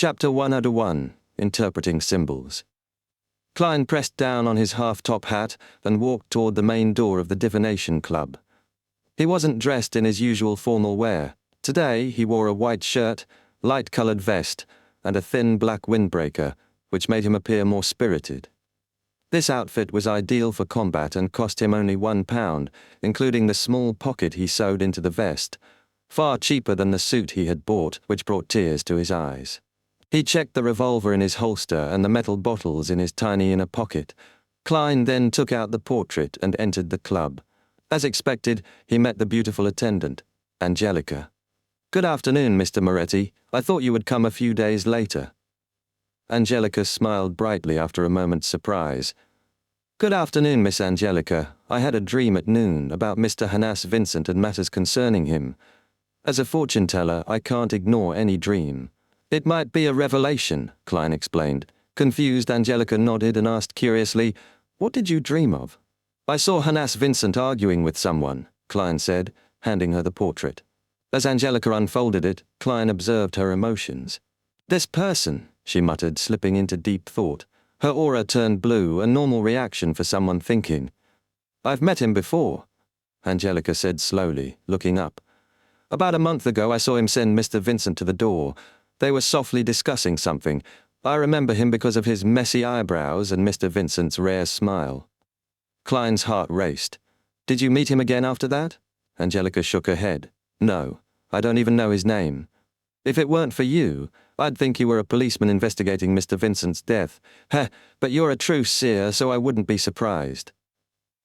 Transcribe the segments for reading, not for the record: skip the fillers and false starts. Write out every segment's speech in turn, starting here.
Chapter 101, Interpreting Symbols. Klein pressed down on his half-top hat and walked toward the main door of the divination club. He wasn't dressed in his usual formal wear. Today he wore a white shirt, light-colored vest, and a thin black windbreaker, which made him appear more spirited. This outfit was ideal for combat and cost him only £1, including the small pocket he sewed into the vest, far cheaper than the suit he had bought, which brought tears to his eyes. He checked the revolver in his holster and the metal bottles in his tiny inner pocket. Klein then took out the portrait and entered the club. As expected, he met the beautiful attendant, Angelica. "Good afternoon, Mr. Moretti. I thought you would come a few days later." Angelica smiled brightly after a moment's surprise. "Good afternoon, Miss Angelica. I had a dream at noon about Mr. Hannas Vincent and matters concerning him. As a fortune teller, I can't ignore any dream." "It might be a revelation," Klein explained. Confused, Angelica nodded and asked curiously, "What did you dream of?" "I saw Hannas Vincent arguing with someone," Klein said, handing her the portrait. As Angelica unfolded it, Klein observed her emotions. "This person," she muttered, slipping into deep thought. Her aura turned blue, a normal reaction for someone thinking. "I've met him before," Angelica said slowly, looking up. "About a month ago I saw him send Mr. Vincent to the door. They were softly discussing something. I remember him because of his messy eyebrows and Mr. Vincent's rare smile." Klein's heart raced. "Did you meet him again after that?" Angelica shook her head. "No, I don't even know his name. If it weren't for you, I'd think you were a policeman investigating Mr. Vincent's death. Heh, but you're a true seer, so I wouldn't be surprised."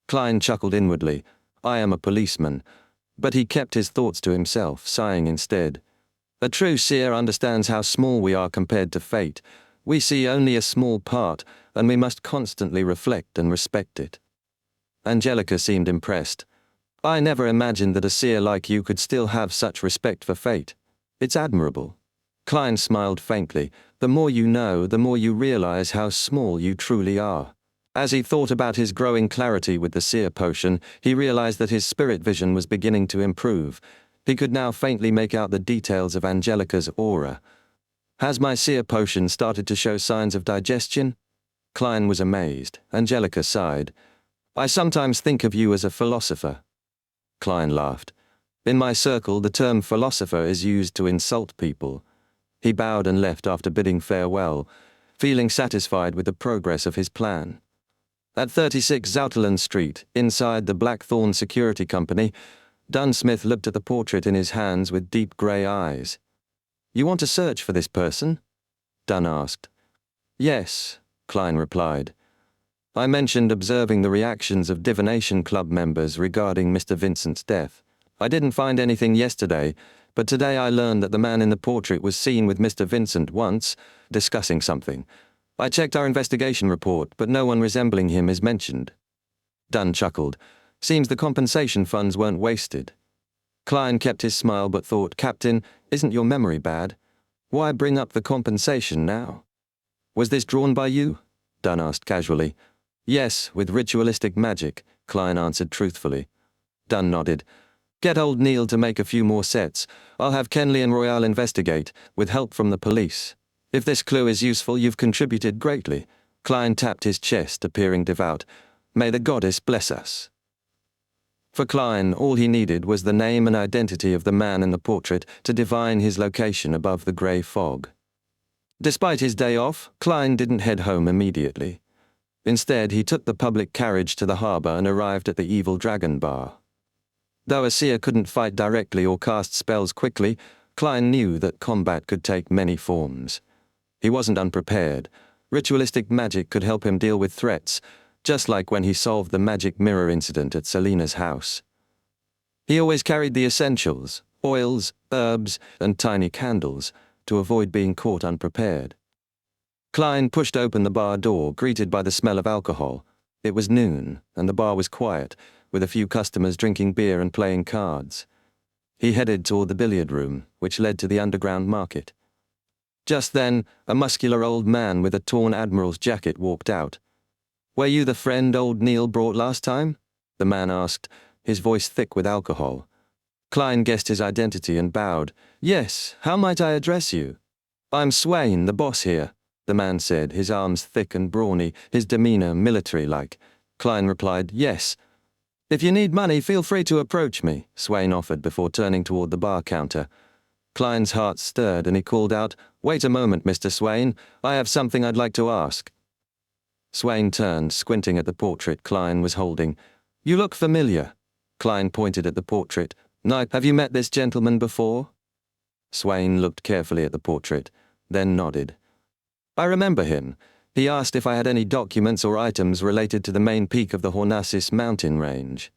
Klein chuckled inwardly. "I am a policeman." But he kept his thoughts to himself, sighing instead. "A true seer understands how small we are compared to fate. We see only a small part, and we must constantly reflect and respect it." Angelica seemed impressed. "I never imagined that a seer like you could still have such respect for fate. It's admirable." Klein smiled faintly. "The more you know, the more you realize how small you truly are." As he thought about his growing clarity with the seer potion, he realized that his spirit vision was beginning to improve. He could now faintly make out the details of Angelica's aura. "Has my seer potion started to show signs of digestion?" Klein was amazed. Angelica sighed. "I sometimes think of you as a philosopher." Klein laughed. "In my circle, the term philosopher is used to insult people." He bowed and left after bidding farewell, feeling satisfied with the progress of his plan. At 36 Zouterland Street, inside the Blackthorn Security Company, Dunsmith looked at the portrait in his hands with deep grey eyes. "You want to search for this person?" Dunn asked. "Yes," Klein replied. "I mentioned observing the reactions of divination club members regarding Mr. Vincent's death. I didn't find anything yesterday, but today I learned that the man in the portrait was seen with Mr. Vincent once, discussing something. I checked our investigation report, but no one resembling him is mentioned." Dunn chuckled. "Seems the compensation funds weren't wasted." Klein kept his smile but thought, "Captain, isn't your memory bad? Why bring up the compensation now?" "Was this drawn by you?" Dunn asked casually. "Yes, with ritualistic magic," Klein answered truthfully. Dunn nodded. "Get old Neil to make a few more sets. I'll have Kenley and Royale investigate, with help from the police. If this clue is useful, you've contributed greatly." Klein tapped his chest, appearing devout. "May the goddess bless us." For Klein, all he needed was the name and identity of the man in the portrait to divine his location above the grey fog. Despite his day off, Klein didn't head home immediately. Instead, he took the public carriage to the harbour and arrived at the Evil Dragon Bar. Though a seer couldn't fight directly or cast spells quickly, Klein knew that combat could take many forms. He wasn't unprepared. Ritualistic magic could help him deal with threats, just like when he solved the magic mirror incident at Selina's house. He always carried the essentials, oils, herbs, and tiny candles, to avoid being caught unprepared. Klein pushed open the bar door, greeted by the smell of alcohol. It was noon, and the bar was quiet, with a few customers drinking beer and playing cards. He headed toward the billiard room, which led to the underground market. Just then, a muscular old man with a torn admiral's jacket walked out. "Were you the friend old Neil brought last time?" the man asked, his voice thick with alcohol. Klein guessed his identity and bowed. "Yes, how might I address you?" "I'm Swain, the boss here," the man said, his arms thick and brawny, his demeanor military-like. Klein replied, "Yes." "If you need money, feel free to approach me," Swain offered before turning toward the bar counter. Klein's heart stirred and he called out, "Wait a moment, Mr. Swain. I have something I'd like to ask." Swain turned, squinting at the portrait Klein was holding. "You look familiar." Klein pointed at the portrait. "Knight, have you met this gentleman before?" Swain looked carefully at the portrait, then nodded. "I remember him. He asked if I had any documents or items related to the main peak of the Hornassus mountain range."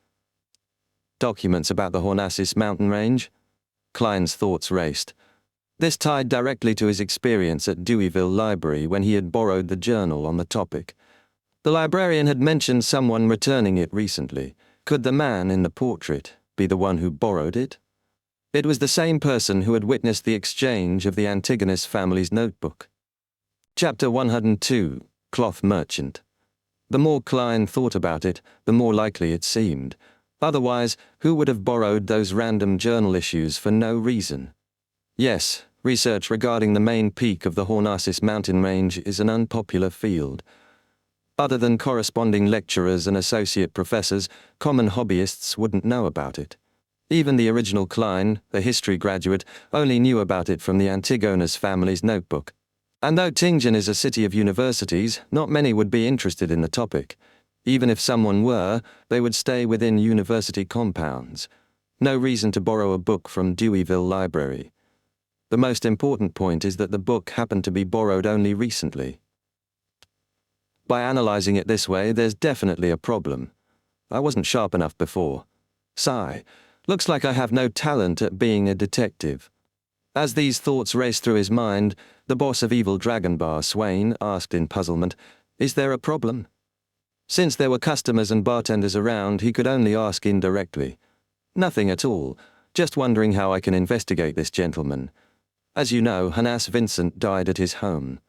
Documents about the Hornassus mountain range? Klein's thoughts raced. This tied directly to his experience at Deweyville Library when he had borrowed the journal on the topic. The librarian had mentioned someone returning it recently. Could the man in the portrait be the one who borrowed it? It was the same person who had witnessed the exchange of the Antigonus family's notebook. Chapter 102, Cloth Merchant. The more Klein thought about it, the more likely it seemed. Otherwise, who would have borrowed those random journal issues for no reason? Yes, research regarding the main peak of the Hornassus mountain range is an unpopular field. Other than corresponding lecturers and associate professors, common hobbyists wouldn't know about it. Even the original Klein, the history graduate, only knew about it from the Antigonus family's notebook. And though Tingen is a city of universities, not many would be interested in the topic. Even if someone were, they would stay within university compounds. No reason to borrow a book from Deweyville Library. The most important point is that the book happened to be borrowed only recently. By analyzing it this way, there's definitely a problem. I wasn't sharp enough before. Sigh. Looks like I have no talent at being a detective. As these thoughts raced through his mind, the boss of Evil Dragon Bar, Swain, asked in puzzlement, "Is there a problem?" Since there were customers and bartenders around, he could only ask indirectly. "Nothing at all. Just wondering how I can investigate this gentleman. As you know, Hanas Vincent died at his home."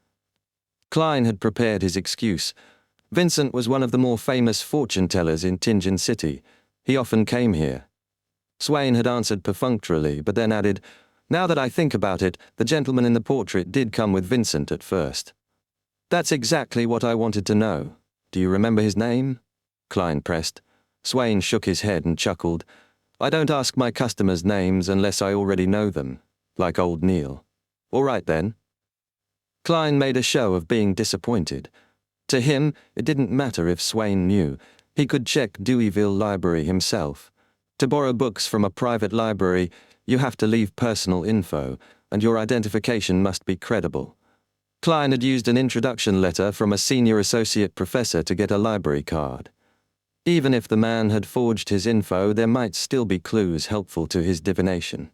Klein had prepared his excuse. Vincent was one of the more famous fortune-tellers in Tingen City. He often came here. Swain had answered perfunctorily, but then added, "Now that I think about it, the gentleman in the portrait did come with Vincent at first." "That's exactly what I wanted to know. Do you remember his name?" Klein pressed. Swain shook his head and chuckled. "I don't ask my customers' names unless I already know them, like old Neil." "All right then." Klein made a show of being disappointed. To him, it didn't matter if Swain knew. He could check Deweyville Library himself. To borrow books from a private library, you have to leave personal info, and your identification must be credible. Klein had used an introduction letter from a senior associate professor to get a library card. Even if the man had forged his info, there might still be clues helpful to his divination.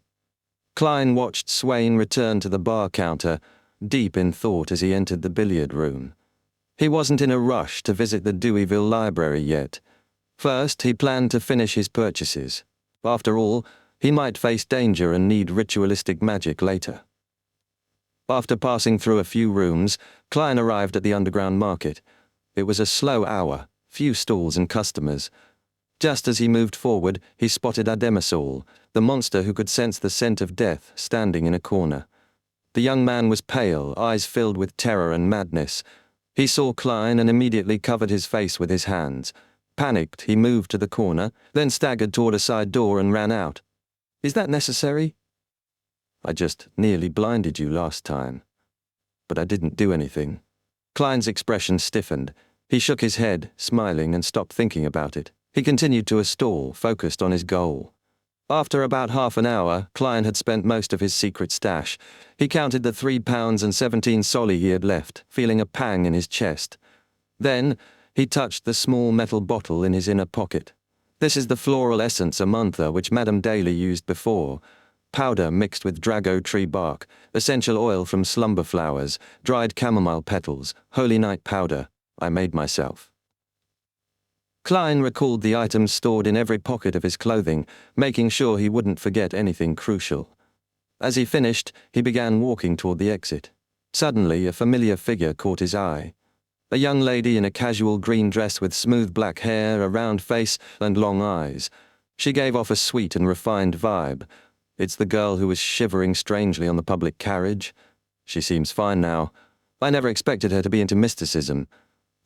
Klein watched Swain return to the bar counter, deep in thought as he entered the billiard room. He wasn't in a rush to visit the Deweyville Library yet. First, he planned to finish his purchases. After all, he might face danger and need ritualistic magic later. After passing through a few rooms, Klein arrived at the underground market. It was a slow hour, few stalls and customers. Just as he moved forward, he spotted Ademasol, the monster who could sense the scent of death, standing in a corner. The young man was pale, eyes filled with terror and madness. He saw Klein and immediately covered his face with his hands. Panicked, he moved to the corner, then staggered toward a side door and ran out. "Is that necessary?" "I just nearly blinded you last time. But I didn't do anything." Klein's expression stiffened. He shook his head, smiling, and stopped thinking about it. He continued to a stall, focused on his goal. After about half an hour, Klein had spent most of his secret stash. He counted the 3 pounds and 17 solli he had left, feeling a pang in his chest. Then, he touched the small metal bottle in his inner pocket. "This is the floral essence Amantha which Madame Daly used before. Powder mixed with drago tree bark, essential oil from slumber flowers, dried chamomile petals, holy night powder. I made myself." Klein recalled the items stored in every pocket of his clothing, making sure he wouldn't forget anything crucial. As he finished, he began walking toward the exit. Suddenly, a familiar figure caught his eye. A young lady in a casual green dress with smooth black hair, a round face, and long eyes. She gave off a sweet and refined vibe. It's the girl who was shivering strangely on the public carriage. She seems fine now. I never expected her to be into mysticism.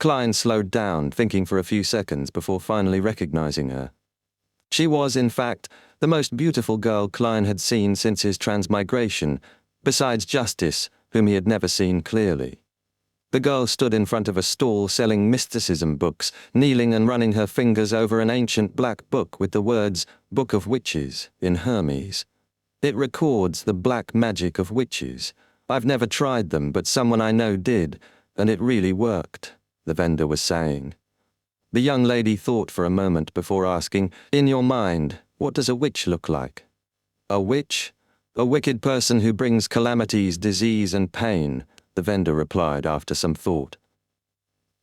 Klein slowed down, thinking for a few seconds before finally recognizing her. She was, in fact, the most beautiful girl Klein had seen since his transmigration, besides Justice, whom he had never seen clearly. The girl stood in front of a stall selling mysticism books, kneeling and running her fingers over an ancient black book with the words "Book of Witches" in Hermes. It records the black magic of witches. I've never tried them, but someone I know did, and it really worked, the vendor was saying. The young lady thought for a moment before asking, "In your mind, what does a witch look like?" "A witch? A wicked person who brings calamities, disease, and pain," the vendor replied after some thought.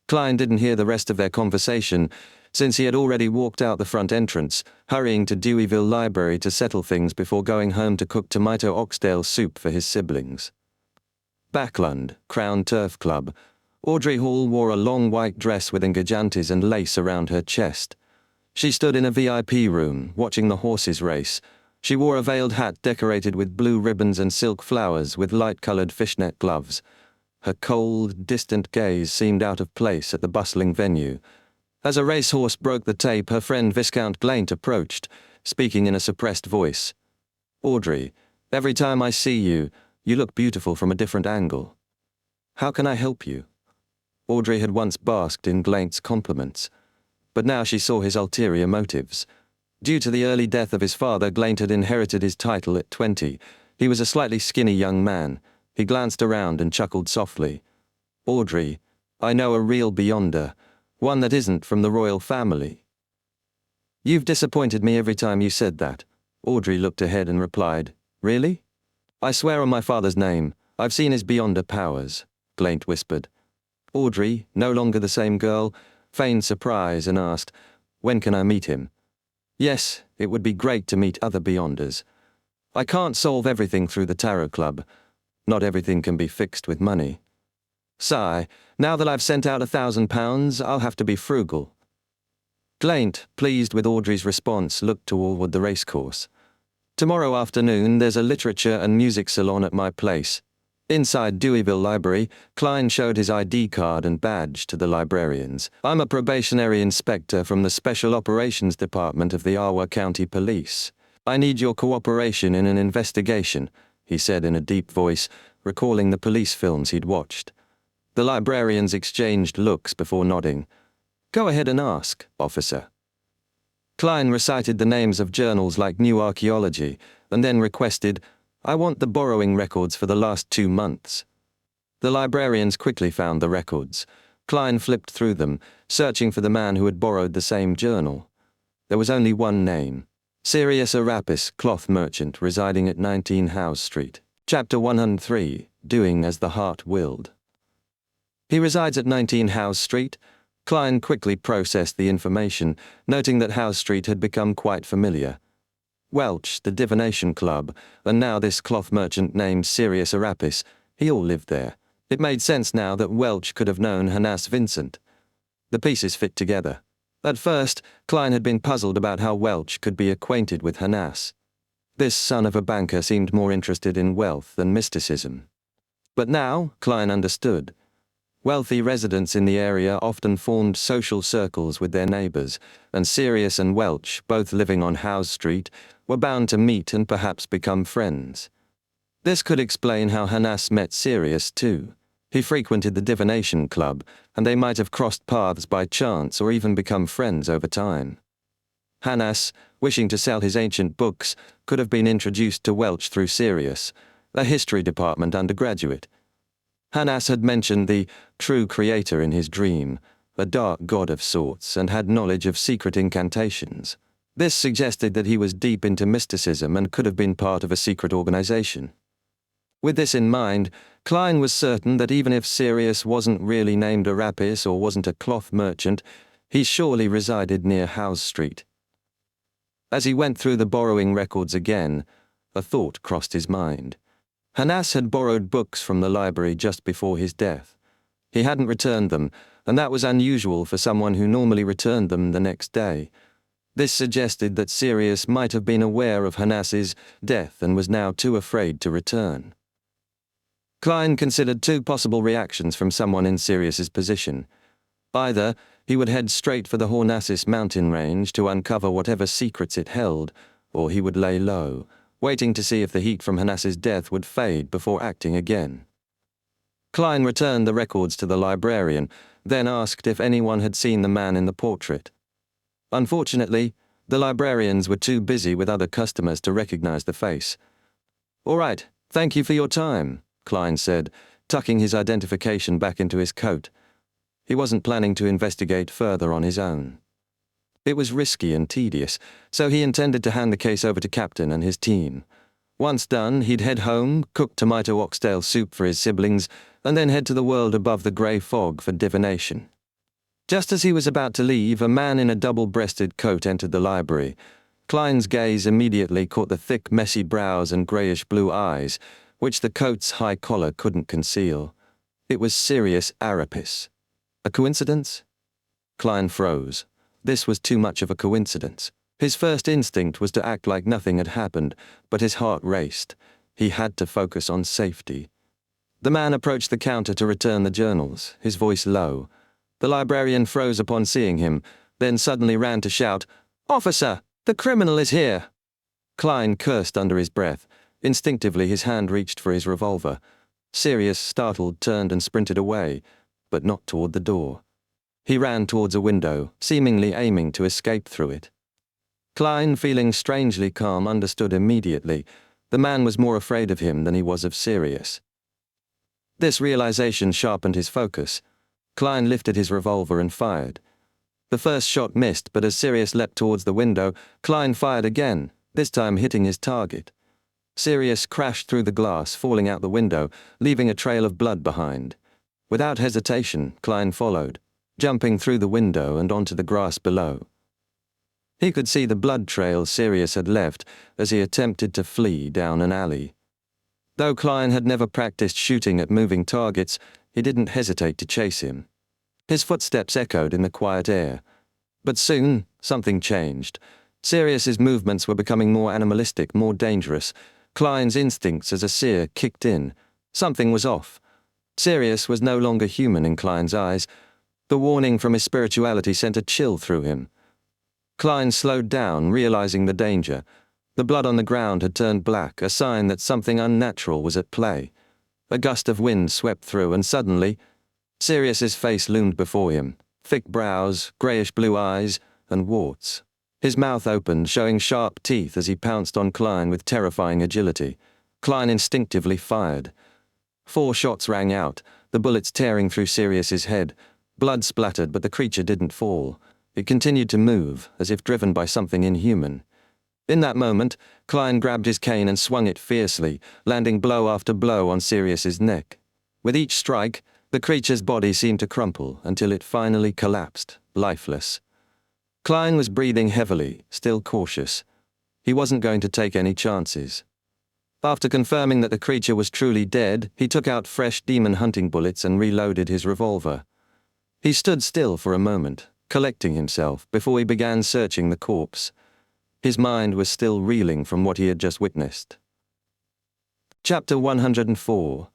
Klein didn't hear the rest of their conversation, since he had already walked out the front entrance, hurrying to Deweyville Library to settle things before going home to cook tomato oxtail soup for his siblings. Backlund, Crown Turf Club. Audrey Hall wore a long white dress with engajantes and lace around her chest. She stood in a VIP room, watching the horses race. She wore a veiled hat decorated with blue ribbons and silk flowers with light-colored fishnet gloves. Her cold, distant gaze seemed out of place at the bustling venue. As a racehorse broke the tape, her friend Viscount Glaint approached, speaking in a suppressed voice. "Audrey, every time I see you, you look beautiful from a different angle. How can I help you?" Audrey had once basked in Glaint's compliments, but now she saw his ulterior motives. Due to the early death of his father, Glaint had inherited his title at 20. He was a slightly skinny young man. He glanced around and chuckled softly. "Audrey, I know a real beyonder, one that isn't from the royal family." "You've disappointed me every time you said that." Audrey looked ahead and replied, "Really?" "I swear on my father's name, I've seen his beyonder powers," Glaint whispered. Audrey, no longer the same girl, feigned surprise and asked, "When can I meet him?" "Yes, it would be great to meet other beyonders. I can't solve everything through the Tarot Club. Not everything can be fixed with money. Sigh, now that I've sent out £1,000, I'll have to be frugal." Glaint, pleased with Audrey's response, looked toward the racecourse. "Tomorrow afternoon there's a literature and music salon at my place." Inside Deweyville Library, Klein showed his ID card and badge to the librarians. "I'm a probationary inspector from the Special Operations Department of the Iowa County Police. I need your cooperation in an investigation," he said in a deep voice, recalling the police films he'd watched. The librarians exchanged looks before nodding. "Go ahead and ask, officer." Klein recited the names of journals like New Archaeology, and then requested, "I want the borrowing records for the last 2 months." The librarians quickly found the records. Klein flipped through them, searching for the man who had borrowed the same journal. There was only one name: Sirius Arapis, cloth merchant, residing at 19 Howes Street. Chapter 103, Doing as the Heart Willed. "He resides at 19 Howes Street." Klein quickly processed the information, noting that Howes Street had become quite familiar. Welch, the divination club, and now this cloth merchant named Sirius Arapis, he all lived there. It made sense now that Welch could have known Hanas Vincent. The pieces fit together. At first, Klein had been puzzled about how Welch could be acquainted with Hanas. This son of a banker seemed more interested in wealth than mysticism. But now, Klein understood. Wealthy residents in the area often formed social circles with their neighbors, and Sirius and Welch, both living on Howes Street, were bound to meet and perhaps become friends. This could explain how Hanas met Sirius too. He frequented the divination club, and they might have crossed paths by chance or even become friends over time. Hanas, wishing to sell his ancient books, could have been introduced to Welch through Sirius, a history department undergraduate. Hanas had mentioned the true creator in his dream, a dark god of sorts, and had knowledge of secret incantations. This suggested that he was deep into mysticism and could have been part of a secret organization. With this in mind, Klein was certain that even if Sirius wasn't really named Arapis or wasn't a cloth merchant, he surely resided near Howes Street. As he went through the borrowing records again, a thought crossed his mind. Hanas had borrowed books from the library just before his death. He hadn't returned them, and that was unusual for someone who normally returned them the next day. This suggested that Sirius might have been aware of Hanas's death and was now too afraid to return. Klein considered two possible reactions from someone in Sirius's position. Either he would head straight for the Hornassus mountain range to uncover whatever secrets it held, or he would lay low, waiting to see if the heat from Hornassus' death would fade before acting again. Klein returned the records to the librarian, then asked if anyone had seen the man in the portrait. Unfortunately, the librarians were too busy with other customers to recognize the face. "All right, thank you for your time," Klein said, tucking his identification back into his coat. He wasn't planning to investigate further on his own. It was risky and tedious, so he intended to hand the case over to Captain and his team. Once done, he'd head home, cook tomato oxtail soup for his siblings, and then head to the world above the grey fog for divination. Just as he was about to leave, a man in a double-breasted coat entered the library. Klein's gaze immediately caught the thick, messy brows and greyish-blue eyes, which the coat's high collar couldn't conceal. It was Sirius Arapis. A coincidence? Klein froze. This was too much of a coincidence. His first instinct was to act like nothing had happened, but his heart raced. He had to focus on safety. The man approached the counter to return the journals, his voice low. The librarian froze upon seeing him, then suddenly ran to shout, "Officer, the criminal is here!" Klein cursed under his breath. Instinctively his hand reached for his revolver. Sirius, startled, turned and sprinted away, but not toward the door. He ran towards a window, seemingly aiming to escape through it. Klein, feeling strangely calm, understood immediately. The man was more afraid of him than he was of Sirius. This realization sharpened his focus. Klein lifted his revolver and fired. The first shot missed, but as Sirius leapt towards the window, Klein fired again, this time hitting his target. Sirius crashed through the glass, falling out the window, leaving a trail of blood behind. Without hesitation, Klein followed, jumping through the window and onto the grass below. He could see the blood trail Sirius had left as he attempted to flee down an alley. Though Klein had never practiced shooting at moving targets, he didn't hesitate to chase him. His footsteps echoed in the quiet air. But soon, something changed. Sirius's movements were becoming more animalistic, more dangerous. Klein's instincts as a seer kicked in. Something was off. Sirius was no longer human in Klein's eyes. The warning from his spirituality sent a chill through him. Klein slowed down, realizing the danger. The blood on the ground had turned black, a sign that something unnatural was at play. A gust of wind swept through, and suddenly, Sirius's face loomed before him. Thick brows, greyish-blue eyes, and warts. His mouth opened, showing sharp teeth as he pounced on Klein with terrifying agility. Klein instinctively fired. 4 shots rang out, the bullets tearing through Sirius's head. Blood splattered, but the creature didn't fall. It continued to move, as if driven by something inhuman. In that moment, Klein grabbed his cane and swung it fiercely, landing blow after blow on Sirius's neck. With each strike, the creature's body seemed to crumple until it finally collapsed, lifeless. Klein was breathing heavily, still cautious. He wasn't going to take any chances. After confirming that the creature was truly dead, he took out fresh demon hunting bullets and reloaded his revolver. He stood still for a moment, collecting himself, before he began searching the corpse. His mind was still reeling from what he had just witnessed. Chapter 104.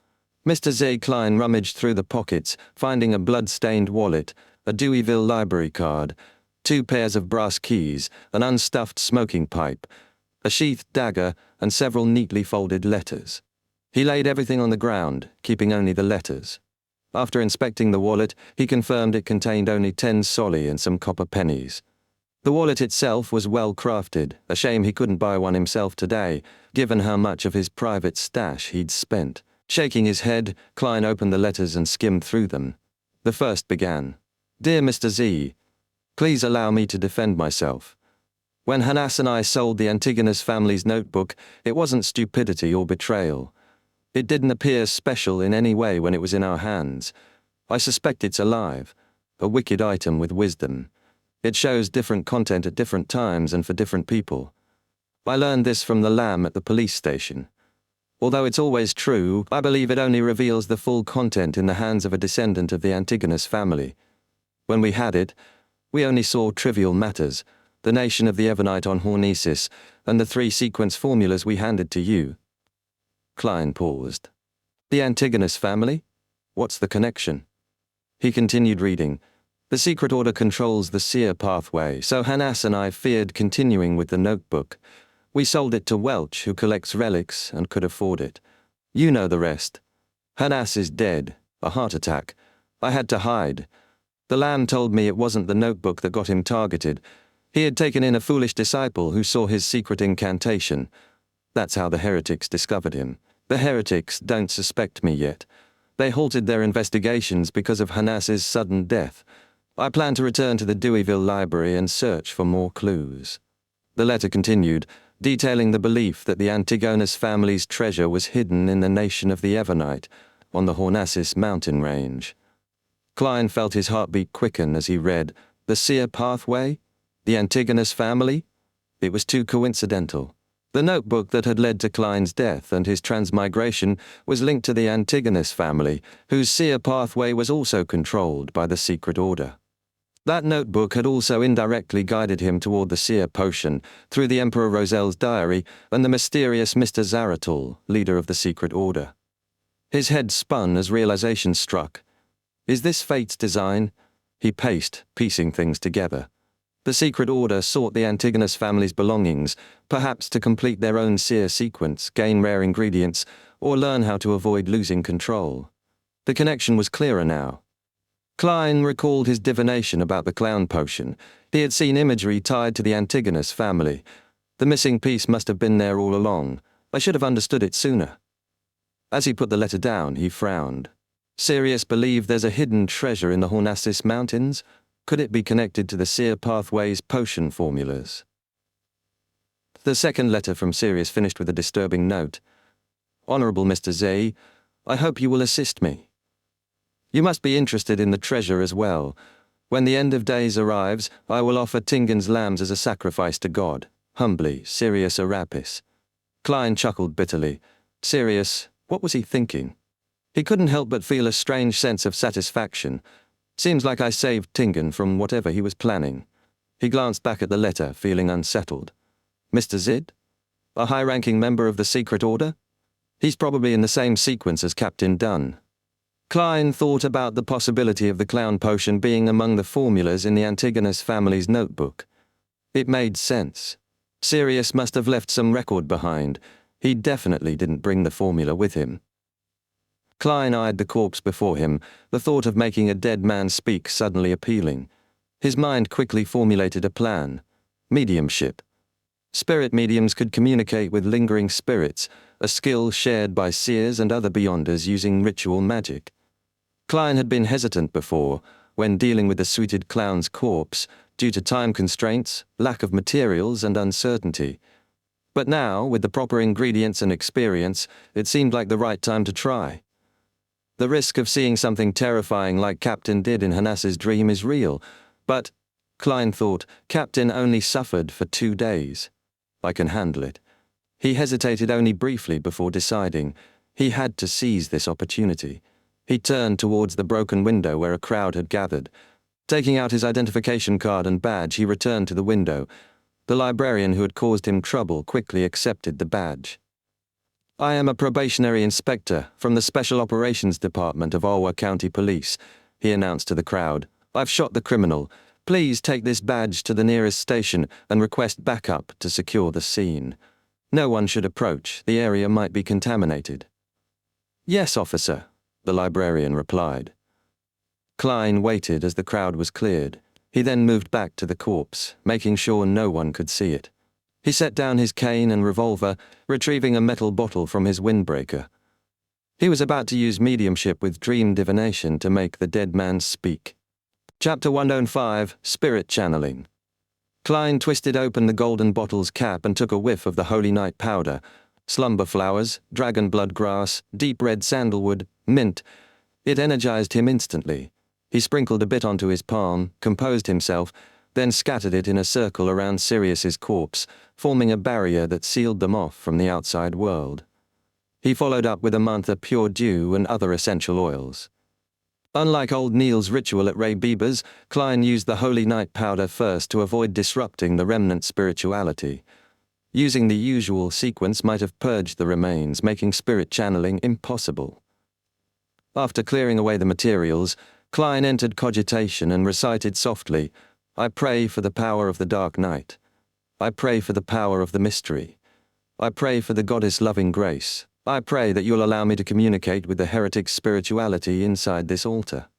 Mr. Z. Klein rummaged through the pockets, finding a blood-stained wallet, a Deweyville library card, 2 pairs of brass keys, an unstuffed smoking pipe, a sheathed dagger, and several neatly folded letters. He laid everything on the ground, keeping only the letters. After inspecting the wallet, he confirmed it contained only 10 soldi and some copper pennies. The wallet itself was well crafted, a shame he couldn't buy one himself today, given how much of his private stash he'd spent. Shaking his head, Klein opened the letters and skimmed through them. The first began, "Dear Mr. Z, please allow me to defend myself. When Hanas and I sold the Antigonus family's notebook, it wasn't stupidity or betrayal. It didn't appear special in any way when it was in our hands. I suspect it's alive, a wicked item with wisdom. It shows different content at different times and for different people. I learned this from the lamb at the police station. Although it's always true, I believe it only reveals the full content in the hands of a descendant of the Antigonus family. When we had it, we only saw trivial matters, the nation of the Ebonite on Hornesis, and the 3 sequence formulas we handed to you." Klein paused. The Antigonus family? What's the connection? He continued reading. The secret order controls the seer pathway, so Hanas and I feared continuing with the notebook. We sold it to Welch, who collects relics and could afford it. You know the rest. Hanas is dead, a heart attack. I had to hide. The lamb told me it wasn't the notebook that got him targeted. He had taken in a foolish disciple who saw his secret incantation. That's how the heretics discovered him. The heretics don't suspect me yet. They halted their investigations because of Hanas's sudden death. I plan to return to the Deweyville Library and search for more clues. The letter continued, detailing the belief that the Antigonus family's treasure was hidden in the nation of the Evernite, on the Hornassus mountain range. Klein felt his heartbeat quicken as he read, the seer pathway? The Antigonus family? It was too coincidental. The notebook that had led to Klein's death and his transmigration was linked to the Antigonus family, whose seer pathway was also controlled by the secret order. That notebook had also indirectly guided him toward the seer potion through the Emperor Rosel's diary and the mysterious Mr. Zaratul, leader of the secret order. His head spun as realization struck. Is this fate's design? He paced, piecing things together. The secret order sought the Antigonus family's belongings, perhaps to complete their own seer sequence, gain rare ingredients, or learn how to avoid losing control. The connection was clearer now. Klein recalled his divination about the clown potion. He had seen imagery tied to the Antigonus family. The missing piece must have been there all along. I should have understood it sooner. As he put the letter down, he frowned. Sirius believed there's a hidden treasure in the Hornassus Mountains. Could it be connected to the seer pathway's potion formulas? The second letter from Sirius finished with a disturbing note. Honorable Mr. Zay, I hope you will assist me. You must be interested in the treasure as well. When the end of days arrives, I will offer Tingen's lambs as a sacrifice to God. Humbly, Sirius Arapis. Klein chuckled bitterly. Sirius, what was he thinking? He couldn't help but feel a strange sense of satisfaction. Seems like I saved Tingen from whatever he was planning. He glanced back at the letter, feeling unsettled. Mr. Zid? A high-ranking member of the secret order? He's probably in the same sequence as Captain Dunn. Klein thought about the possibility of the clown potion being among the formulas in the Antigonus family's notebook. It made sense. Sirius must have left some record behind. He definitely didn't bring the formula with him. Klein eyed the corpse before him, the thought of making a dead man speak suddenly appealing. His mind quickly formulated a plan. Mediumship. Spirit mediums could communicate with lingering spirits, a skill shared by seers and other beyonders using ritual magic. Klein had been hesitant before, when dealing with the suited clown's corpse, due to time constraints, lack of materials, and uncertainty. But now, with the proper ingredients and experience, it seemed like the right time to try. The risk of seeing something terrifying like Captain did in Hanas's dream is real, but, Klein thought, Captain only suffered for 2 days. I can handle it. He hesitated only briefly before deciding. He had to seize this opportunity. He turned towards the broken window where a crowd had gathered. Taking out his identification card and badge, he returned to the window. The librarian who had caused him trouble quickly accepted the badge. I am a probationary inspector from the Special Operations Department of Alwa County Police, he announced to the crowd. I've shot the criminal. Please take this badge to the nearest station and request backup to secure the scene. No one should approach. The area might be contaminated. Yes, officer, the librarian replied. Klein waited as the crowd was cleared. He then moved back to the corpse, making sure no one could see it. He set down his cane and revolver, retrieving a metal bottle from his windbreaker. He was about to use mediumship with dream divination to make the dead man speak. Chapter 105, Spirit Channeling. Klein twisted open the golden bottle's cap and took a whiff of the holy night powder. Slumber flowers, dragon blood grass, deep red sandalwood, mint. It energized him instantly. He sprinkled a bit onto his palm, composed himself, then scattered it in a circle around Sirius's corpse, forming a barrier that sealed them off from the outside world. He followed up with a mantha pure dew and other essential oils. Unlike old Neil's ritual at Ray Bieber's, Klein used the holy night powder first to avoid disrupting the remnant spirituality. Using the usual sequence might have purged the remains, making spirit channeling impossible. After clearing away the materials, Klein entered cogitation and recited softly, "I pray for the power of the dark night. I pray for the power of the mystery. I pray for the goddess loving grace. I pray that you'll allow me to communicate with the heretic spirituality inside this altar."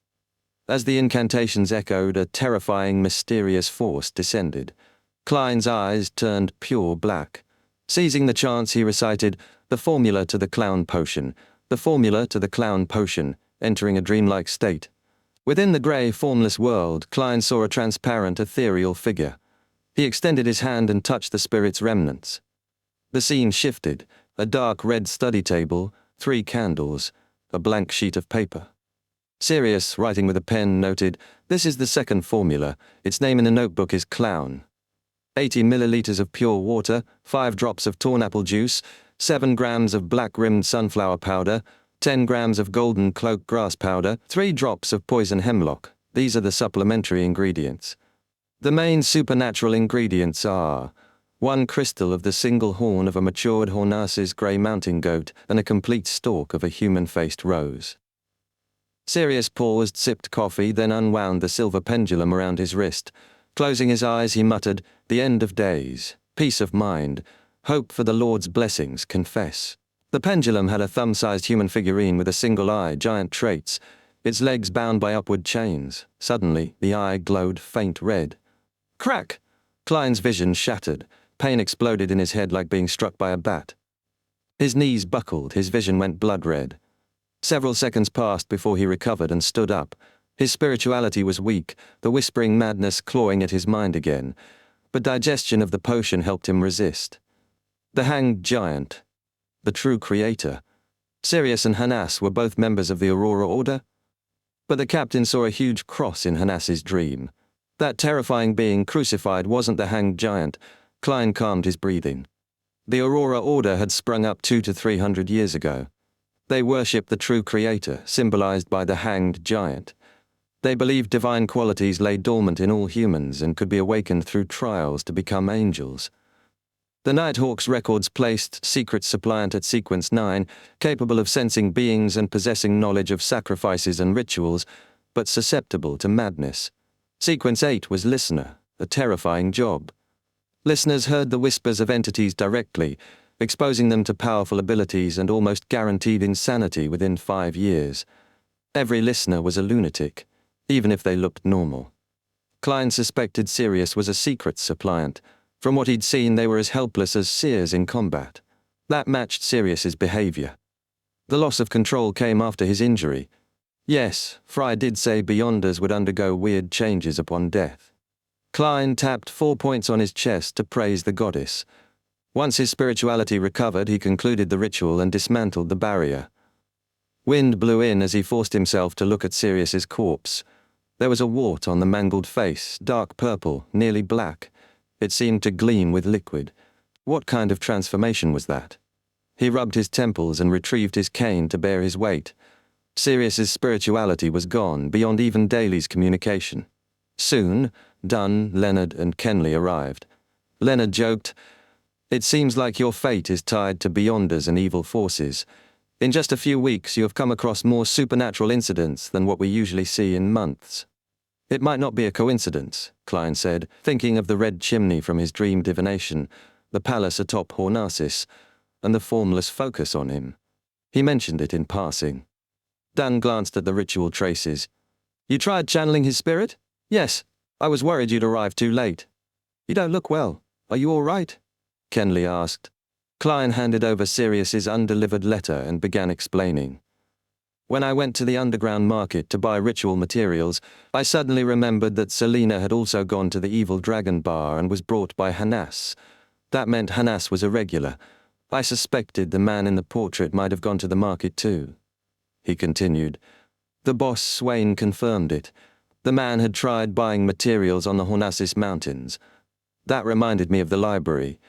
As the incantations echoed, a terrifying, mysterious force descended. Klein's eyes turned pure black. Seizing the chance, he recited, "The formula to the clown potion, the formula to the clown potion," entering a dreamlike state. Within the grey, formless world, Klein saw a transparent, ethereal figure. He extended his hand and touched the spirit's remnants. The scene shifted. A dark red study table, 3 candles, a blank sheet of paper. Sirius, writing with a pen, noted, "This is the second formula. Its name in the notebook is Clown. 80 milliliters of pure water, 5 drops of torn apple juice, 7 grams of black-rimmed sunflower powder, 10 grams of golden cloak grass powder, 3 drops of poison hemlock. These are the supplementary ingredients. The main supernatural ingredients are 1 crystal of the single horn of a matured Hornas's grey mountain goat and a complete stalk of a human-faced rose." Sirius paused, sipped coffee, then unwound the silver pendulum around his wrist. Closing his eyes, he muttered, "The end of days, peace of mind, hope for the Lord's blessings, confess." The pendulum had a thumb-sized human figurine with a single eye, giant traits, its legs bound by upward chains. Suddenly, the eye glowed faint red. Crack! Klein's vision shattered. Pain exploded in his head like being struck by a bat. His knees buckled, his vision went blood red. Several seconds passed before he recovered and stood up. His spirituality was weak, the whispering madness clawing at his mind again, but digestion of the potion helped him resist. The hanged giant, the true creator. Sirius and Hanas were both members of the Aurora Order, but the captain saw a huge cross in Hanas's dream. That terrifying being crucified wasn't the hanged giant. Klein calmed his breathing. The Aurora Order had sprung up 200 to 300 years ago. They worshipped the true creator, symbolized by the hanged giant. They believed divine qualities lay dormant in all humans and could be awakened through trials to become angels. The Nighthawk's records placed Secret Suppliant at Sequence 9, capable of sensing beings and possessing knowledge of sacrifices and rituals, but susceptible to madness. Sequence 8 was Listener, a terrifying job. Listeners heard the whispers of entities directly, exposing them to powerful abilities and almost guaranteed insanity within 5 years. Every listener was a lunatic, even if they looked normal. Klein suspected Sirius was a secret suppliant. From what he'd seen, they were as helpless as seers in combat. That matched Sirius's behavior. The loss of control came after his injury. Yes, Fry did say Beyonders would undergo weird changes upon death. Klein tapped 4 points on his chest to praise the goddess. Once his spirituality recovered, he concluded the ritual and dismantled the barrier. Wind blew in as he forced himself to look at Sirius's corpse. There was a wart on the mangled face, dark purple, nearly black. It seemed to gleam with liquid. What kind of transformation was that? He rubbed his temples and retrieved his cane to bear his weight. Sirius's spirituality was gone, beyond even Daly's communication. Soon, Dunn, Leonard, and Kenley arrived. Leonard joked, "It seems like your fate is tied to Beyonders and evil forces. In just a few weeks you have come across more supernatural incidents than what we usually see in months." "It might not be a coincidence," Klein said, thinking of the red chimney from his dream divination, the palace atop Hornasis, and the formless focus on him. He mentioned it in passing. Dan glanced at the ritual traces. "You tried channeling his spirit?" "Yes. I was worried you'd arrive too late." "You don't look well. Are you all right?" Kenley asked. Klein handed over Sirius's undelivered letter and began explaining. "When I went to the underground market to buy ritual materials, I suddenly remembered that Selena had also gone to the Evil Dragon Bar and was brought by Hanas. That meant Hanas was a regular. I suspected the man in the portrait might have gone to the market too." He continued. "The boss, Swain, confirmed it. The man had tried buying materials on the Hornasis Mountains. That reminded me of the library.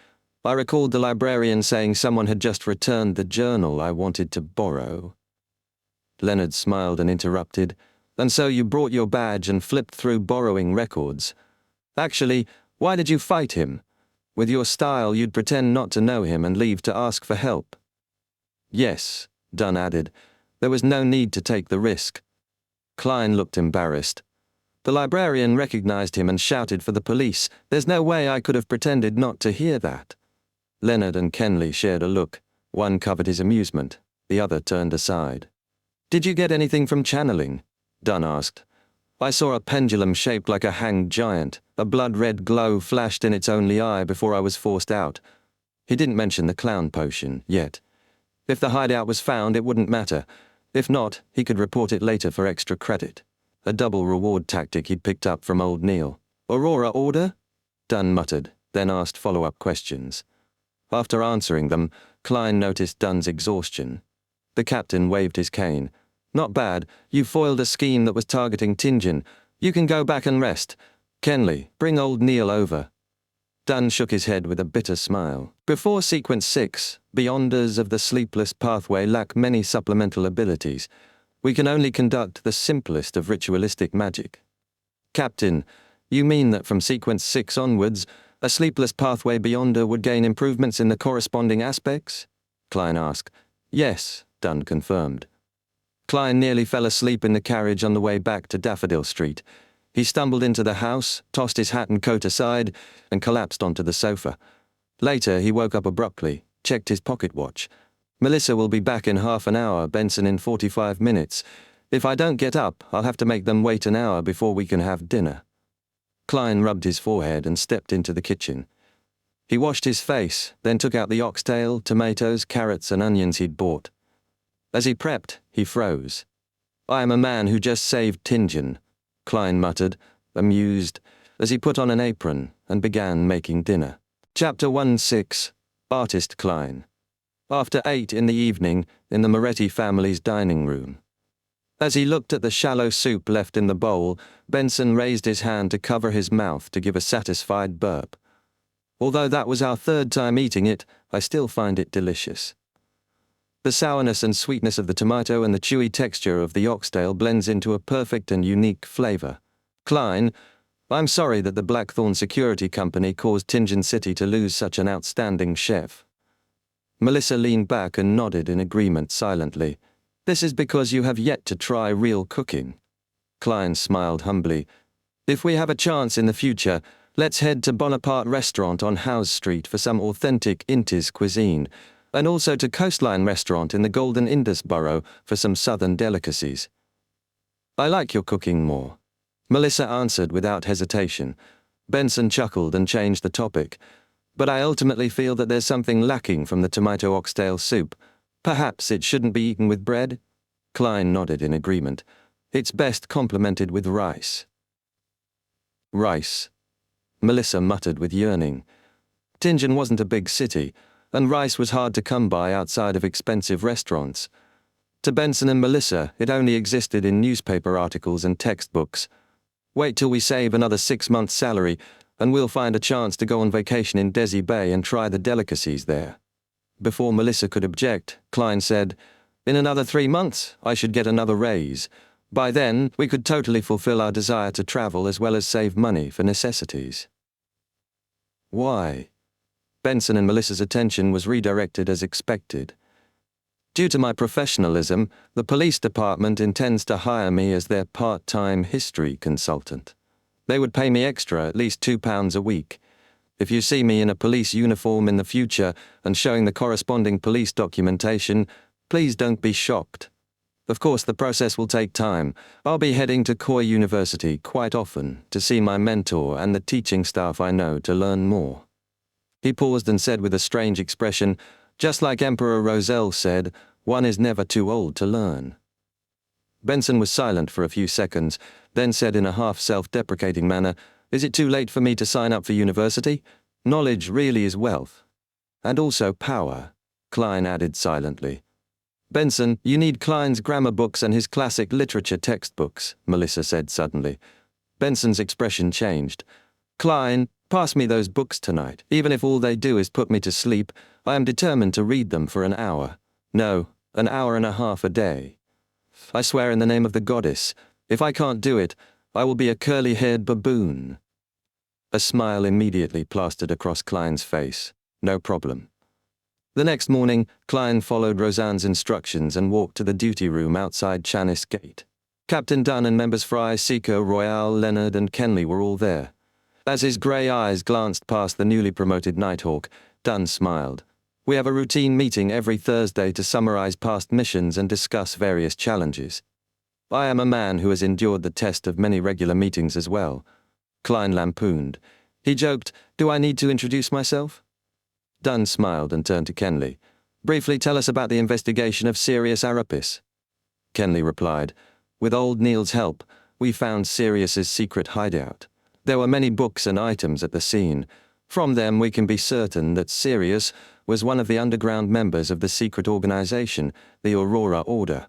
I recalled the librarian saying someone had just returned the journal I wanted to borrow." Leonard smiled and interrupted. "And so you brought your badge and flipped through borrowing records. Actually, why did you fight him? With your style, you'd pretend not to know him and leave to ask for help." "Yes," Dunn added. There was no need to take the risk. Klein looked embarrassed. The librarian recognized him and shouted for the police. There's no way I could have pretended not to hear that. Leonard and Kenley shared a look. One covered his amusement. The other turned aside. Did you get anything from channeling? Dunn asked. I saw a pendulum shaped like a hanged giant. A blood-red glow flashed in its only eye before I was forced out. He didn't mention the clown potion yet. If the hideout was found, it wouldn't matter. If not, he could report it later for extra credit. A double reward tactic he'd picked up from old Neil. Aurora order? Dunn muttered, then asked follow-up questions. After answering them, Klein noticed Dunn's exhaustion. The captain waved his cane. Not bad. You foiled a scheme that was targeting Tingen. You can go back and rest. Kenley, bring old Neil over. Dunn shook his head with a bitter smile. Before Sequence 6, Beyonders of the Sleepless Pathway lack many supplemental abilities. We can only conduct the simplest of ritualistic magic. Captain, you mean that from Sequence 6 onwards, a Sleepless Pathway Beyonder would gain improvements in the corresponding aspects? Klein asked. Yes, Dunn confirmed. Klein nearly fell asleep in the carriage on the way back to Daffodil Street. He stumbled into the house, tossed his hat and coat aside, and collapsed onto the sofa. Later, he woke up abruptly, checked his pocket watch. Melissa will be back in half an hour, Benson in 45 minutes. If I don't get up, I'll have to make them wait an hour before we can have dinner. Klein rubbed his forehead and stepped into the kitchen. He washed his face, then took out the oxtail, tomatoes, carrots, and onions he'd bought. As he prepped, he froze. I am a man who just saved Tingen, Klein muttered, amused, as he put on an apron and began making dinner. Chapter 1-6, Artist Klein. After 8 in the evening, in the Moretti family's dining room. As he looked at the shallow soup left in the bowl, Benson raised his hand to cover his mouth to give a satisfied burp. Although that was our third time eating it, I still find it delicious. The sourness and sweetness of the tomato and the chewy texture of the oxtail blends into a perfect and unique flavor. Klein, I'm sorry that the Blackthorn Security Company caused Tingen City to lose such an outstanding chef. Melissa leaned back and nodded in agreement silently. This is because you have yet to try real cooking. Klein smiled humbly. If we have a chance in the future, let's head to Bonaparte Restaurant on Howes Street for some authentic Intis cuisine, and also to Coastline Restaurant in the Golden Indus Borough for some southern delicacies. I like your cooking more, Melissa answered without hesitation. Benson chuckled and changed the topic. But I ultimately feel that there's something lacking from the tomato oxtail soup. Perhaps it shouldn't be eaten with bread? Klein nodded in agreement. It's best complemented with rice. Rice, Melissa muttered with yearning. Tingen wasn't a big city, and rice was hard to come by outside of expensive restaurants. To Benson and Melissa, it only existed in newspaper articles and textbooks. Wait till we save another 6 months' salary, and we'll find a chance to go on vacation in Desi Bay and try the delicacies there. Before Melissa could object, Klein said, In another 3 months, I should get another raise. By then, we could totally fulfill our desire to travel as well as save money for necessities. Why? Benson and Melissa's attention was redirected as expected. Due to my professionalism, the police department intends to hire me as their part-time history consultant. They would pay me extra, at least £2 a week. If you see me in a police uniform in the future and showing the corresponding police documentation, please don't be shocked. Of course, the process will take time. I'll be heading to Coy University quite often to see my mentor and the teaching staff I know to learn more. He paused and said with a strange expression, just like Emperor Roselle said, one is never too old to learn. Benson was silent for a few seconds, then said in a half self-deprecating manner, Is it too late for me to sign up for university? Knowledge really is wealth. And also power, Klein added silently. Benson, you need Klein's grammar books and his classic literature textbooks, Melissa said suddenly. Benson's expression changed. Klein, pass me those books tonight. Even if all they do is put me to sleep, I am determined to read them for an hour. No, an hour and a half a day. I swear in the name of the goddess, if I can't do it, I will be a curly-haired baboon. A smile immediately plastered across Klein's face. No problem. The next morning, Klein followed Roseanne's instructions and walked to the duty room outside Chanis Gate. Captain Dunn and members Fry, Seco, Royale, Leonard and Kenley were all there. As his grey eyes glanced past the newly promoted Nighthawk, Dunn smiled. "We have a routine meeting every Thursday to summarize past missions and discuss various challenges. I am a man who has endured the test of many regular meetings as well." Klein lampooned. He joked, "Do I need to introduce myself?" Dunn smiled and turned to Kenley. "Briefly tell us about the investigation of Sirius Arapis." Kenley replied, "With old Neil's help, we found Sirius's secret hideout. There were many books and items at the scene. From them we can be certain that Sirius was one of the underground members of the secret organization, the Aurora Order.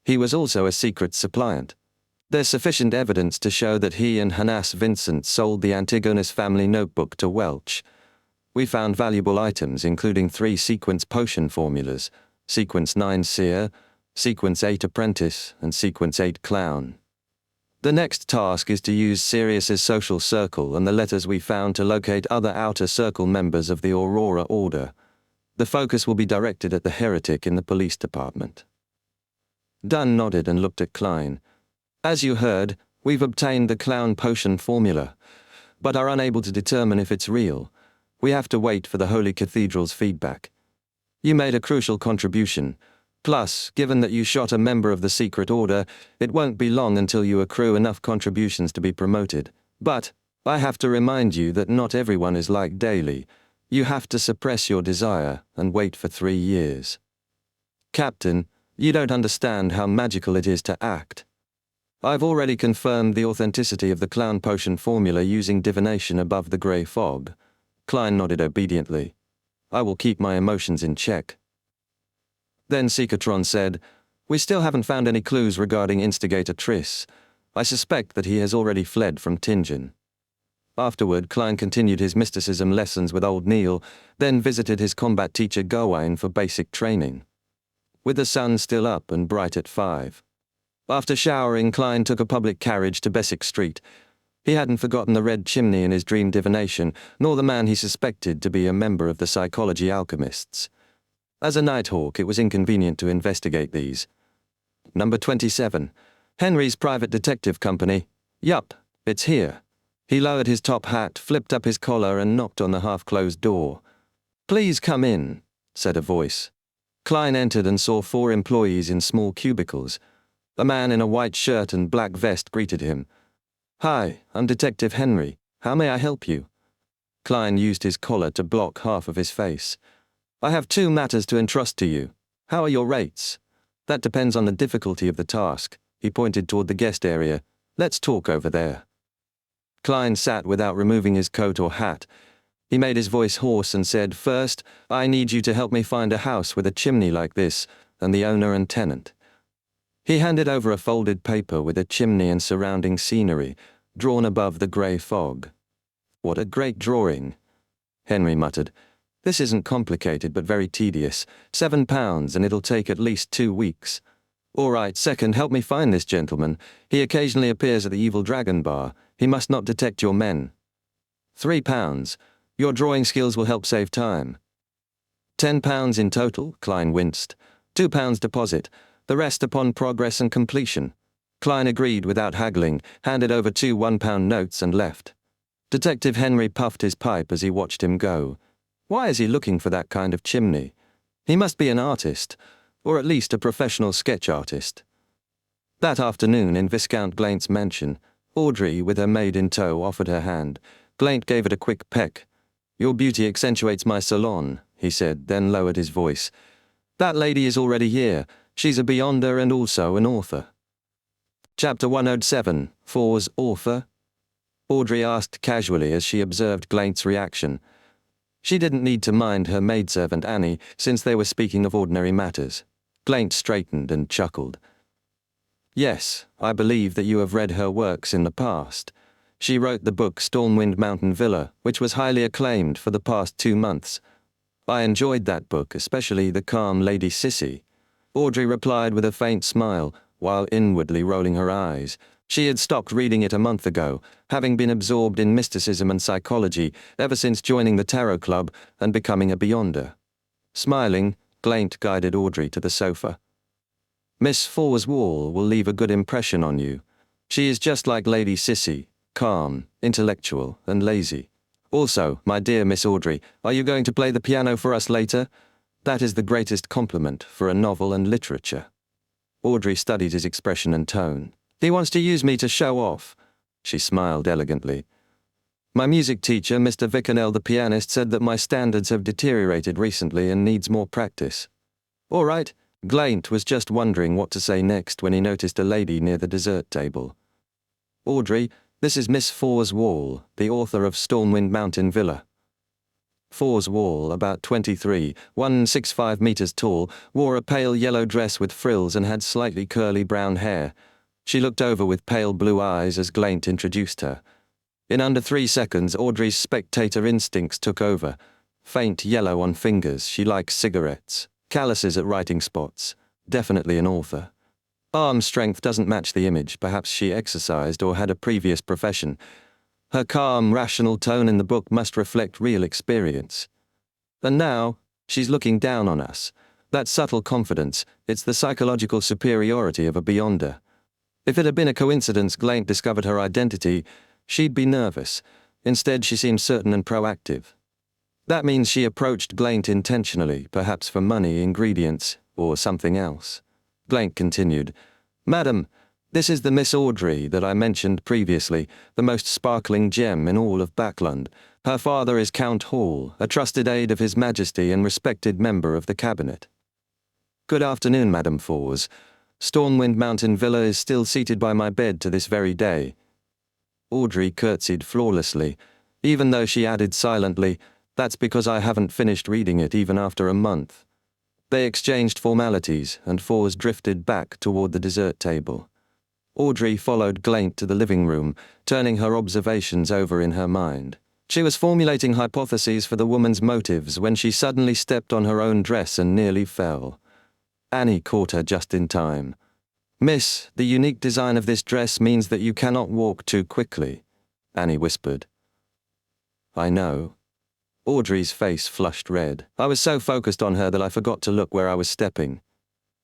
He was also a secret suppliant. There's sufficient evidence to show that he and Hanas Vincent sold the Antigonus family notebook to Welch. We found valuable items including 3 sequence potion formulas, Sequence 9 Seer, Sequence 8 Apprentice, and Sequence 8 Clown. The next task is to use Sirius's social circle and the letters we found to locate other outer circle members of the Aurora Order. The focus will be directed at the heretic in the police department." Dunn nodded and looked at Klein. "As you heard, we've obtained the Clown potion formula, but are unable to determine if it's real. We have to wait for the Holy Cathedral's feedback. You made a crucial contribution. Plus, given that you shot a member of the secret order, it won't be long until you accrue enough contributions to be promoted. But I have to remind you that not everyone is like Daly. You have to suppress your desire and wait for 3 years. Captain, you don't understand how magical it is to act. I've already confirmed the authenticity of the Clown potion formula using divination above the grey fog." Klein nodded obediently. "I will keep my emotions in check." Then Secatron said, "We still haven't found any clues regarding instigator Triss. I suspect that he has already fled from Tingen." Afterward, Klein continued his mysticism lessons with old Neil, then visited his combat teacher Gawain for basic training. With the sun still up and bright at 5. After showering, Klein took a public carriage to Bessick Street. He hadn't forgotten the red chimney in his dream divination, nor the man he suspected to be a member of the psychology alchemists. As a Nighthawk, it was inconvenient to investigate these. Number 27. Henry's private detective company. Yup, it's here. He lowered his top hat, flipped up his collar, and knocked on the half-closed door. "Please come in," said a voice. Klein entered and saw 4 employees in small cubicles. A man in a white shirt and black vest greeted him. "Hi, I'm Detective Henry. How may I help you?" Klein used his collar to block half of his face. "I have 2 matters to entrust to you. How are your rates?" "That depends on the difficulty of the task." He pointed toward the guest area. "Let's talk over there." Klein sat without removing his coat or hat. He made his voice hoarse and said, "First, I need you to help me find a house with a chimney like this, and the owner and tenant." He handed over a folded paper with a chimney and surrounding scenery, drawn above the grey fog. "What a great drawing," Henry muttered. "This isn't complicated but very tedious. £7 and it'll take at least 2 weeks. All right, second, help me find this gentleman. He occasionally appears at the Evil Dragon Bar. He must not detect your men. £3. Your drawing skills will help save time." £10 in total, Klein winced. £2 deposit, the rest upon progress and completion. Klein agreed without haggling, handed over 2 £1 notes and left. Detective Henry puffed his pipe as he watched him go. Why is he looking for that kind of chimney? He must be an artist, or at least a professional sketch artist. That afternoon in Viscount Glaint's mansion, Audrey, with her maid in tow, offered her hand. Glaint gave it a quick peck. "Your beauty accentuates my salon," he said, then lowered his voice. "That lady is already here. She's a beyonder and also an author." Chapter 107, Four's Author? Audrey asked casually as she observed Glaint's reaction. She didn't need to mind her maidservant Annie, since they were speaking of ordinary matters. Glaint straightened and chuckled. "Yes, I believe that you have read her works in the past. She wrote the book Stormwind Mountain Villa, which was highly acclaimed for the past 2 months. I enjoyed that book, especially The Calm Lady Sissy." Audrey replied with a faint smile, while inwardly rolling her eyes. She had stopped reading it a month ago, having been absorbed in mysticism and psychology ever since joining the Tarot Club and becoming a Beyonder. Smiling, Glaint guided Audrey to the sofa. Miss Fawes Wall will leave a good impression on you. She is just like Lady Sissy, calm, intellectual, and lazy. Also, my dear Miss Audrey, are you going to play the piano for us later? That is the greatest compliment for a novel and literature. Audrey studied his expression and tone. He wants to use me to show off. She smiled elegantly. My music teacher, Mr. Vicanel the pianist, said that my standards have deteriorated recently and needs more practice. All right. Glaint was just wondering what to say next when he noticed a lady near the dessert table. Audrey, this is Miss Fawes Wall, the author of Stormwind Mountain Villa. Fawes Wall, about 23, 165 meters tall, wore a pale yellow dress with frills and had slightly curly brown hair. She looked over with pale blue eyes as Glaint introduced her. In under 3 seconds, Audrey's spectator instincts took over. Faint yellow on fingers, she likes cigarettes. Calluses at writing spots. Definitely an author. Arm strength doesn't match the image. Perhaps she exercised or had a previous profession. Her calm, rational tone in the book must reflect real experience. And now, she's looking down on us. That subtle confidence, it's the psychological superiority of a beyonder. If it had been a coincidence Glaint discovered her identity, she'd be nervous. Instead, she seemed certain and proactive. That means she approached Glaint intentionally, perhaps for money, ingredients, or something else. Glaint continued, Madam, this is the Miss Audrey that I mentioned previously, the most sparkling gem in all of Backlund. Her father is Count Hall, a trusted aide of His Majesty and respected member of the Cabinet. Good afternoon, Madam Fawes. Stormwind Mountain Villa is still seated by my bed to this very day. Audrey curtsied flawlessly, even though she added silently, That's because I haven't finished reading it even after a month. They exchanged formalities, and Fawes drifted back toward the dessert table. Audrey followed Glaint to the living room, turning her observations over in her mind. She was formulating hypotheses for the woman's motives when she suddenly stepped on her own dress and nearly fell. Annie caught her just in time. Miss, the unique design of this dress means that you cannot walk too quickly, Annie whispered. I know. Audrey's face flushed red. I was so focused on her that I forgot to look where I was stepping.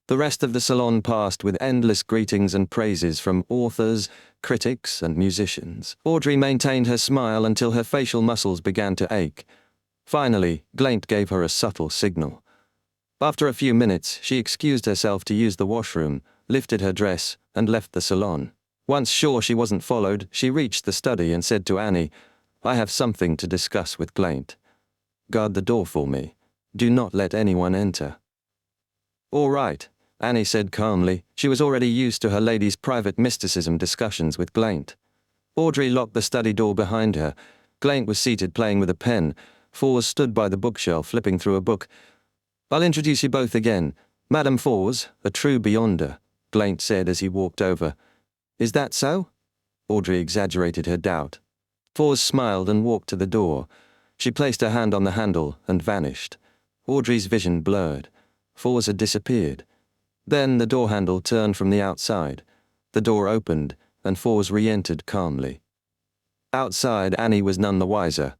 The rest of the salon passed with endless greetings and praises from authors, critics, and musicians. Audrey maintained her smile until her facial muscles began to ache. Finally, Glaint gave her a subtle signal. After a few minutes, she excused herself to use the washroom, lifted her dress, and left the salon. Once sure she wasn't followed, she reached the study and said to Annie, I have something to discuss with Glaint. Guard the door for me. Do not let anyone enter. All right, Annie said calmly. She was already used to her lady's private mysticism discussions with Glaint. Audrey locked the study door behind her. Glaint was seated playing with a pen. Fawes stood by the bookshelf flipping through a book. I'll introduce you both again. Madame Fawes, a true beyonder, Glaint said as he walked over. Is that so? Audrey exaggerated her doubt. Fawes smiled and walked to the door. She placed her hand on the handle and vanished. Audrey's vision blurred. Fawes had disappeared. Then the door handle turned from the outside. The door opened, and Fawes re-entered calmly. Outside, Annie was none the wiser.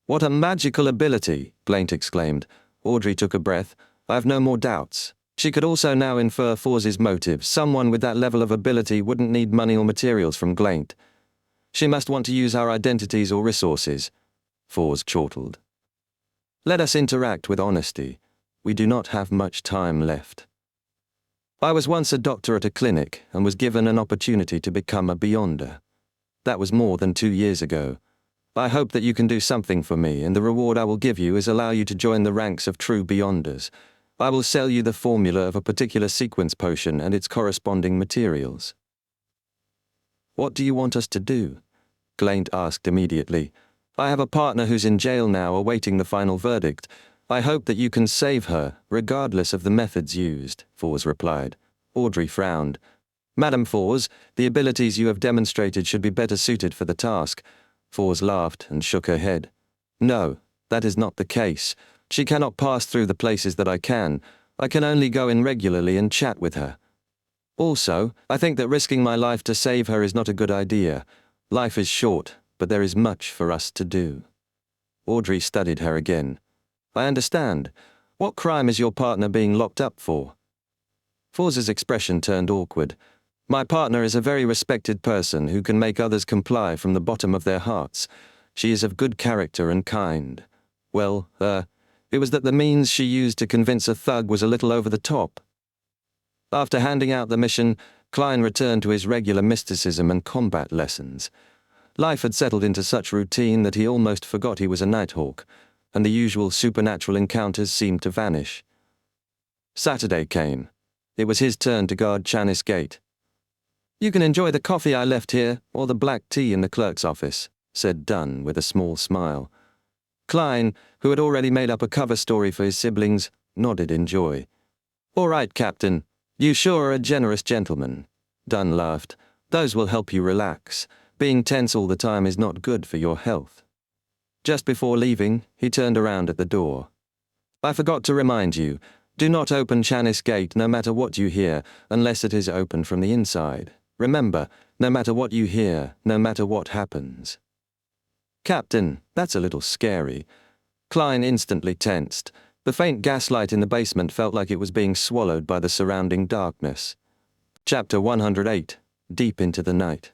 What a magical ability, Glaint exclaimed. Audrey took a breath. I have no more doubts. She could also now infer Fawes's motives. Someone with that level of ability wouldn't need money or materials from Glaint. She must want to use our identities or resources. Fawes chortled. Let us interact with honesty. We do not have much time left. I was once a doctor at a clinic and was given an opportunity to become a beyonder. That was more than 2 years ago. I hope that you can do something for me, and the reward I will give you is allow you to join the ranks of true beyonders. I will sell you the formula of a particular sequence potion and its corresponding materials. What do you want us to do? Glaint asked immediately. I have a partner who's in jail now awaiting the final verdict. I hope that you can save her, regardless of the methods used, Fawes replied. Audrey frowned. Madame Fawes, the abilities you have demonstrated should be better suited for the task. Fawes laughed and shook her head. No, that is not the case. She cannot pass through the places that I can. I can only go in regularly and chat with her. Also, I think that risking my life to save her is not a good idea. Life is short, but there is much for us to do. Audrey studied her again. I understand. What crime is your partner being locked up for? Forz's expression turned awkward. My partner is a very respected person who can make others comply from the bottom of their hearts. She is of good character and kind. Well, it was that the means she used to convince a thug was a little over the top. After handing out the mission, Klein returned to his regular mysticism and combat lessons. Life had settled into such routine that he almost forgot he was a Nighthawk, and the usual supernatural encounters seemed to vanish. Saturday came. It was his turn to guard Chanis Gate. "You can enjoy the coffee I left here, or the black tea in the clerk's office," said Dunn with a small smile. Klein, who had already made up a cover story for his siblings, nodded in joy. "All right, Captain. You sure are a generous gentleman," Dunn laughed. "Those will help you relax. Being tense all the time is not good for your health." Just before leaving, he turned around at the door. "I forgot to remind you, do not open Chanis Gate no matter what you hear, unless it is open from the inside. Remember, no matter what you hear, no matter what happens." "Captain, that's a little scary." Klein instantly tensed. The faint gaslight in the basement felt like it was being swallowed by the surrounding darkness. Chapter 108, Deep into the Night.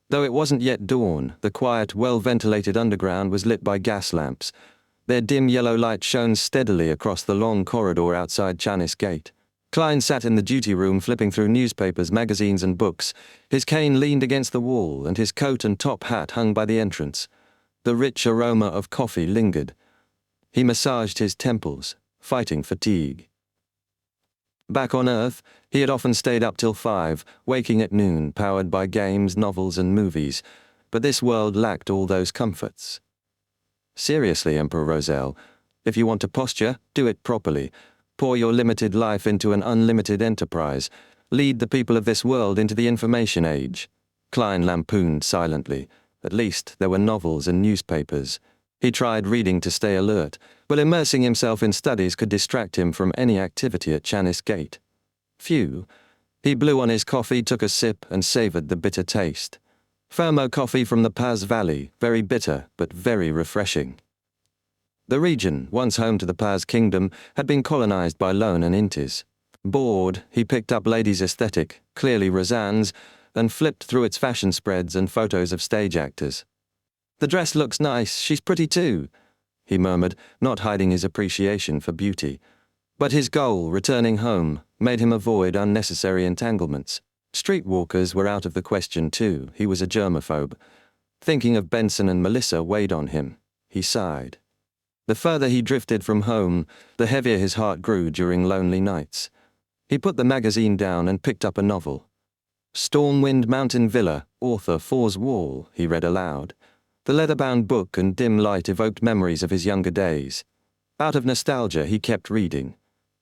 Though it wasn't yet dawn, the quiet, well-ventilated underground was lit by gas lamps. Their dim yellow light shone steadily across the long corridor outside Chanis Gate. Klein sat in the duty room flipping through newspapers, magazines and books. His cane leaned against the wall and his coat and top hat hung by the entrance. The rich aroma of coffee lingered. He massaged his temples, fighting fatigue. Back on Earth, he had often stayed up till 5, waking at noon, powered by games, novels and movies. But this world lacked all those comforts. Seriously, Emperor Roselle, if you want to posture, do it properly. Pour your limited life into an unlimited enterprise. Lead the people of this world into the information age. Klein lampooned silently. At least there were novels and newspapers. He tried reading to stay alert, but immersing himself in studies could distract him from any activity at Chanis Gate. Phew. He blew on his coffee, took a sip, and savored the bitter taste. Fermo coffee from the Paz Valley, very bitter, but very refreshing. The region, once home to the Paz Kingdom, had been colonized by Lone and Intis. Bored, he picked up Lady's Aesthetic, clearly Roseanne's, and flipped through its fashion spreads and photos of stage actors. "The dress looks nice, she's pretty too," he murmured, not hiding his appreciation for beauty. But his goal, returning home, made him avoid unnecessary entanglements. Streetwalkers were out of the question too. He was a germaphobe. Thinking of Benson and Melissa weighed on him. He sighed. The further he drifted from home, the heavier his heart grew during lonely nights. He put the magazine down and picked up a novel. Stormwind Mountain Villa, author Forz Wall, he read aloud. The leather-bound book and dim light evoked memories of his younger days. Out of nostalgia, he kept reading.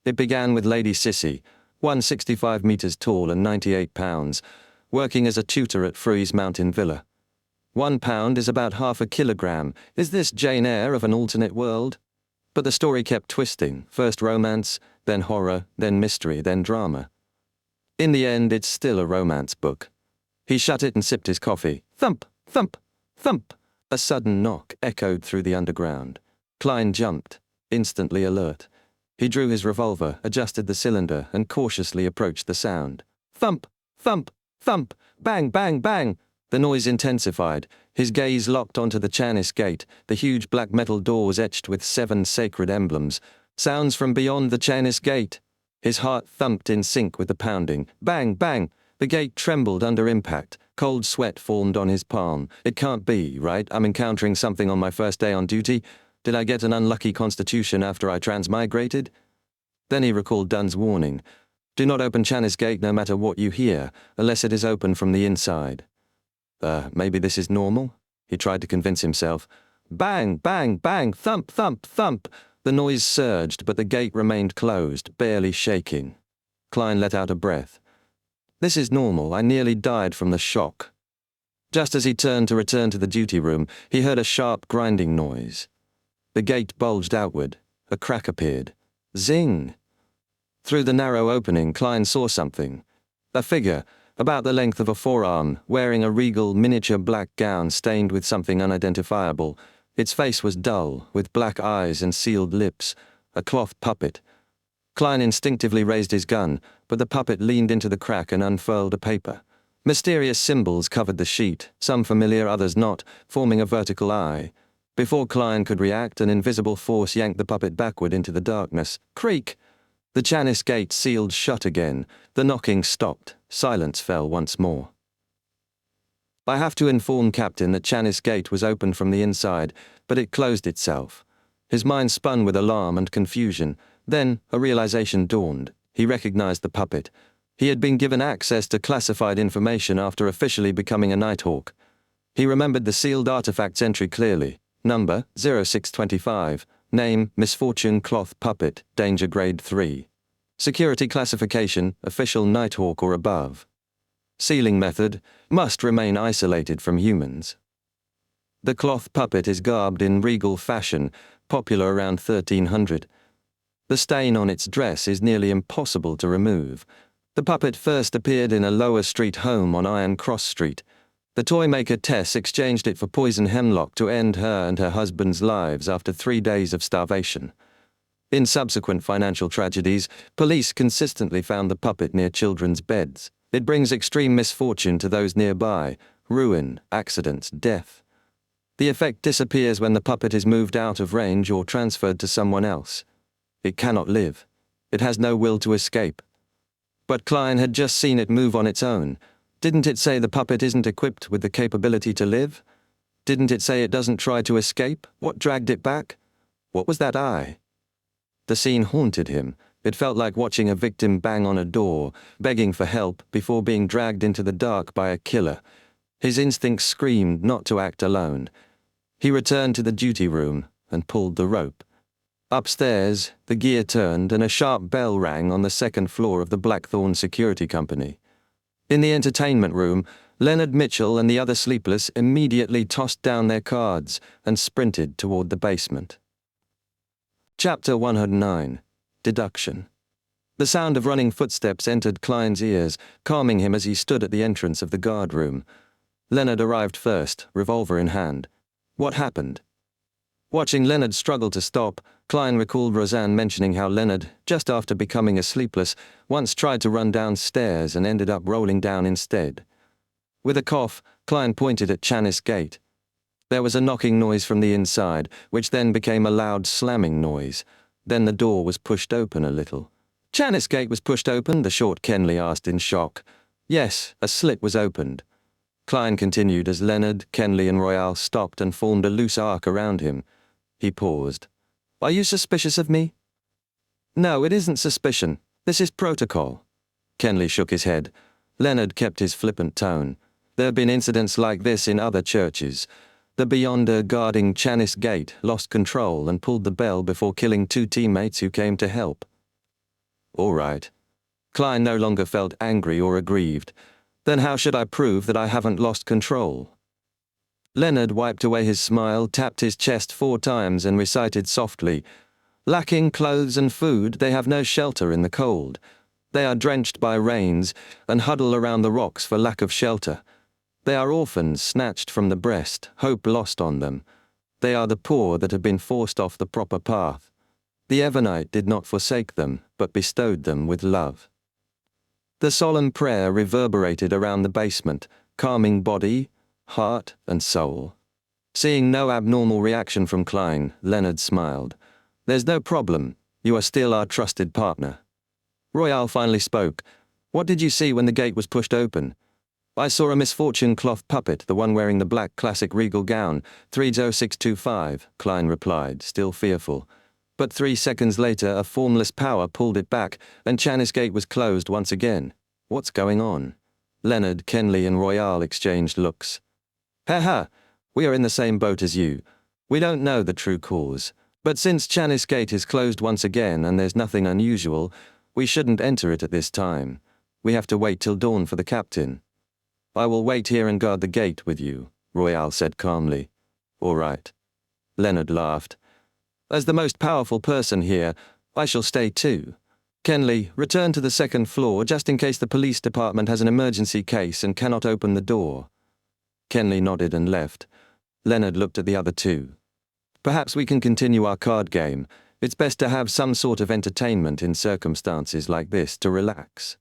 It began with Lady Sissy, 165 meters tall and 98 pounds, working as a tutor at Fruys Mountain Villa. 1 pound is about half a kilogram. Is this Jane Eyre of an alternate world? But the story kept twisting, first romance, then horror, then mystery, then drama. In the end, it's still a romance book. He shut it and sipped his coffee. Thump, thump, thump. A sudden knock echoed through the underground. Klein jumped, instantly alert. He drew his revolver, adjusted the cylinder, and cautiously approached the sound. Thump, thump, thump, bang, bang, bang. The noise intensified. His gaze locked onto the Chanis Gate, the huge black metal doors etched with 7 sacred emblems. Sounds from beyond the Chanis Gate. His heart thumped in sync with the pounding. Bang, bang. The gate trembled under impact. Cold sweat formed on his palm. It can't be, right? I'm encountering something on my first day on duty. Did I get an unlucky constitution after I transmigrated? Then he recalled Dunn's warning. Do not open Chanis Gate no matter what you hear, unless it is open from the inside. Maybe this is normal? He tried to convince himself. Bang, bang, bang, thump, thump, thump. The noise surged, but the gate remained closed, barely shaking. Klein let out a breath. This is normal. I nearly died from the shock. Just as he turned to return to the duty room, he heard a sharp grinding noise. The gate bulged outward. A crack appeared. Zing! Through the narrow opening, Klein saw something. A figure, about the length of a forearm, wearing a regal miniature black gown stained with something unidentifiable. Its face was dull, with black eyes and sealed lips. a cloth puppet. Klein instinctively raised his gun, but the puppet leaned into the crack and unfurled a paper. Mysterious symbols covered the sheet, some familiar, others not, forming a vertical eye. Before Klein could react, an invisible force yanked the puppet backward into the darkness. Creak! The Chanis gate sealed shut again. The knocking stopped. Silence fell once more. I have to inform Captain that Chanis gate was opened from the inside, but it closed itself. His mind spun with alarm and confusion. Then a realization dawned. He recognized the puppet. He had been given access to classified information after officially becoming a Nighthawk. He remembered the sealed artifact's entry clearly. Number 0625. Name Misfortune Cloth Puppet. Danger Grade 3. Security classification Official Nighthawk or above. Sealing method must remain isolated from humans. The cloth puppet is garbed in regal fashion, popular around 1300. The stain on its dress is nearly impossible to remove. The puppet first appeared in a lower street home on Iron Cross Street. The toymaker Tess exchanged it for poison hemlock to end her and her husband's lives after 3 days of starvation. In subsequent financial tragedies, police consistently found the puppet near children's beds. It brings extreme misfortune to those nearby, ruin, accidents, death. The effect disappears when the puppet is moved out of range or transferred to someone else. It cannot live. It has no will to escape. But Klein had just seen it move on its own. Didn't it say the puppet isn't equipped with the capability to live? Didn't it say it doesn't try to escape? What dragged it back? What was that eye? The scene haunted him. It felt like watching a victim bang on a door, begging for help before being dragged into the dark by a killer. His instincts screamed not to act alone. He returned to the duty room and pulled the rope. Upstairs, the gear turned and a sharp bell rang on the second floor of the Blackthorn Security Company. In the entertainment room, Leonard Mitchell and the other sleepless immediately tossed down their cards and sprinted toward the basement. Chapter 109. Deduction. The sound of running footsteps entered Klein's ears, calming him as he stood at the entrance of the guard room. Leonard arrived first, revolver in hand. What happened? Watching Leonard struggle to stop, Klein recalled Roseanne mentioning how Leonard, just after becoming a sleepless, once tried to run downstairs and ended up rolling down instead. With a cough, Klein pointed at Chanis gate. There was a knocking noise from the inside, which then became a loud slamming noise. Then the door was pushed open a little. Chanis gate was pushed open? The short Kenley asked in shock. Yes, a slit was opened. Klein continued as Leonard, Kenley and Royale stopped and formed a loose arc around him. He paused. Are you suspicious of me? No, it isn't suspicion. This is protocol. Kenley shook his head. Leonard kept his flippant tone. There have been incidents like this in other churches. The Beyonder guarding Chanis gate lost control and pulled the bell before killing 2 teammates who came to help. All right. Klein no longer felt angry or aggrieved. Then how should I prove that I haven't lost control? Leonard wiped away his smile, tapped his chest 4 times and recited softly, lacking clothes and food, they have no shelter in the cold. They are drenched by rains and huddle around the rocks for lack of shelter. They are orphans snatched from the breast, hope lost on them. They are the poor that have been forced off the proper path. The Evernite did not forsake them, but bestowed them with love. The solemn prayer reverberated around the basement, calming body, heart, and soul. Seeing no abnormal reaction from Klein, Leonard smiled. There's no problem. You are still our trusted partner. Royale finally spoke. What did you see when the gate was pushed open? I saw a misfortune cloth puppet, the one wearing the black classic regal gown, 30625, Klein replied, still fearful. But 3 seconds later, a formless power pulled it back, and Chanis gate was closed once again. What's going on? Leonard, Kenley, and Royale exchanged looks. Ha! We are in the same boat as you. We don't know the true cause. But since Chanis gate is closed once again and there's nothing unusual, we shouldn't enter it at this time. We have to wait till dawn for the captain. I will wait here and guard the gate with you, Royale said calmly. All right. Leonard laughed. As the most powerful person here, I shall stay too. Kenley, return to the 2nd floor just in case the police department has an emergency case and cannot open the door. Kenley nodded and left. Leonard looked at the other 2. Perhaps we can continue our card game. It's best to have some sort of entertainment in circumstances like this to relax.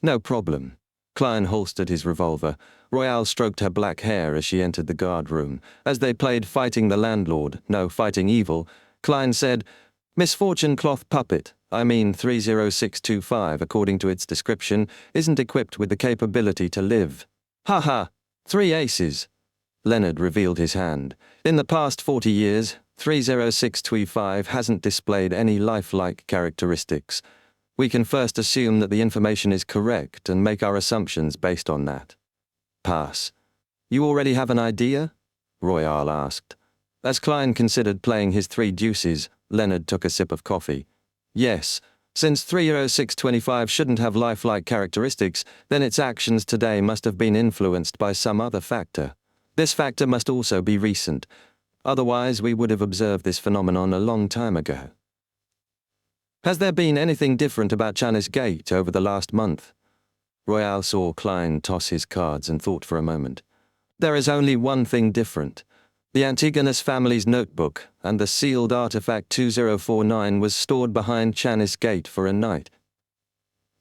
No problem. Klein holstered his revolver. Royale stroked her black hair as she entered the guard room. As they played Fighting the Landlord, no, Fighting Evil, Klein said, "Misfortune cloth puppet, I mean 30625 according to its description, isn't equipped with the capability to live." "Ha ha! 3 aces." Leonard revealed his hand. "In the past 40 years, 30625 hasn't displayed any lifelike characteristics. We can first assume that the information is correct and make our assumptions based on that." "Pass." "You already have an idea?" Royale asked. As Klein considered playing his 3 deuces, Leonard took a sip of coffee. "Yes. Since 30625 shouldn't have lifelike characteristics, then its actions today must have been influenced by some other factor. This factor must also be recent. Otherwise, we would have observed this phenomenon a long time ago." "Has there been anything different about Chanis Gate over the last month?" Royale saw Klein toss his cards and thought for a moment. "There is only one thing different. The Antigonus family's notebook and the sealed artifact 2049 was stored behind Chanis Gate for a night."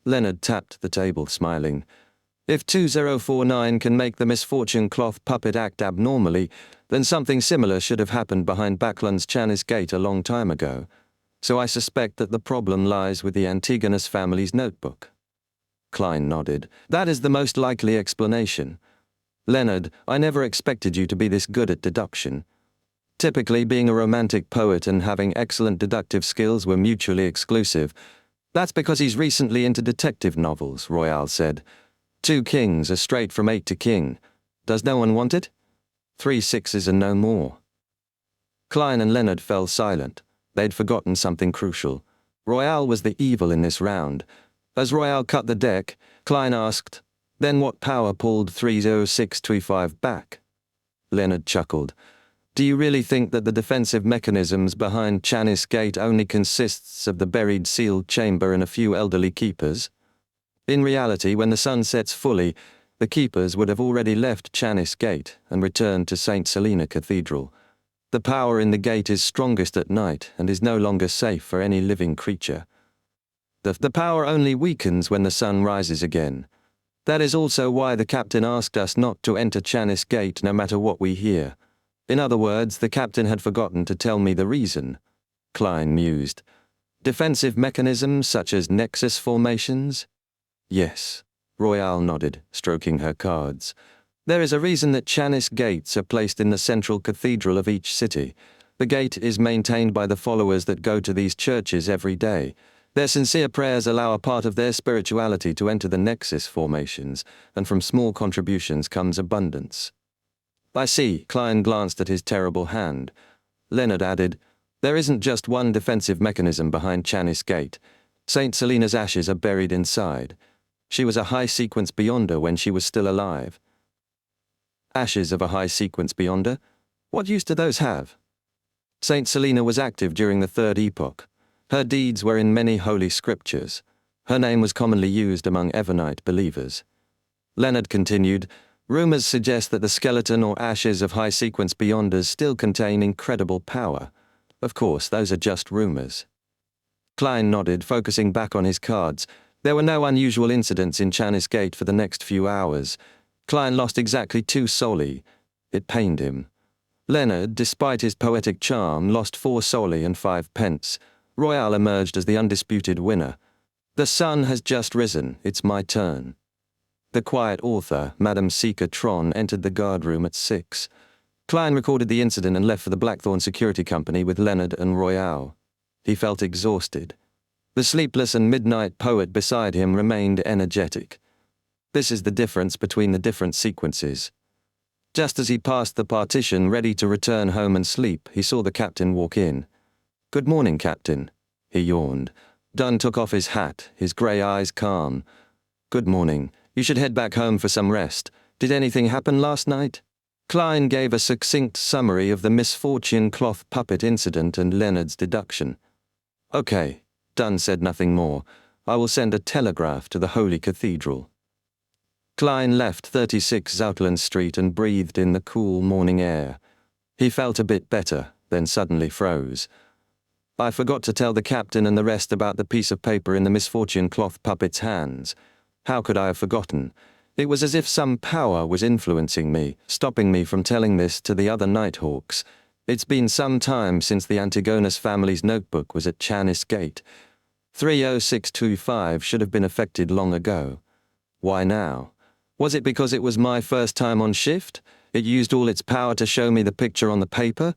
Leonard tapped the table, smiling. "If 2049 can make the misfortune cloth puppet act abnormally, then something similar should have happened behind Backlund's Chanis Gate a long time ago. So I suspect that the problem lies with the Antigonus family's notebook." Klein nodded. "That is the most likely explanation. Leonard, I never expected you to be this good at deduction. Typically, being a romantic poet and having excellent deductive skills were mutually exclusive. That's because he's recently into detective novels," Royale said. 2 kings are straight from 8 to king. Does no one want it? 3 sixes and no more." Klein and Leonard fell silent. They'd forgotten something crucial. Royale was the evil in this round. As Royale cut the deck, Klein asked, "Then what power pulled 30625 back?" Leonard chuckled. "Do you really think that the defensive mechanisms behind Chanis Gate only consists of the buried sealed chamber and a few elderly keepers? In reality, when the sun sets fully, the keepers would have already left Chanis Gate and returned to St. Selina Cathedral. The power in the gate is strongest at night and is no longer safe for any living creature. The power only weakens when the sun rises again. That is also why the captain asked us not to enter Chanis Gate no matter what we hear. In other words, the captain had forgotten to tell me the reason." Klein mused. "Defensive mechanisms such as nexus formations?" "Yes." Royale nodded, stroking her cards. "There is a reason that Chanis gates are placed in the central cathedral of each city. The gate is maintained by the followers that go to these churches every day. Their sincere prayers allow a part of their spirituality to enter the nexus formations, and from small contributions comes abundance." "I see." Klein glanced at his terrible hand. Leonard added, "There isn't just one defensive mechanism behind Chanis Gate. St. Selina's ashes are buried inside. She was a high-sequence beyonder when she was still alive." "Ashes of a high-sequence beyonder? What use do those have?" "St. Selina was active during the Third Epoch. Her deeds were in many holy scriptures. Her name was commonly used among Evernite believers." Leonard continued, "Rumors suggest that the skeleton or ashes of high-sequence beyonders still contain incredible power. Of course, those are just rumors." Klein nodded, focusing back on his cards. There were no unusual incidents in Chanis Gate for the next few hours. Klein lost exactly 2 soli. It pained him. Leonard, despite his poetic charm, lost 4 soli and 5 pence. Royale emerged as the undisputed winner. "The sun has just risen. It's my turn." The quiet author, Madame Sika Tron, entered the guard room at 6. Klein recorded the incident and left for the Blackthorn Security Company with Leonard and Royale. He felt exhausted. The sleepless and midnight poet beside him remained energetic. This is the difference between the different sequences. Just as he passed the partition, ready to return home and sleep, he saw the captain walk in. "Good morning, Captain." He yawned. Dunn took off his hat, his grey eyes calm. "Good morning. You should head back home for some rest. Did anything happen last night?" Klein gave a succinct summary of the misfortune cloth puppet incident and Leonard's deduction. "Okay." Dunn said nothing more. "I will send a telegraph to the Holy Cathedral." Klein left 36 Zoutland Street and breathed in the cool morning air. He felt a bit better, then suddenly froze. I forgot to tell the captain and the rest about the piece of paper in the misfortune cloth puppet's hands. How could I have forgotten? It was as if some power was influencing me, stopping me from telling this to the other Nighthawks. It's been some time since the Antigonus family's notebook was at Chanis Gate. 30625 should have been affected long ago. Why now? Was it because it was my first time on shift? It used all its power to show me the picture on the paper?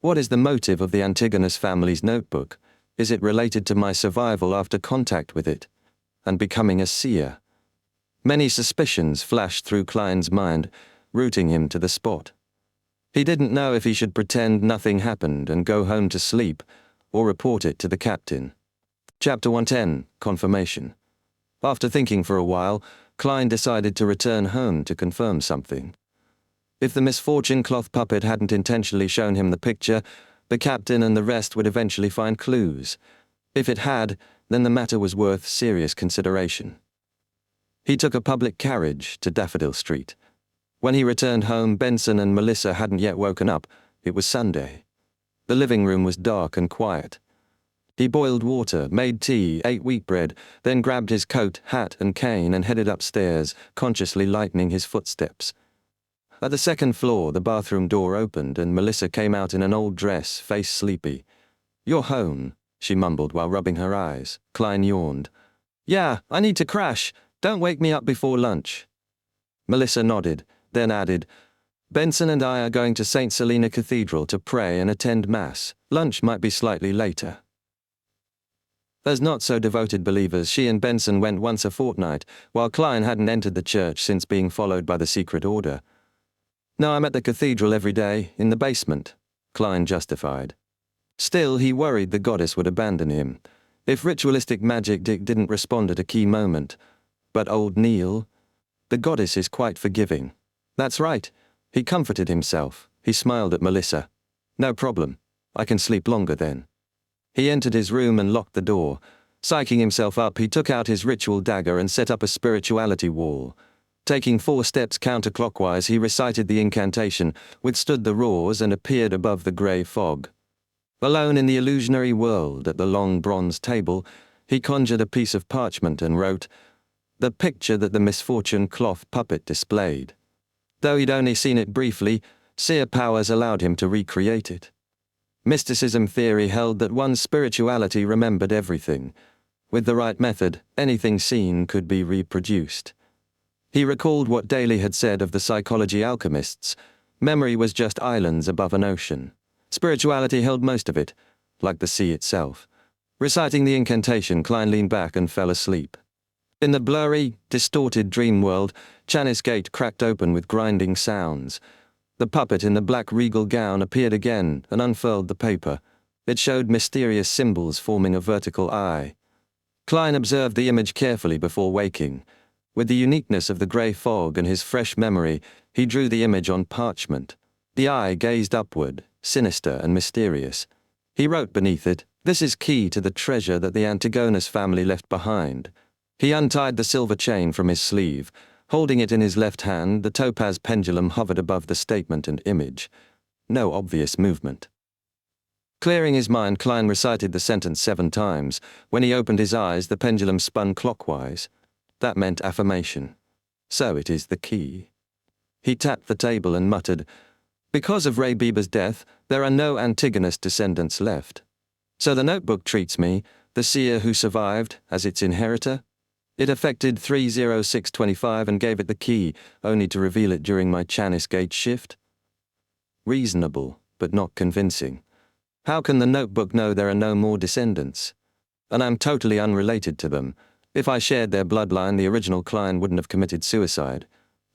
What is the motive of the Antigonus family's notebook? Is it related to my survival after contact with it and becoming a seer? Many suspicions flashed through Klein's mind, rooting him to the spot. He didn't know if he should pretend nothing happened and go home to sleep, or report it to the captain. Chapter 110, Confirmation. After thinking for a while, Klein decided to return home to confirm something. If the misfortune cloth puppet hadn't intentionally shown him the picture, the captain and the rest would eventually find clues. If it had, then the matter was worth serious consideration. He took a public carriage to Daffodil Street. When he returned home, Benson and Melissa hadn't yet woken up. It was Sunday. The living room was dark and quiet. He boiled water, made tea, ate wheat bread, then grabbed his coat, hat, and cane and headed upstairs, consciously lightening his footsteps. At the second floor, the bathroom door opened and Melissa came out in an old dress, face sleepy. "You're home," she mumbled while rubbing her eyes. Klein yawned. "Yeah, I need to crash. Don't wake me up before lunch." Melissa nodded, then added, "Benson and I are going to St. Selena Cathedral to pray and attend Mass. Lunch might be slightly later." As not-so-devoted believers, she and Benson went once a fortnight, while Klein hadn't entered the church since being followed by the secret order. "No, I'm at the cathedral every day, in the basement," Klein justified. Still, he worried the goddess would abandon him, if ritualistic magic didn't respond at a key moment. But old Neil? The goddess is quite forgiving. That's right. He comforted himself. He smiled at Melissa. "No problem. I can sleep longer then." He entered his room and locked the door. Psyching himself up, he took out his ritual dagger and set up a spirituality wall. Taking 4 steps counterclockwise, he recited the incantation, withstood the roars, and appeared above the grey fog. Alone in the illusionary world at the long bronze table, he conjured a piece of parchment and wrote, "The picture that the misfortune cloth puppet displayed." Though he'd only seen it briefly, seer powers allowed him to recreate it. Mysticism theory held that one's spirituality remembered everything. With the right method, anything seen could be reproduced. He recalled what Daly had said of the psychology alchemists. Memory was just islands above an ocean. Spirituality held most of it, like the sea itself. Reciting the incantation, Klein leaned back and fell asleep. In the blurry, distorted dream world, Chanis Gate cracked open with grinding sounds. The puppet in the black regal gown appeared again and unfurled the paper. It showed mysterious symbols forming a vertical eye. Klein observed the image carefully before waking. With the uniqueness of the grey fog and his fresh memory, he drew the image on parchment. The eye gazed upward, sinister and mysterious. He wrote beneath it, "This is key to the treasure that the Antigonus family left behind." He untied the silver chain from his sleeve. Holding it in his left hand, the topaz pendulum hovered above the statement and image. No obvious movement. Clearing his mind, Klein recited the sentence 7 times. When he opened his eyes, the pendulum spun clockwise. That meant affirmation. So it is the key. He tapped the table and muttered, "Because of Ray Bieber's death, there are no Antigonus descendants left. So the notebook treats me, the seer who survived, as its inheritor. It affected 30625 and gave it the key, only to reveal it during my Chanis Gate shift." Reasonable, but not convincing. How can the notebook know there are no more descendants? And I'm totally unrelated to them. If I shared their bloodline, the original Klein wouldn't have committed suicide.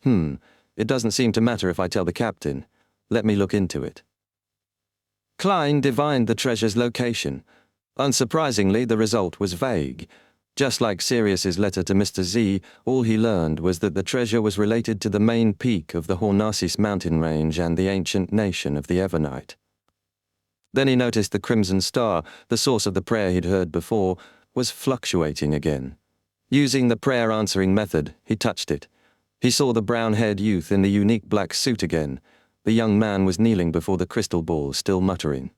It doesn't seem to matter if I tell the captain. Let me look into it. Klein divined the treasure's location. Unsurprisingly, the result was vague. Just like Sirius's letter to Mr. Z, all he learned was that the treasure was related to the main peak of the Hornasis mountain range and the ancient nation of the Evernight. Then he noticed the crimson star, the source of the prayer he'd heard before, was fluctuating again. Using the prayer-answering method, he touched it. He saw the brown-haired youth in the unique black suit again. The young man was kneeling before the crystal ball, still muttering.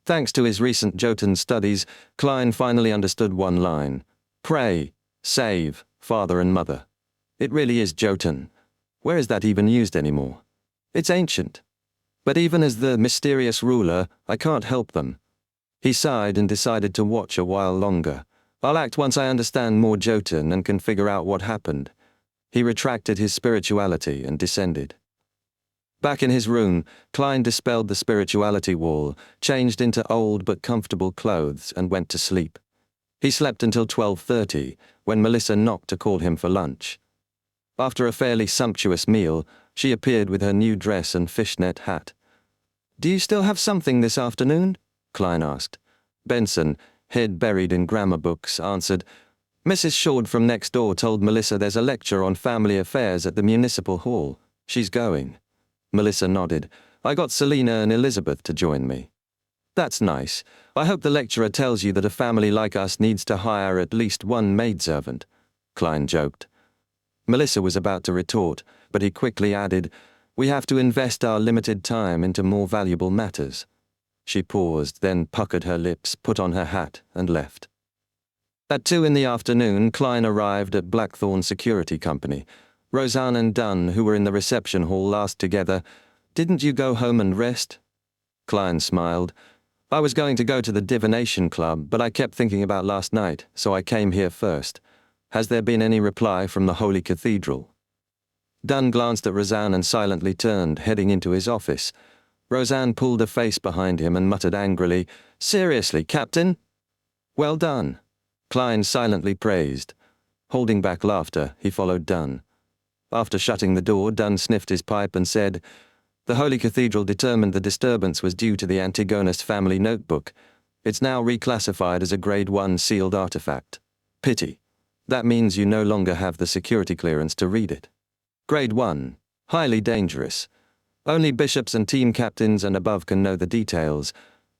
Thanks to his recent Jotun studies, Klein finally understood one line. Pray, save, father and mother. It really is Jotun. Where is that even used anymore? It's ancient. But even as the mysterious ruler, I can't help them. He sighed and decided to watch a while longer. I'll act once I understand more Jotun and can figure out what happened. He retracted his spirituality and descended. Back in his room, Klein dispelled the spirituality wall, changed into old but comfortable clothes, and went to sleep. He slept until 12:30, when Melissa knocked to call him for lunch. After a fairly sumptuous meal, she appeared with her new dress and fishnet hat. "Do you still have something this afternoon?" Klein asked. Benson, head buried in grammar books, answered, "Mrs. Shord from next door told Melissa there's a lecture on family affairs at the municipal hall. She's going." Melissa nodded. "I got Selina and Elizabeth to join me." "That's nice. I hope the lecturer tells you that a family like us needs to hire at least one maidservant," Klein joked. Melissa was about to retort, but he quickly added, "We have to invest our limited time into more valuable matters." She paused, then puckered her lips, put on her hat, and left. At 2 in the afternoon, Klein arrived at Blackthorn Security Company. Roseanne and Dunn, who were in the reception hall, asked together, "Didn't you go home and rest?" Klein smiled. "I was going to go to the divination club, but I kept thinking about last night, so I came here first. Has there been any reply from the Holy Cathedral?" Dunn glanced at Roseanne and silently turned, heading into his office. Roseanne pulled a face behind him and muttered angrily, "Seriously, Captain?" "Well done," Klein silently praised. Holding back laughter, he followed Dunn. After shutting the door, Dunn sniffed his pipe and said, "The Holy Cathedral determined the disturbance was due to the Antigonus family notebook. It's now reclassified as a Grade 1 sealed artifact. Pity. That means you no longer have the security clearance to read it. Grade 1. Highly dangerous. Only bishops and team captains and above can know the details.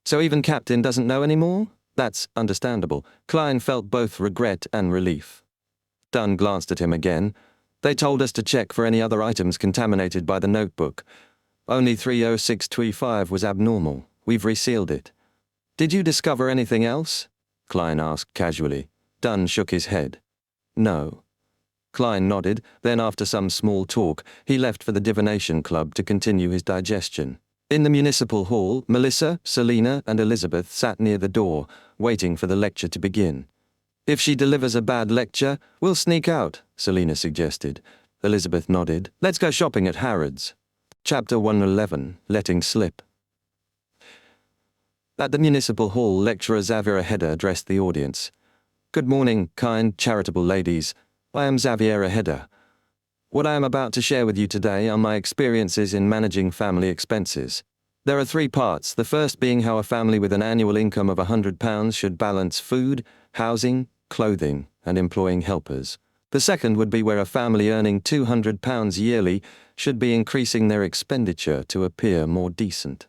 So even Captain doesn't know anymore? That's understandable." Klein felt both regret and relief. Dunn glanced at him again. "They told us to check for any other items contaminated by the notebook. Only 30625 was abnormal. We've resealed it." "Did you discover anything else?" Klein asked casually. Dunn shook his head. "No." Klein nodded, then after some small talk, he left for the divination club to continue his digestion. In the municipal hall, Melissa, Selina, and Elizabeth sat near the door, waiting for the lecture to begin. "If she delivers a bad lecture, we'll sneak out," Selina suggested. Elizabeth nodded. "Let's go shopping at Harrods." Chapter 111, Letting Slip. At the municipal hall, lecturer Xavier Ojeda addressed the audience. "Good morning, kind, charitable ladies. I am Xavier Ojeda. What I am about to share with you today are my experiences in managing family expenses. There are 3 parts, the first being how a family with an annual income of £100 should balance food, housing, clothing, and employing helpers. The second would be where a family earning £200 yearly should be increasing their expenditure to appear more decent."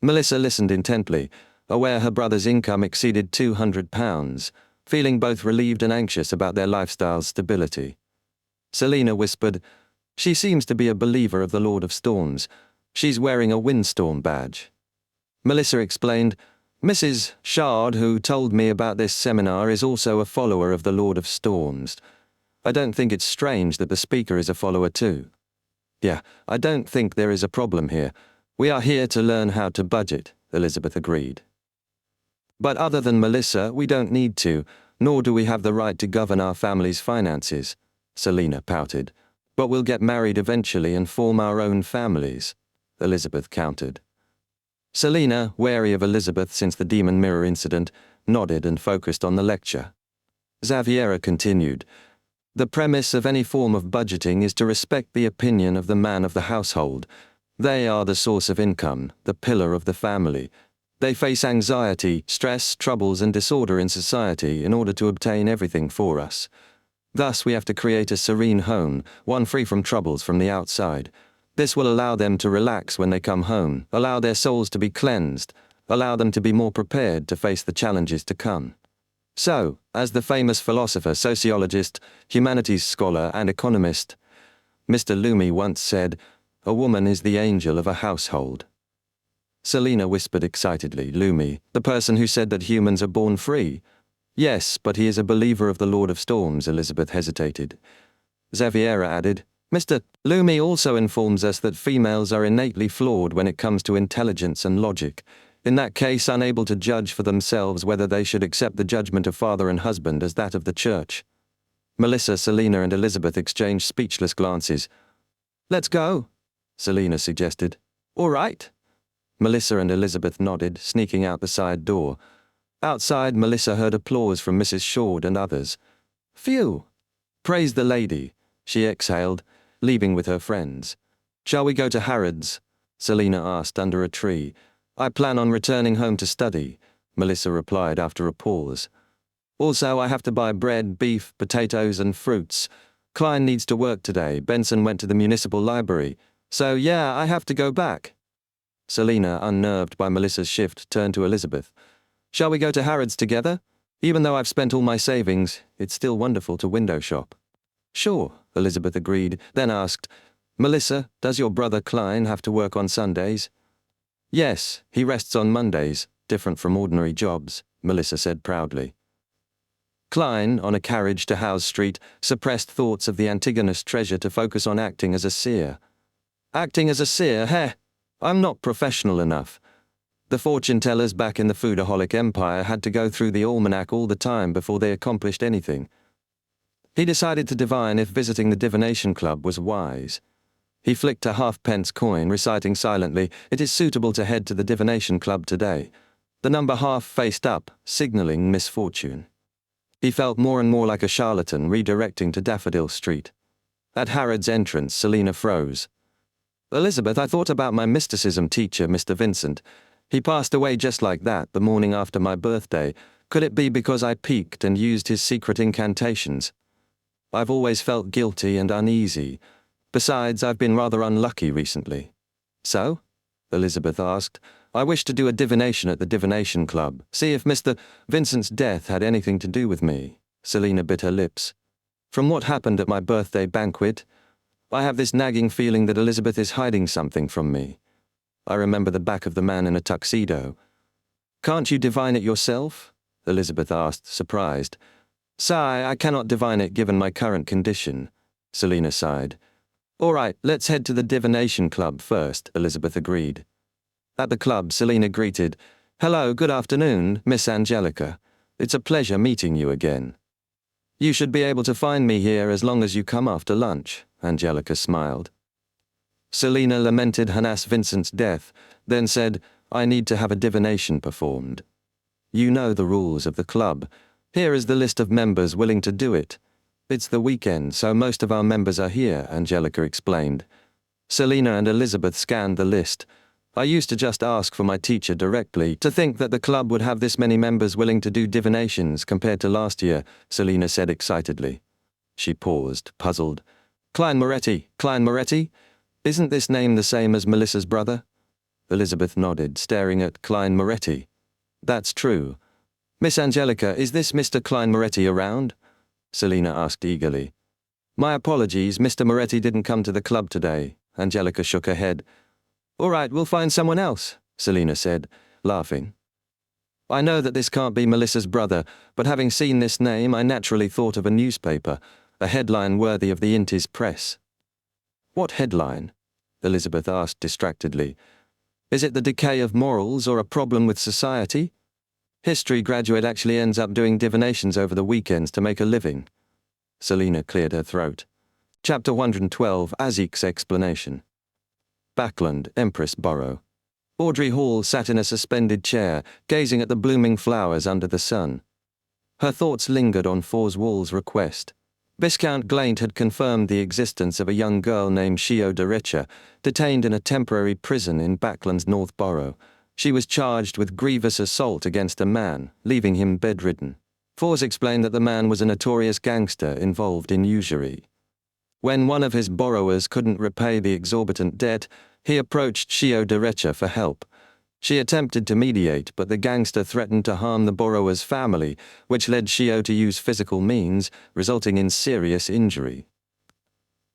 Melissa listened intently, aware her brother's income exceeded £200, feeling both relieved and anxious about their lifestyle's stability. Selina whispered, "She seems to be a believer of the Lord of Storms. She's wearing a windstorm badge." Melissa explained, "Mrs. Shard, who told me about this seminar, is also a follower of the Lord of Storms. I don't think it's strange that the speaker is a follower too." "Yeah, I don't think there is a problem here. We are here to learn how to budget," Elizabeth agreed. "But other than Melissa, we don't need to, nor do we have the right to govern our family's finances," Selina pouted. "But we'll get married eventually and form our own families," Elizabeth countered. Selina, wary of Elizabeth since the demon mirror incident, nodded and focused on the lecture. Xaviera continued, "The premise of any form of budgeting is to respect the opinion of the man of the household. They are the source of income, the pillar of the family. They face anxiety, stress, troubles, and disorder in society in order to obtain everything for us. Thus, we have to create a serene home, one free from troubles from the outside. This will allow them to relax when they come home, allow their souls to be cleansed, allow them to be more prepared to face the challenges to come. So, as the famous philosopher, sociologist, humanities scholar, and economist, Mr. Loomy once said, a woman is the angel of a household." Selina whispered excitedly. Lumi, the person who said that humans are born free. Yes, but he is a believer of the Lord of Storms, Elizabeth hesitated. Xaviera added, Mr. Lumi also informs us that females are innately flawed when it comes to intelligence and logic, in that case unable to judge for themselves whether they should accept the judgment of father and husband as that of the church. Melissa, Selina and Elizabeth exchanged speechless glances. Let's go, Selina suggested. All right. Melissa and Elizabeth nodded, sneaking out the side door. Outside, Melissa heard applause from Mrs. Shord and others. Phew! Praise the lady, she exhaled, leaving with her friends. Shall we go to Harrods? Selina asked under a tree. I plan on returning home to study, Melissa replied after a pause. Also, I have to buy bread, beef, potatoes and fruits. Klein needs to work today. Benson went to the municipal library. So yeah, I have to go back. Selina, unnerved by Melissa's shift, turned to Elizabeth. Shall we go to Harrods together? Even though I've spent all my savings, it's still wonderful to window shop. Sure, Elizabeth agreed, then asked, Melissa, does your brother Klein have to work on Sundays? Yes, he rests on Mondays, different from ordinary jobs, Melissa said proudly. Klein, on a carriage to Howe Street, suppressed thoughts of the Antigonus treasure to focus on acting as a seer. Acting as a seer, heh? I'm not professional enough. The fortune-tellers back in the foodaholic empire had to go through the almanac all the time before they accomplished anything. He decided to divine if visiting the divination club was wise. He flicked a halfpence coin, reciting silently, It is suitable to head to the divination club today. The number half faced up, signalling misfortune. He felt more and more like a charlatan redirecting to Daffodil Street. At Harrod's entrance, Selina froze. Elizabeth, I thought about my mysticism teacher, Mr. Vincent. He passed away just like that, the morning after my birthday. Could it be because I peeked and used his secret incantations? I've always felt guilty and uneasy. Besides, I've been rather unlucky recently. So? Elizabeth asked. I wish to do a divination at the divination club, see if Mr. Vincent's death had anything to do with me. Selina bit her lips. From what happened at my birthday banquet, I have this nagging feeling that Elizabeth is hiding something from me. I remember the back of the man in a tuxedo. Can't you divine it yourself? Elizabeth asked, surprised. Sigh, I cannot divine it given my current condition. Selina sighed. All right, let's head to the divination club first, Elizabeth agreed. At the club, Selina greeted, Hello, good afternoon, Miss Angelica. It's a pleasure meeting you again. You should be able to find me here as long as you come after lunch, Angelica smiled. Selina lamented Hanas Vincent's death, then said, I need to have a divination performed. You know the rules of the club. Here is the list of members willing to do it. It's the weekend, so most of our members are here, Angelica explained. Selina and Elizabeth scanned the list. I used to just ask for my teacher directly. To think that the club would have this many members willing to do divinations compared to last year, Selina said excitedly. She paused, puzzled. Klein Moretti? Isn't this name the same as Melissa's brother? Elizabeth nodded, staring at Klein Moretti. That's true. Miss Angelica, is this Mr. Klein Moretti around? Selina asked eagerly. My apologies, Mr. Moretti didn't come to the club today. Angelica shook her head. All right, we'll find someone else, Selina said, laughing. I know that this can't be Melissa's brother, but having seen this name, I naturally thought of a newspaper, a headline worthy of the Intis press. What headline? Elizabeth asked distractedly. Is it the decay of morals or a problem with society? History graduate actually ends up doing divinations over the weekends to make a living. Selina cleared her throat. Chapter 112, Azik's Explanation. Backland, Empress Borough. Audrey Hall sat in a suspended chair, gazing at the blooming flowers under the sun. Her thoughts lingered on Forswall's request. Viscount Glaint had confirmed the existence of a young girl named Shio de Richer, detained in a temporary prison in Backland's North Borough. She was charged with grievous assault against a man, leaving him bedridden. Fors explained that the man was a notorious gangster involved in usury. When one of his borrowers couldn't repay the exorbitant debt, he approached Shio de Richer for help. She attempted to mediate, but the gangster threatened to harm the borrower's family, which led Shio to use physical means, resulting in serious injury.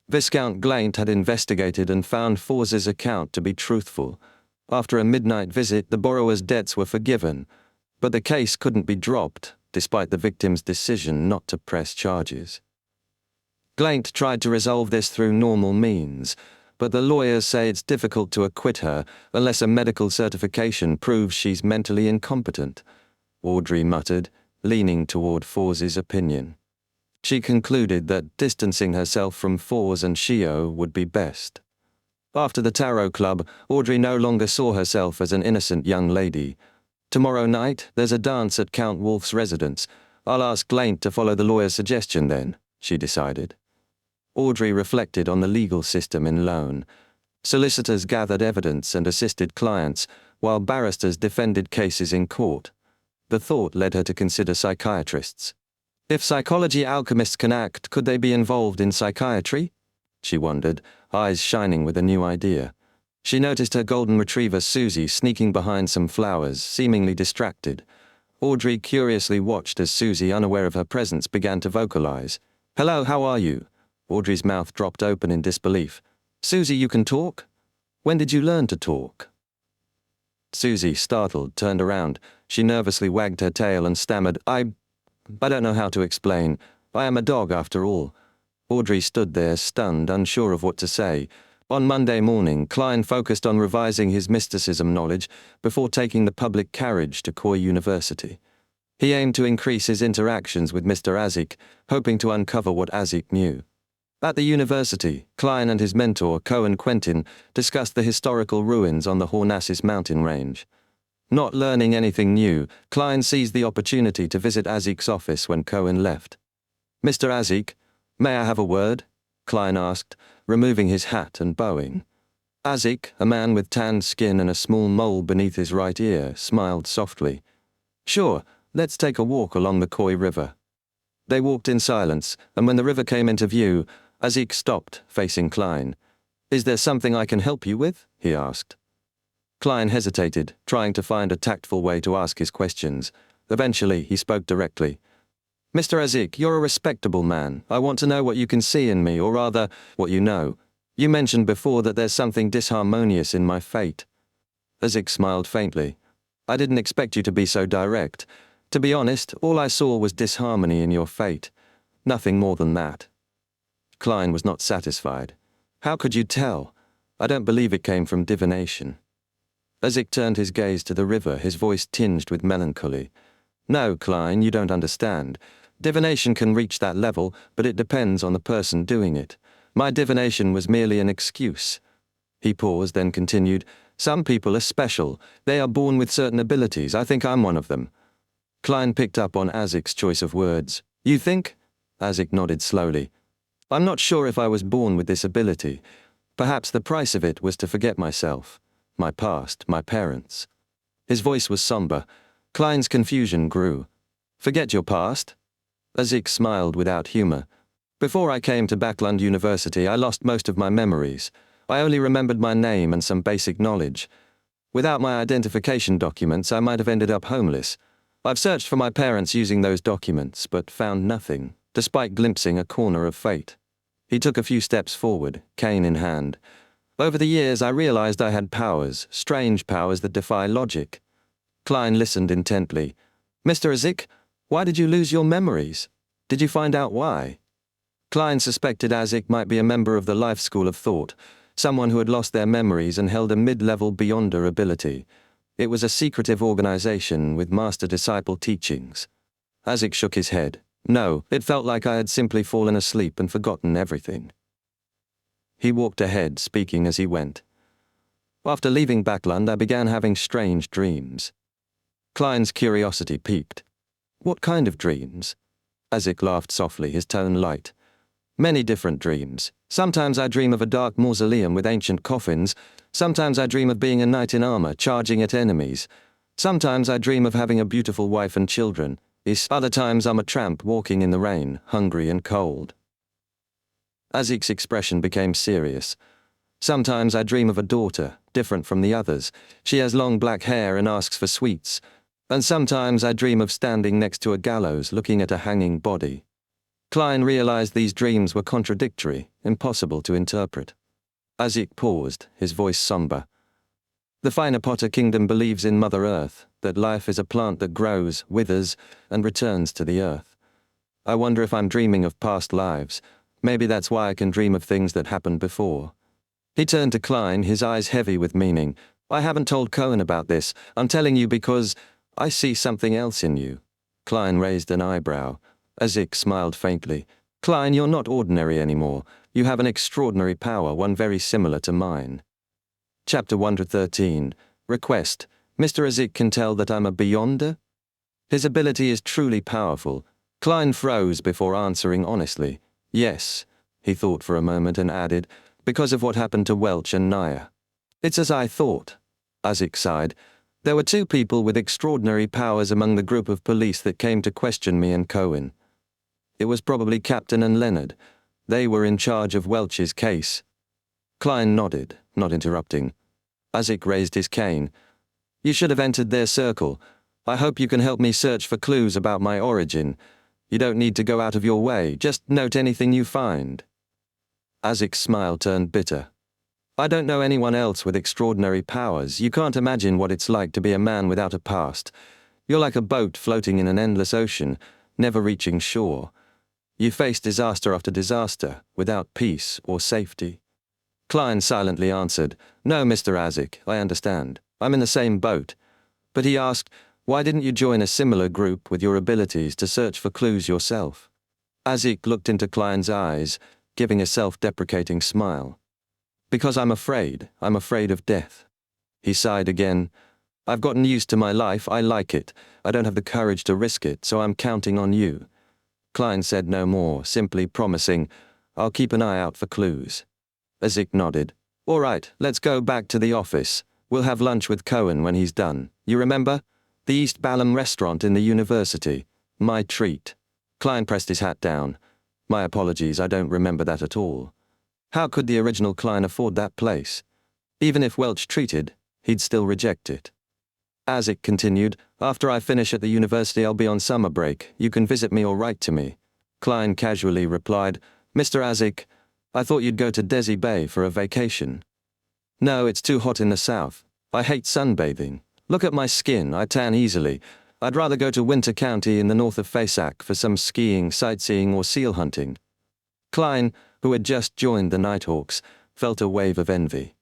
Viscount Glaint had investigated and found Fors's account to be truthful. After a midnight visit, the borrower's debts were forgiven, but the case couldn't be dropped, despite the victim's decision not to press charges. Glaint tried to resolve this through normal means, but the lawyers say it's difficult to acquit her unless a medical certification proves she's mentally incompetent, Audrey muttered, leaning toward Fawz's opinion. She concluded that distancing herself from Fawz and Shio would be best. After the Tarot Club, Audrey no longer saw herself as an innocent young lady. Tomorrow night, there's a dance at Count Wolf's residence. I'll ask Glaint to follow the lawyer's suggestion then, she decided. Audrey reflected on the legal system in Lone. Solicitors gathered evidence and assisted clients, while barristers defended cases in court. The thought led her to consider psychiatrists. If psychology alchemists can act, could they be involved in psychiatry? She wondered, eyes shining with a new idea. She noticed her golden retriever Susie sneaking behind some flowers, seemingly distracted. Audrey curiously watched as Susie, unaware of her presence, began to vocalize. "Hello, how are you?" Audrey's mouth dropped open in disbelief. "Susie, you can talk? When did you learn to talk?" Susie, startled, turned around. She nervously wagged her tail and stammered, I don't know how to explain. I am a dog after all." Audrey stood there, stunned, unsure of what to say. On Monday morning, Klein focused on revising his mysticism knowledge before taking the public carriage to Coy University. He aimed to increase his interactions with Mr. Azik, hoping to uncover what Azik knew. At the university, Klein and his mentor, Cohen Quentin, discussed the historical ruins on the Hornassus mountain range. Not learning anything new, Klein seized the opportunity to visit Azik's office when Cohen left. "Mr. Azik, may I have a word?" Klein asked, removing his hat and bowing. Azik, a man with tanned skin and a small mole beneath his right ear, smiled softly. "Sure, let's take a walk along the Coy River." They walked in silence, and when the river came into view, Azik stopped, facing Klein. "Is there something I can help you with?" he asked. Klein hesitated, trying to find a tactful way to ask his questions. Eventually, he spoke directly. "Mr. Azik, you're a respectable man. I want to know what you can see in me, or rather, what you know. You mentioned before that there's something disharmonious in my fate." Azik smiled faintly. "I didn't expect you to be so direct. To be honest, all I saw was disharmony in your fate. Nothing more than that." Klein was not satisfied. "How could you tell? I don't believe it came from divination." Azik turned his gaze to the river, his voice tinged with melancholy. "No, Klein, you don't understand. Divination can reach that level, but it depends on the person doing it. My divination was merely an excuse." He paused, then continued, "Some people are special. They are born with certain abilities. I think I'm one of them." Klein picked up on Azik's choice of words. "You think?" Azik nodded slowly. "I'm not sure if I was born with this ability. Perhaps the price of it was to forget myself, my past, my parents." His voice was somber. Klein's confusion grew. "Forget your past?" Azik smiled without humor. "Before I came to Backlund University, I lost most of my memories. I only remembered my name and some basic knowledge. Without my identification documents, I might have ended up homeless. I've searched for my parents using those documents, but found nothing, despite glimpsing a corner of fate." He took a few steps forward, cane in hand. "Over the years, I realized I had powers, strange powers that defy logic." Klein listened intently. "Mr. Azik, why did you lose your memories? Did you find out why?" Klein suspected Azik might be a member of the Life School of Thought, someone who had lost their memories and held a mid-level beyonder ability. It was a secretive organization with master-disciple teachings. Azik shook his head. "No, it felt like I had simply fallen asleep and forgotten everything." He walked ahead, speaking as he went. "After leaving Backlund, I began having strange dreams." Klein's curiosity piqued. "What kind of dreams?" Azik laughed softly, his tone light. "Many different dreams. Sometimes I dream of a dark mausoleum with ancient coffins. Sometimes I dream of being a knight in armor, charging at enemies. Sometimes I dream of having a beautiful wife and children. Other times I'm a tramp walking in the rain, hungry and cold." Azik's expression became serious. "Sometimes I dream of a daughter, different from the others. She has long black hair and asks for sweets. And sometimes I dream of standing next to a gallows looking at a hanging body." Klein realized these dreams were contradictory, impossible to interpret. Azik paused, his voice somber. The finer Potter kingdom believes in Mother Earth, that life is a plant that grows, withers, and returns to the earth. I wonder if I'm dreaming of past lives. Maybe that's why I can dream of things that happened before. He turned to Klein, his eyes heavy with meaning. I haven't told Cohen about this. I'm telling you because I see something else in you. Klein raised an eyebrow. Azik smiled faintly. Klein, you're not ordinary anymore. You have an extraordinary power, one very similar to mine. Chapter 113. Request. Mr. Azik can tell that I'm a beyonder? His ability is truly powerful. Klein froze before answering honestly. Yes, he thought for a moment and added, because of what happened to Welch and Naya. It's as I thought. Azik sighed. There were two people with extraordinary powers among the group of police that came to question me and Cohen. It was probably Captain and Leonard. They were in charge of Welch's case. Klein nodded, not interrupting. Azik raised his cane. You should have entered their circle. I hope you can help me search for clues about my origin. You don't need to go out of your way, just note anything you find. Azik's smile turned bitter. I don't know anyone else with extraordinary powers. You can't imagine what it's like to be a man without a past. You're like a boat floating in an endless ocean, never reaching shore. You face disaster after disaster, without peace or safety. Klein silently answered, No, Mr. Azik, I understand. I'm in the same boat. But he asked, why didn't you join a similar group with your abilities to search for clues yourself? Azik looked into Klein's eyes, giving a self-deprecating smile. Because I'm afraid of death. He sighed again. I've gotten used to my life, I like it. I don't have the courage to risk it, so I'm counting on you. Klein said no more, simply promising, I'll keep an eye out for clues. Azik nodded. All right, let's go back to the office. We'll have lunch with Cohen when he's done. You remember? The East Balham restaurant in the university. My treat. Klein pressed his hat down. My apologies, I don't remember that at all. How could the original Klein afford that place? Even if Welch treated, he'd still reject it. Azik continued, After I finish at the university I'll be on summer break. You can visit me or write to me. Klein casually replied, Mr. Azik, I thought you'd go to Desi Bay for a vacation. No, it's too hot in the south. I hate sunbathing. Look at my skin, I tan easily. I'd rather go to Winter County in the north of Fasak for some skiing, sightseeing or seal hunting. Klein, who had just joined the Nighthawks, felt a wave of envy.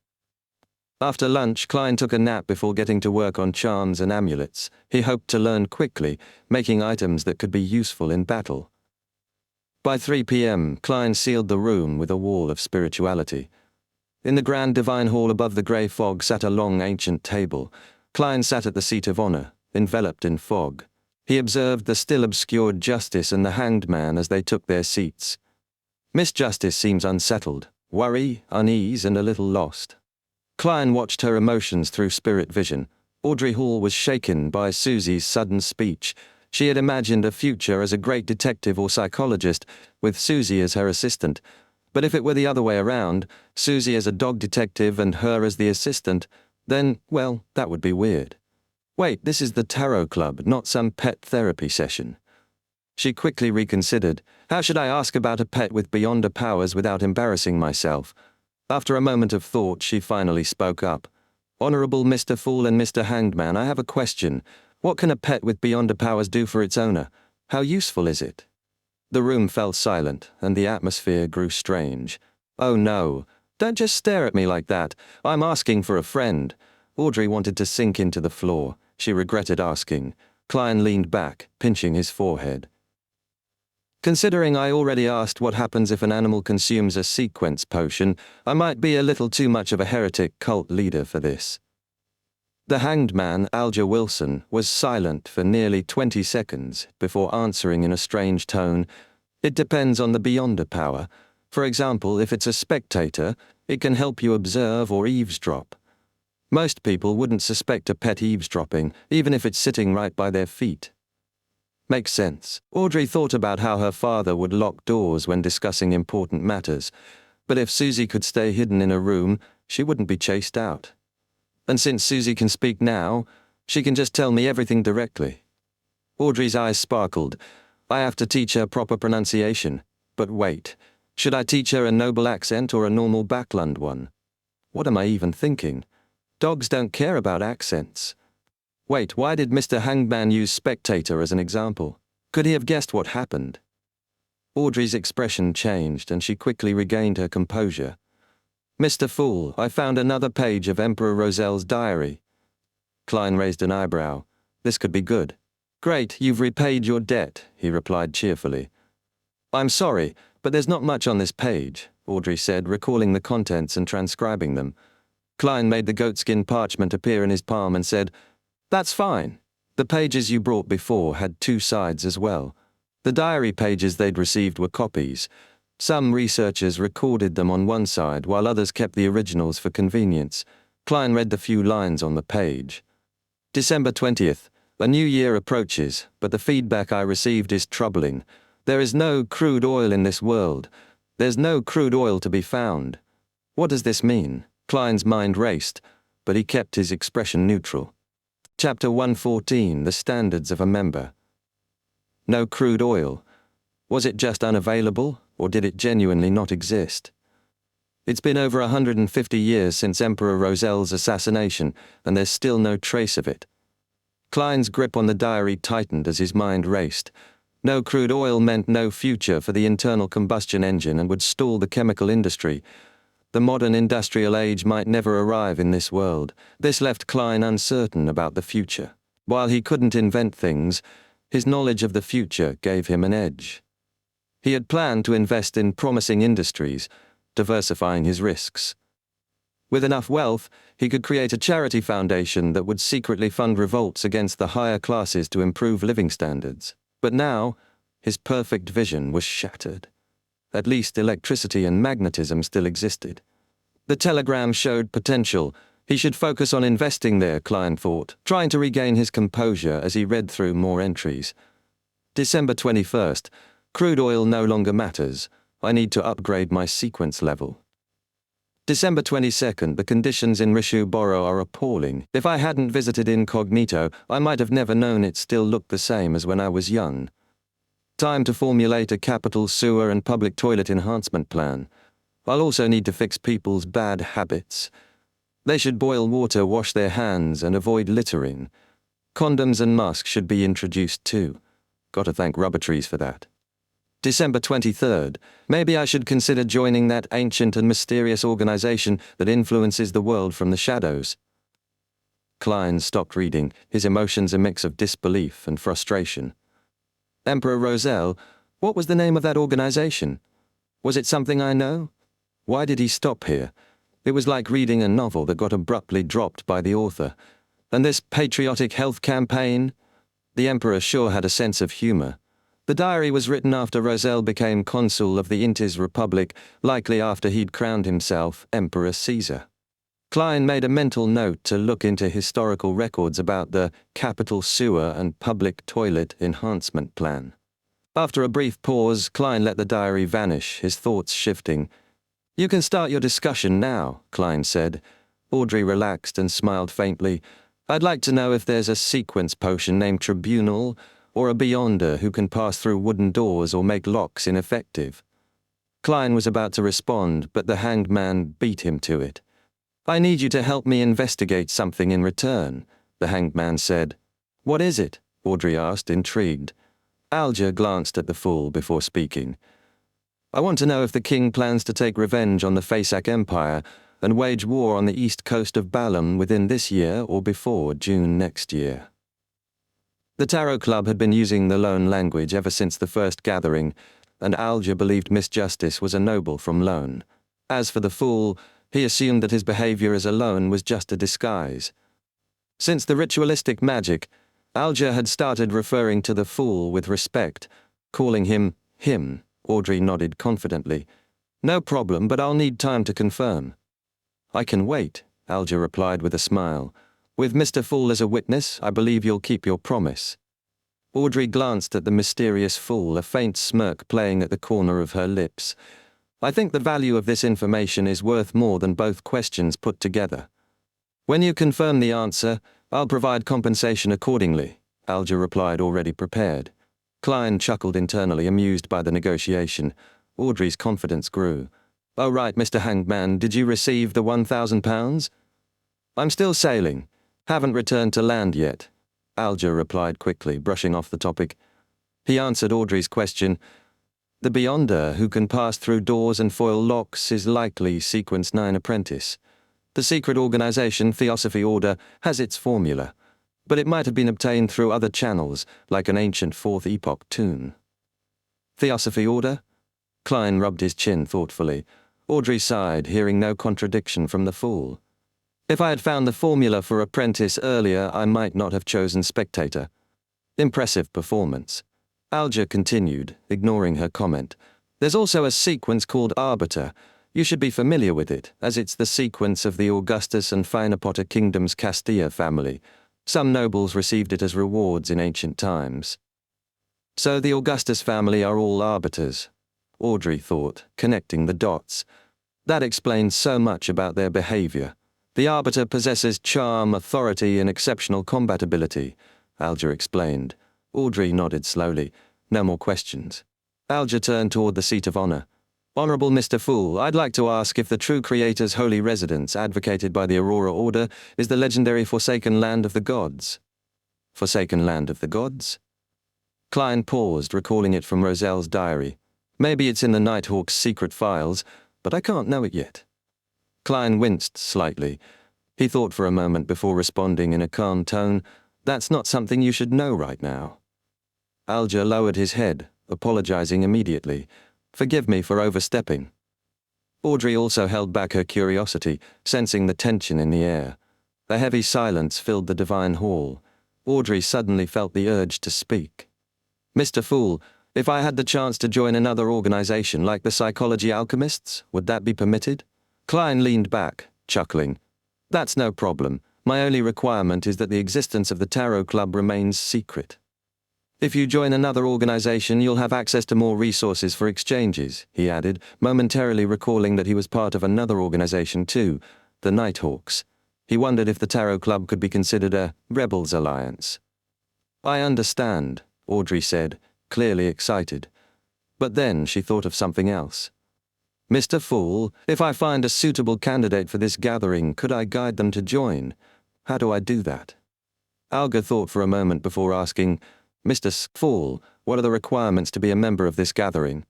After lunch, Klein took a nap before getting to work on charms and amulets. He hoped to learn quickly, making items that could be useful in battle. By 3 p.m., Klein sealed the room with a wall of spirituality. In the grand divine hall above the grey fog sat a long ancient table. Klein sat at the seat of honor, enveloped in fog. He observed the still obscured Justice and the Hanged Man as they took their seats. Miss Justice seems unsettled, worry, unease, and a little lost. Klein watched her emotions through spirit vision. Audrey Hall was shaken by Susie's sudden speech. She had imagined a future as a great detective or psychologist, with Susie as her assistant. But if it were the other way around, Susie as a dog detective and her as the assistant, then, well, that would be weird. Wait, this is the Tarot Club, not some pet therapy session. She quickly reconsidered. How should I ask about a pet with beyonder powers without embarrassing myself? After a moment of thought, she finally spoke up. Honorable Mr. Fool and Mr. Hanged Man, I have a question. What can a pet with beyonder powers do for its owner? How useful is it? The room fell silent, and the atmosphere grew strange. Oh no, don't just stare at me like that. I'm asking for a friend. Audrey wanted to sink into the floor. She regretted asking. Klein leaned back, pinching his forehead. Considering I already asked what happens if an animal consumes a sequence potion, I might be a little too much of a heretic cult leader for this. The Hanged Man, Alger Wilson, was silent for nearly 20 seconds before answering in a strange tone. It depends on the beyonder power. For example, if it's a spectator, it can help you observe or eavesdrop. Most people wouldn't suspect a pet eavesdropping, even if it's sitting right by their feet. Makes sense. Audrey thought about how her father would lock doors when discussing important matters, but if Susie could stay hidden in a room, she wouldn't be chased out. And since Susie can speak now, she can just tell me everything directly. Audrey's eyes sparkled. I have to teach her proper pronunciation. But wait, should I teach her a noble accent or a normal Backlund one? What am I even thinking? Dogs don't care about accents. Wait, why did Mr. Hangman use spectator as an example? Could he have guessed what happened? Audrey's expression changed, and she quickly regained her composure. Mr. Fool, I found another page of Emperor Roselle's diary. Klein raised an eyebrow. This could be good. Great, you've repaid your debt, he replied cheerfully. I'm sorry, but there's not much on this page, Audrey said, recalling the contents and transcribing them. Klein made the goatskin parchment appear in his palm and said, That's fine. The pages you brought before had 2 sides as well. The diary pages they'd received were copies. Some researchers recorded them on one side, while others kept the originals for convenience. Klein read the few lines on the page. December 20th. A new year approaches, but the feedback I received is troubling. There is no crude oil in this world. There's no crude oil to be found. What does this mean? Klein's mind raced, but he kept his expression neutral. Chapter 114, The Standards of a Member. No crude oil. Was it just unavailable, or did it genuinely not exist? It's been over 150 years since Emperor Roselle's assassination, and there's still no trace of it. Klein's grip on the diary tightened as his mind raced. No crude oil meant no future for the internal combustion engine and would stall the chemical industry. The modern industrial age might never arrive in this world. This left Klein uncertain about the future. While he couldn't invent things, his knowledge of the future gave him an edge. He had planned to invest in promising industries, diversifying his risks. With enough wealth, he could create a charity foundation that would secretly fund revolts against the higher classes to improve living standards. But now, his perfect vision was shattered. At least electricity and magnetism still existed. The telegram showed potential. He should focus on investing there, Klein thought, trying to regain his composure as he read through more entries. December 21st. Crude oil no longer matters. I need to upgrade my sequence level. December 22nd, the conditions in Rishuboro are appalling. If I hadn't visited incognito, I might have never known it still looked the same as when I was young. Time to formulate a capital sewer and public toilet enhancement plan. I'll also need to fix people's bad habits. They should boil water, wash their hands, and avoid littering. Condoms and masks should be introduced too. Got to thank rubber trees for that. December 23rd. Maybe I should consider joining that ancient and mysterious organization that influences the world from the shadows. Klein stopped reading, his emotions a mix of disbelief and frustration. Emperor Roselle, what was the name of that organization? Was it something I know? Why did he stop here? It was like reading a novel that got abruptly dropped by the author. And this patriotic health campaign? The Emperor sure had a sense of humor. The diary was written after Roselle became consul of the Intis Republic, likely after he'd crowned himself Emperor Caesar. Klein made a mental note to look into historical records about the capital sewer and public toilet enhancement plan. After a brief pause, Klein let the diary vanish, his thoughts shifting. You can start your discussion now, Klein said. Audrey relaxed and smiled faintly. I'd like to know if there's a sequence potion named Tribunal, or a Beyonder who can pass through wooden doors or make locks ineffective. Klein was about to respond, but the hanged man beat him to it. I need you to help me investigate something in return, the hanged man said. What is it? Audrey asked, intrigued. Alger glanced at the fool before speaking. I want to know if the king plans to take revenge on the Fasak Empire and wage war on the east coast of Balam within this year or before June next year. The Tarot Club had been using the Loan language ever since the first gathering, and Alger believed Miss Justice was a noble from Loan. As for the fool, he assumed that his behavior as a Loan was just a disguise. Since the ritualistic magic, Alger had started referring to the fool with respect, calling him. Audrey nodded confidently. No problem, but I'll need time to confirm. I can wait, Alger replied with a smile. With Mr. Fool as a witness, I believe you'll keep your promise. Audrey glanced at the mysterious fool, a faint smirk playing at the corner of her lips. I think the value of this information is worth more than both questions put together. When you confirm the answer, I'll provide compensation accordingly, Alger replied, already prepared. Klein chuckled internally, amused by the negotiation. Audrey's confidence grew. Oh right, Mr. Hangman, did you receive the £1,000? I'm still sailing. Haven't returned to land yet, Alger replied quickly, brushing off the topic. He answered Audrey's question. The Beyonder who can pass through doors and foil locks is likely Sequence 9 apprentice. The secret organization Theosophy Order has its formula, but it might have been obtained through other channels, like an ancient Fourth Epoch tune. Theosophy Order? Klein rubbed his chin thoughtfully. Audrey sighed, hearing no contradiction from the fool. If I had found the formula for apprentice earlier, I might not have chosen spectator. Impressive performance. Alger continued, ignoring her comment. There's also a sequence called Arbiter. You should be familiar with it, as it's the sequence of the Augustus and Phainopota kingdom's Castilla family. Some nobles received it as rewards in ancient times. So the Augustus family are all arbiters, Audrey thought, connecting the dots. That explains so much about their behavior. The arbiter possesses charm, authority, and exceptional combat ability, Alger explained. Audrey nodded slowly. No more questions. Alger turned toward the seat of honor. Honorable Mr. Fool, I'd like to ask if the true creator's holy residence advocated by the Aurora Order is the legendary Forsaken Land of the Gods. Forsaken Land of the Gods? Klein paused, recalling it from Roselle's diary. Maybe it's in the Nighthawk's secret files, but I can't know it yet. Klein winced slightly. He thought for a moment before responding in a calm tone, That's not something you should know right now. Alger lowered his head, apologizing immediately. Forgive me for overstepping. Audrey also held back her curiosity, sensing the tension in the air. A heavy silence filled the divine hall. Audrey suddenly felt the urge to speak. Mr. Fool, if I had the chance to join another organization like the Psychology Alchemists, would that be permitted? Klein leaned back, chuckling. That's no problem. My only requirement is that the existence of the Tarot Club remains secret. If you join another organization, you'll have access to more resources for exchanges, he added, momentarily recalling that he was part of another organization too, the Nighthawks. He wondered if the Tarot Club could be considered a rebels alliance. I understand, Audrey said, clearly excited. But then she thought of something else. Mr. Fool, if I find a suitable candidate for this gathering, could I guide them to join? How do I do that? Alger thought for a moment before asking, Mr. Fool, what are the requirements to be a member of this gathering?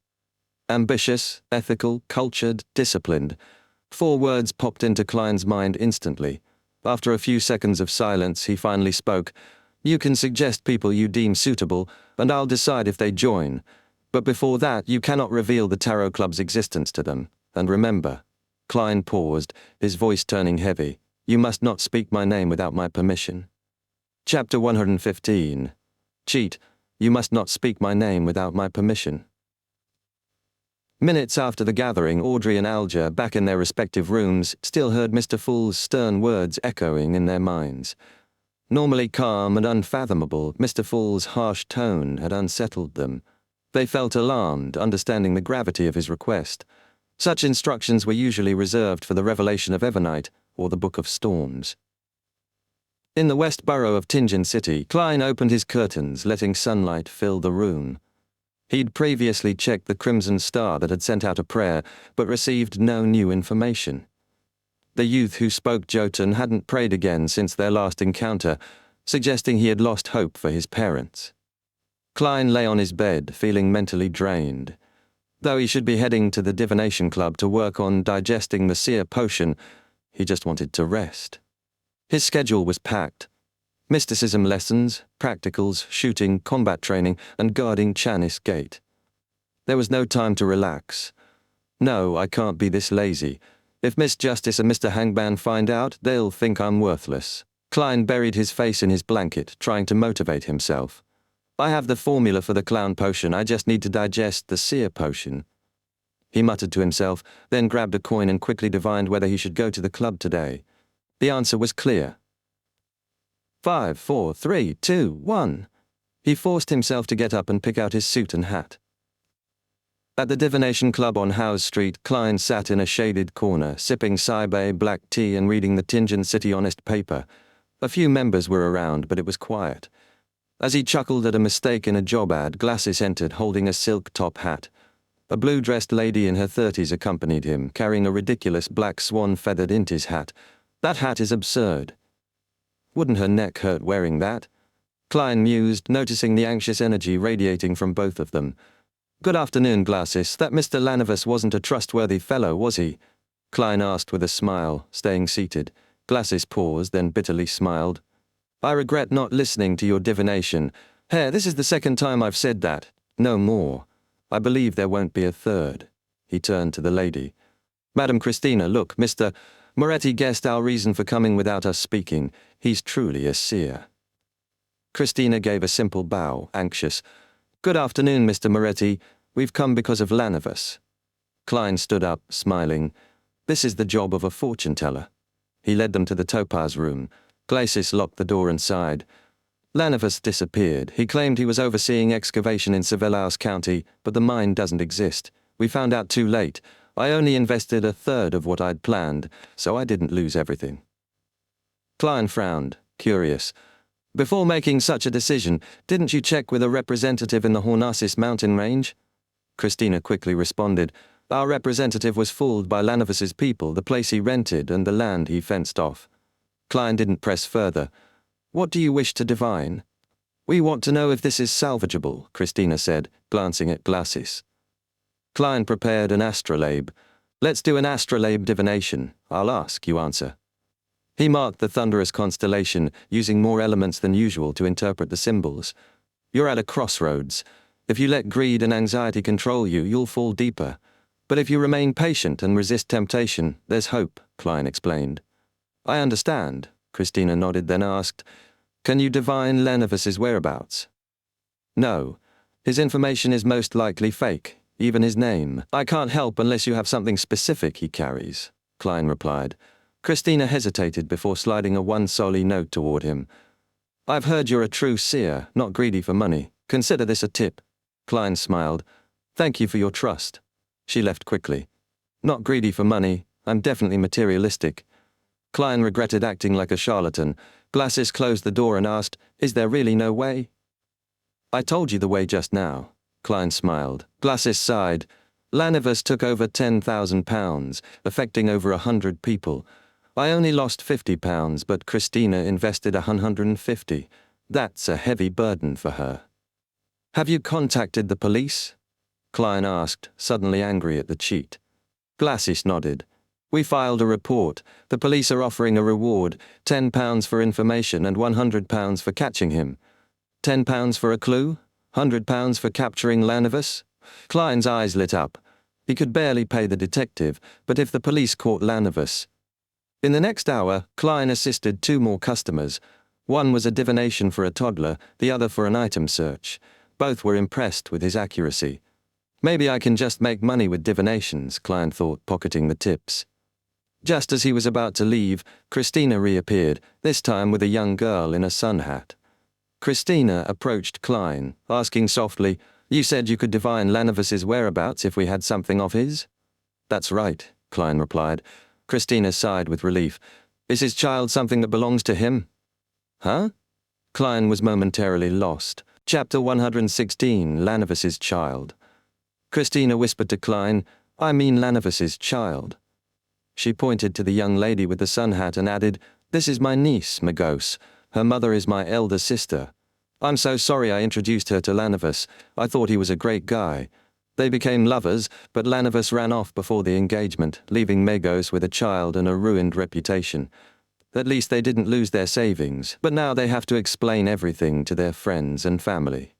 Ambitious, ethical, cultured, disciplined. 4 words popped into Klein's mind instantly. After a few seconds of silence, he finally spoke. You can suggest people you deem suitable, and I'll decide if they join. But before that, you cannot reveal the Tarot Club's existence to them. And remember, Klein paused, his voice turning heavy, you must not speak my name without my permission. Chapter 115. Cheat, you must not speak my name without my permission. Minutes after the gathering, Audrey and Alger, back in their respective rooms, still heard Mr. Fool's stern words echoing in their minds. Normally calm and unfathomable, Mr. Fool's harsh tone had unsettled them. They felt alarmed, understanding the gravity of his request. Such instructions were usually reserved for the Revelation of Evernite or the Book of Storms. In the west borough of Tingen City, Klein opened his curtains, letting sunlight fill the room. He'd previously checked the Crimson Star that had sent out a prayer, but received no new information. The youth who spoke Jotun hadn't prayed again since their last encounter, suggesting he had lost hope for his parents. Klein lay on his bed, feeling mentally drained. Though he should be heading to the Divination Club to work on digesting the seer potion, he just wanted to rest. His schedule was packed. Mysticism lessons, practicals, shooting, combat training, and guarding Chanis Gate. There was no time to relax. No, I can't be this lazy. If Miss Justice and Mr. Hangman find out, they'll think I'm worthless. Klein buried his face in his blanket, trying to motivate himself. I have the formula for the clown potion, I just need to digest the seer potion. He muttered to himself, then grabbed a coin and quickly divined whether he should go to the club today. The answer was clear. 5, 4, 3, 2, 1. He forced himself to get up and pick out his suit and hat. At the Divination Club on Howes Street, Klein sat in a shaded corner, sipping Saibé black tea and reading the Tingen City Honest paper. A few members were around, but it was quiet. As he chuckled at a mistake in a job ad, Glassis entered holding a silk top hat. A blue-dressed lady in her 30s accompanied him, carrying a ridiculous black swan-feathered Intis hat. That hat is absurd. Wouldn't her neck hurt wearing that? Klein mused, noticing the anxious energy radiating from both of them. Good afternoon, Glacis. That Mr. Lanavus wasn't a trustworthy fellow, was he? Klein asked with a smile, staying seated. Glacis paused, then bitterly smiled. I regret not listening to your divination. Herr, this is the second time I've said that. No more. I believe there won't be a third. He turned to the lady. Madam Christina, look, Mr. Moretti guessed our reason for coming without us speaking. He's truly a seer. Christina gave a simple bow, anxious. Good afternoon, Mr. Moretti. We've come because of Lanavus. Klein stood up, smiling. This is the job of a fortune-teller. He led them to the topaz room. Glacis locked the door and sighed. Lanavus disappeared. He claimed he was overseeing excavation in Sevelaus County, but the mine doesn't exist. We found out too late. I only invested a third of what I'd planned, so I didn't lose everything. Klein frowned, curious. Before making such a decision, didn't you check with a representative in the Hornasis mountain range? Christina quickly responded. Our representative was fooled by Lanavus's people, the place he rented, and the land he fenced off. Klein didn't press further. What do you wish to divine? We want to know if this is salvageable, Christina said, glancing at Glacis. Klein prepared an astrolabe. Let's do an astrolabe divination. I'll ask, you answer. He marked the thunderous constellation, using more elements than usual to interpret the symbols. You're at a crossroads. If you let greed and anxiety control you, you'll fall deeper. But if you remain patient and resist temptation, there's hope, Klein explained. I understand, Christina nodded, then asked, Can you divine Lanavus's whereabouts? No. His information is most likely fake, even his name. I can't help unless you have something specific he carries, Klein replied. Christina hesitated before sliding a one-soli note toward him. I've heard you're a true seer, not greedy for money. Consider this a tip. Klein smiled. Thank you for your trust. She left quickly. Not greedy for money. I'm definitely materialistic. Klein regretted acting like a charlatan. Glacis closed the door and asked, Is there really no way? I told you the way just now. Klein smiled. Glacis sighed. Lanavus took over £10,000, affecting over 100 people. I only lost £50, but Christina invested 150. That's a heavy burden for her. Have you contacted the police? Klein asked, suddenly angry at the cheat. Glacis nodded. We filed a report. The police are offering a reward, £10 for information and £100 for catching him. £10 for a clue? £100 for capturing Lanavus? Klein's eyes lit up. He could barely pay the detective, but if the police caught Lanavus... In the next hour, Klein assisted 2 more customers. One was a divination for a toddler, the other for an item search. Both were impressed with his accuracy. Maybe I can just make money with divinations, Klein thought, pocketing the tips. Just as he was about to leave, Christina reappeared, this time with a young girl in a sun hat. Christina approached Klein, asking softly, You said you could divine Lanavus's whereabouts if we had something of his? That's right, Klein replied. Christina sighed with relief. Is his child something that belongs to him? Huh? Klein was momentarily lost. Chapter 116, Lanavus's child. Christina whispered to Klein, I mean Lanavus's child. She pointed to the young lady with the sun hat and added, This is my niece, Magos. Her mother is my elder sister. I'm so sorry I introduced her to Lanavus. I thought he was a great guy. They became lovers, but Lanavus ran off before the engagement, leaving Magos with a child and a ruined reputation. At least they didn't lose their savings, but now they have to explain everything to their friends and family.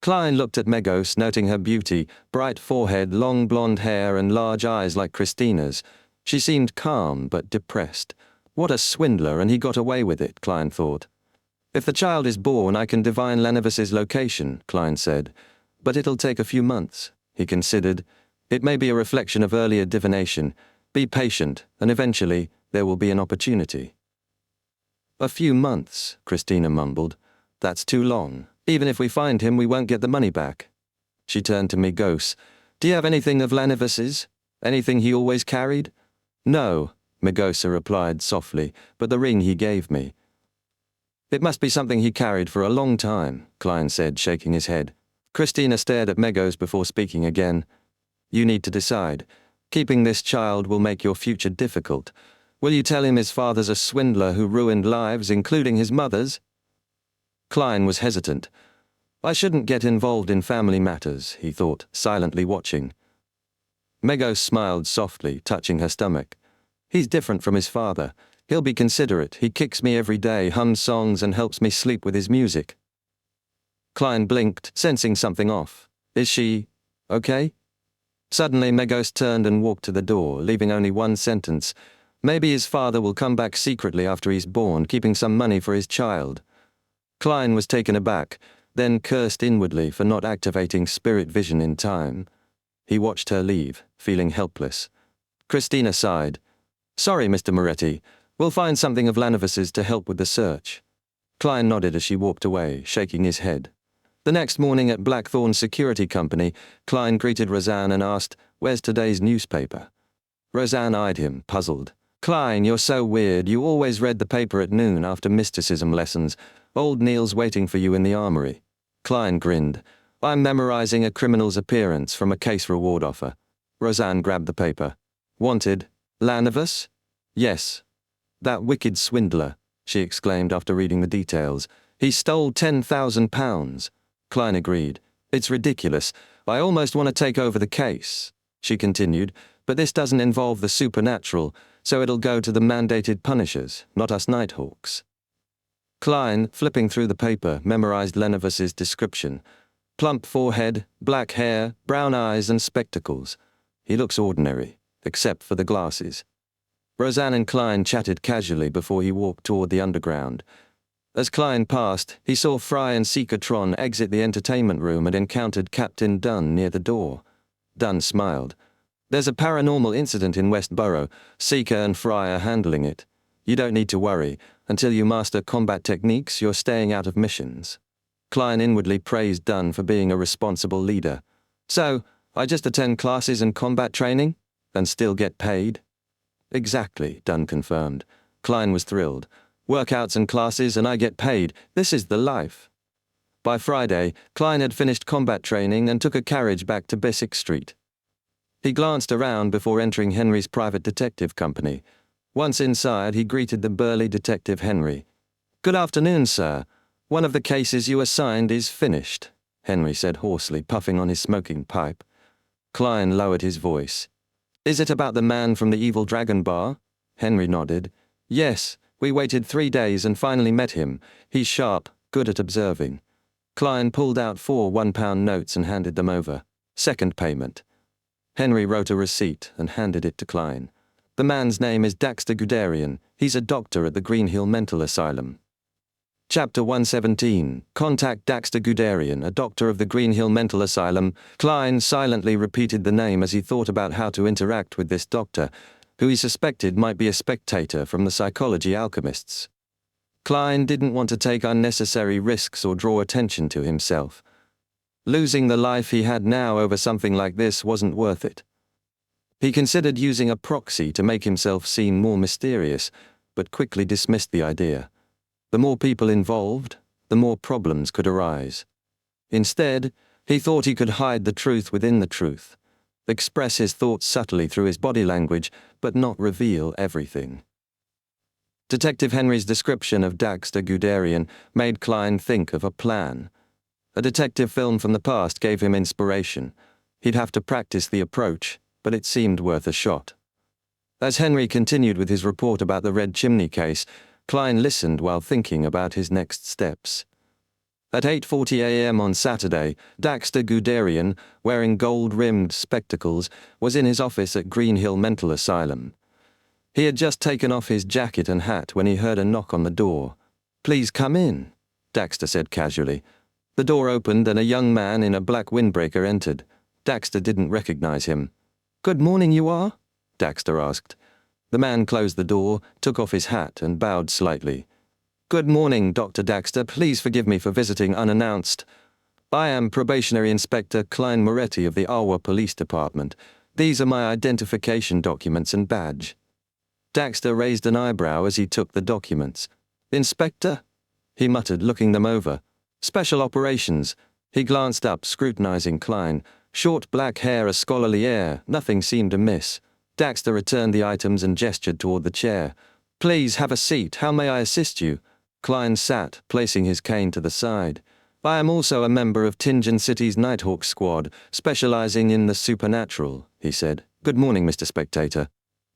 Klein looked at Magos, noting her beauty, bright forehead, long blonde hair, and large eyes like Christina's. She seemed calm but depressed. What a swindler, and he got away with it, Klein thought. If the child is born, I can divine Lanavus's location, Klein said. But it'll take a few months, he considered. It may be a reflection of earlier divination. Be patient, and eventually there will be an opportunity. A few months, Christina mumbled. That's too long. Even if we find him, we won't get the money back. She turned to Magos. Do you have anything of Lanavus's? Anything he always carried? No, Magosa replied softly, but the ring he gave me. It must be something he carried for a long time, Klein said, shaking his head. Christina stared at Magos before speaking again. You need to decide. Keeping this child will make your future difficult. Will you tell him his father's a swindler who ruined lives, including his mother's? Klein was hesitant. I shouldn't get involved in family matters, he thought, silently watching. Megos smiled softly, touching her stomach. He's different from his father. He'll be considerate. He kicks me every day, hums songs, and helps me sleep with his music. Klein blinked, sensing something off. Is she okay? Suddenly, Megos turned and walked to the door, leaving only one sentence. Maybe his father will come back secretly after he's born, keeping some money for his child. Klein was taken aback, then cursed inwardly for not activating spirit vision in time. He watched her leave, feeling helpless. Christina sighed. Sorry, Mr. Moretti. We'll find something of Lanovis's to help with the search. Klein nodded as she walked away, shaking his head. The next morning at Blackthorn Security Company, Klein greeted Roseanne and asked, "Where's today's newspaper?" Roseanne eyed him, puzzled. "Klein, you're so weird. You always read the paper at noon after mysticism lessons. Old Neil's waiting for you in the armory." Klein grinned. "I'm memorizing a criminal's appearance from a case reward offer." Roseanne grabbed the paper. "Wanted? Lanovis?" "Yes." "That wicked swindler," she exclaimed after reading the details. "He stole £10,000. Klein agreed. "It's ridiculous. I almost want to take over the case," she continued, "but this doesn't involve the supernatural, so it'll go to the mandated punishers, not us Nighthawks." Klein, flipping through the paper, memorized Lanovis's description. Plump forehead, black hair, brown eyes and spectacles. He looks ordinary, except for the glasses. Roseanne and Klein chatted casually before he walked toward the underground. As Klein passed, he saw Fry and Seeker-Tron exit the entertainment room and encountered Captain Dunn near the door. Dunn smiled. "There's a paranormal incident in Westboro. Seeker and Fry are handling it. You don't need to worry. Until you master combat techniques, you're staying out of missions." Klein inwardly praised Dunn for being a responsible leader. "So, I just attend classes and combat training? And still get paid?" "Exactly," Dunn confirmed. Klein was thrilled. "Workouts and classes and I get paid. This is the life." By Friday, Klein had finished combat training and took a carriage back to Bessick Street. He glanced around before entering Henry's private detective company. Once inside, he greeted the burly Detective Henry. "Good afternoon, sir. One of the cases you assigned is finished," Henry said hoarsely, puffing on his smoking pipe. Klein lowered his voice. "Is it about the man from the Evil Dragon Bar?" Henry nodded. "Yes, we waited 3 days and finally met him. He's sharp, good at observing." Klein pulled out 4 one-pound notes and handed them over. "Second payment." Henry wrote a receipt and handed it to Klein. "The man's name is Daxter Guderian. He's a doctor at the Green Hill Mental Asylum." Chapter 117. Contact Daxter Guderian, a doctor of the Green Hill Mental Asylum. Klein silently repeated the name as he thought about how to interact with this doctor, who he suspected might be a spectator from the psychology alchemists. Klein didn't want to take unnecessary risks or draw attention to himself. Losing the life he had now over something like this wasn't worth it. He considered using a proxy to make himself seem more mysterious, but quickly dismissed the idea. The more people involved, the more problems could arise. Instead, he thought he could hide the truth within the truth, express his thoughts subtly through his body language, but not reveal everything. Detective Henry's description of Daxter Guderian made Klein think of a plan. A detective film from the past gave him inspiration. He'd have to practice the approach, but it seemed worth a shot. As Henry continued with his report about the Red Chimney case, Klein listened while thinking about his next steps. At 8:40 a.m. on Saturday, Daxter Guderian, wearing gold-rimmed spectacles, was in his office at Green Hill Mental Asylum. He had just taken off his jacket and hat when he heard a knock on the door. "Please come in," Daxter said casually. The door opened and a young man in a black windbreaker entered. Daxter didn't recognize him. "Good morning, you are?" Daxter asked. The man closed the door, took off his hat and bowed slightly. "Good morning, Dr. Daxter. Please forgive me for visiting unannounced. I am Probationary Inspector Klein Moretti of the Arwa Police Department. These are my identification documents and badge." Daxter raised an eyebrow as he took the documents. "Inspector?" he muttered, looking them over. "Special Operations." He glanced up, scrutinizing Klein. Short black hair, a scholarly air, nothing seemed amiss. Daxter returned the items and gestured toward the chair. "Please have a seat. How may I assist you?" Klein sat, placing his cane to the side. "I am also a member of Tingen City's Nighthawk Squad, specializing in the supernatural," he said. "Good morning, Mr. Spectator."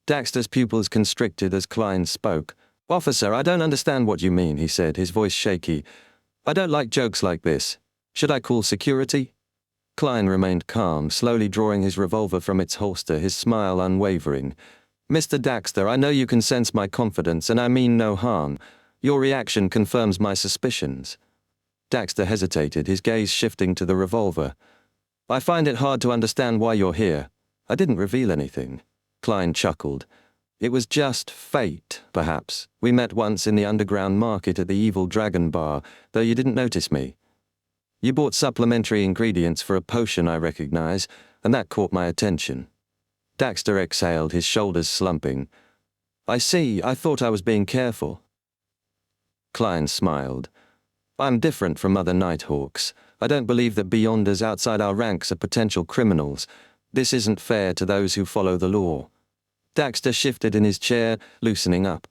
Daxter's pupils constricted as Klein spoke. "Officer, I don't understand what you mean," he said, his voice shaky. "I don't like jokes like this. Should I call security?" Klein remained calm, slowly drawing his revolver from its holster, his smile unwavering. "Mr. Daxter, I know you can sense my confidence, and I mean no harm. Your reaction confirms my suspicions." Daxter hesitated, his gaze shifting to the revolver. "I find it hard to understand why you're here. I didn't reveal anything." Klein chuckled. "It was just fate, perhaps. We met once in the underground market at the Evil Dragon Bar, though you didn't notice me. You bought supplementary ingredients for a potion I recognize, and that caught my attention." Daxter exhaled, his shoulders slumping. "I see. I thought I was being careful." Klein smiled. "I'm different from other Nighthawks. I don't believe that Beyonders outside our ranks are potential criminals. This isn't fair to those who follow the law." Daxter shifted in his chair, loosening up.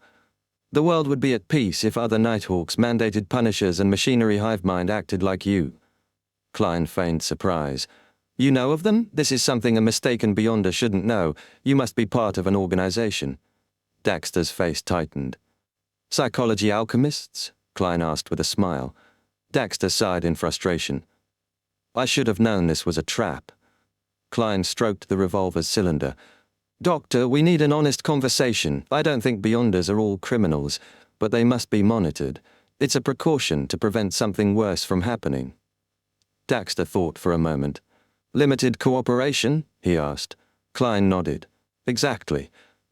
"The world would be at peace if other Nighthawks, mandated punishers, and machinery hive mind acted like you." Klein feigned surprise. "You know of them? This is something a mistaken Beyonder shouldn't know. You must be part of an organization." Daxter's face tightened. "Psychology alchemists?" Klein asked with a smile. Daxter sighed in frustration. "I should have known this was a trap." Klein stroked the revolver's cylinder. "Doctor, we need an honest conversation. I don't think Beyonders are all criminals, but they must be monitored. It's a precaution to prevent something worse from happening." Daxter thought for a moment. "Limited cooperation?" he asked. Klein nodded. "Exactly.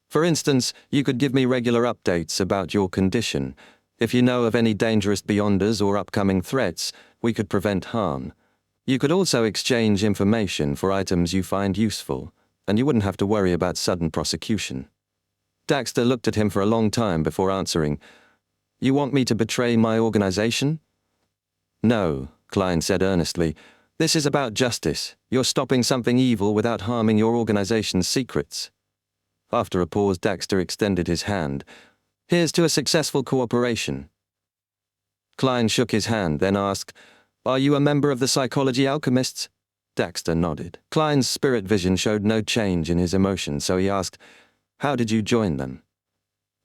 For instance, you could give me regular updates about your condition. If you know of any dangerous Beyonders or upcoming threats, we could prevent harm. You could also exchange information for items you find useful, and you wouldn't have to worry about sudden prosecution." Daxter looked at him for a long time before answering. "You want me to betray my organization?" "No," Klein said earnestly. "This is about justice. You're stopping something evil without harming your organization's secrets." After a pause, Daxter extended his hand. "Here's to a successful cooperation." Klein shook his hand, then asked, "Are you a member of the Psychology Alchemists?" Daxter nodded. Klein's spirit vision showed no change in his emotion, so he asked, "How did you join them?"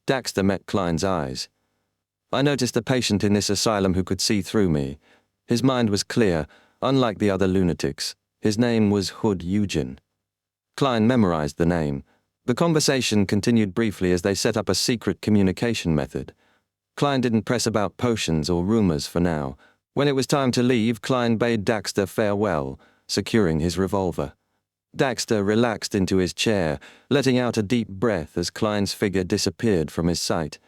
Daxter met Klein's eyes. "I noticed a patient in this asylum who could see through me. His mind was clear, unlike the other lunatics. His name was Hood Eugen." Klein memorized the name. The conversation continued briefly as they set up a secret communication method. Klein didn't press about potions or rumors for now. When it was time to leave, Klein bade Daxter farewell, securing his revolver. Daxter relaxed into his chair, letting out a deep breath as Klein's figure disappeared from his sight.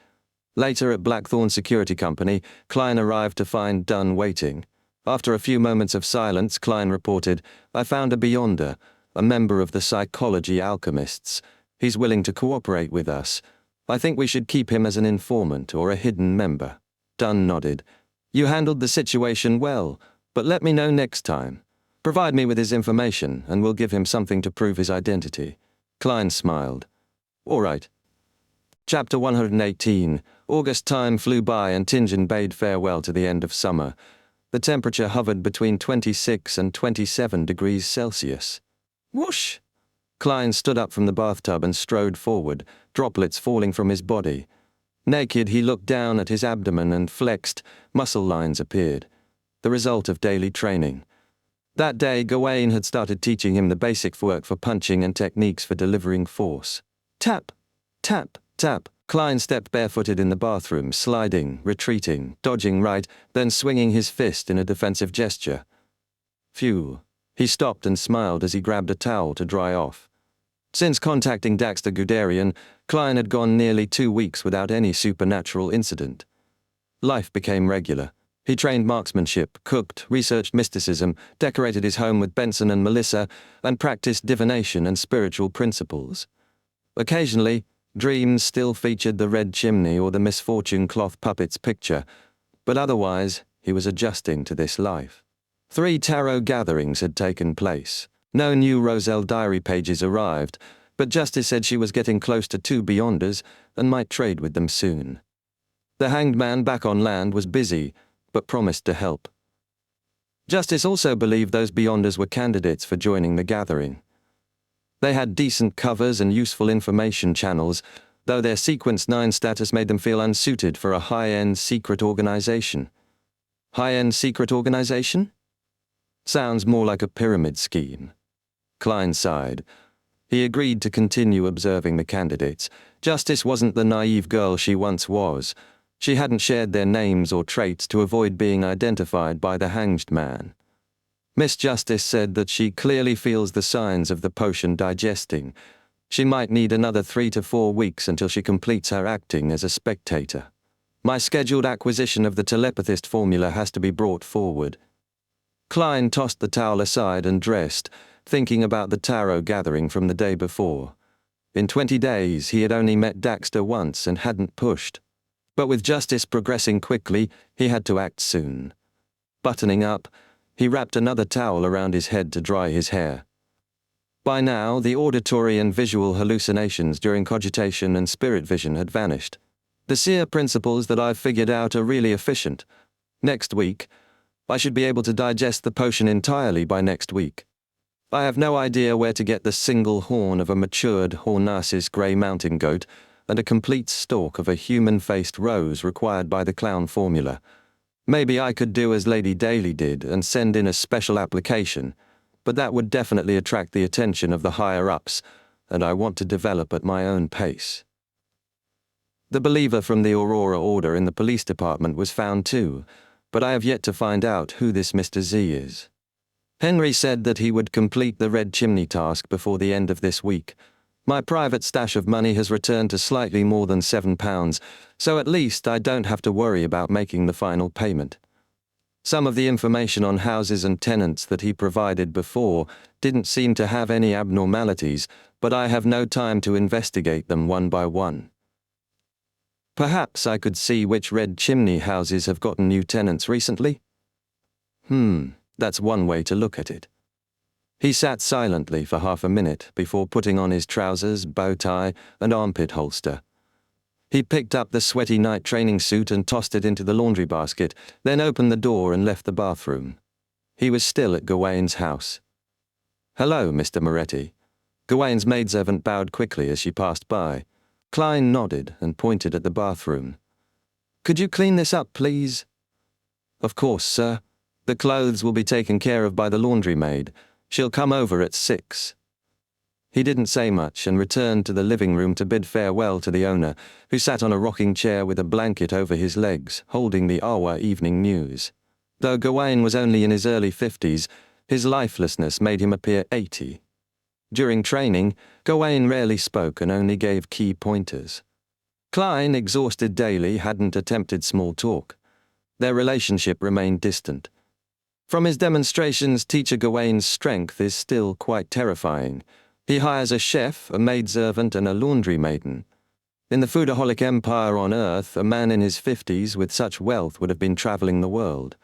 Later at Blackthorn Security Company, Klein arrived to find Dunn waiting. After a few moments of silence, Klein reported, "I found a Beyonder, a member of the Psychology Alchemists. He's willing to cooperate with us. I think we should keep him as an informant or a hidden member." Dunn nodded. "You handled the situation well, but let me know next time. Provide me with his information, and we'll give him something to prove his identity." Klein smiled. "All right." Chapter 118. August time flew by and Tingen bade farewell to the end of summer. The temperature hovered between 26 and 27 degrees Celsius. Whoosh! Klein stood up from the bathtub and strode forward, droplets falling from his body. Naked, he looked down at his abdomen and flexed, muscle lines appeared. The result of daily training. That day, Gawain had started teaching him the basic work for punching and techniques for delivering force. Tap, tap, tap. Klein stepped barefooted in the bathroom, sliding, retreating, dodging right, then swinging his fist in a defensive gesture. Phew. He stopped and smiled as he grabbed a towel to dry off. Since contacting Daxter Guderian, Klein had gone nearly 2 weeks without any supernatural incident. Life became regular. He trained marksmanship, cooked, researched mysticism, decorated his home with Benson and Melissa, and practiced divination and spiritual principles. Occasionally, dreams still featured the red chimney or the misfortune cloth puppet's picture, but otherwise, he was adjusting to this life. 3 tarot gatherings had taken place. No new Roselle diary pages arrived, but Justice said she was getting close to 2 Beyonders and might trade with them soon. The hanged man back on land was busy, but promised to help. Justice also believed those Beyonders were candidates for joining the gathering. They had decent covers and useful information channels, though their Sequence 9 status made them feel unsuited for a high-end secret organization. High-end secret organization? Sounds more like a pyramid scheme. Klein sighed. He agreed to continue observing the candidates. Justice wasn't the naive girl she once was. She hadn't shared their names or traits to avoid being identified by the hanged man. Miss Justice said that she clearly feels the signs of the potion digesting. She might need another 3 to 4 weeks until she completes her acting as a spectator. My scheduled acquisition of the telepathist formula has to be brought forward. Klein tossed the towel aside and dressed, thinking about the tarot gathering from the day before. In 20 days, he had only met Daxter once and hadn't pushed. But with Justice progressing quickly, he had to act soon. Buttoning up, he wrapped another towel around his head to dry his hair. By now, the auditory and visual hallucinations during cogitation and spirit vision had vanished. The seer principles that I've figured out are really efficient. Next week, I should be able to digest the potion entirely by next week. I have no idea where to get the single horn of a matured Hornasis grey mountain goat and a complete stalk of a human-faced rose required by the clown formula. Maybe I could do as Lady Daly did and send in a special application, but that would definitely attract the attention of the higher-ups, and I want to develop at my own pace. The believer from the Aurora Order in the police department was found too, but I have yet to find out who this Mr. Z is. Henry said that he would complete the Red Chimney task before the end of this week. My private stash of money has returned to slightly more than £7, so at least I don't have to worry about making the final payment. Some of the information on houses and tenants that he provided before didn't seem to have any abnormalities, but I have no time to investigate them one by one. Perhaps I could see which Red Chimney houses have gotten new tenants recently? That's one way to look at it. He sat silently for half a minute before putting on his trousers, bow tie, and armpit holster. He picked up the sweaty night training suit and tossed it into the laundry basket, then opened the door and left the bathroom. He was still at Gawain's house. "Hello, Mr. Moretti." Gawain's maidservant bowed quickly as she passed by. Klein nodded and pointed at the bathroom. "Could you clean this up, please?" "Of course, sir. The clothes will be taken care of by the laundry maid. She'll come over at 6. He didn't say much and returned to the living room to bid farewell to the owner, who sat on a rocking chair with a blanket over his legs, holding the Awa Evening News. Though Gawain was only in his early 50s, his lifelessness made him appear 80. During training, Gawain rarely spoke and only gave key pointers. Klein, exhausted daily, hadn't attempted small talk. Their relationship remained distant. From his demonstrations, Teacher Gawain's strength is still quite terrifying. He hires a chef, a maidservant, and a laundry maiden. In the foodaholic empire on Earth, a man in his 50s with such wealth would have been traveling the world.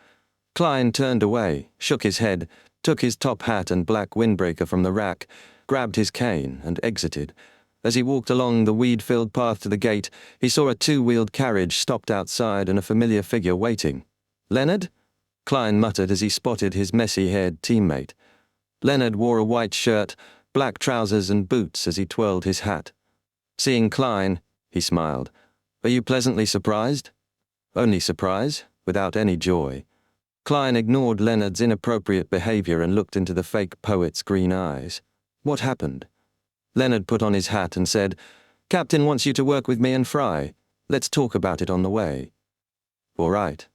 Klein turned away, shook his head, took his top hat and black windbreaker from the rack, grabbed his cane, and exited. As he walked along the weed-filled path to the gate, he saw a 2-wheeled carriage stopped outside and a familiar figure waiting. "Leonard?" Klein muttered as he spotted his messy-haired teammate. Leonard wore a white shirt, black trousers and boots as he twirled his hat. Seeing Klein, he smiled. "Are you pleasantly surprised?" "Only surprise, without any joy." Klein ignored Leonard's inappropriate behavior and looked into the fake poet's green eyes. "What happened?" Leonard put on his hat and said, "Captain wants you to work with me and Fry. Let's talk about it on the way." "All right."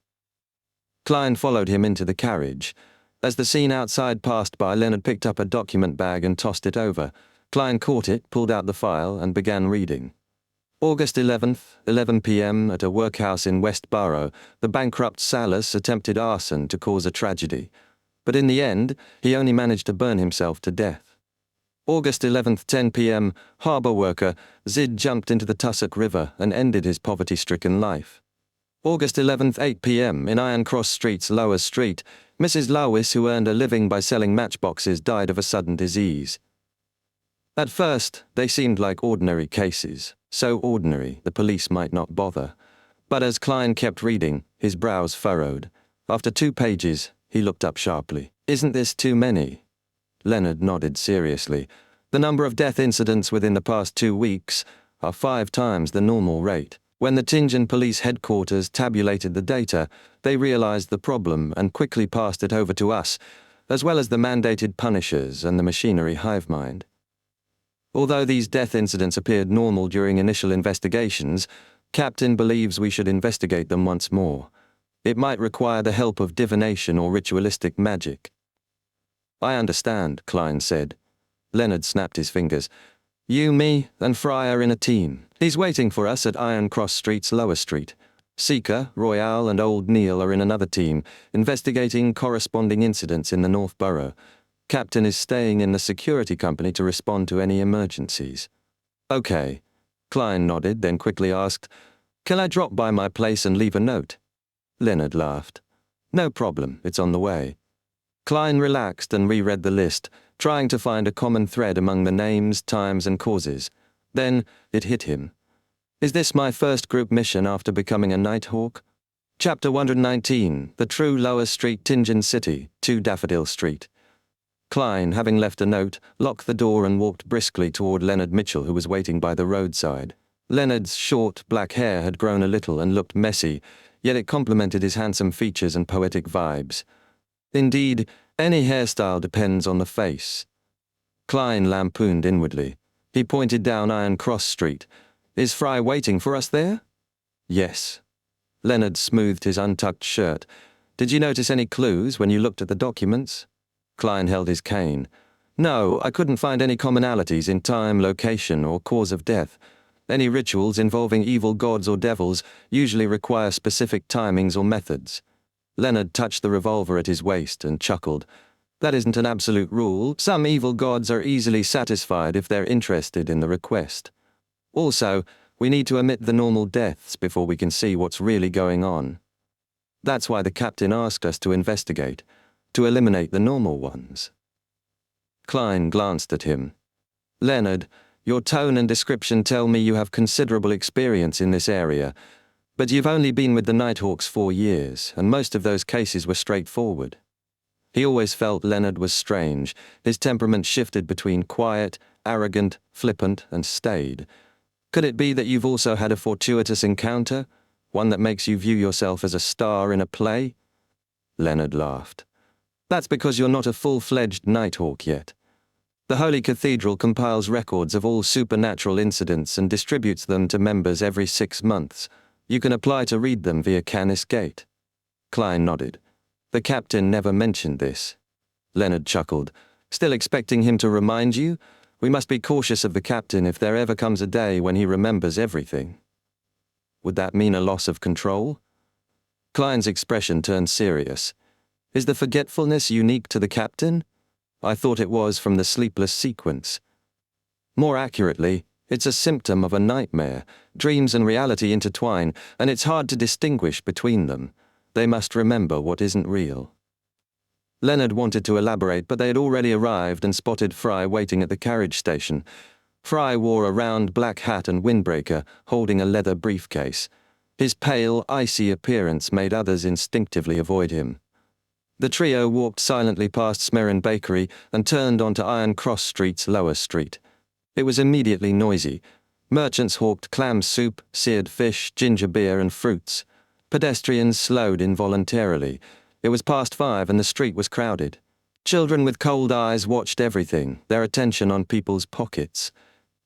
Klein followed him into the carriage. As the scene outside passed by, Leonard picked up a document bag and tossed it over. Klein caught it, pulled out the file, and began reading. August 11th, 11 p.m. at a workhouse in West Borough, the bankrupt Salas attempted arson to cause a tragedy. But in the end, he only managed to burn himself to death. August 11th, 10 p.m., harbour worker, Zid jumped into the Tussock River and ended his poverty-stricken life. August 11th, 8 p.m., in Iron Cross Street's Lower Street, Mrs. Lowis, who earned a living by selling matchboxes, died of a sudden disease. At first, they seemed like ordinary cases, so ordinary the police might not bother. But as Klein kept reading, his brows furrowed. After 2 pages, he looked up sharply. "Isn't this too many?" Leonard nodded seriously. "The number of death incidents within the past 2 weeks are 5 times the normal rate. When the Tingen police headquarters tabulated the data, they realized the problem and quickly passed it over to us, as well as the mandated punishers and the machinery hive mind. Although these death incidents appeared normal during initial investigations, Captain believes we should investigate them once more. It might require the help of divination or ritualistic magic." "I understand," Klein said. Leonard snapped his fingers. "You, me, and Fry are in a team. He's waiting for us at Iron Cross Street's Lower Street. Seeker, Royale, and Old Neil are in another team, investigating corresponding incidents in the North Borough. Captain is staying in the security company to respond to any emergencies." "Okay." Klein nodded, then quickly asked, "Can I drop by my place and leave a note?" Leonard laughed. "No problem, it's on the way." Klein relaxed and reread the list, trying to find a common thread among the names, times, and causes. Then it hit him. "Is this my first group mission after becoming a Nighthawk?" Chapter 119, The True Lower Street, Tingen City, 2 Daffodil Street. Klein, having left a note, locked the door and walked briskly toward Leonard Mitchell, who was waiting by the roadside. Leonard's short, black hair had grown a little and looked messy, yet it complemented his handsome features and poetic vibes. Indeed, any hairstyle depends on the face. Klein lampooned inwardly. He pointed down Iron Cross Street. "Is Fry waiting for us there?" "Yes." Leonard smoothed his untucked shirt. "Did you notice any clues when you looked at the documents?" Klein held his cane. "No, I couldn't find any commonalities in time, location, or cause of death. Any rituals involving evil gods or devils usually require specific timings or methods." Leonard touched the revolver at his waist and chuckled. "That isn't an absolute rule. Some evil gods are easily satisfied if they're interested in the request. Also, we need to omit the normal deaths before we can see what's really going on. That's why the captain asked us to investigate, to eliminate the normal ones." Klein glanced at him. "Leonard, your tone and description tell me you have considerable experience in this area, but you've only been with the Nighthawks 4 years, and most of those cases were straightforward." He always felt Leonard was strange. His temperament shifted between quiet, arrogant, flippant, and staid. Could it be that you've also had a fortuitous encounter, one that makes you view yourself as a star in a play? Leonard laughed. "That's because you're not a full-fledged Nighthawk yet. The Holy Cathedral compiles records of all supernatural incidents and distributes them to members every 6 months. You can apply to read them via Canis Gate." Klein nodded. "The captain never mentioned this." Leonard chuckled. "Still expecting him to remind you? We must be cautious of the captain if there ever comes a day when he remembers everything." "Would that mean a loss of control?" Klein's expression turned serious. "Is the forgetfulness unique to the captain? I thought it was from the sleepless sequence. More accurately, it's a symptom of a nightmare. Dreams and reality intertwine, and it's hard to distinguish between them. They must remember what isn't real." Leonard wanted to elaborate, but they had already arrived and spotted Fry waiting at the carriage station. Fry wore a round black hat and windbreaker, holding a leather briefcase. His pale, icy appearance made others instinctively avoid him. The trio walked silently past Smerin Bakery and turned onto Iron Cross Street's Lower Street. It was immediately noisy. Merchants hawked clam soup, seared fish, ginger beer, and fruits. Pedestrians slowed involuntarily. It was past 5 and the street was crowded. Children with cold eyes watched everything, their attention on people's pockets.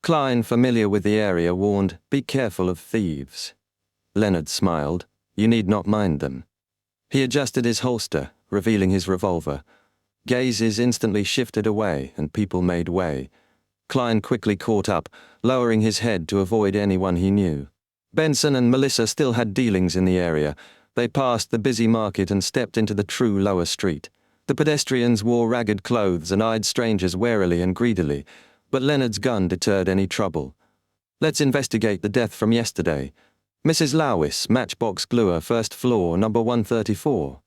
Klein, familiar with the area, warned, "Be careful of thieves." Leonard smiled. "You need not mind them." He adjusted his holster, revealing his revolver. Gazes instantly shifted away, and people made way. Klein quickly caught up, lowering his head to avoid anyone he knew. Benson and Melissa still had dealings in the area. They passed the busy market and stepped into the true Lower Street. The pedestrians wore ragged clothes and eyed strangers warily and greedily, but Leonard's gun deterred any trouble. "Let's investigate the death from yesterday. Mrs. Lowis, Matchbox Gluer, 1st floor, number 134.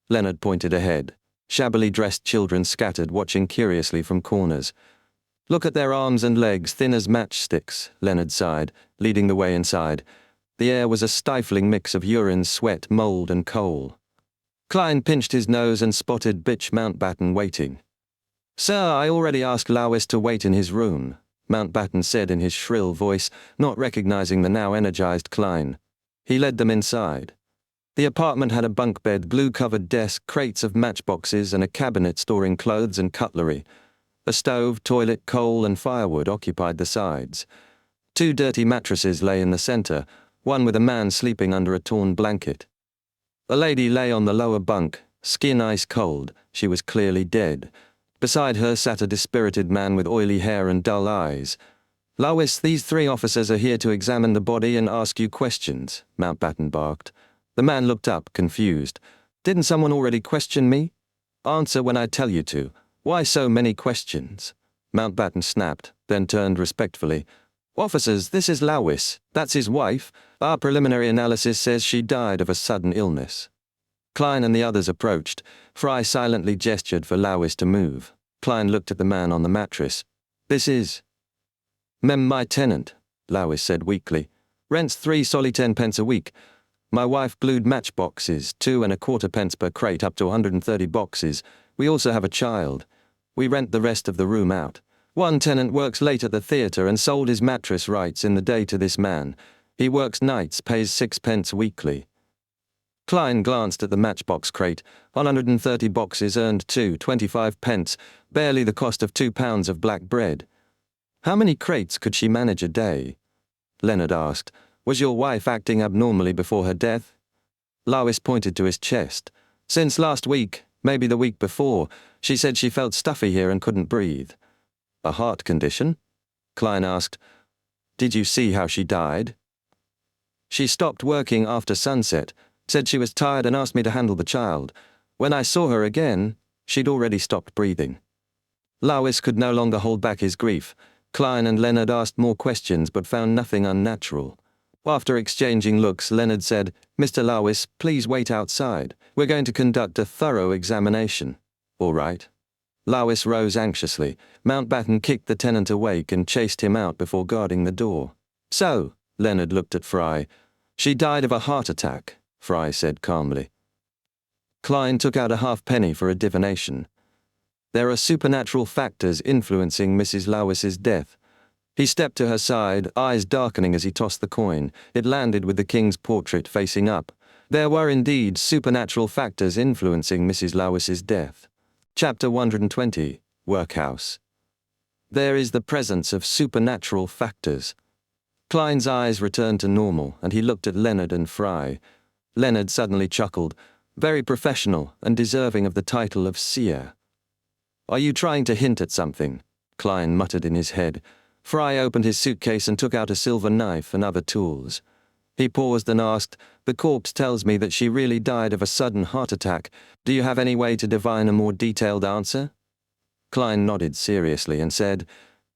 Leonard pointed ahead. Shabbily dressed children scattered, watching curiously from corners. Look at their arms and legs, thin as matchsticks, Leonard sighed, leading the way inside. The air was a stifling mix of urine, sweat, mold, and coal. Klein pinched his nose and spotted Bitch Mountbatten waiting. "Sir, I already asked Lowis to wait in his room," Mountbatten said in his shrill voice, not recognizing the now energized Klein. He led them inside. The apartment had a bunk bed, glue-covered desk, crates of matchboxes, and a cabinet storing clothes and cutlery. A stove, toilet, coal, and firewood occupied the sides. 2 dirty mattresses lay in the center, one with a man sleeping under a torn blanket. A lady lay on the lower bunk, skin ice cold. She was clearly dead. Beside her sat a dispirited man with oily hair and dull eyes. "Lowis, these 3 officers are here to examine the body and ask you questions," Mountbatten barked. The man looked up, confused. "Didn't someone already question me? Answer when I tell you to. Why so many questions?" Mountbatten snapped, then turned respectfully. "Officers, this is Lowis. That's his wife. Our preliminary analysis says she died of a sudden illness." Klein and the others approached. Fry silently gestured for Lowis to move. Klein looked at the man on the mattress. "This is my tenant," Lowis said weakly. "Rents 3 solly 10 pence a week. My wife glued matchboxes, 2 1/4 pence per crate, up to 130 boxes. We also have a child. We rent the rest of the room out. One tenant works late at the theatre and sold his mattress rights in the day to this man. He works nights, pays 6 pence weekly." Klein glanced at the matchbox crate. 130 boxes earned 25 pence, barely the cost of 2 pounds of black bread. "How many crates could she manage a day?" Leonard asked. "Was your wife acting abnormally before her death?" Lowis pointed to his chest. "Since last week, maybe the week before, she said she felt stuffy here and couldn't breathe." "A heart condition?" Klein asked. "Did you see how she died?" "She stopped working after sunset, said she was tired and asked me to handle the child. When I saw her again, she'd already stopped breathing." Lowis could no longer hold back his grief. Klein and Leonard asked more questions but found nothing unnatural. After exchanging looks, Leonard said, "Mr. Lowis, please wait outside. We're going to conduct a thorough examination." "All right." Lowis rose anxiously. Mountbatten kicked the tenant awake and chased him out before guarding the door. "So," Leonard looked at Fry. "She died of a heart attack," Fry said calmly. Klein took out a halfpenny for a divination. "There are supernatural factors influencing Mrs. Lowis's death." He stepped to her side, eyes darkening as he tossed the coin. It landed with the king's portrait facing up. There were indeed supernatural factors influencing Mrs. Lowis's death. Chapter 120, Workhouse. There is the presence of supernatural factors. Klein's eyes returned to normal, and he looked at Leonard and Fry. Leonard suddenly chuckled, very professional and deserving of the title of seer. "Are you trying to hint at something?" Klein muttered in his head. Fry opened his suitcase and took out a silver knife and other tools. He paused and asked, "The corpse tells me that she really died of a sudden heart attack. Do you have any way to divine a more detailed answer?" Klein nodded seriously and said,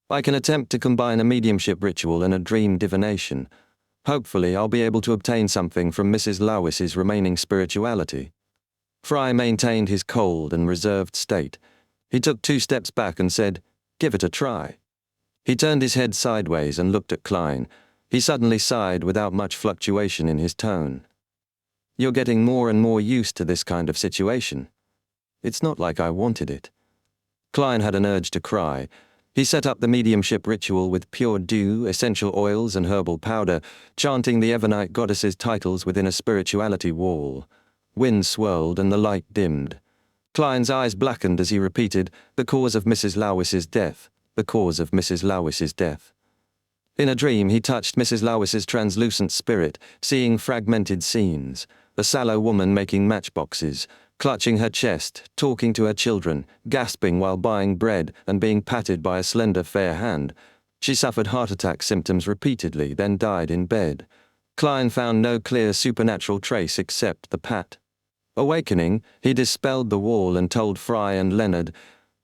"I can attempt to combine a mediumship ritual and a dream divination. Hopefully I'll be able to obtain something from Mrs. Lowis's remaining spirituality." Fry maintained his cold and reserved state. He took 2 steps back and said, "Give it a try." He turned his head sideways and looked at Klein. He suddenly sighed without much fluctuation in his tone. "You're getting more and more used to this kind of situation." "It's not like I wanted it." Klein had an urge to cry. He set up the mediumship ritual with pure dew, essential oils, and herbal powder, chanting the Evernite goddess's titles within a spirituality wall. Wind swirled and the light dimmed. Klein's eyes blackened as he repeated, "The cause of Mrs. Lowis's death. The cause of Mrs. Lowis's death." In a dream, he touched Mrs. Lowis's translucent spirit, seeing fragmented scenes. A sallow woman making matchboxes, clutching her chest, talking to her children, gasping while buying bread and being patted by a slender fair hand. She suffered heart attack symptoms repeatedly, then died in bed. Klein found no clear supernatural trace except the pat. Awakening, he dispelled the wall and told Fry and Leonard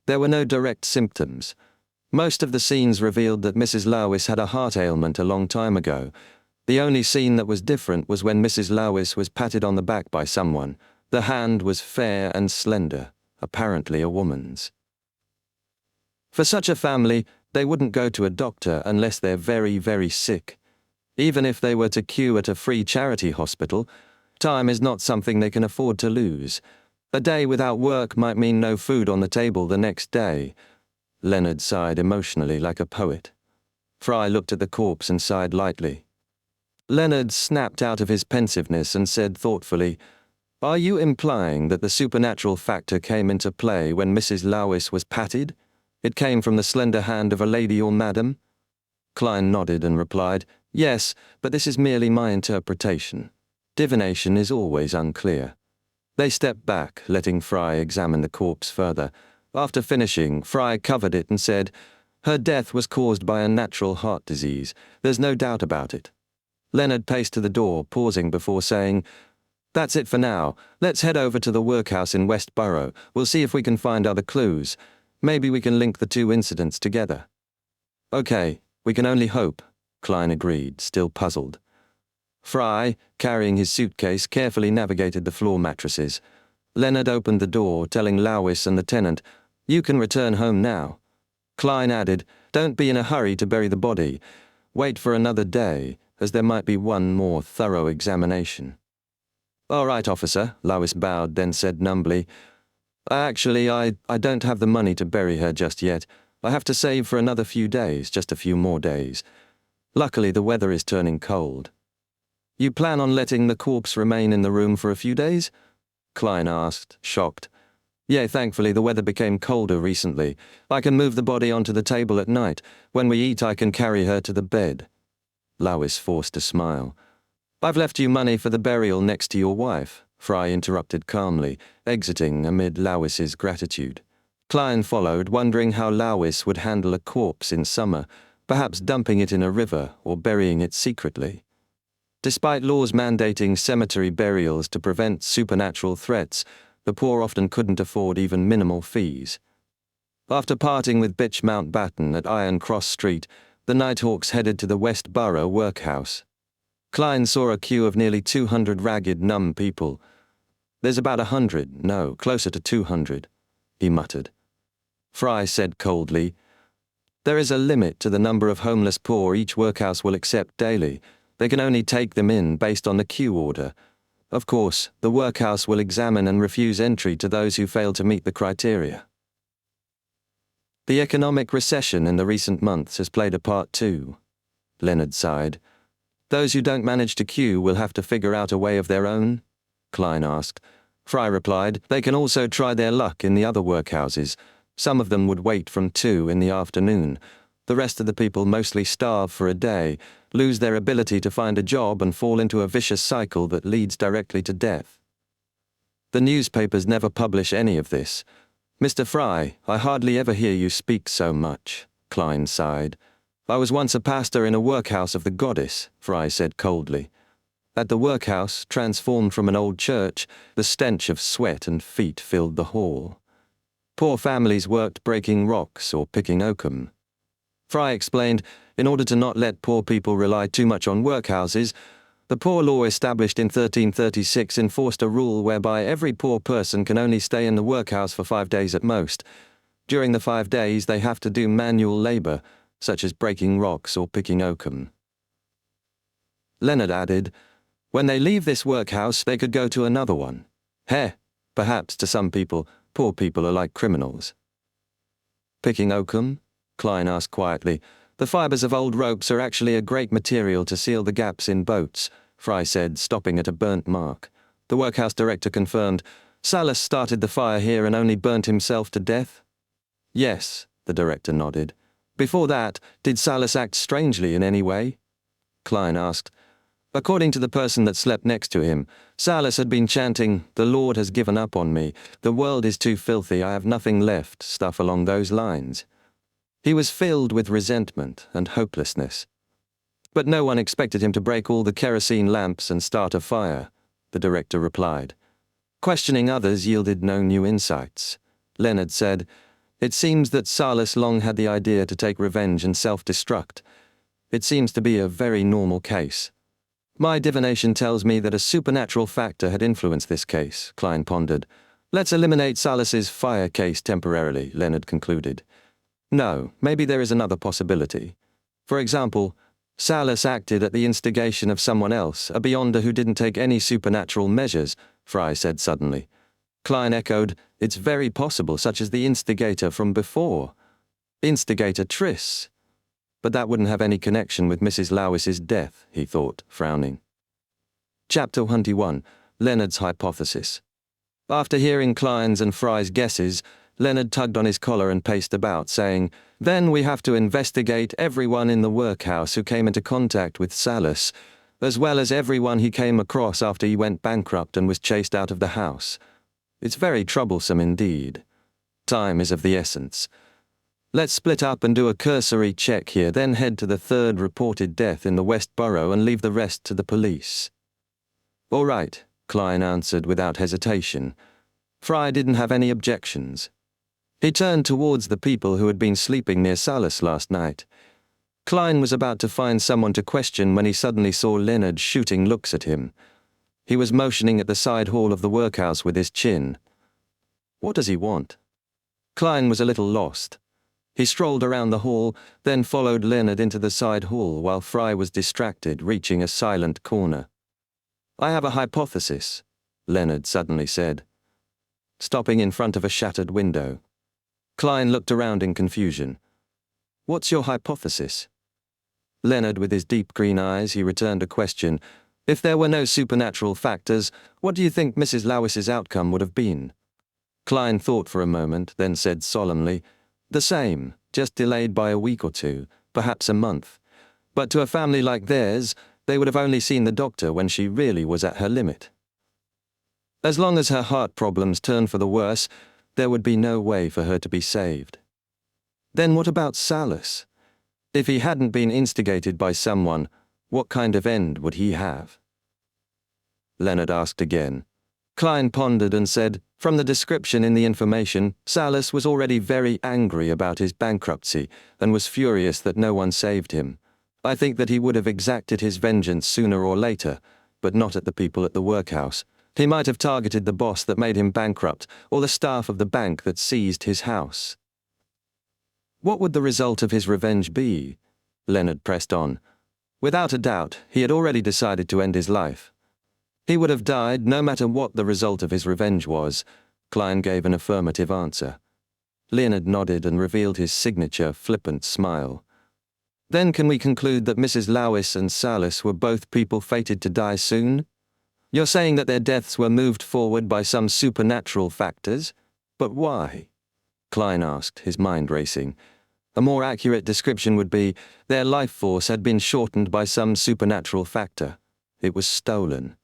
there were no direct symptoms. Most of the scenes revealed that Mrs. Lowis had a heart ailment a long time ago. The only scene that was different was when Mrs. Lowis was patted on the back by someone. The hand was fair and slender, apparently a woman's. For such a family, They wouldn't go to a doctor unless they're very, very sick. Even if they were to queue at a free charity hospital, time is not something they can afford to lose. A day without work might mean no food on the table the next day. Leonard sighed emotionally like a poet. Fry looked at the corpse and sighed lightly. Leonard snapped out of his pensiveness and said thoughtfully, "Are you implying that the supernatural factor came into play when Mrs. Lowis was patted? It came from the slender hand of a lady or madam?" Klein nodded and replied, "Yes, but this is merely my interpretation. Divination is always unclear." They stepped back, letting Fry examine the corpse further. After finishing, Fry covered it and said, "Her death was caused by a natural heart disease. There's no doubt about it." Leonard paced to the door, pausing before saying, "That's it for now. Let's head over to the workhouse in West Borough. We'll see if we can find other clues. Maybe we can link the two incidents together." "Okay, we can only hope," Klein agreed, still puzzled. Fry, carrying his suitcase, carefully navigated the floor mattresses. Leonard opened the door, telling Lowis and the tenant, "You can return home now." Klein added, "Don't be in a hurry to bury the body. Wait for another day, as there might be one more thorough examination." "All right, officer," Lowis bowed, then said numbly, Actually, I don't have the money to bury her just yet. I have to save for another few days, just a few more days. Luckily, the weather is turning cold." "You plan on letting the corpse remain in the room for a few days?" Klein asked, shocked. "Yeah, thankfully the weather became colder recently. I can move the body onto the table at night. When we eat, I can carry her to the bed." Lowis forced a smile. "I've left you money for the burial next to your wife," Fry interrupted calmly, exiting amid Lowis's gratitude. Klein followed, wondering how Lowis would handle a corpse in summer, perhaps dumping it in a river or burying it secretly. Despite laws mandating cemetery burials to prevent supernatural threats, the poor often couldn't afford even minimal fees. After parting with Bitch Mountbatten at Iron Cross Street, the Nighthawks headed to the West Borough workhouse. Klein saw a queue of nearly 200 ragged, numb people. "There's about 100, no, closer to 200, he muttered. Fry said coldly, "There is a limit to the number of homeless poor each workhouse will accept daily. They can only take them in based on the queue order. Of course, the workhouse will examine and refuse entry to those who fail to meet the criteria." "The economic recession in the recent months has played a part too," Leonard sighed. "Those who don't manage to queue will have to figure out a way of their own?" Klein asked. Fry replied, "They can also try their luck in the other workhouses. Some of them would wait from 2 in the afternoon. The rest of the people mostly starve for a day, lose their ability to find a job and fall into a vicious cycle that leads directly to death." "The newspapers never publish any of this. Mr. Fry, I hardly ever hear you speak so much," Klein sighed. "I was once a pastor in a workhouse of the goddess," Fry said coldly. At the workhouse, transformed from an old church, the stench of sweat and feet filled the hall. Poor families worked breaking rocks or picking oakum. Fry explained, in order to not let poor people rely too much on workhouses, the poor law established in 1336 enforced a rule whereby every poor person can only stay in the workhouse for 5 days at most. During the 5 days, they have to do manual labor, such as breaking rocks or picking oakum. Leonard added, "When they leave this workhouse, they could go to another one. Perhaps to some people, poor people are like criminals." "Picking oakum?" Klein asked quietly. "The fibers of old ropes are actually a great material to seal the gaps in boats," Fry said, stopping at a burnt mark. The workhouse director confirmed, "Salas started the fire here and only burnt himself to death?" "Yes," the director nodded. "Before that, did Salas act strangely in any way?" Klein asked. "According to the person that slept next to him, Salas had been chanting, 'The Lord has given up on me. The world is too filthy. I have nothing left,' stuff along those lines. He was filled with resentment and hopelessness. But no one expected him to break all the kerosene lamps and start a fire," the director replied. Questioning others yielded no new insights. Leonard said, "It seems that Salas long had the idea to take revenge and self-destruct. It seems to be a very normal case." "My divination tells me that a supernatural factor had influenced this case," Klein pondered. "Let's eliminate Salas's fire case temporarily," Leonard concluded. No, maybe there is another possibility. For example, Salas acted at the instigation of someone else, a beyonder who didn't take any supernatural measures, Fry said suddenly. Klein echoed, it's very possible, such as the instigator from before. Instigator Triss. But that wouldn't have any connection with Mrs. Lowis's death, he thought, frowning. Chapter 21. Leonard's Hypothesis. After hearing Klein's and Fry's guesses, Leonard tugged on his collar and paced about, saying, Then we have to investigate everyone in the workhouse who came into contact with Salas, as well as everyone he came across after he went bankrupt and was chased out of the house. It's very troublesome indeed. Time is of the essence. Let's split up and do a cursory check here, then head to the third reported death in the West Borough and leave the rest to the police. All right, Klein answered without hesitation. Fry didn't have any objections. He turned towards the people who had been sleeping near Salas last night. Klein was about to find someone to question when he suddenly saw Leonard shooting looks at him. He was motioning at the side hall of the workhouse with his chin. What does he want? Klein was a little lost. He strolled around the hall, then followed Leonard into the side hall while Fry was distracted, reaching a silent corner. I have a hypothesis, Leonard suddenly said, stopping in front of a shattered window. Klein looked around in confusion. What's your hypothesis? Leonard, with his deep green eyes, he returned a question. If there were no supernatural factors, what do you think Mrs. Lowis's outcome would have been? Klein thought for a moment, then said solemnly, The same, just delayed by a week or two, perhaps a month. But to a family like theirs, they would have only seen the doctor when she really was at her limit. As long as her heart problems turned for the worse, there would be no way for her to be saved. Then what about Salas? If he hadn't been instigated by someone, what kind of end would he have? Leonard asked again. Klein pondered and said, From the description in the information, Salas was already very angry about his bankruptcy and was furious that no one saved him. I think that he would have exacted his vengeance sooner or later, but not at the people at the workhouse. He might have targeted the boss that made him bankrupt, or the staff of the bank that seized his house. What would the result of his revenge be? Leonard pressed on. Without a doubt, he had already decided to end his life. He would have died no matter what the result of his revenge was. Klein gave an affirmative answer. Leonard nodded and revealed his signature flippant smile. Then can we conclude that Mrs. Lowis and Salas were both people fated to die soon? You're saying that their deaths were moved forward by some supernatural factors? But why? Klein asked, his mind racing. A more accurate description would be, their life force had been shortened by some supernatural factor. It was stolen.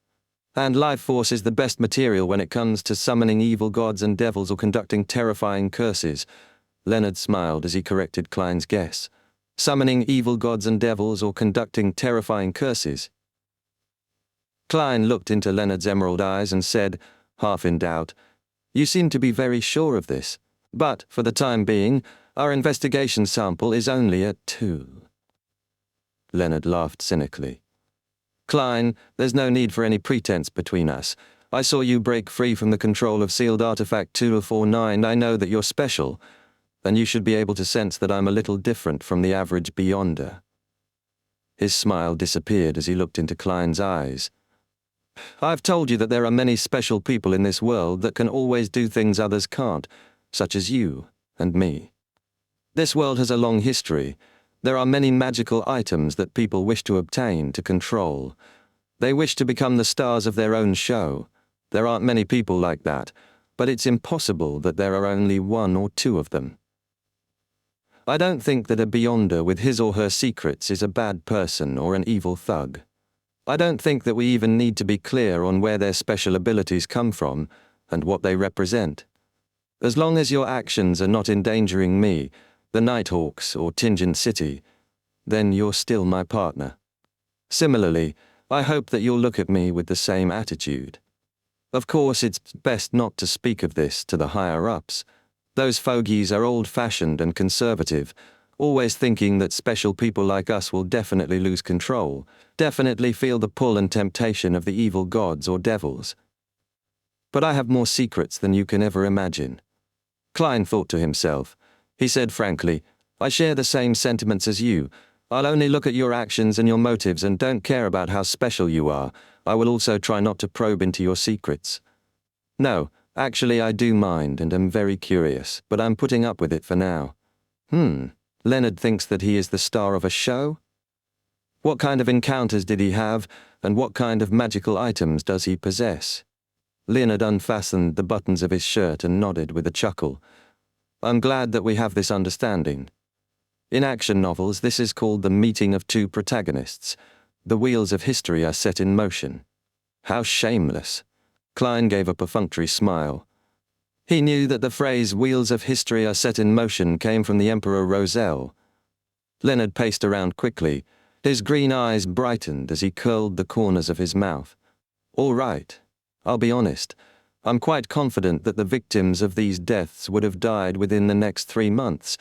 And life force is the best material when it comes to summoning evil gods and devils or conducting terrifying curses. Leonard smiled as he corrected Klein's guess. Summoning evil gods and devils or conducting terrifying curses. Klein looked into Leonard's emerald eyes and said, half in doubt, You seem to be very sure of this, but, for the time being, our investigation sample is only at 2. Leonard laughed cynically. Klein, there's no need for any pretense between us. I saw you break free from the control of sealed artifact 2049. I know that you're special, and you should be able to sense that I'm a little different from the average beyonder. His smile disappeared as he looked into Klein's eyes. I've told you that there are many special people in this world that can always do things others can't, such as you and me. This world has a long history. There are many magical items that people wish to obtain, to control. They wish to become the stars of their own show. There aren't many people like that, but it's impossible that there are only 1 or 2 of them. I don't think that a beyonder with his or her secrets is a bad person or an evil thug. I don't think that we even need to be clear on where their special abilities come from and what they represent. As long as your actions are not endangering me, the Nighthawks or Tingent City, then you're still my partner. Similarly, I hope that you'll look at me with the same attitude. Of course, it's best not to speak of this to the higher-ups. Those fogies are old-fashioned and conservative, always thinking that special people like us will definitely lose control, definitely feel the pull and temptation of the evil gods or devils. But I have more secrets than you can ever imagine. Klein thought to himself. He said frankly, I share the same sentiments as you. I'll only look at your actions and your motives and don't care about how special you are. I will also try not to probe into your secrets. No, actually I do mind and am very curious, but I'm putting up with it for now. Leonard thinks that he is the star of a show? What kind of encounters did he have, and what kind of magical items does he possess? Leonard unfastened the buttons of his shirt and nodded with a chuckle. I'm glad that we have this understanding. In action novels, this is called the meeting of two protagonists. The wheels of history are set in motion. How shameless. Klein gave a perfunctory smile. He knew that the phrase wheels of history are set in motion came from the Emperor Roselle. Leonard paced around quickly. His green eyes brightened as he curled the corners of his mouth. All right. I'll be honest. I'm quite confident that the victims of these deaths would have died within the next 3 months,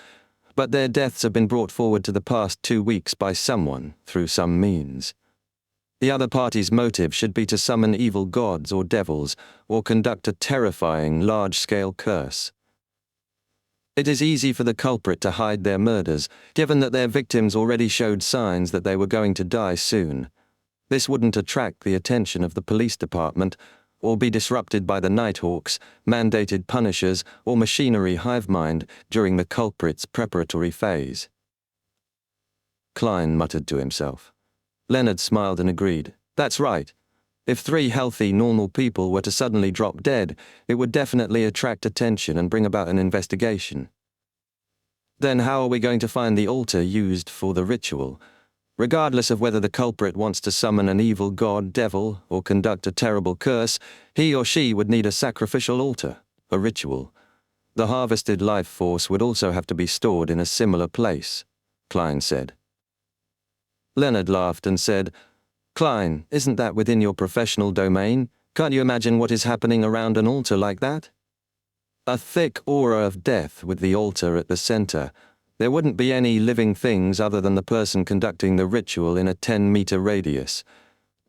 but their deaths have been brought forward to the past 2 weeks by someone, through some means. The other party's motive should be to summon evil gods or devils, or conduct a terrifying, large-scale curse. It is easy for the culprit to hide their murders, given that their victims already showed signs that they were going to die soon. This wouldn't attract the attention of the police department, or be disrupted by the Nighthawks, mandated punishers, or machinery hive mind during the culprit's preparatory phase. Klein muttered to himself. Leonard smiled and agreed. That's right. If 3 healthy, normal people were to suddenly drop dead, it would definitely attract attention and bring about an investigation. Then how are we going to find the altar used for the ritual? Regardless of whether the culprit wants to summon an evil god, devil, or conduct a terrible curse, he or she would need a sacrificial altar, a ritual. The harvested life force would also have to be stored in a similar place, Klein said. Leonard laughed and said, Klein, isn't that within your professional domain? Can't you imagine what is happening around an altar like that? A thick aura of death with the altar at the center. There wouldn't be any living things other than the person conducting the ritual in a 10-meter radius.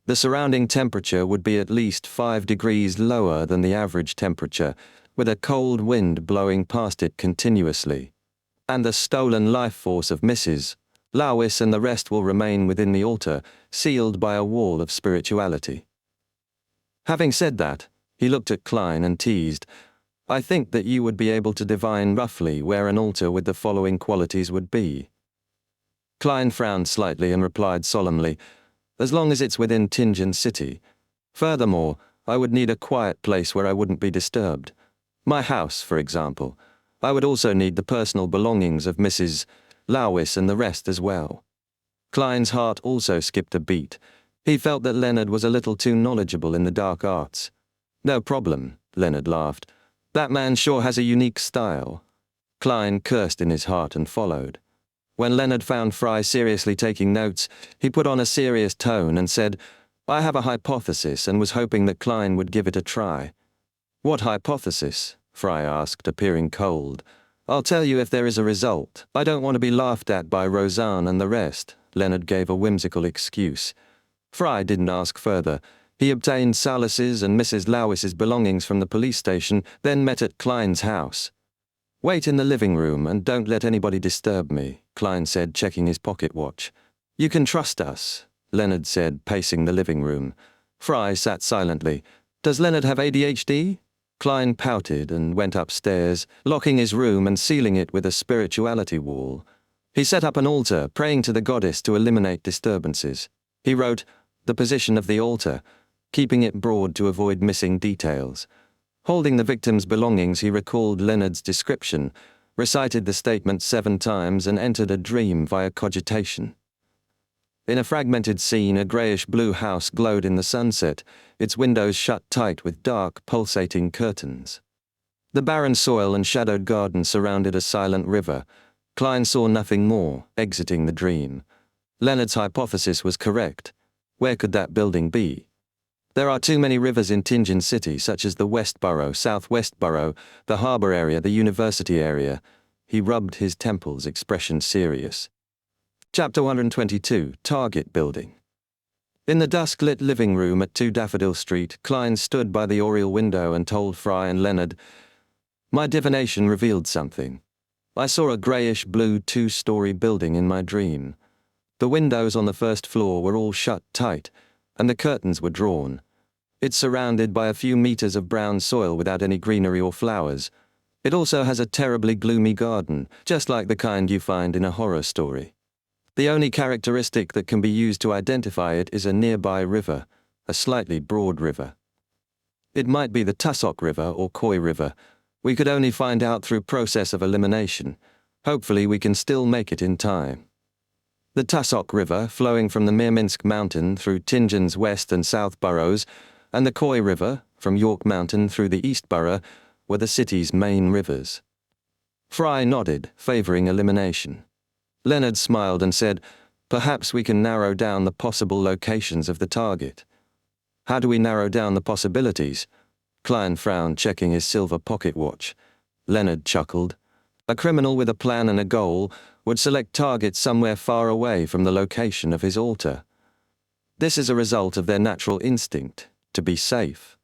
The surrounding temperature would be at least 5 degrees lower than the average temperature, with a cold wind blowing past it continuously. And the stolen life force of Mrs. Lawis and the rest will remain within the altar, sealed by a wall of spirituality. Having said that, he looked at Klein and teased, I think that you would be able to divine roughly where an altar with the following qualities would be. Klein frowned slightly and replied solemnly, as long as it's within Tingen City. Furthermore, I would need a quiet place where I wouldn't be disturbed. My house, for example. I would also need the personal belongings of Mrs. Lawis and the rest as well. Klein's heart also skipped a beat. He felt that Leonard was a little too knowledgeable in the dark arts. No problem, Leonard laughed. That man sure has a unique style. Klein cursed in his heart and followed. When Leonard found Fry seriously taking notes, he put on a serious tone and said, I have a hypothesis and was hoping that Klein would give it a try. What hypothesis? Fry asked, appearing cold. I'll tell you if there is a result. I don't want to be laughed at by Roseanne and the rest, Leonard gave a whimsical excuse. Fry didn't ask further. He obtained Salas's and Mrs. Lowis's belongings from the police station, then met at Klein's house. Wait in the living room and don't let anybody disturb me, Klein said, checking his pocket watch. You can trust us, Leonard said, pacing the living room. Fry sat silently. Does Leonard have ADHD? Klein pouted and went upstairs, locking his room and sealing it with a spirituality wall. He set up an altar, praying to the goddess to eliminate disturbances. He wrote, the position of the altar, keeping it broad to avoid missing details. Holding the victim's belongings, he recalled Leonard's description, recited the statement 7 times and entered a dream via cogitation. In a fragmented scene, a greyish-blue house glowed in the sunset, its windows shut tight with dark, pulsating curtains. The barren soil and shadowed garden surrounded a silent river. Klein saw nothing more, exiting the dream. Leonard's hypothesis was correct. Where could that building be? There are too many rivers in Tingen City, such as the West Borough, Southwest Borough, the harbour area, the university area. He rubbed his temples, expression serious. Chapter 122, Target Building. In the dusk-lit living room at 2 Daffodil Street, Klein stood by the oriel window and told Fry and Leonard, My divination revealed something. I saw a greyish-blue two-story building in my dream. The windows on the first floor were all shut tight, and the curtains were drawn. It's surrounded by a few meters of brown soil without any greenery or flowers. It also has a terribly gloomy garden, just like the kind you find in a horror story. The only characteristic that can be used to identify it is a nearby river, a slightly broad river. It might be the Tussock River or Koi River. We could only find out through process of elimination. Hopefully we can still make it in time. The Tussock River, flowing from the Mirminsk Mountain through Tingen's west and south boroughs, and the Koi River, from York Mountain through the east borough, were the city's main rivers. Fry nodded, favoring elimination. Leonard smiled and said, "Perhaps we can narrow down the possible locations of the target." "How do we narrow down the possibilities?" Klein frowned, checking his silver pocket watch. Leonard chuckled. "A criminal with a plan and a goal would select targets somewhere far away from the location of his altar. This is a result of their natural instinct, to be safe.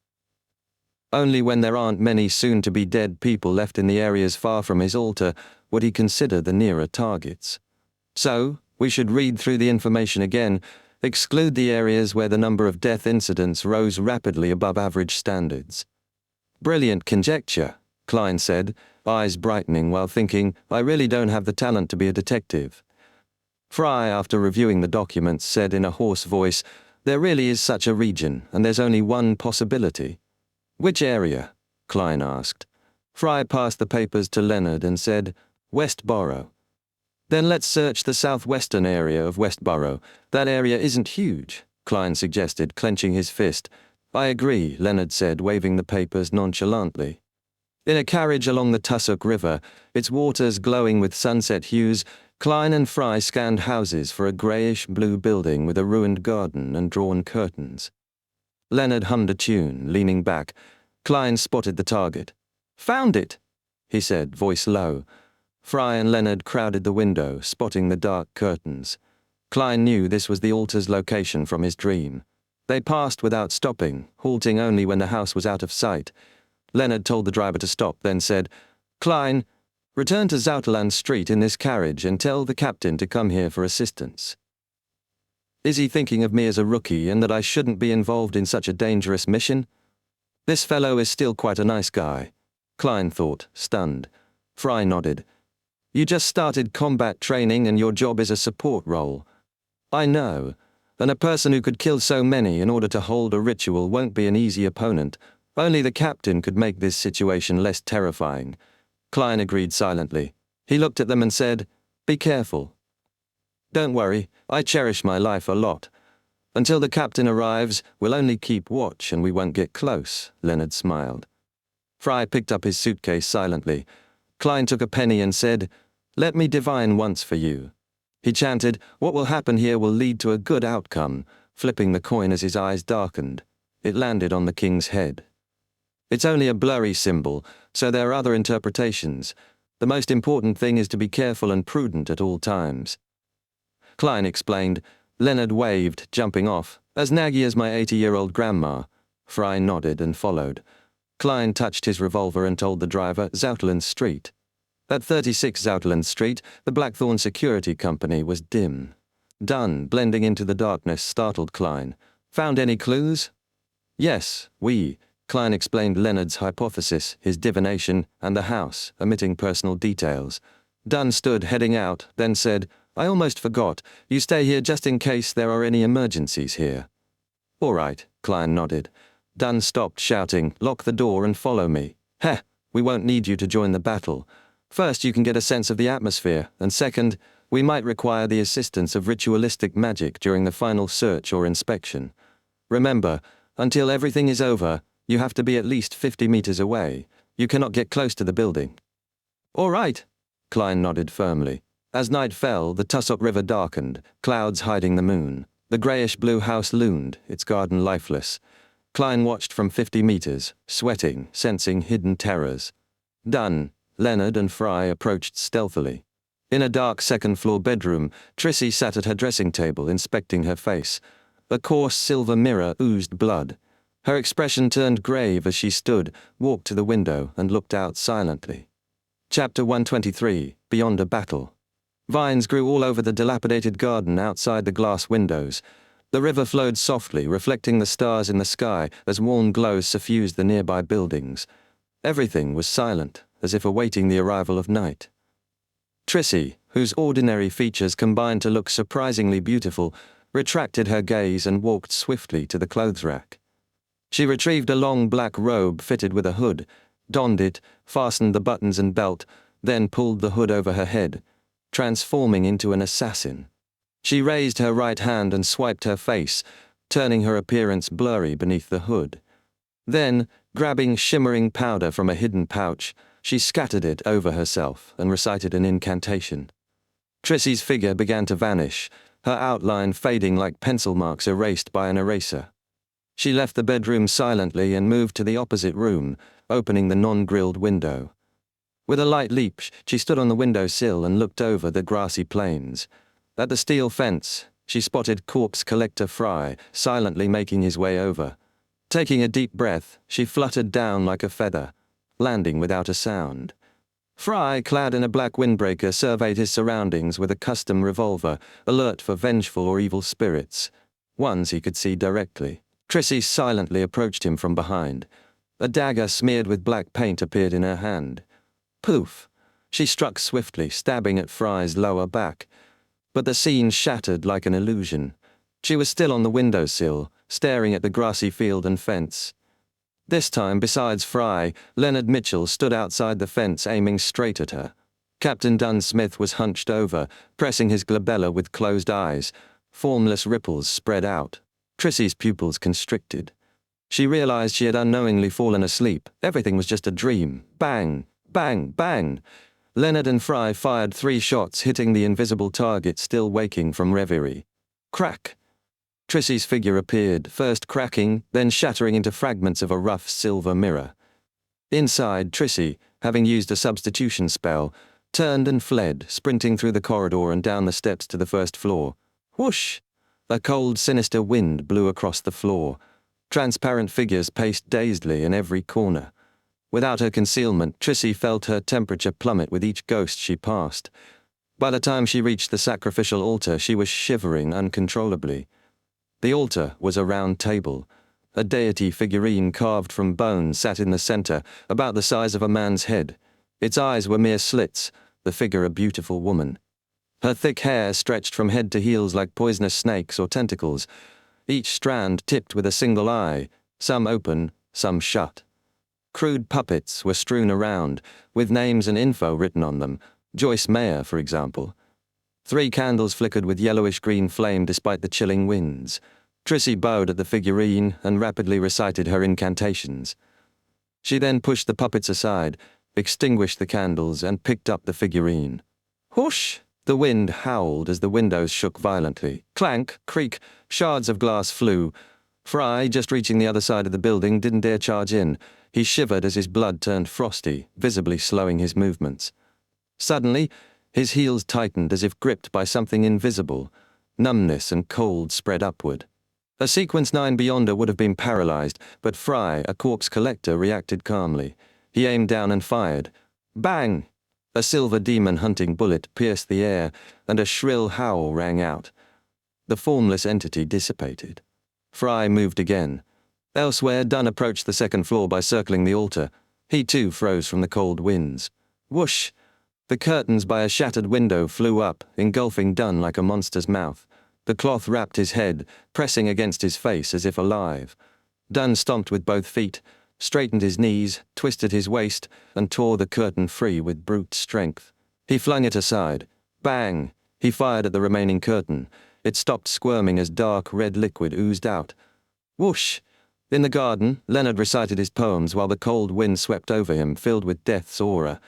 Only when there aren't many soon-to-be dead people left in the areas far from his altar would he consider the nearer targets. So, we should read through the information again, exclude the areas where the number of death incidents rose rapidly above average standards." "Brilliant conjecture," Klein said, eyes brightening while thinking, "I really don't have the talent to be a detective." Fry, after reviewing the documents, said in a hoarse voice, "There really is such a region, and there's only one possibility." "Which area?" Klein asked. Fry passed the papers to Leonard and said, "West Borough." "Then let's search the southwestern area of West Borough. That area isn't huge," Klein suggested, clenching his fist. "I agree," Leonard said, waving the papers nonchalantly. In a carriage along the Tussock River, its waters glowing with sunset hues, Klein and Fry scanned houses for a greyish-blue building with a ruined garden and drawn curtains. Leonard hummed a tune, leaning back. Klein spotted the target. "Found it," he said, voice low. Fry and Leonard crowded the window, spotting the dark curtains. Klein knew this was the altar's location from his dream. They passed without stopping, halting only when the house was out of sight. Leonard told the driver to stop, then said, "Klein, return to Zouterland Street in this carriage and tell the captain to come here for assistance." Is he thinking of me as a rookie and that I shouldn't be involved in such a dangerous mission? This fellow is still quite a nice guy, Klein thought, stunned. Fry nodded. "You just started combat training and your job is a support role." "I know, and a person who could kill so many in order to hold a ritual won't be an easy opponent. Only the captain could make this situation less terrifying." Klein agreed silently. He looked at them and said, "Be careful." "Don't worry, I cherish my life a lot. Until the captain arrives, we'll only keep watch and we won't get close," Leonard smiled. Fry picked up his suitcase silently. Klein took a penny and said, "Let me divine once for you." He chanted, "What will happen here will lead to a good outcome," flipping the coin as his eyes darkened. It landed on the king's head. "It's only a blurry symbol, so there are other interpretations. The most important thing is to be careful and prudent at all times." Klein explained. Leonard waved, jumping off. "As naggy as my 80-year-old grandma." Fry nodded and followed. Klein touched his revolver and told the driver, "Zouterland Street." At 36 Zouterland Street, the Blackthorn Security Company was dim. Dunn, blending into the darkness, startled Klein. "Found any clues?" "Yes, Klein explained Leonard's hypothesis, his divination, and the house, omitting personal details. Dunn stood heading out, then said, "I almost forgot. You stay here just in case there are any emergencies here." "All right," Klein nodded. Dunn stopped, shouting, "Lock the door and follow me." "Heh, we won't need you to join the battle. First, you can get a sense of the atmosphere, and second, we might require the assistance of ritualistic magic during the final search or inspection. Remember, until everything is over, you have to be at least 50 meters away. You cannot get close to the building." "All right," Klein nodded firmly. As night fell, the Tussock River darkened, clouds hiding the moon. The greyish-blue house loomed, its garden lifeless. Klein watched from 50 meters, sweating, sensing hidden terrors. Dunn, Leonard and Fry approached stealthily. In a dark second-floor bedroom, Trissy sat at her dressing table inspecting her face. A coarse silver mirror oozed blood. Her expression turned grave as she stood, walked to the window, and looked out silently. Chapter 123, beyond a battle. Vines grew all over the dilapidated garden outside the glass windows. The river flowed softly, reflecting the stars in the sky as warm glows suffused the nearby buildings. Everything was silent, as if awaiting the arrival of night. Trissy, whose ordinary features combined to look surprisingly beautiful, retracted her gaze and walked swiftly to the clothes rack. She retrieved a long black robe fitted with a hood, donned it, fastened the buttons and belt, then pulled the hood over her head, transforming into an assassin. She raised her right hand and swiped her face, turning her appearance blurry beneath the hood. Then, grabbing shimmering powder from a hidden pouch, she scattered it over herself and recited an incantation. Trissy's figure began to vanish, her outline fading like pencil marks erased by an eraser. She left the bedroom silently and moved to the opposite room, opening the non-grilled window. With a light leap, she stood on the windowsill and looked over the grassy plains. At the steel fence, she spotted corpse collector Fry silently making his way over. Taking a deep breath, she fluttered down like a feather, landing without a sound. Fry, clad in a black windbreaker, surveyed his surroundings with a custom revolver, alert for vengeful or evil spirits, ones he could see directly. Trissy silently approached him from behind. A dagger smeared with black paint appeared in her hand. Poof! She struck swiftly, stabbing at Fry's lower back. But the scene shattered like an illusion. She was still on the windowsill, staring at the grassy field and fence. This time, besides Fry, Leonard Mitchell stood outside the fence aiming straight at her. Captain Dunn Smith was hunched over, pressing his glabella with closed eyes. Formless ripples spread out. Trissy's pupils constricted. She realized she had unknowingly fallen asleep. Everything was just a dream. Bang! Bang! Bang! Leonard and Fry fired 3 shots, hitting the invisible target still waking from reverie. Crack! Trissy's figure appeared, first cracking, then shattering into fragments of a rough silver mirror. Inside, Trissy, having used a substitution spell, turned and fled, sprinting through the corridor and down the steps to the first floor. Whoosh! A cold, sinister wind blew across the floor. Transparent figures paced dazedly in every corner. Without her concealment, Trissy felt her temperature plummet with each ghost she passed. By the time she reached the sacrificial altar, she was shivering uncontrollably. The altar was a round table. A deity figurine carved from bone sat in the center, about the size of a man's head. Its eyes were mere slits, the figure a beautiful woman. Her thick hair stretched from head to heels like poisonous snakes or tentacles, each strand tipped with a single eye, some open, some shut. Crude puppets were strewn around, with names and info written on them, Joyce Mayer, for example. 3 candles flickered with yellowish-green flame despite the chilling winds. Trissy bowed at the figurine and rapidly recited her incantations. She then pushed the puppets aside, extinguished the candles, and picked up the figurine. Whoosh! The wind howled as the windows shook violently. Clank, creak, shards of glass flew. Fry, just reaching the other side of the building, didn't dare charge in. He shivered as his blood turned frosty, visibly slowing his movements. Suddenly, his heels tightened as if gripped by something invisible. Numbness and cold spread upward. A Sequence 9 Beyonder would have been paralyzed, but Fry, a corpse collector, reacted calmly. He aimed down and fired. Bang! A silver demon-hunting bullet pierced the air, and a shrill howl rang out. The formless entity dissipated. Fry moved again. Elsewhere, Dunn approached the second floor by circling the altar. He too froze from the cold winds. Whoosh! The curtains by a shattered window flew up, engulfing Dunn like a monster's mouth. The cloth wrapped his head, pressing against his face as if alive. Dunn stomped with both feet, straightened his knees, twisted his waist, and tore the curtain free with brute strength. He flung it aside. Bang! He fired at the remaining curtain. It stopped squirming as dark red liquid oozed out. Whoosh! In the garden, Leonard recited his poems while the cold wind swept over him, filled with death's aura.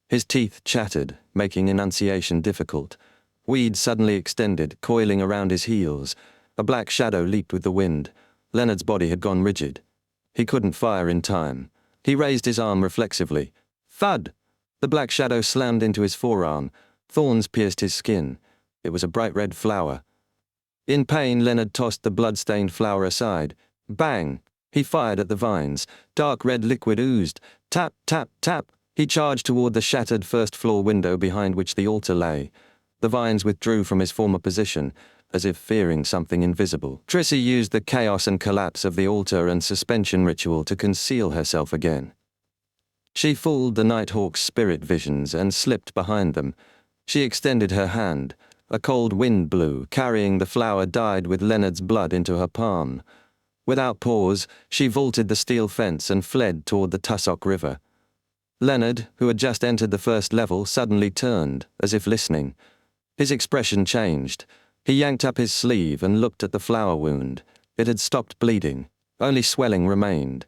His teeth chattered, making enunciation difficult. Weed suddenly extended, coiling around his heels. A black shadow leaped with the wind. Leonard's body had gone rigid. He couldn't fire in time. He raised his arm reflexively. Thud! The black shadow slammed into his forearm. Thorns pierced his skin. It was a bright red flower. In pain, Leonard tossed the blood-stained flower aside. Bang! He fired at the vines. Dark red liquid oozed. Tap, tap, tap. He charged toward the shattered first-floor window behind which the altar lay. The vines withdrew from his former position, as if fearing something invisible. Trissy used the chaos and collapse of the altar and suspension ritual to conceal herself again. She fooled the Nighthawk's spirit visions and slipped behind them. She extended her hand. A cold wind blew, carrying the flower dyed with Leonard's blood into her palm. Without pause, she vaulted the steel fence and fled toward the Tussock River. Leonard, who had just entered the first level, suddenly turned, as if listening. His expression changed. He yanked up his sleeve and looked at the flower wound. It had stopped bleeding. Only swelling remained.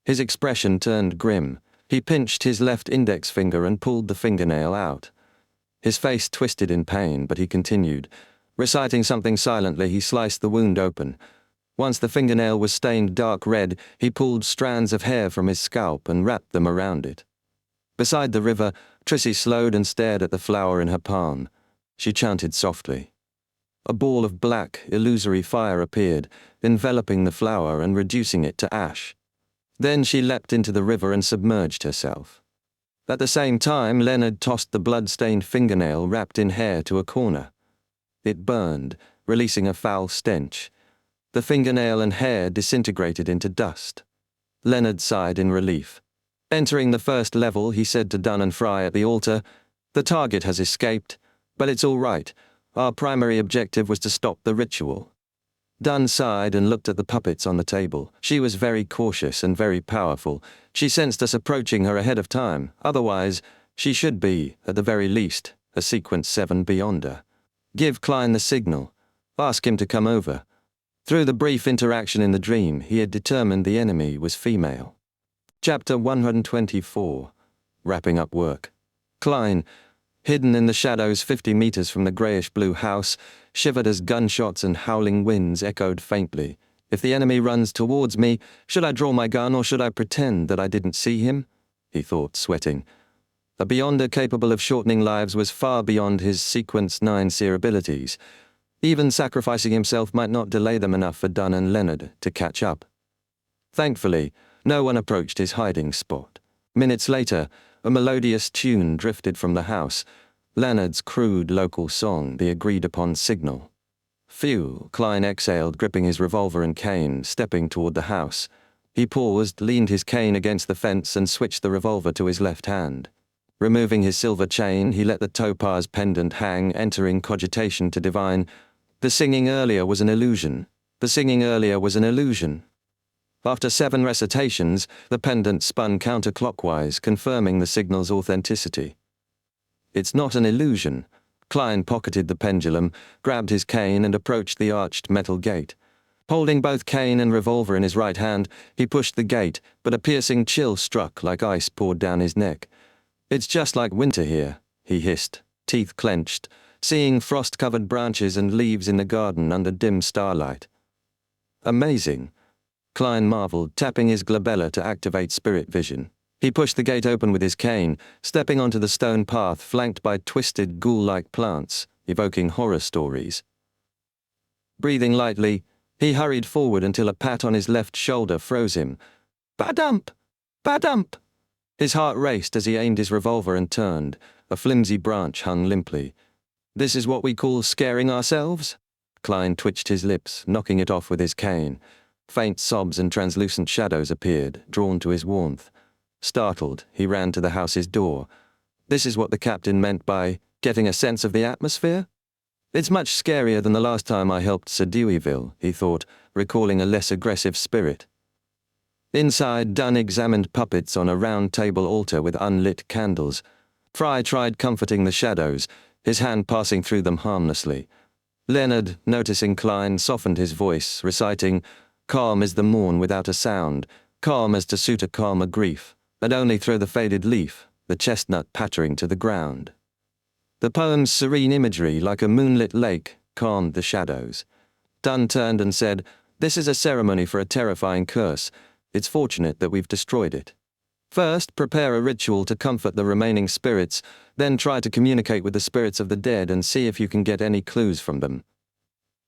His expression turned grim. He pinched his left index finger and pulled the fingernail out. His face twisted in pain, but he continued. Reciting something silently, he sliced the wound open. Once the fingernail was stained dark red, he pulled strands of hair from his scalp and wrapped them around it. Beside the river, Trissy slowed and stared at the flower in her palm. She chanted softly. A ball of black, illusory fire appeared, enveloping the flower and reducing it to ash. Then she leapt into the river and submerged herself. At the same time, Leonard tossed the blood-stained fingernail wrapped in hair to a corner. It burned, releasing a foul stench. The fingernail and hair disintegrated into dust. Leonard sighed in relief. Entering the first level, he said to Dunn and Fry at the altar, "The target has escaped, but it's all right. Our primary objective was to stop the ritual." Dunn sighed and looked at the puppets on the table. She was very cautious and very powerful. She sensed us approaching her ahead of time. Otherwise, she should be, at the very least, a Sequence 7 beyonder. Give Klein the signal. Ask him to come over. Through the brief interaction in the dream, he had determined the enemy was female. Chapter 124. Wrapping up work. Klein, hidden in the shadows 50 meters from the greyish-blue house, shivered as gunshots and howling winds echoed faintly. If the enemy runs towards me, should I draw my gun or should I pretend that I didn't see him? He thought, sweating. A beyonder capable of shortening lives was far beyond his Sequence 9 seer abilities. Even sacrificing himself might not delay them enough for Dunn and Leonard to catch up. Thankfully, no one approached his hiding spot. Minutes later, a melodious tune drifted from the house, Leonard's crude local song, the agreed-upon signal. Phew, Klein exhaled, gripping his revolver and cane, stepping toward the house. He paused, leaned his cane against the fence and switched the revolver to his left hand. Removing his silver chain, he let the topaz pendant hang, entering cogitation to divine. The singing earlier was an illusion. The singing earlier was an illusion. After 7 recitations, the pendant spun counterclockwise, confirming the signal's authenticity. It's not an illusion. Klein pocketed the pendulum, grabbed his cane and approached the arched metal gate. Holding both cane and revolver in his right hand, he pushed the gate, but a piercing chill struck like ice poured down his neck. "It's just like winter here," he hissed, teeth clenched, seeing frost-covered branches and leaves in the garden under dim starlight. "Amazing," Klein marveled, tapping his glabella to activate spirit vision. He pushed the gate open with his cane, stepping onto the stone path flanked by twisted ghoul-like plants, evoking horror stories. Breathing lightly, he hurried forward until a pat on his left shoulder froze him. "Badump! Badump!" His heart raced as he aimed his revolver and turned. A flimsy branch hung limply. "This is what we call scaring ourselves?" Klein twitched his lips, knocking it off with his cane. Faint sobs and translucent shadows appeared, drawn to his warmth. Startled, he ran to the house's door. This is what the captain meant by getting a sense of the atmosphere? It's much scarier than the last time I helped Sir Deweyville, he thought, recalling a less aggressive spirit. Inside, Dunn examined puppets on a round table altar with unlit candles. Fry tried comforting the shadows, his hand passing through them harmlessly. Leonard, noticing Klein, softened his voice, reciting, "Calm is the morn without a sound, calm as to suit a calmer grief, and only through the faded leaf, the chestnut pattering to the ground." The poem's serene imagery, like a moonlit lake, calmed the shadows. Dunn turned and said, "This is a ceremony for a terrifying curse. It's fortunate that we've destroyed it. First, prepare a ritual to comfort the remaining spirits, then try to communicate with the spirits of the dead and see if you can get any clues from them."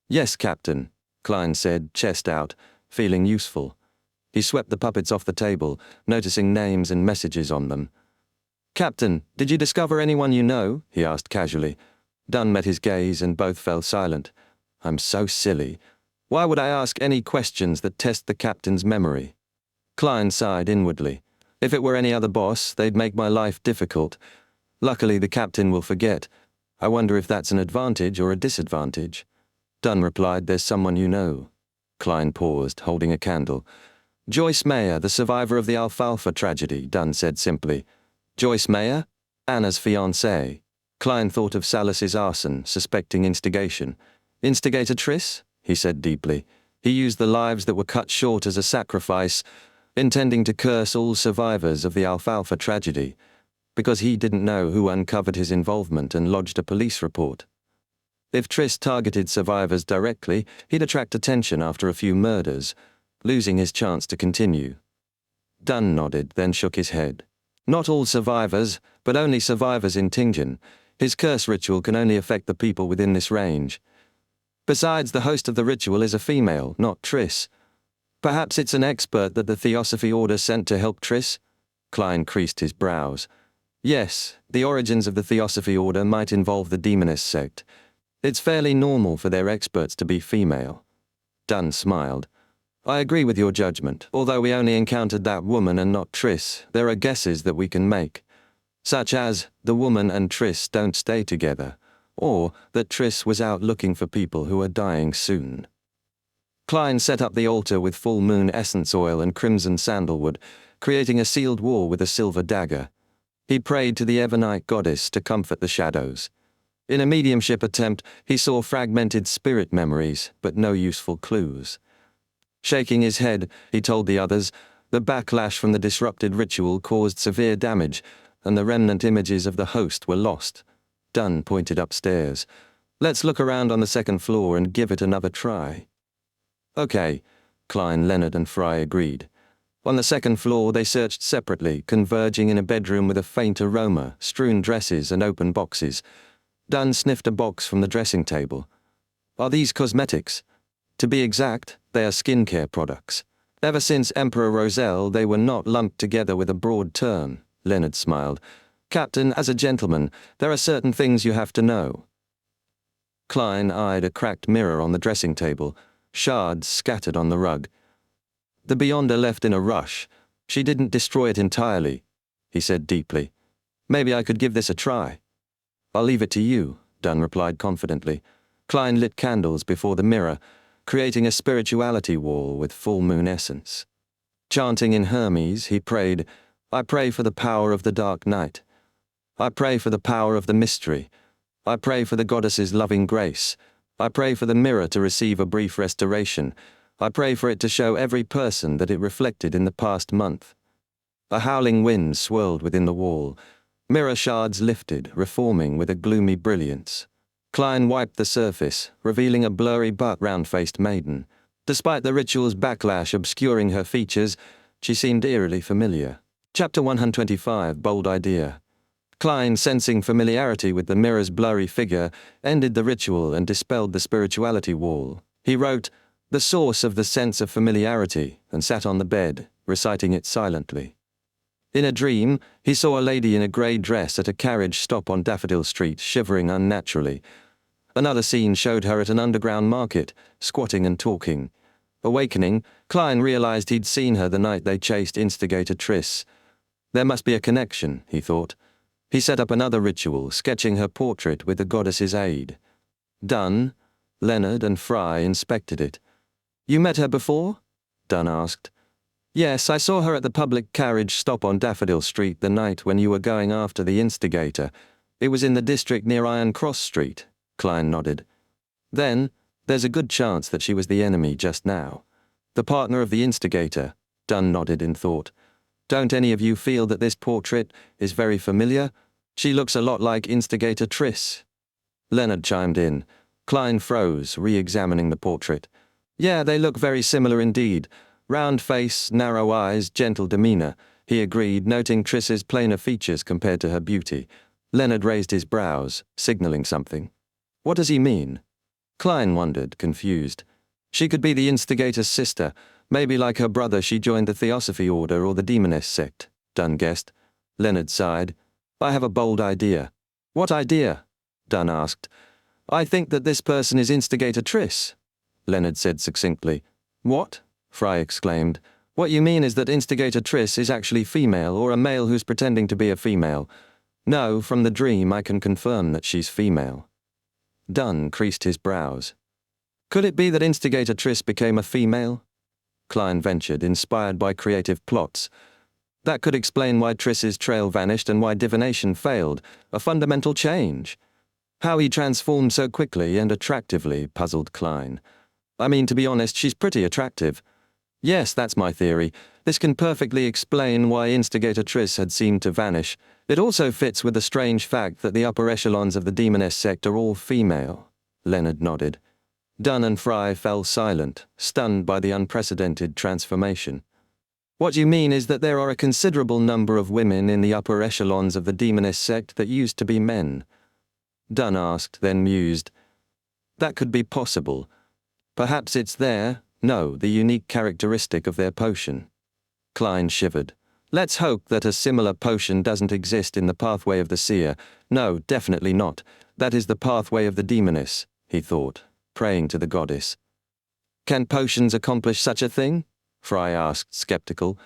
"Yes, Captain," Klein said, chest out, feeling useful. He swept the puppets off the table, noticing names and messages on them. "Captain, did you discover anyone you know?" he asked casually. Dunn met his gaze and both fell silent. I'm so silly. Why would I ask any questions that test the captain's memory? Klein sighed inwardly. If it were any other boss, they'd make my life difficult. Luckily, the captain will forget. I wonder if that's an advantage or a disadvantage. Dunn replied, "There's someone you know." Klein paused, holding a candle. "Joyce Mayer, the survivor of the Alfalfa tragedy," Dunn said simply. "Joyce Mayer? Anna's fiancée." Klein thought of Salas's arson, suspecting instigation. "Instigator Triss?" he said deeply. "He used the lives that were cut short as a sacrifice, intending to curse all survivors of the Alfalfa tragedy, because he didn't know who uncovered his involvement and lodged a police report. If Triss targeted survivors directly, he'd attract attention after a few murders, losing his chance to continue." Dunn nodded, then shook his head. "Not all survivors, but only survivors in Tingen. His curse ritual can only affect the people within this range. Besides, the host of the ritual is a female, not Triss. Perhaps it's an expert that the Theosophy Order sent to help Triss?" Klein creased his brows. "Yes, the origins of the Theosophy Order might involve the Demonist sect. It's fairly normal for their experts to be female." Dunn smiled. "I agree with your judgment. Although we only encountered that woman and not Triss, there are guesses that we can make. Such as, the woman and Triss don't stay together, or that Triss was out looking for people who are dying soon." Klein set up the altar with full moon essence oil and crimson sandalwood, creating a sealed wall with a silver dagger. He prayed to the Evernite goddess to comfort the shadows. In a mediumship attempt, he saw fragmented spirit memories, but no useful clues. Shaking his head, he told the others, the backlash from the disrupted ritual caused severe damage, and the remnant images of the host were lost. Dunn pointed upstairs. "Let's look around on the second floor and give it another try." "Okay," Klein, Leonard, and Fry agreed. On the second floor, they searched separately, converging in a bedroom with a faint aroma, strewn dresses and open boxes. Dunn sniffed a box from the dressing table. "Are these cosmetics?" "To be exact, they are skincare products. Ever since Emperor Roselle, they were not lumped together with a broad term," Leonard smiled. "Captain, as a gentleman, there are certain things you have to know." Klein eyed a cracked mirror on the dressing table, shards scattered on the rug. "The Beyonder left in a rush. She didn't destroy it entirely," he said deeply. "Maybe I could give this a try." "I'll leave it to you," Dunn replied confidently. Klein lit candles before the mirror, creating a spirituality wall with full moon essence. Chanting in Hermes, he prayed, "I pray for the power of the dark night. I pray for the power of the mystery. I pray for the goddess's loving grace. I pray for the mirror to receive a brief restoration. I pray for it to show every person that it reflected in the past month." A howling wind swirled within the wall. Mirror shards lifted, reforming with a gloomy brilliance. Klein wiped the surface, revealing a blurry but round-faced maiden. Despite the ritual's backlash obscuring her features, she seemed eerily familiar. Chapter 125, Bold Idea. Klein, sensing familiarity with the mirror's blurry figure, ended the ritual and dispelled the spirituality wall. He wrote, "The source of the sense of familiarity," and sat on the bed, reciting it silently. In a dream, he saw a lady in a grey dress at a carriage stop on Daffodil Street, shivering unnaturally. Another scene showed her at an underground market, squatting and talking. Awakening, Klein realized he'd seen her the night they chased instigator Triss. There must be a connection, he thought. He set up another ritual, sketching her portrait with the goddess's aid. Dunn, Leonard, and Fry inspected it. "You met her before?" Dunn asked. "Yes, I saw her at the public carriage stop on Daffodil Street the night when you were going after the instigator. It was in the district near Iron Cross Street," Klein nodded. "Then, there's a good chance that she was the enemy just now. The partner of the instigator," Dunn nodded in thought. "Don't any of you feel that this portrait is very familiar? She looks a lot like instigator Triss." Leonard chimed in. Klein froze, re-examining the portrait. "Yeah, they look very similar indeed. Round face, narrow eyes, gentle demeanor," he agreed, noting Triss's plainer features compared to her beauty. Leonard raised his brows, signaling something. "What does he mean?" Klein wondered, confused. "She could be the instigator's sister. Maybe like her brother she joined the Theosophy Order or the Demonist sect," Dunn guessed. Leonard sighed. I have a bold idea. What idea? Dunn asked. I think that this person is instigator Triss, Leonard said succinctly. What? Fry exclaimed. What you mean is that instigator Triss is actually female, or a male who's pretending to be a female. No, from the dream I can confirm that she's female. Dunn creased his brows. Could it be that instigator Triss became a female? Klein ventured, inspired by creative plots. That could explain why Triss's trail vanished and why divination failed. A fundamental change. How he transformed so quickly and attractively puzzled Klein. I mean, to be honest, she's pretty attractive. Yes, that's my theory. This can perfectly explain why instigator Triss had seemed to vanish. It also fits with the strange fact that the upper echelons of the demoness sect are all female. Leonard nodded. Dunn and Fry fell silent, stunned by the unprecedented transformation. What you mean is that there are a considerable number of women in the upper echelons of the demoness sect that used to be men? Dunn asked, then mused. That could be possible. Perhaps it's the unique characteristic of their potion. Klein shivered. Let's hope that a similar potion doesn't exist in the pathway of the seer. No, definitely not. That is the pathway of the demoness, he thought, praying to the goddess. Can potions accomplish such a thing? Fry asked, skeptical.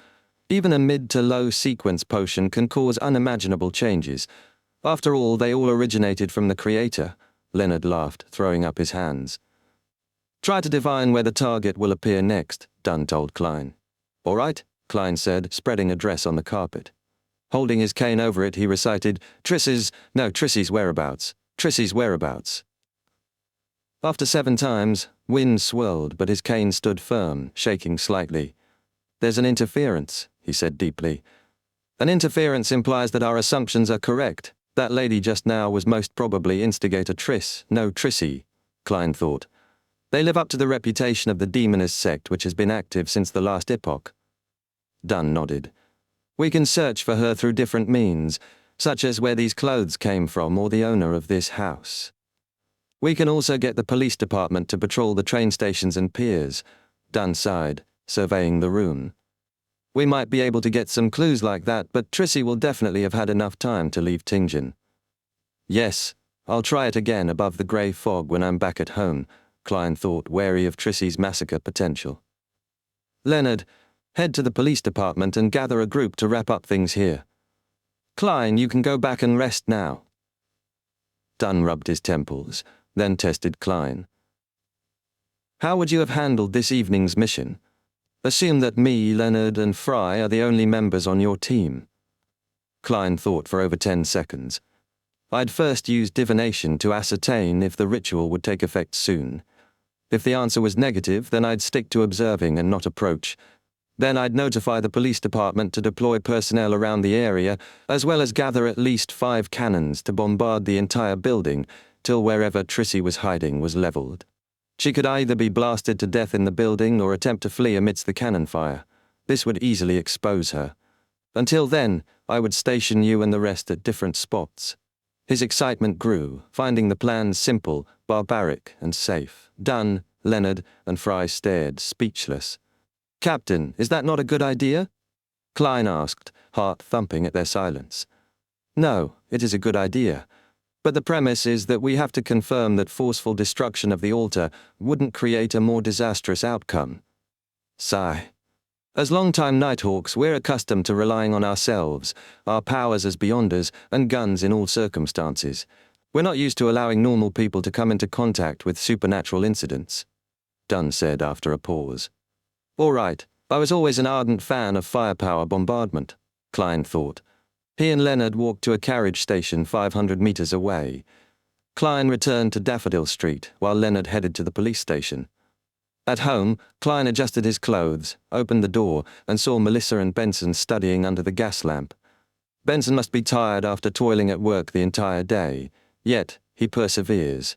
Even a mid to low sequence potion can cause unimaginable changes. After all, they all originated from the Creator. Leonard laughed, throwing up his hands. Try to divine where the target will appear next, Dunn told Klein. All right, Klein said, spreading a dress on the carpet. Holding his cane over it, he recited, Triss's whereabouts. Triss's whereabouts. After 7 times, wind swirled, but his cane stood firm, shaking slightly. There's an interference, he said deeply. An interference implies that our assumptions are correct. That lady just now was most probably instigator Triss, no Trissy, Klein thought. They live up to the reputation of the demoness sect, which has been active since the last epoch. Dunn nodded. We can search for her through different means, such as where these clothes came from or the owner of this house. We can also get the police department to patrol the train stations and piers. Dunn sighed, surveying the room. We might be able to get some clues like that, but Trissy will definitely have had enough time to leave Tingen. Yes, I'll try it again above the grey fog when I'm back at home, Klein thought, wary of Trissy's massacre potential. Leonard, head to the police department and gather a group to wrap up things here. Klein, you can go back and rest now. Dunn rubbed his temples, then tested Klein. How would you have handled this evening's mission? Assume that me, Leonard, and Fry are the only members on your team. Klein thought for over 10 seconds. I'd first use divination to ascertain if the ritual would take effect soon. If the answer was negative, then I'd stick to observing and not approach. Then I'd notify the police department to deploy personnel around the area, as well as gather at least 5 cannons to bombard the entire building, till wherever Trissy was hiding was leveled. She could either be blasted to death in the building or attempt to flee amidst the cannon fire. This would easily expose her. Until then, I would station you and the rest at different spots. His excitement grew, finding the plan simple, barbaric, and safe. Dunn, Leonard, and Fry stared, speechless. Captain, is that not a good idea? Klein asked, heart thumping at their silence. No, it is a good idea. But the premise is that we have to confirm that forceful destruction of the altar wouldn't create a more disastrous outcome. Sigh. As long-time Nighthawks, we're accustomed to relying on ourselves, our powers as Beyonders, and guns in all circumstances. We're not used to allowing normal people to come into contact with supernatural incidents, Dunn said after a pause. All right, I was always an ardent fan of firepower bombardment, Klein thought. He and Leonard walked to a carriage station 500 meters away. Klein returned to Daffodil Street, while Leonard headed to the police station. At home, Klein adjusted his clothes, opened the door, and saw Melissa and Benson studying under the gas lamp. Benson must be tired after toiling at work the entire day, yet he perseveres.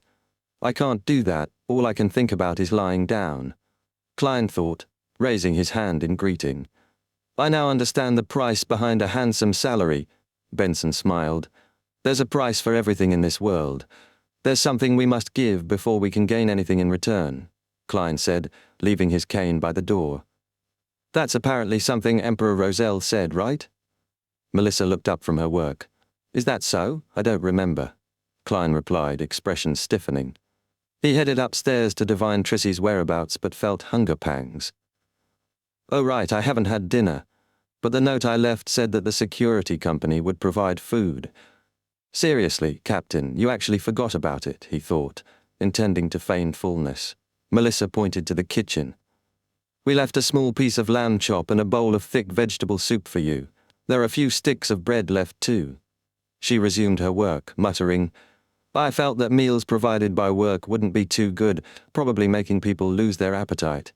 I can't do that, all I can think about is lying down, Klein thought, raising his hand in greeting. I now understand the price behind a handsome salary, Benson smiled. There's a price for everything in this world. There's something we must give before we can gain anything in return, Klein said, leaving his cane by the door. That's apparently something Emperor Roselle said, right? Melissa looked up from her work. Is that so? I don't remember, Klein replied, expression stiffening. He headed upstairs to divine Trissy's whereabouts but felt hunger pangs. Oh right, I haven't had dinner, but the note I left said that the security company would provide food. Seriously, Captain, you actually forgot about it, he thought, intending to feign fullness. Melissa pointed to the kitchen. We left a small piece of lamb chop and a bowl of thick vegetable soup for you. There are a few sticks of bread left too. She resumed her work, muttering, I felt that meals provided by work wouldn't be too good, probably making people lose their appetite.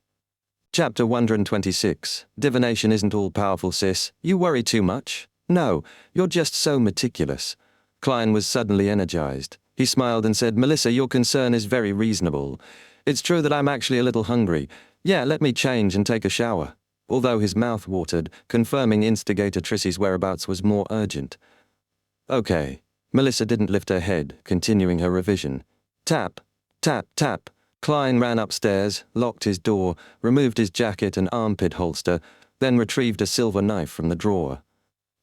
Chapter 126. Divination isn't all powerful, sis. You worry too much. No, you're just so meticulous. Klein was suddenly energized. He smiled and said, Melissa, your concern is very reasonable. It's true that I'm actually a little hungry. Yeah, let me change and take a shower. Although his mouth watered, confirming instigator Trissy's whereabouts was more urgent. Okay. Melissa didn't lift her head, continuing her revision. Tap, tap, tap. Klein ran upstairs, locked his door, removed his jacket and armpit holster, then retrieved a silver knife from the drawer.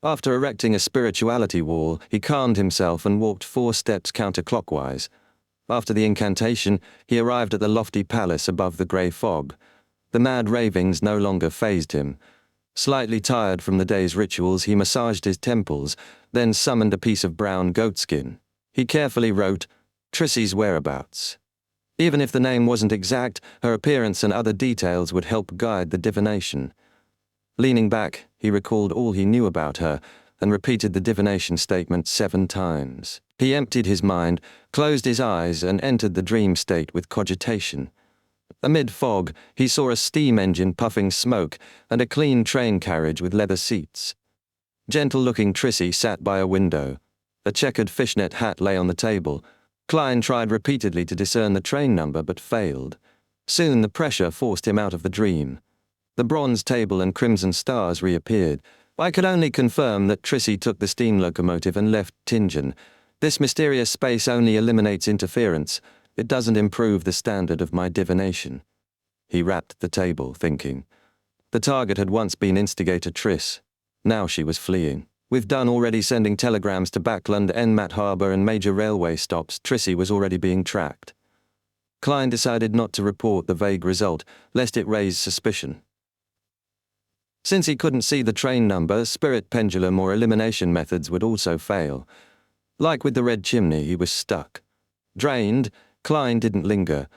After erecting a spirituality wall, he calmed himself and walked 4 steps counterclockwise. After the incantation, he arrived at the lofty palace above the grey fog. The mad ravings no longer fazed him. Slightly tired from the day's rituals, he massaged his temples, then summoned a piece of brown goatskin. He carefully wrote, Trissy's whereabouts. Even if the name wasn't exact, her appearance and other details would help guide the divination. Leaning back, he recalled all he knew about her and repeated the divination statement 7 times. He emptied his mind, closed his eyes, and entered the dream state with cogitation. Amid fog, he saw a steam engine puffing smoke and a clean train carriage with leather seats. Gentle-looking Trissy sat by a window. A checkered fishnet hat lay on the table. Klein tried repeatedly to discern the train number but failed. Soon the pressure forced him out of the dream. The bronze table and crimson stars reappeared. I could only confirm that Trissy took the steam locomotive and left Tingen. This mysterious space only eliminates interference. It doesn't improve the standard of my divination. He rapped the table, thinking. The target had once been instigator Triss. Now she was fleeing. With Dunn already sending telegrams to Backlund, Enmat Harbour and major railway stops, Trissy was already being tracked. Klein decided not to report the vague result, lest it raise suspicion. Since he couldn't see the train number, spirit pendulum or elimination methods would also fail. Like with the red chimney, he was stuck. Drained, Klein didn't linger.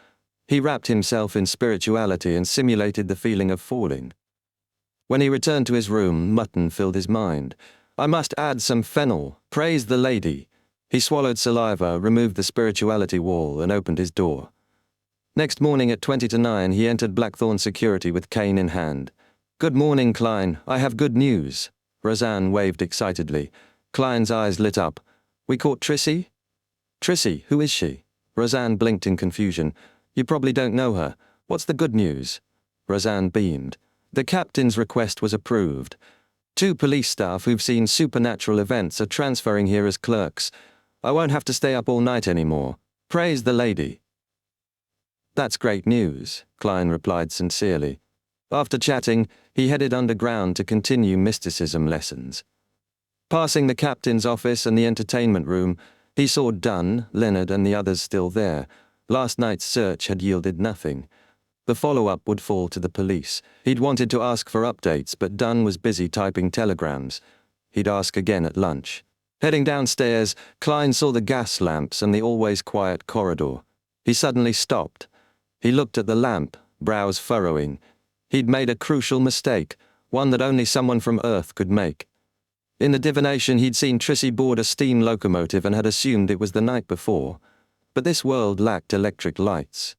He wrapped himself in spirituality and simulated the feeling of falling. When he returned to his room, mutton filled his mind. I must add some fennel. Praise the lady. He swallowed saliva, removed the spirituality wall, and opened his door. Next morning at 20 to 9, he entered Blackthorn Security with cane in hand. Good morning, Klein. I have good news. Roseanne waved excitedly. Klein's eyes lit up. We caught Trissy? Trissy, who is she? Roseanne blinked in confusion. You probably don't know her. What's the good news? Roseanne beamed. The captain's request was approved. 2 police staff who've seen supernatural events are transferring here as clerks. I won't have to stay up all night anymore. Praise the lady. That's great news, Klein replied sincerely. After chatting, he headed underground to continue mysticism lessons. Passing the captain's office and the entertainment room, he saw Dunn, Leonard and the others still there. Last night's search had yielded nothing. The follow-up would fall to the police. He'd wanted to ask for updates, but Dunn was busy typing telegrams. He'd ask again at lunch. Heading downstairs, Klein saw the gas lamps and the always quiet corridor. He suddenly stopped. He looked at the lamp, brows furrowing. He'd made a crucial mistake, one that only someone from Earth could make. In the divination, he'd seen Trissy board a steam locomotive and had assumed it was the night before. But this world lacked electric lights.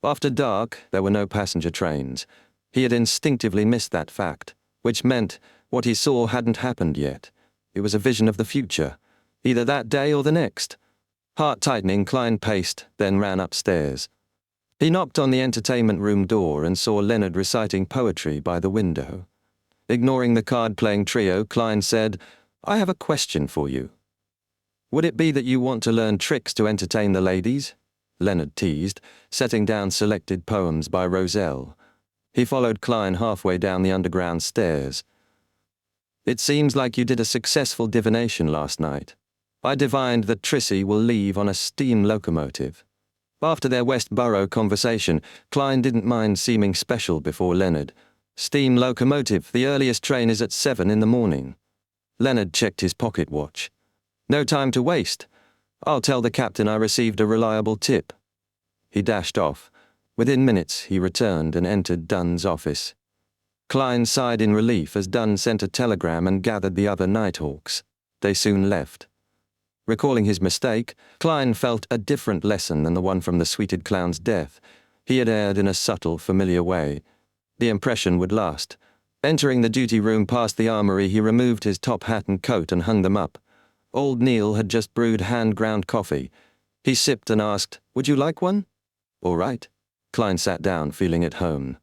After dark, there were no passenger trains. He had instinctively missed that fact, which meant what he saw hadn't happened yet. It was a vision of the future, either that day or the next. Heart tightening, Klein paced, then ran upstairs. He knocked on the entertainment room door and saw Leonard reciting poetry by the window. Ignoring the card-playing trio, Klein said, I have a question for you. Would it be that you want to learn tricks to entertain the ladies? Leonard teased, setting down selected poems by Roselle. He followed Klein halfway down the underground stairs. It seems like you did a successful divination last night. I divined that Trissy will leave on a steam locomotive. After their Westboro conversation, Klein didn't mind seeming special before Leonard. Steam locomotive, the earliest train is at 7 in the morning. Leonard checked his pocket watch. No time to waste. I'll tell the captain I received a reliable tip. He dashed off. Within minutes, he returned and entered Dunn's office. Klein sighed in relief as Dunn sent a telegram and gathered the other Nighthawks. They soon left. Recalling his mistake, Klein felt a different lesson than the one from the sweeted clown's death. He had erred in a subtle, familiar way. The impression would last. Entering the duty room past the armory, he removed his top hat and coat and hung them up. Old Neil had just brewed hand-ground coffee. He sipped and asked, "Would you like one?" "All right." Klein sat down, feeling at home.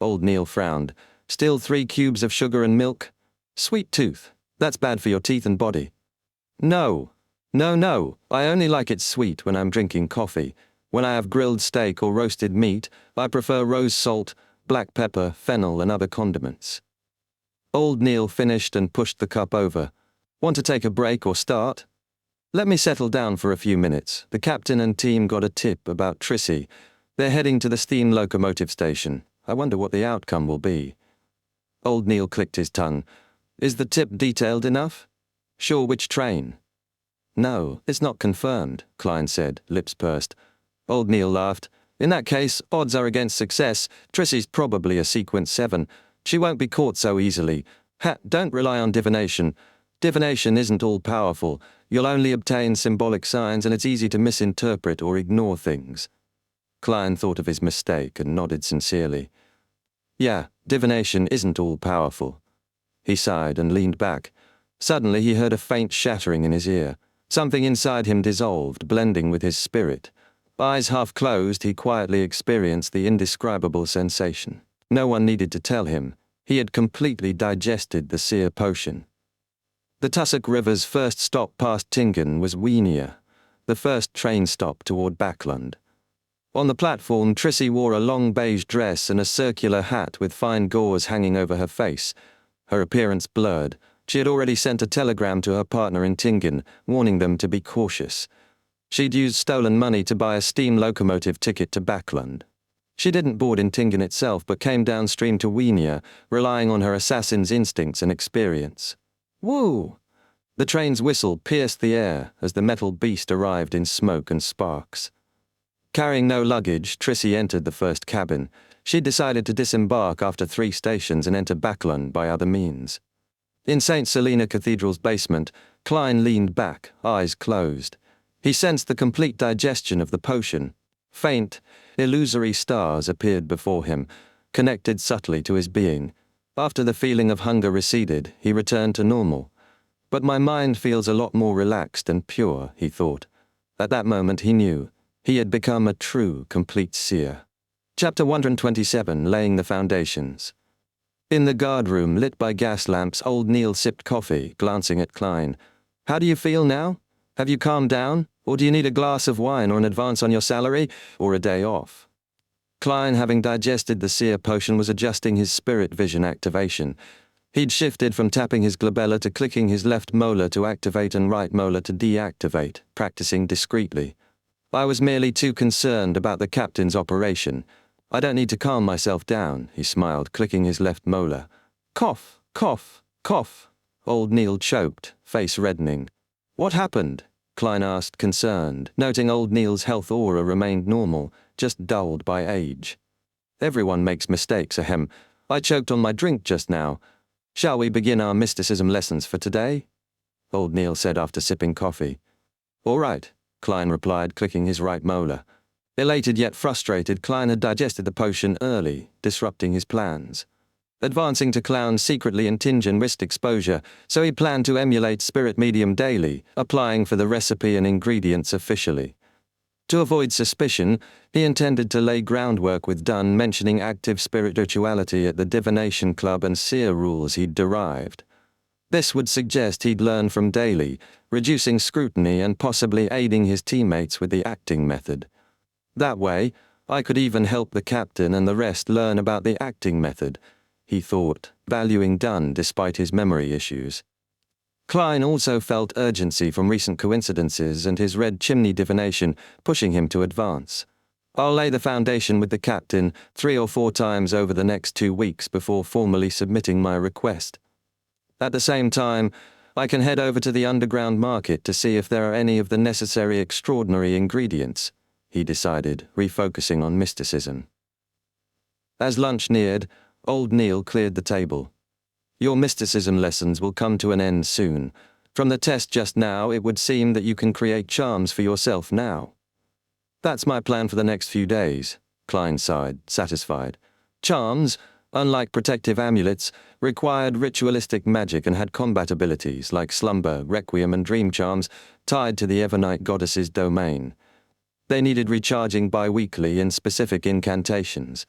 Old Neil frowned. "Still 3 cubes of sugar and milk?" "Sweet tooth. That's bad for your teeth and body." No. I only like it sweet when I'm drinking coffee. When I have grilled steak or roasted meat, I prefer rose salt, black pepper, fennel, and other condiments." Old Neil finished and pushed the cup over. "Want to take a break or start?" "Let me settle down for a few minutes. The captain and team got a tip about Trissy. They're heading to the steam locomotive station. I wonder what the outcome will be." Old Neil clicked his tongue. "Is the tip detailed enough? Sure which train?" "No, it's not confirmed," Klein said, lips pursed. Old Neil laughed. "In that case, odds are against success. Trissy's probably a sequence 7. She won't be caught so easily. Don't rely on divination. Divination isn't all-powerful. You'll only obtain symbolic signs, and it's easy to misinterpret or ignore things." Klein thought of his mistake and nodded sincerely. "Yeah, divination isn't all-powerful." He sighed and leaned back. Suddenly he heard a faint shattering in his ear. Something inside him dissolved, blending with his spirit. Eyes half closed, he quietly experienced the indescribable sensation. No one needed to tell him. He had completely digested the seer potion. The Tussock River's first stop past Tingen was Weenia, the first train stop toward Backland. On the platform, Trissy wore a long beige dress and a circular hat with fine gauze hanging over her face. Her appearance blurred. She had already sent a telegram to her partner in Tingen, warning them to be cautious. She'd used stolen money to buy a steam locomotive ticket to Backland. She didn't board in Tingen itself, but came downstream to Weenia, relying on her assassin's instincts and experience. Woo! The train's whistle pierced the air as the metal beast arrived in smoke and sparks. Carrying no luggage, Trissy entered the first cabin. She decided to disembark after 3 stations and enter Backland by other means. In St. Selena Cathedral's basement, Klein leaned back, eyes closed. He sensed the complete digestion of the potion. Faint, illusory stars appeared before him, connected subtly to his being. After the feeling of hunger receded, he returned to normal. "But my mind feels a lot more relaxed and pure," he thought. At that moment he knew. He had become a true, complete seer. Chapter 127, Laying the Foundations. In the guard room, lit by gas lamps, old Neil sipped coffee, glancing at Klein. "How do you feel now? Have you calmed down? Or do you need a glass of wine or an advance on your salary? Or a day off?" Klein, having digested the seer potion, was adjusting his spirit vision activation. He'd shifted from tapping his glabella to clicking his left molar to activate and right molar to deactivate, practicing discreetly. "I was merely too concerned about the captain's operation. I don't need to calm myself down," he smiled, clicking his left molar. "Cough, cough, cough." Old Neil choked, face reddening. "What happened?" Klein asked, concerned, noting old Neil's health aura remained normal, just dulled by age. "Everyone makes mistakes, ahem. I choked on my drink just now. Shall we begin our mysticism lessons for today?" Old Neil said after sipping coffee. "All right," Klein replied, clicking his right molar. Elated yet frustrated, Klein had digested the potion early, disrupting his plans. Advancing to clown secretly in Tingen risked exposure, so he planned to emulate spirit medium daily, applying for the recipe and ingredients officially. To avoid suspicion, he intended to lay groundwork with Dunn mentioning active spirituality at the divination club and seer rules he'd derived. This would suggest he'd learn from daily, reducing scrutiny and possibly aiding his teammates with the acting method. That way, I could even help the captain and the rest learn about the acting method, he thought, valuing Dunn despite his memory issues. Klein also felt urgency from recent coincidences and his red chimney divination pushing him to advance. I'll lay the foundation with the captain 3 or 4 times over the next 2 weeks before formally submitting my request. At the same time, I can head over to the underground market to see if there are any of the necessary extraordinary ingredients, he decided, refocusing on mysticism. As lunch neared, old Neil cleared the table. Your mysticism lessons will come to an end soon. From the test just now, it would seem that you can create charms for yourself now. That's my plan for the next few days, Klein sighed, satisfied. Charms, unlike protective amulets, required ritualistic magic and had combat abilities like slumber, requiem and dream charms tied to the Evernight goddess's domain. They needed recharging bi-weekly in specific incantations.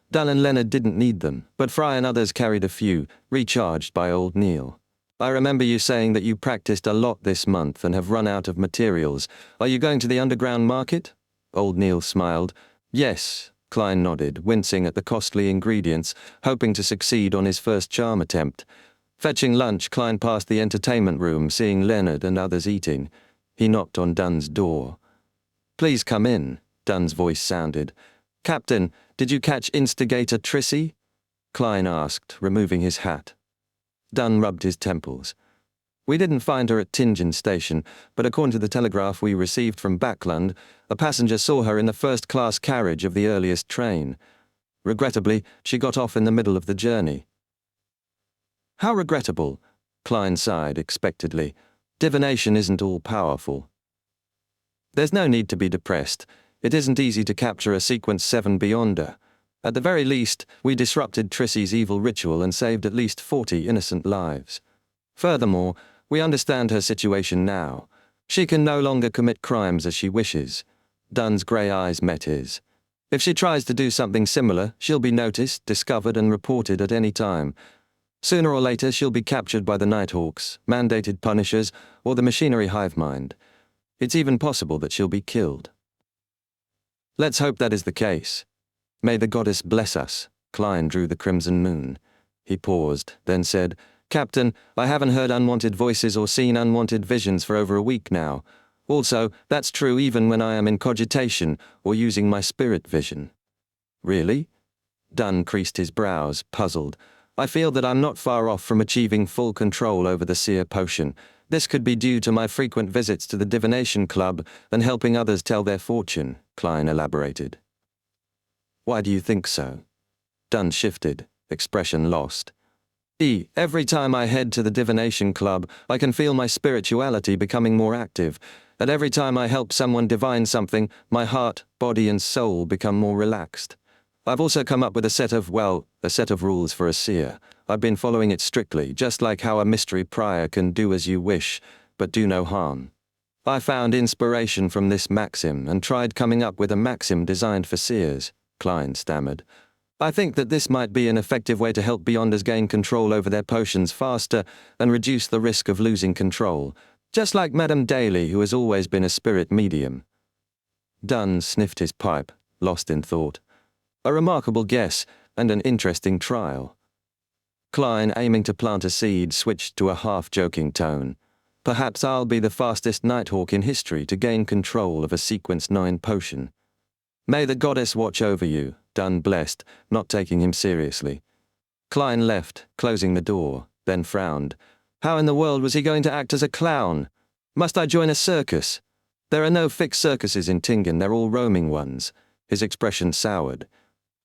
Dal and Leonard didn't need them, but Fry and others carried a few, recharged by old Neil. I remember you saying that you practiced a lot this month and have run out of materials. Are you going to the underground market? Old Neil smiled. Yes, Klein nodded, wincing at the costly ingredients, hoping to succeed on his first charm attempt. Fetching lunch, Klein passed the entertainment room, seeing Leonard and others eating. He knocked on Dunn's door. Please come in, Dunn's voice sounded. Captain, did you catch Instigator Trissy? Klein asked, removing his hat. Dunn rubbed his temples. We didn't find her at Tingen Station, but according to the telegraph we received from Backlund, a passenger saw her in the first-class carriage of the earliest train. Regrettably, she got off in the middle of the journey. How regrettable, Klein sighed expectedly. Divination isn't all powerful. There's no need to be depressed. It isn't easy to capture a Sequence 7 Beyonder. At the very least, we disrupted Trissy's evil ritual and saved at least 40 innocent lives. Furthermore, we understand her situation now. She can no longer commit crimes as she wishes. Dunn's grey eyes met his. If she tries to do something similar, she'll be noticed, discovered and reported at any time. Sooner or later she'll be captured by the Nighthawks, mandated punishers, or the machinery hive mind. It's even possible that she'll be killed. Let's hope that is the case. May the goddess bless us. Klein drew the crimson moon. He paused, then said, Captain, I haven't heard unwanted voices or seen unwanted visions for over a week now. Also, that's true even when I am in cogitation or using my spirit vision. Really? Dunn creased his brows, puzzled. I feel that I'm not far off from achieving full control over the seer potion. This could be due to my frequent visits to the divination club and helping others tell their fortune, Klein elaborated. Why do you think so? Dunn shifted, expression lost. Every time I head to the divination club, I can feel my spirituality becoming more active, and every time I help someone divine something, my heart, body and soul become more relaxed. I've also come up with a set of rules for a seer. I've been following it strictly, just like how a mystery prior can do as you wish, but do no harm. I found inspiration from this maxim and tried coming up with a maxim designed for seers, Klein stammered. I think that this might be an effective way to help Beyonders gain control over their potions faster and reduce the risk of losing control, just like Madame Daly, who has always been a spirit medium. Dunn sniffed his pipe, lost in thought. A remarkable guess and an interesting trial. Klein, aiming to plant a seed, switched to a half-joking tone. Perhaps I'll be the fastest Nighthawk in history to gain control of a Sequence 9 potion. May the goddess watch over you, Dunn blessed, not taking him seriously. Klein left, closing the door, then frowned. How in the world was he going to act as a clown? Must I join a circus? There are no fixed circuses in Tingen, they're all roaming ones. His expression soured.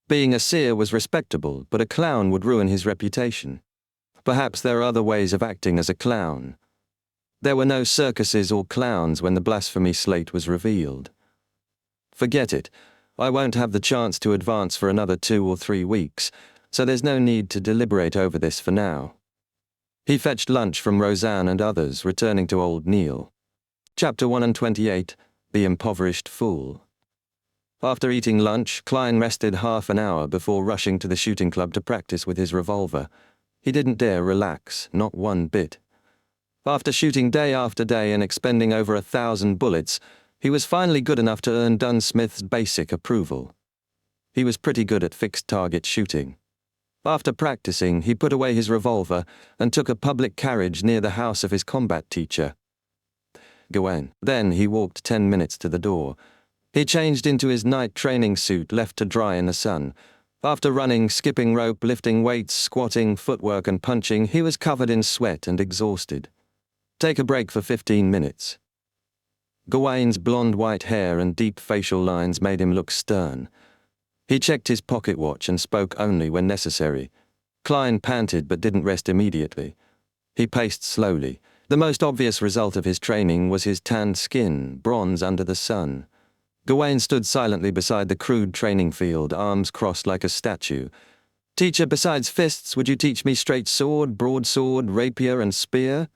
Being a seer was respectable, but a clown would ruin his reputation. Perhaps there are other ways of acting as a clown. There were no circuses or clowns when the blasphemy slate was revealed. Forget it. I won't have the chance to advance for another 2 or 3 weeks, so there's no need to deliberate over this for now. He fetched lunch from Roseanne and others, returning to old Neil. Chapter 128, The Impoverished Fool. After eating lunch, Klein rested half an hour before rushing to the shooting club to practice with his revolver. He didn't dare relax, not one bit. After shooting day after day and expending over 1,000 bullets, he was finally good enough to earn Dunn Smith's basic approval. He was pretty good at fixed target shooting. After practicing, he put away his revolver and took a public carriage near the house of his combat teacher, Gawain. Then he walked 10 minutes to the door. He changed into his night training suit left to dry in the sun. After running, skipping rope, lifting weights, squatting, footwork and punching, he was covered in sweat and exhausted. Take a break for 15 minutes. Gawain's blonde white hair and deep facial lines made him look stern. He checked his pocket watch and spoke only when necessary. Klein panted but didn't rest immediately. He paced slowly. The most obvious result of his training was his tanned skin, bronze under the sun. Gawain stood silently beside the crude training field, arms crossed like a statue. "Teacher, besides fists, would you teach me straight sword, broadsword, rapier and spear?"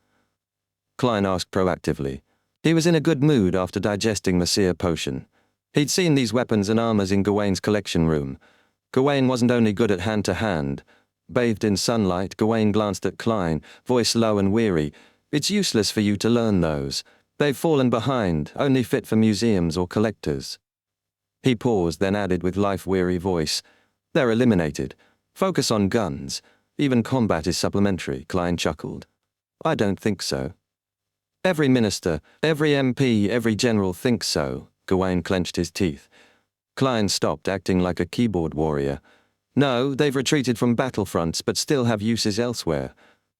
Klein asked proactively. He was in a good mood after digesting the seer potion. He'd seen these weapons and armors in Gawain's collection room. Gawain wasn't only good at hand-to-hand. Bathed in sunlight, Gawain glanced at Klein, voice low and weary. "It's useless for you to learn those. They've fallen behind, only fit for museums or collectors." He paused, then added with life-weary voice, "They're eliminated. Focus on guns. Even combat is supplementary," Klein chuckled. "I don't think so." "Every minister, every MP, every general thinks so." Gawain clenched his teeth. Klein stopped, acting like a keyboard warrior. "No, they've retreated from battlefronts but still have uses elsewhere.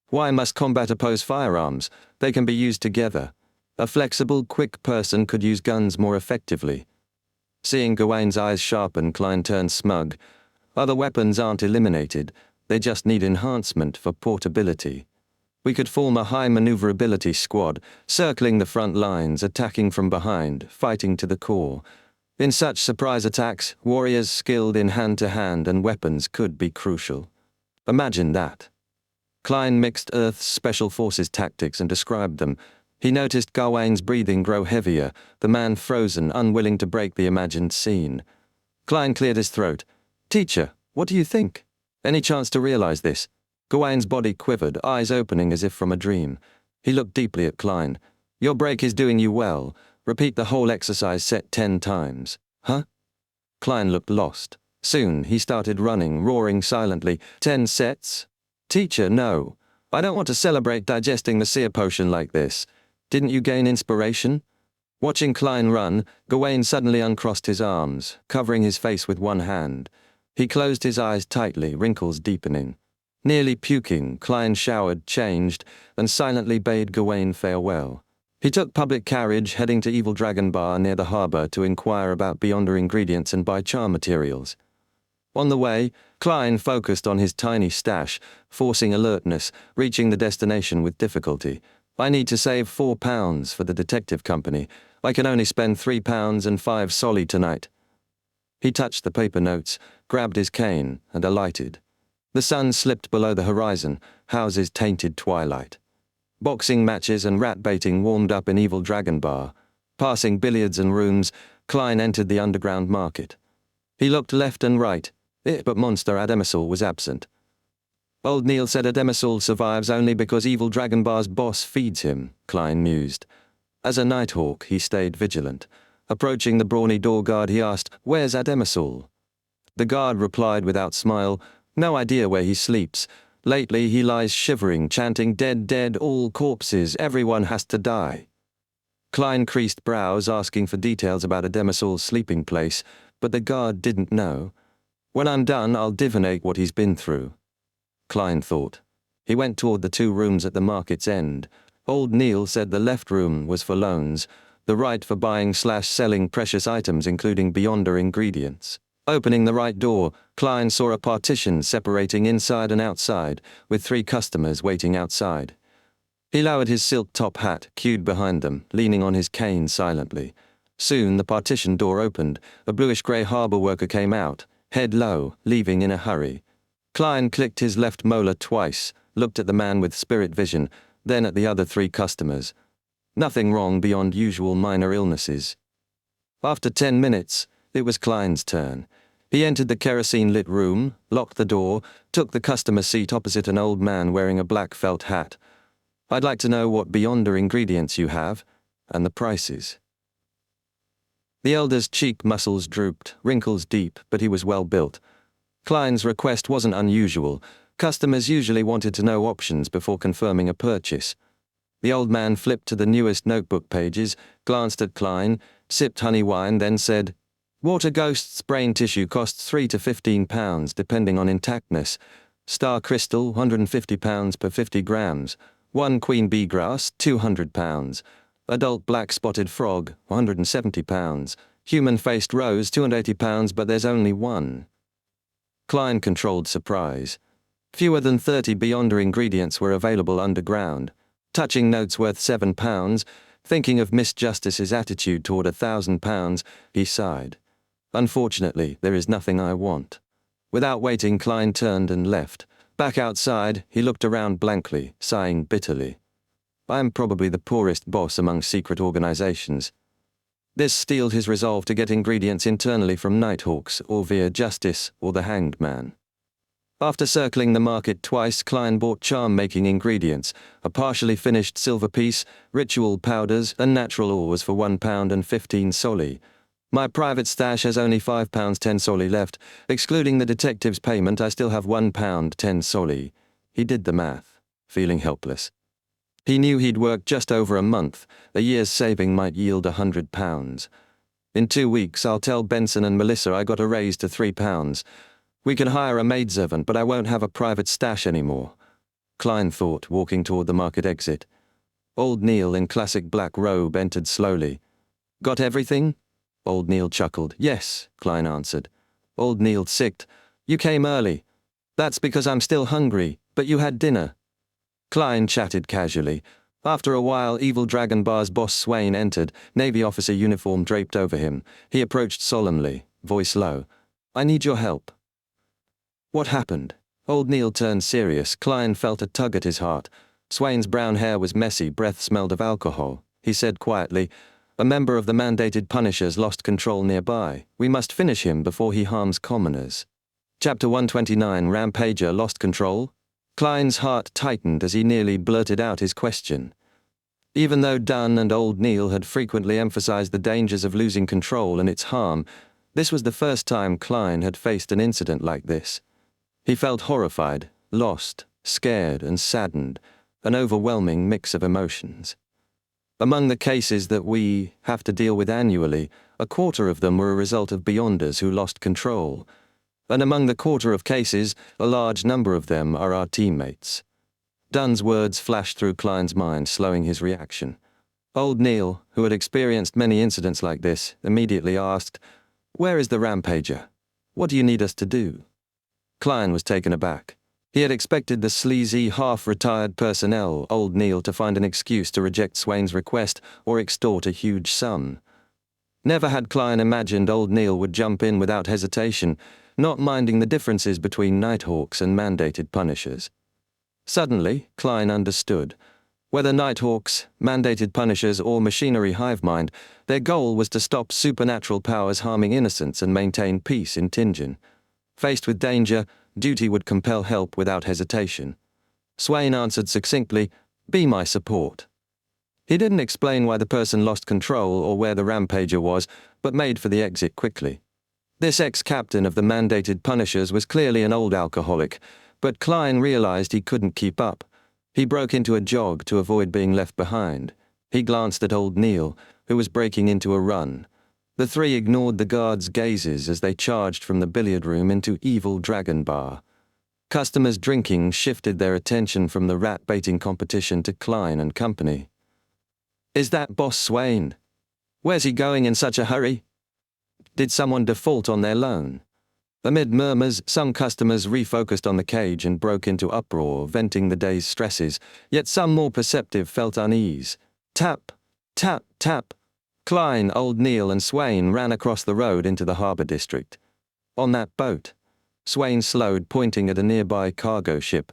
Why must combat oppose firearms? They can be used together. A flexible, quick person could use guns more effectively." Seeing Gawain's eyes sharpen, Klein turned smug. "Other weapons aren't eliminated. They just need enhancement for portability. We could form a high maneuverability squad, circling the front lines, attacking from behind, fighting to the core. In such surprise attacks, warriors skilled in hand-to-hand and weapons could be crucial. Imagine that." Klein mixed Earth's special forces tactics and described them. He noticed Gawain's breathing grow heavier, the man frozen, unwilling to break the imagined scene. Klein cleared his throat. "Teacher, what do you think? Any chance to realize this?" Gawain's body quivered, eyes opening as if from a dream. He looked deeply at Klein. "Your break is doing you well. Repeat the whole exercise set 10 times. Huh?" Klein looked lost. Soon he started running, roaring silently. 10 sets? "Teacher, no. I don't want to celebrate digesting the seer potion like this. Didn't you gain inspiration?" Watching Klein run, Gawain suddenly uncrossed his arms, covering his face with one hand. He closed his eyes tightly, wrinkles deepening. Nearly puking, Klein showered, changed, and silently bade Gawain farewell. He took public carriage, heading to Evil Dragon Bar near the harbour to inquire about Beyonder ingredients and buy charm materials. On the way, Klein focused on his tiny stash, forcing alertness, reaching the destination with difficulty. "I need to save £4 for the detective company. I can only spend £3 and 5 solly tonight." He touched the paper notes, grabbed his cane, and alighted. The sun slipped below the horizon, houses tainted twilight. Boxing matches and rat-baiting warmed up in Evil Dragon Bar. Passing billiards and rooms, Klein entered the underground market. He looked left and right, but Monster Ademisal was absent. "Old Neil said Ademisal survives only because Evil Dragon Bar's boss feeds him," Klein mused. As a nighthawk, he stayed vigilant. Approaching the brawny door guard, he asked, "Where's Ademisal?" The guard replied without smile, "No idea where he sleeps. Lately he lies shivering, chanting 'Dead, dead, all corpses, everyone has to die.'" Klein creased brows, asking for details about Ademisal's sleeping place, but the guard didn't know. "When I'm done, I'll divinate what he's been through," Klein thought. He went toward the 2 rooms at the market's end. Old Neil said the left room was for loans, the right for buying/selling precious items including Beyonder ingredients. Opening the right door, Klein saw a partition separating inside and outside, with 3 customers waiting outside. He lowered his silk top hat, queued behind them, leaning on his cane silently. Soon the partition door opened. A bluish-grey harbour worker came out, head low, leaving in a hurry. Klein clicked his left molar twice, looked at the man with spirit vision, then at the other 3 customers. Nothing wrong beyond usual minor illnesses. After 10 minutes, it was Klein's turn. He entered the kerosene-lit room, locked the door, took the customer seat opposite an old man wearing a black felt hat. "I'd like to know what Beyonder ingredients you have, and the prices." The elder's cheek muscles drooped, wrinkles deep, but he was well built. Klein's request wasn't unusual. Customers usually wanted to know options before confirming a purchase. The old man flipped to the newest notebook pages, glanced at Klein, sipped honey wine, then said, "Water Ghost's brain tissue costs £3 to £15, depending on intactness. Star Crystal, £150 per 50 grams. One Queen Bee Grass, £200. Adult Black Spotted Frog, £170. Human-Faced Rose, £280, but there's only one." Klein controlled surprise. Fewer than 30 Beyonder ingredients were available underground. Touching notes worth £7, thinking of Miss Justice's attitude toward £1,000, he sighed. "Unfortunately, there is nothing I want." Without waiting, Klein turned and left. Back outside, he looked around blankly, sighing bitterly. "I am probably the poorest boss among secret organizations." This steeled his resolve to get ingredients internally from Nighthawks, or via Justice, or the Hanged Man. After circling the market twice, Klein bought charm-making ingredients, a partially finished silver piece, ritual powders, and natural ores for £1 and 15 soldi. "My private stash has only £5 10 soldi left. Excluding the detective's payment, I still have £1 10 soldi. He did the math, feeling helpless. He knew he'd worked just over a month. A year's saving might yield £100. "In 2 weeks, I'll tell Benson and Melissa I got a raise to £3. We can hire a maidservant, but I won't have a private stash anymore," Klein thought, walking toward the market exit. Old Neil, in classic black robe, entered slowly. "Got everything?" Old Neil chuckled. "Yes," Klein answered. Old Neil sicked. "You came early." "That's because I'm still hungry, but you had dinner." Klein chatted casually. After a while, Evil Dragon Bar's boss Swain entered, Navy officer uniform draped over him. He approached solemnly, voice low. "I need your help." "What happened?" Old Neil turned serious. Klein felt a tug at his heart. Swain's brown hair was messy, breath smelled of alcohol. He said quietly, "A member of the mandated Punishers lost control nearby. We must finish him before he harms commoners." Chapter 129, Rampager Lost Control? Klein's heart tightened as he nearly blurted out his question. Even though Dunn and Old Neil had frequently emphasized the dangers of losing control and its harm, this was the first time Klein had faced an incident like this. He felt horrified, lost, scared, and saddened, an overwhelming mix of emotions. Among the cases that we have to deal with annually, a quarter of them were a result of Beyonders who lost control. And among the quarter of cases, a large number of them are our teammates. Dunn's words flashed through Klein's mind, slowing his reaction. Old Neil, who had experienced many incidents like this, immediately asked, "Where is the Rampager? What do you need us to do?" Klein was taken aback. He had expected the sleazy, half-retired personnel, Old Neil, to find an excuse to reject Swain's request or extort a huge sum. Never had Klein imagined Old Neil would jump in without hesitation, not minding the differences between Nighthawks and mandated Punishers. Suddenly, Klein understood. Whether Nighthawks, mandated Punishers, or machinery hive mind, their goal was to stop supernatural powers harming innocents and maintain peace in Tingen. Faced with danger, duty would compel help without hesitation. Swain answered succinctly, "Be my support." He didn't explain why the person lost control or where the Rampager was, but made for the exit quickly. This ex-captain of the mandated Punishers was clearly an old alcoholic, but Klein realized he couldn't keep up. He broke into a jog to avoid being left behind. He glanced at Old Neil, who was breaking into a run. The three ignored the guards' gazes as they charged from the billiard room into Evil Dragon Bar. Customers drinking shifted their attention from the rat-baiting competition to Klein and company. "Is that Boss Swain? Where's he going in such a hurry? Did someone default on their loan?" Amid murmurs, some customers refocused on the cage and broke into uproar, venting the day's stresses, yet some more perceptive felt unease. Tap, tap, tap. Klein, Old Neil, and Swain ran across the road into the harbour district. "On that boat." Swain slowed, pointing at a nearby cargo ship.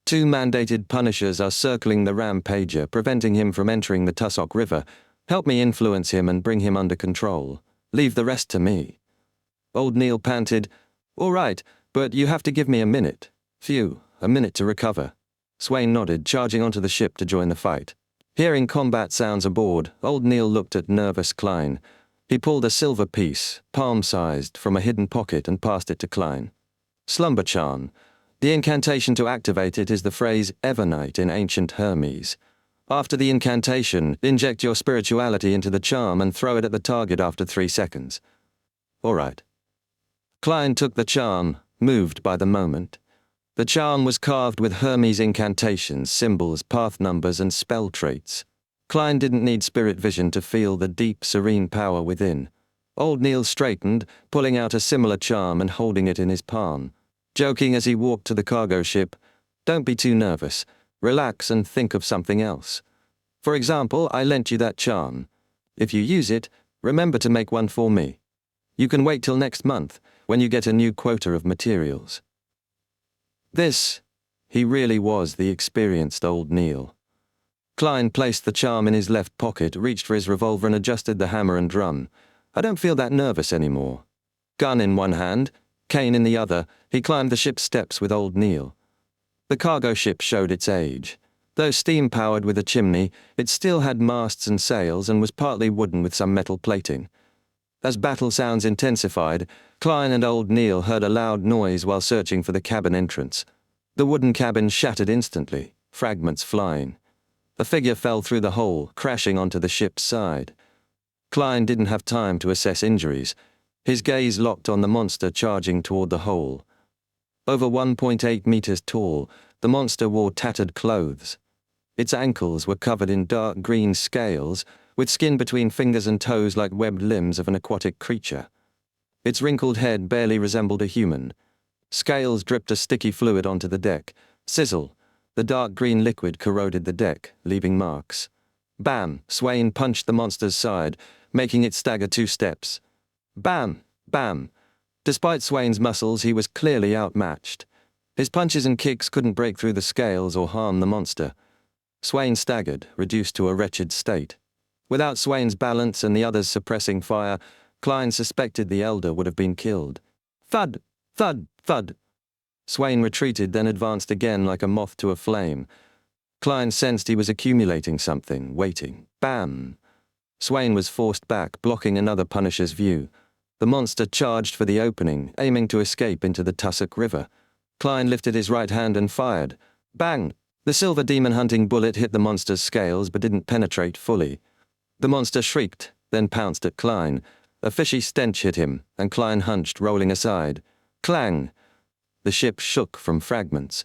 "2 mandated Punishers are circling the Rampager, preventing him from entering the Tussock River. Help me influence him and bring him under control. Leave the rest to me." Old Neil panted, "All right, but you have to give me a minute." "Phew, a minute to recover." Swain nodded, charging onto the ship to join the fight. Hearing combat sounds aboard, Old Neil looked at nervous Klein. He pulled a silver piece, palm-sized, from a hidden pocket and passed it to Klein. Slumber charm. The incantation to activate it is the phrase Evernight in ancient Hermes. After the incantation, inject your spirituality into the charm and throw it at the target after 3 seconds. All right. Klein took the charm, moved by the moment. The charm was carved with Hermes incantations, symbols, path numbers, and spell traits. Klein didn't need spirit vision to feel the deep, serene power within. Old Neil straightened, pulling out a similar charm and holding it in his palm, joking as he walked to the cargo ship, "Don't be too nervous. Relax and think of something else. For example, I lent you that charm. If you use it, remember to make one for me. You can wait till next month, when you get a new quota of materials." He really was the experienced old Neil. Klein placed the charm in his left pocket, reached for his revolver and adjusted the hammer and drum. "I don't feel that nervous anymore." Gun in one hand, cane in the other, he climbed the ship's steps with old Neil. The cargo ship showed its age. Though steam-powered with a chimney, it still had masts and sails and was partly wooden with some metal plating. As battle sounds intensified, Klein and old Neil heard a loud noise while searching for the cabin entrance. The wooden cabin shattered instantly, fragments flying. A figure fell through the hole, crashing onto the ship's side. Klein didn't have time to assess injuries. His gaze locked on the monster charging toward the hole. Over 1.8 meters tall, the monster wore tattered clothes. Its ankles were covered in dark green scales, with skin between fingers and toes like webbed limbs of an aquatic creature. Its wrinkled head barely resembled a human. Scales dripped a sticky fluid onto the deck. Sizzle. The dark green liquid corroded the deck, leaving marks. Bam! Swain punched the monster's side, making it stagger 2 steps. Bam! Bam! Despite Swain's muscles, he was clearly outmatched. His punches and kicks couldn't break through the scales or harm the monster. Swain staggered, reduced to a wretched state. Without Swain's balance and the others suppressing fire, Klein suspected the elder would have been killed. Thud! Thud! Thud! Swain retreated, then advanced again like a moth to a flame. Klein sensed he was accumulating something, waiting. Bam! Swain was forced back, blocking another Punisher's view. The monster charged for the opening, aiming to escape into the Tussock River. Klein lifted his right hand and fired. Bang! The silver demon-hunting bullet hit the monster's scales but didn't penetrate fully. The monster shrieked, then pounced at Klein. A fishy stench hit him, and Klein hunched, rolling aside. Clang! The ship shook from fragments.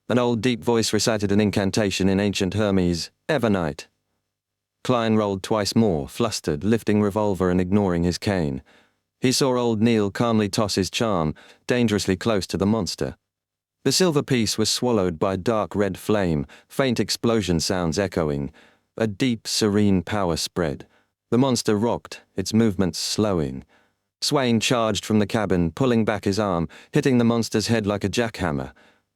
An old deep voice recited an incantation in ancient Hermes, Evernight. Klein rolled twice more, flustered, lifting revolver and ignoring his cane. He saw old Neil calmly toss his charm, dangerously close to the monster. The silver piece was swallowed by dark red flame, faint explosion sounds echoing. A deep, serene power spread. The monster rocked, its movements slowing. Swain charged from the cabin, pulling back his arm, hitting the monster's head like a jackhammer.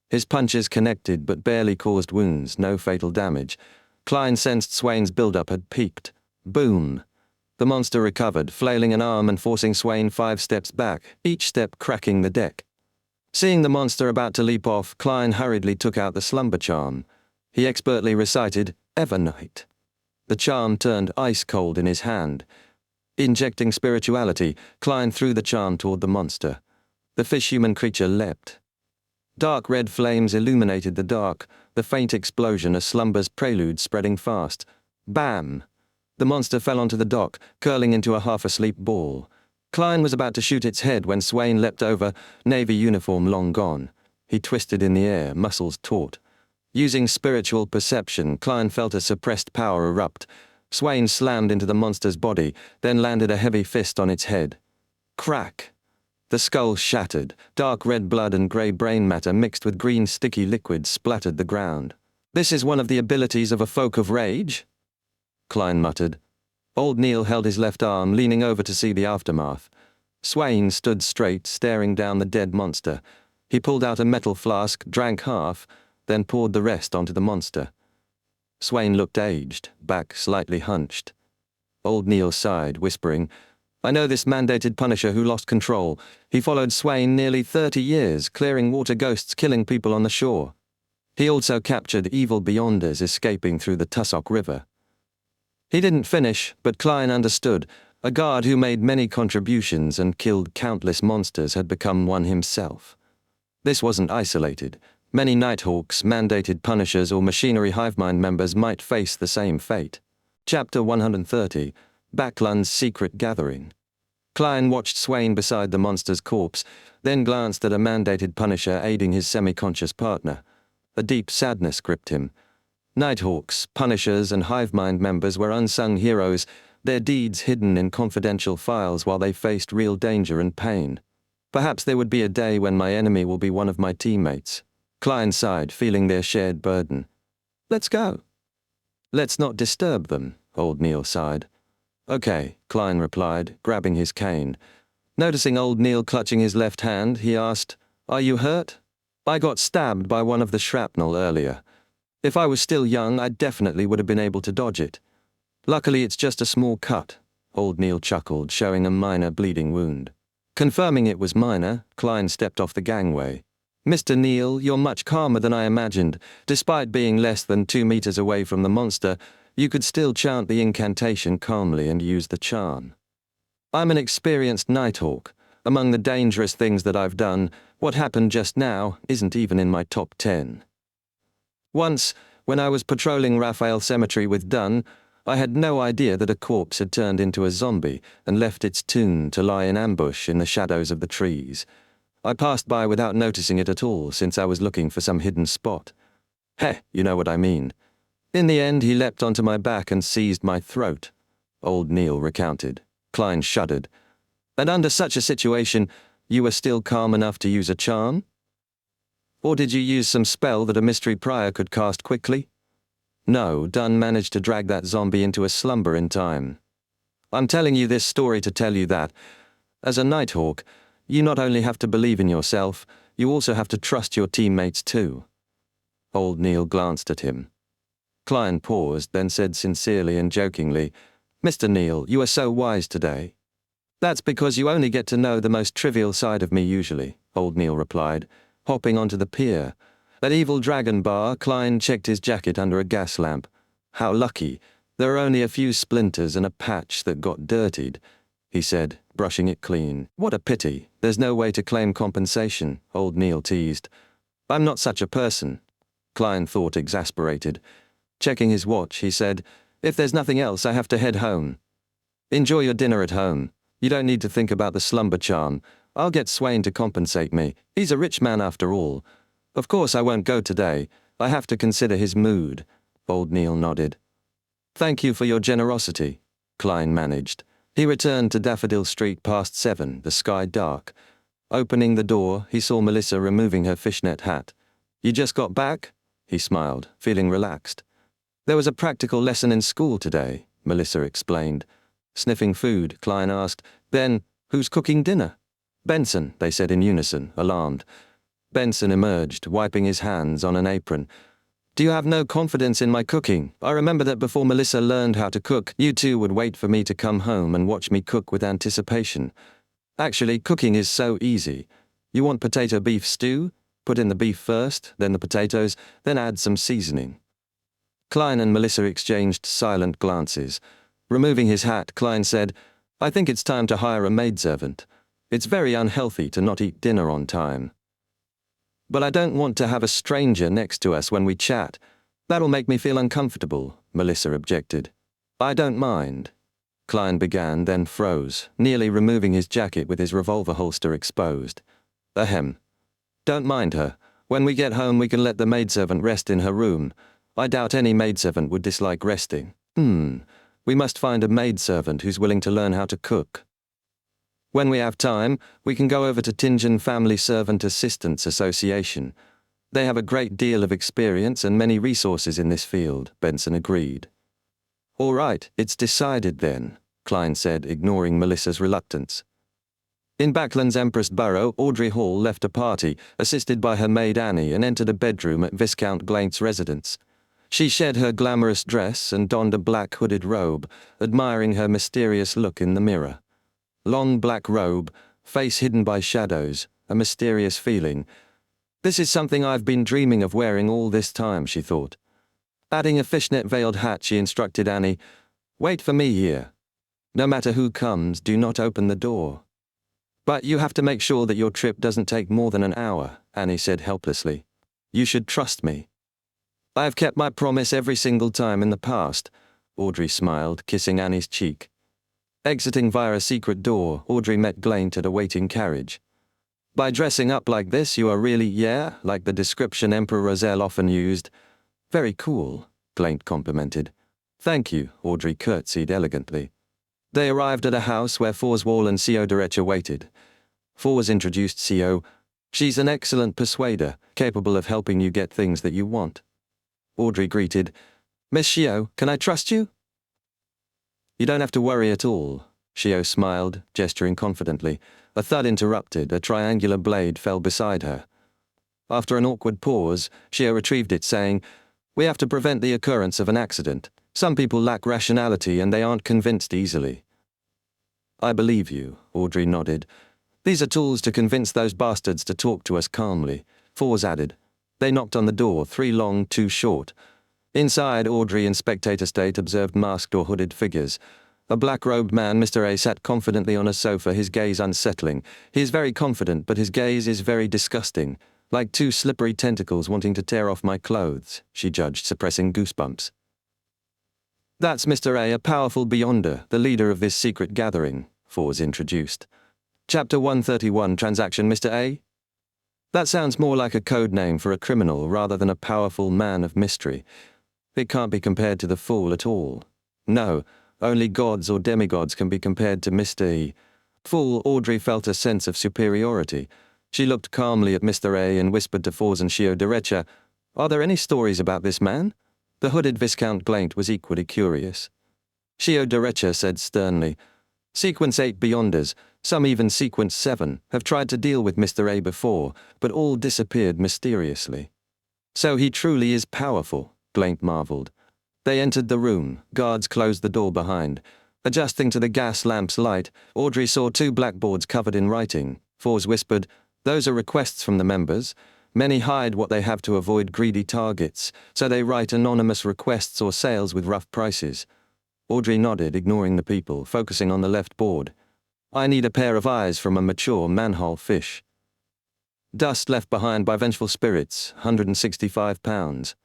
His punches connected but barely caused wounds, no fatal damage. Klein sensed Swain's build-up had peaked. Boom! The monster recovered, flailing an arm and forcing Swain 5 steps back, each step cracking the deck. Seeing the monster about to leap off, Klein hurriedly took out the slumber charm. He expertly recited, Evernight. The charm turned ice-cold in his hand. Injecting spirituality, Klein threw the charm toward the monster. The fish-human creature leapt. Dark red flames illuminated the dark, the faint explosion a slumber's prelude spreading fast. Bam! The monster fell onto the dock, curling into a half-asleep ball. Klein was about to shoot its head when Swain leapt over, navy uniform long gone. He twisted in the air, muscles taut. Using spiritual perception, Klein felt a suppressed power erupt. Swain slammed into the monster's body, then landed a heavy fist on its head. Crack! The skull shattered. Dark red blood and grey brain matter mixed with green sticky liquid splattered the ground. "This is one of the abilities of a folk of rage?" Klein muttered. Old Neil held his left arm, leaning over to see the aftermath. Swain stood straight, staring down the dead monster. He pulled out a metal flask, drank half, then poured the rest onto the monster. Swain looked aged, back slightly hunched. Old Neil sighed, whispering, "I know this mandated Punisher who lost control. He followed Swain nearly 30 years, clearing water ghosts, killing people on the shore. He also captured evil beyonders escaping through the Tussock River." He didn't finish, but Klein understood. A guard who made many contributions and killed countless monsters had become one himself. This wasn't isolated. Many Nighthawks, mandated punishers, or machinery hivemind members might face the same fate. Chapter 130, Backlund's Secret Gathering. Klein watched Swain beside the monster's corpse, then glanced at a mandated punisher aiding his semi-conscious partner. A deep sadness gripped him. Nighthawks, punishers, and hivemind members were unsung heroes, their deeds hidden in confidential files while they faced real danger and pain. Perhaps there would be a day when my enemy will be one of my teammates. Klein sighed, feeling their shared burden. Let's go. Let's not disturb them, Old Neil sighed. Okay, Klein replied, grabbing his cane. Noticing Old Neil clutching his left hand, he asked, Are you hurt? I got stabbed by one of the shrapnel earlier. If I was still young, I definitely would have been able to dodge it. Luckily, it's just a small cut, Old Neil chuckled, showing a minor bleeding wound. Confirming it was minor, Klein stepped off the gangway. Mr. Neil, you're much calmer than I imagined. Despite being less than 2 meters away from the monster, you could still chant the incantation calmly and use the charm. I'm an experienced Nighthawk. Among the dangerous things that I've done, what happened just now isn't even in my top 10. Once, when I was patrolling Raphael Cemetery with Dunn, I had no idea that a corpse had turned into a zombie and left its tomb to lie in ambush in the shadows of the trees. I passed by without noticing it at all, since I was looking for some hidden spot. Heh, you know what I mean. In the end, he leapt onto my back and seized my throat, Old Neil recounted. Klein shuddered. And under such a situation, you were still calm enough to use a charm? Or did you use some spell that a mystery prior could cast quickly? No, Dunn managed to drag that zombie into a slumber in time. I'm telling you this story to tell you that, as a Nighthawk, you not only have to believe in yourself, you also have to trust your teammates too. Old Neil glanced at him. Klein paused, then said sincerely and jokingly, Mr. Neil, you are so wise today. That's because you only get to know the most trivial side of me usually, Old Neil replied, hopping onto the pier. At Evil Dragon Bar, Klein checked his jacket under a gas lamp. How lucky. There are only a few splinters and a patch that got dirtied, he said, brushing it clean. What a pity. There's no way to claim compensation, Old Neil teased. I'm not such a person. Klein thought, exasperated. Checking his watch, he said, If there's nothing else, I have to head home. Enjoy your dinner at home. You don't need to think about the slumber charm. I'll get Swain to compensate me. He's a rich man after all. Of course I won't go today. I have to consider his mood. Old Neil nodded. Thank you for your generosity, Klein managed. He returned to Daffodil Street past 7, the sky dark. Opening the door, he saw Melissa removing her fishnet hat. You just got back? He smiled, feeling relaxed. There was a practical lesson in school today, Melissa explained. Sniffing food, Klein asked, Then, who's cooking dinner? Benson, they said in unison, alarmed. Benson emerged, wiping his hands on an apron. Do you have no confidence in my cooking? I remember that before Melissa learned how to cook, you two would wait for me to come home and watch me cook with anticipation. Actually, cooking is so easy. You want potato beef stew? Put in the beef first, then the potatoes, then add some seasoning. Klein and Melissa exchanged silent glances. Removing his hat, Klein said, I think it's time to hire a maidservant. It's very unhealthy to not eat dinner on time. But I don't want to have a stranger next to us when we chat. That'll make me feel uncomfortable, Melissa objected. I don't mind. Klein began, then froze, nearly removing his jacket with his revolver holster exposed. Ahem. Don't mind her. When we get home we can let the maidservant rest in her room. I doubt any maidservant would dislike resting. We must find a maidservant who's willing to learn how to cook. When we have time, we can go over to Tingen Family Servant Assistance Association. They have a great deal of experience and many resources in this field, Benson agreed. All right, it's decided then, Klein said, ignoring Melissa's reluctance. In Backlund's Empress Borough, Audrey Hall left a party, assisted by her maid Annie, and entered a bedroom at Viscount Glaint's residence. She shed her glamorous dress and donned a black hooded robe, admiring her mysterious look in the mirror. Long black robe, face hidden by shadows, a mysterious feeling. This is something I've been dreaming of wearing all this time, she thought. Adding a fishnet-veiled hat, she instructed Annie, Wait for me here. No matter who comes, do not open the door. But you have to make sure that your trip doesn't take more than an hour, Annie said helplessly. You should trust me. I have kept my promise every single time in the past, Audrey smiled, kissing Annie's cheek. Exiting via a secret door, Audrey met Glaint at a waiting carriage. By dressing up like this, you are really, like the description Emperor Roselle often used. Very cool, Glaint complimented. Thank you, Audrey curtsied elegantly. They arrived at a house where Forswall and Co. Derecha waited. Fors introduced Co. She's an excellent persuader, capable of helping you get things that you want. Audrey greeted, Miss Shio, can I trust you? You don't have to worry at all, Shio smiled, gesturing confidently. A thud interrupted, a triangular blade fell beside her. After an awkward pause, Shio retrieved it, saying, We have to prevent the occurrence of an accident. Some people lack rationality and they aren't convinced easily. I believe you, Audrey nodded. These are tools to convince those bastards to talk to us calmly, Fors added. They knocked on the door, 3 long, 2 short. Inside, Audrey and Spectator State observed masked or hooded figures. A black-robed man, Mr. A, sat confidently on a sofa, his gaze unsettling. He is very confident, but his gaze is very disgusting. Like 2 slippery tentacles wanting to tear off my clothes, she judged, suppressing goosebumps. That's Mr. A powerful beyonder, the leader of this secret gathering, Fors introduced. Chapter 131, Transaction, Mr. A? That sounds more like a code name for a criminal rather than a powerful man of mystery. It can't be compared to the fool at all. No, only gods or demigods can be compared to Mr. E. Fool, Audrey felt a sense of superiority. She looked calmly at Mr. A and whispered to Fors and Co. Derecha, Are there any stories about this man? The hooded Viscount Glaint was equally curious. Co. Derecha said sternly, Sequence 8 Beyonders, some even Sequence 7, have tried to deal with Mr. A before, but all disappeared mysteriously. So he truly is powerful, Glaint marveled. They entered the room, guards closed the door behind. Adjusting to the gas lamp's light, Audrey saw 2 blackboards covered in writing. Fors whispered, Those are requests from the members. Many hide what they have to avoid greedy targets, so they write anonymous requests or sales with rough prices. Audrey nodded, ignoring the people, focusing on the left board. I need a pair of eyes from a mature manhole fish. Dust left behind by vengeful spirits, £165.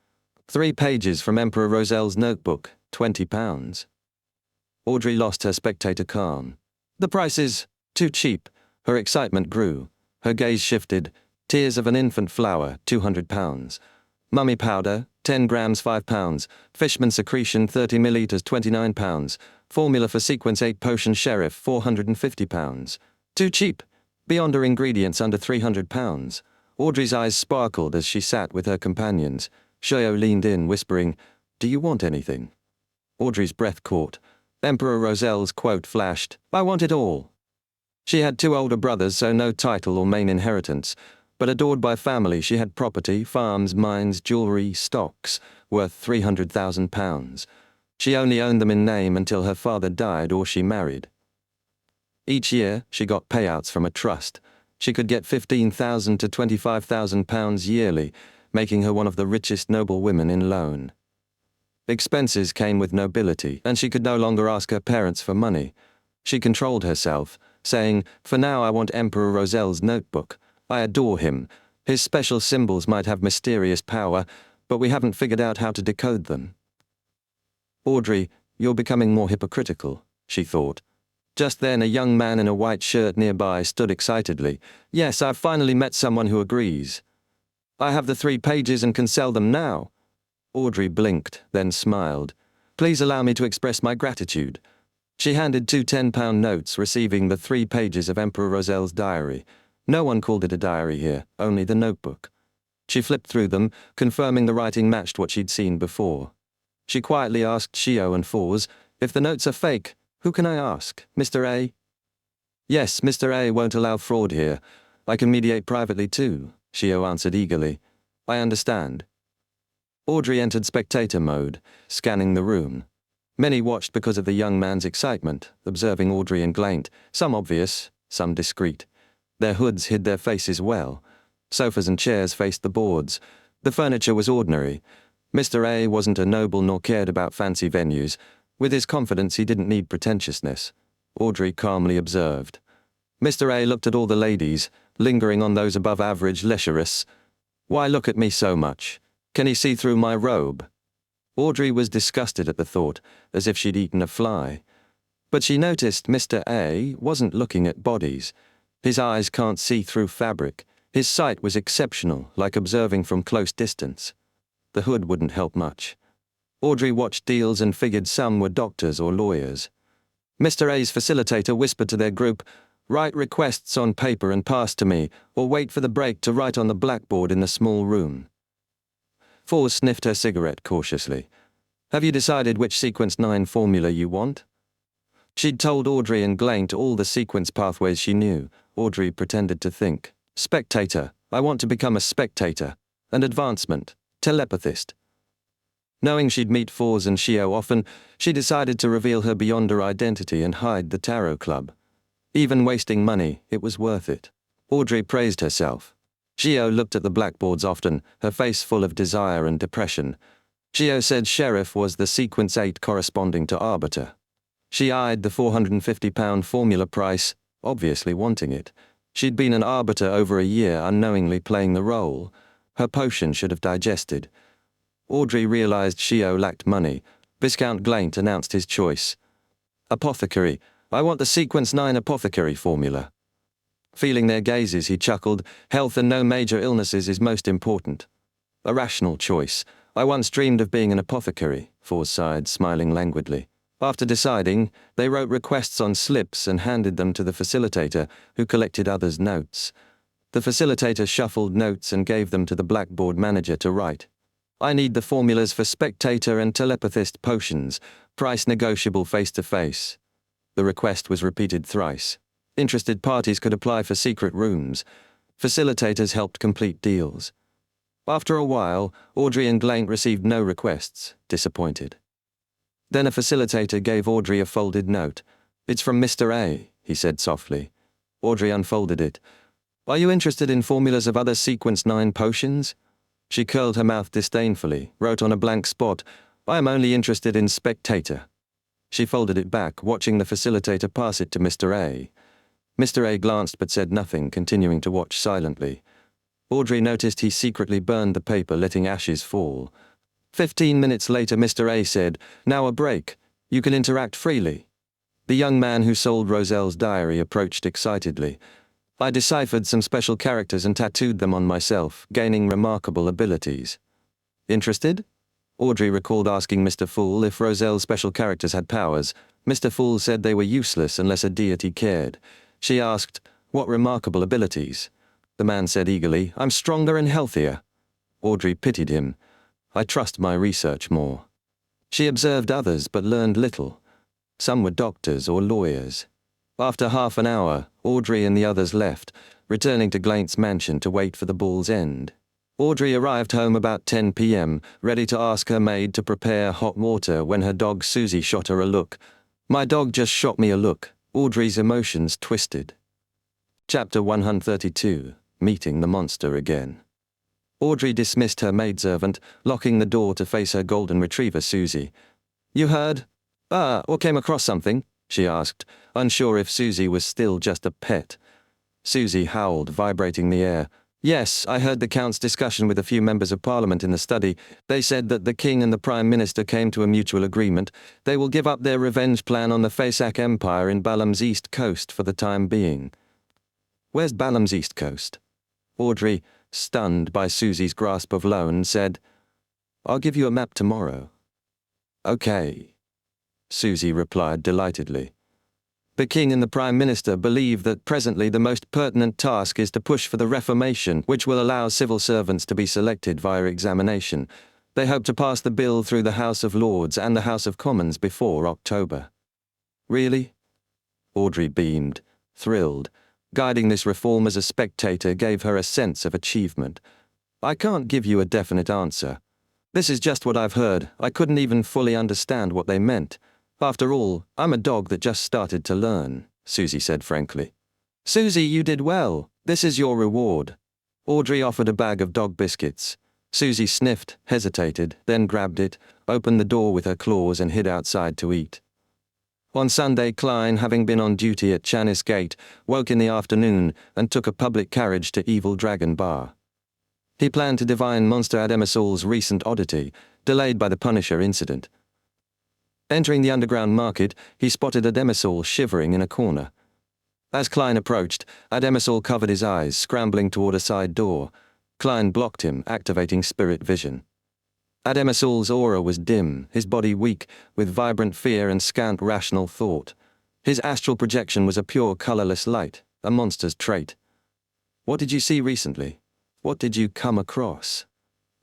3 pages from Emperor Roselle's notebook, £20. Audrey lost her spectator calm. The price is too cheap. Her excitement grew. Her gaze shifted. Tears of an infant flower, £200. Mummy powder, 10 grams, £5. Fishman secretion, 30 milliliters, £29. Formula for Sequence 8 Potion Sheriff, £450. Too cheap. Beyonder ingredients under £300. Audrey's eyes sparkled as she sat with her companions. Shio leaned in, whispering, Do you want anything? Audrey's breath caught. Emperor Roselle's quote flashed, I want it all. She had 2 older brothers, so no title or main inheritance. But adored by family, she had property, farms, mines, jewelry, stocks, worth £300,000. She only owned them in name until her father died or she married. Each year, she got payouts from a trust. She could get £15,000 to £25,000 yearly, making her one of the richest noble women in Loan. Expenses came with nobility, and she could no longer ask her parents for money. She controlled herself, saying, For now I want Emperor Roselle's notebook. I adore him. His special symbols might have mysterious power, but we haven't figured out how to decode them. Audrey, you're becoming more hypocritical, she thought. Just then a young man in a white shirt nearby stood excitedly. Yes, I've finally met someone who agrees. I have the 3 pages and can sell them now. Audrey blinked, then smiled. Please allow me to express my gratitude. She handed 2 £10 notes, receiving the 3 pages of Emperor Roselle's diary. No one called it a diary here, only the notebook. She flipped through them, confirming the writing matched what she'd seen before. She quietly asked Shio and Fors, If the notes are fake, who can I ask, Mr. A? Yes, Mr. A won't allow fraud here. I can mediate privately too, Shio answered eagerly. I understand. Audrey entered spectator mode, scanning the room. Many watched because of the young man's excitement, observing Audrey and Glaint, some obvious, some discreet. Their hoods hid their faces well. Sofas and chairs faced the boards. The furniture was ordinary. Mr. A wasn't a noble nor cared about fancy venues. With his confidence he didn't need pretentiousness. Audrey calmly observed. Mr. A looked at all the ladies, lingering on those above average lecherous. Why look at me so much? Can he see through my robe? Audrey was disgusted at the thought, as if she'd eaten a fly. But she noticed Mr. A wasn't looking at bodies. His eyes can't see through fabric. His sight was exceptional, like observing from close distance. The hood wouldn't help much. Audrey watched deals and figured some were doctors or lawyers. Mr. A's facilitator whispered to their group, "Write requests on paper and pass to me, or wait for the break to write on the blackboard in the small room." Fours sniffed her cigarette cautiously. "Have you decided which Sequence 9 formula you want?" She'd told Audrey and Glaint all the sequence pathways she knew. Audrey pretended to think. "Spectator. I want to become a spectator. An advancement. Telepathist." Knowing she'd meet Fours and Shio often, she decided to reveal her Beyonder identity and hide the Tarot Club. Even wasting money, it was worth it. Audrey praised herself. Shio looked at the blackboards often, her face full of desire and depression. Shio said Sheriff was the Sequence 8 corresponding to Arbiter. She eyed the £450 formula price, obviously wanting it. She'd been an Arbiter over a year, unknowingly playing the role. Her potion should have digested. Audrey realized Shio lacked money. Viscount Glaint announced his choice. "Apothecary. I want the Sequence 9 apothecary formula." Feeling their gazes, he chuckled. "Health and no major illnesses is most important." "A rational choice. I once dreamed of being an apothecary," Fours sighed, smiling languidly. After deciding, they wrote requests on slips and handed them to the facilitator, who collected others' notes. The facilitator shuffled notes and gave them to the blackboard manager to write. "I need the formulas for spectator and telepathist potions, price negotiable face-to-face." The request was repeated thrice. Interested parties could apply for secret rooms. Facilitators helped complete deals. After a while, Audrey and Glaint received no requests, disappointed. Then a facilitator gave Audrey a folded note. "It's from Mr. A," he said softly. Audrey unfolded it. "Are you interested in formulas of other Sequence 9 potions?" She curled her mouth disdainfully, wrote on a blank spot, "I am only interested in spectator." She folded it back, watching the facilitator pass it to Mr. A. Mr. A glanced but said nothing, continuing to watch silently. Audrey noticed he secretly burned the paper, letting ashes fall. 15 minutes later, Mr. A said, "Now a break. You can interact freely." The young man who sold Roselle's diary approached excitedly. "I deciphered some special characters and tattooed them on myself, gaining remarkable abilities." "Interested?" Audrey recalled asking Mr. Fool if Roselle's special characters had powers. Mr. Fool said they were useless unless a deity cared. She asked, "What remarkable abilities?" The man said eagerly, "I'm stronger and healthier." Audrey pitied him. "I trust my research more." She observed others but learned little. Some were doctors or lawyers. After half an hour, Audrey and the others left, returning to Glaint's mansion to wait for the ball's end. Audrey arrived home about 10 p.m., ready to ask her maid to prepare hot water when her dog Susie shot her a look. "My dog just shot me a look." Audrey's emotions twisted. Chapter 132. Meeting the monster again. Audrey dismissed her maidservant, locking the door to face her golden retriever Susie. "You heard? Or came across something?" she asked, unsure if Susie was still just a pet. Susie howled, vibrating the air. "Yes, I heard the Count's discussion with a few members of Parliament in the study. They said that the King and the Prime Minister came to a mutual agreement. They will give up their revenge plan on the Fasak Empire in Balam's east coast for the time being." "Where's Balam's east coast?" Audrey, stunned by Susie's grasp of loan, said, "I'll give you a map tomorrow." "Okay," Susie replied delightedly. "The King and the Prime Minister believe that presently the most pertinent task is to push for the reformation which will allow civil servants to be selected via examination. They hope to pass the bill through the House of Lords and the House of Commons before October." "Really?" Audrey beamed, thrilled. Guiding this reform as a spectator gave her a sense of achievement. "I can't give you a definite answer. This is just what I've heard. I couldn't even fully understand what they meant. After all, I'm a dog that just started to learn," Susie said frankly. "Susie, you did well. This is your reward." Audrey offered a bag of dog biscuits. Susie sniffed, hesitated, then grabbed it, opened the door with her claws and hid outside to eat. On Sunday, Klein, having been on duty at Chanis Gate, woke in the afternoon and took a public carriage to Evil Dragon Bar. He planned to divine Monster Ademisol's recent oddity, delayed by the Punisher incident. Entering the underground market, he spotted Ademisol shivering in a corner. As Klein approached, Ademisol covered his eyes, scrambling toward a side door. Klein blocked him, activating spirit vision. Ademisol's aura was dim, his body weak, with vibrant fear and scant rational thought. His astral projection was a pure colorless light, a monster's trait. What did you see recently? What did you come across?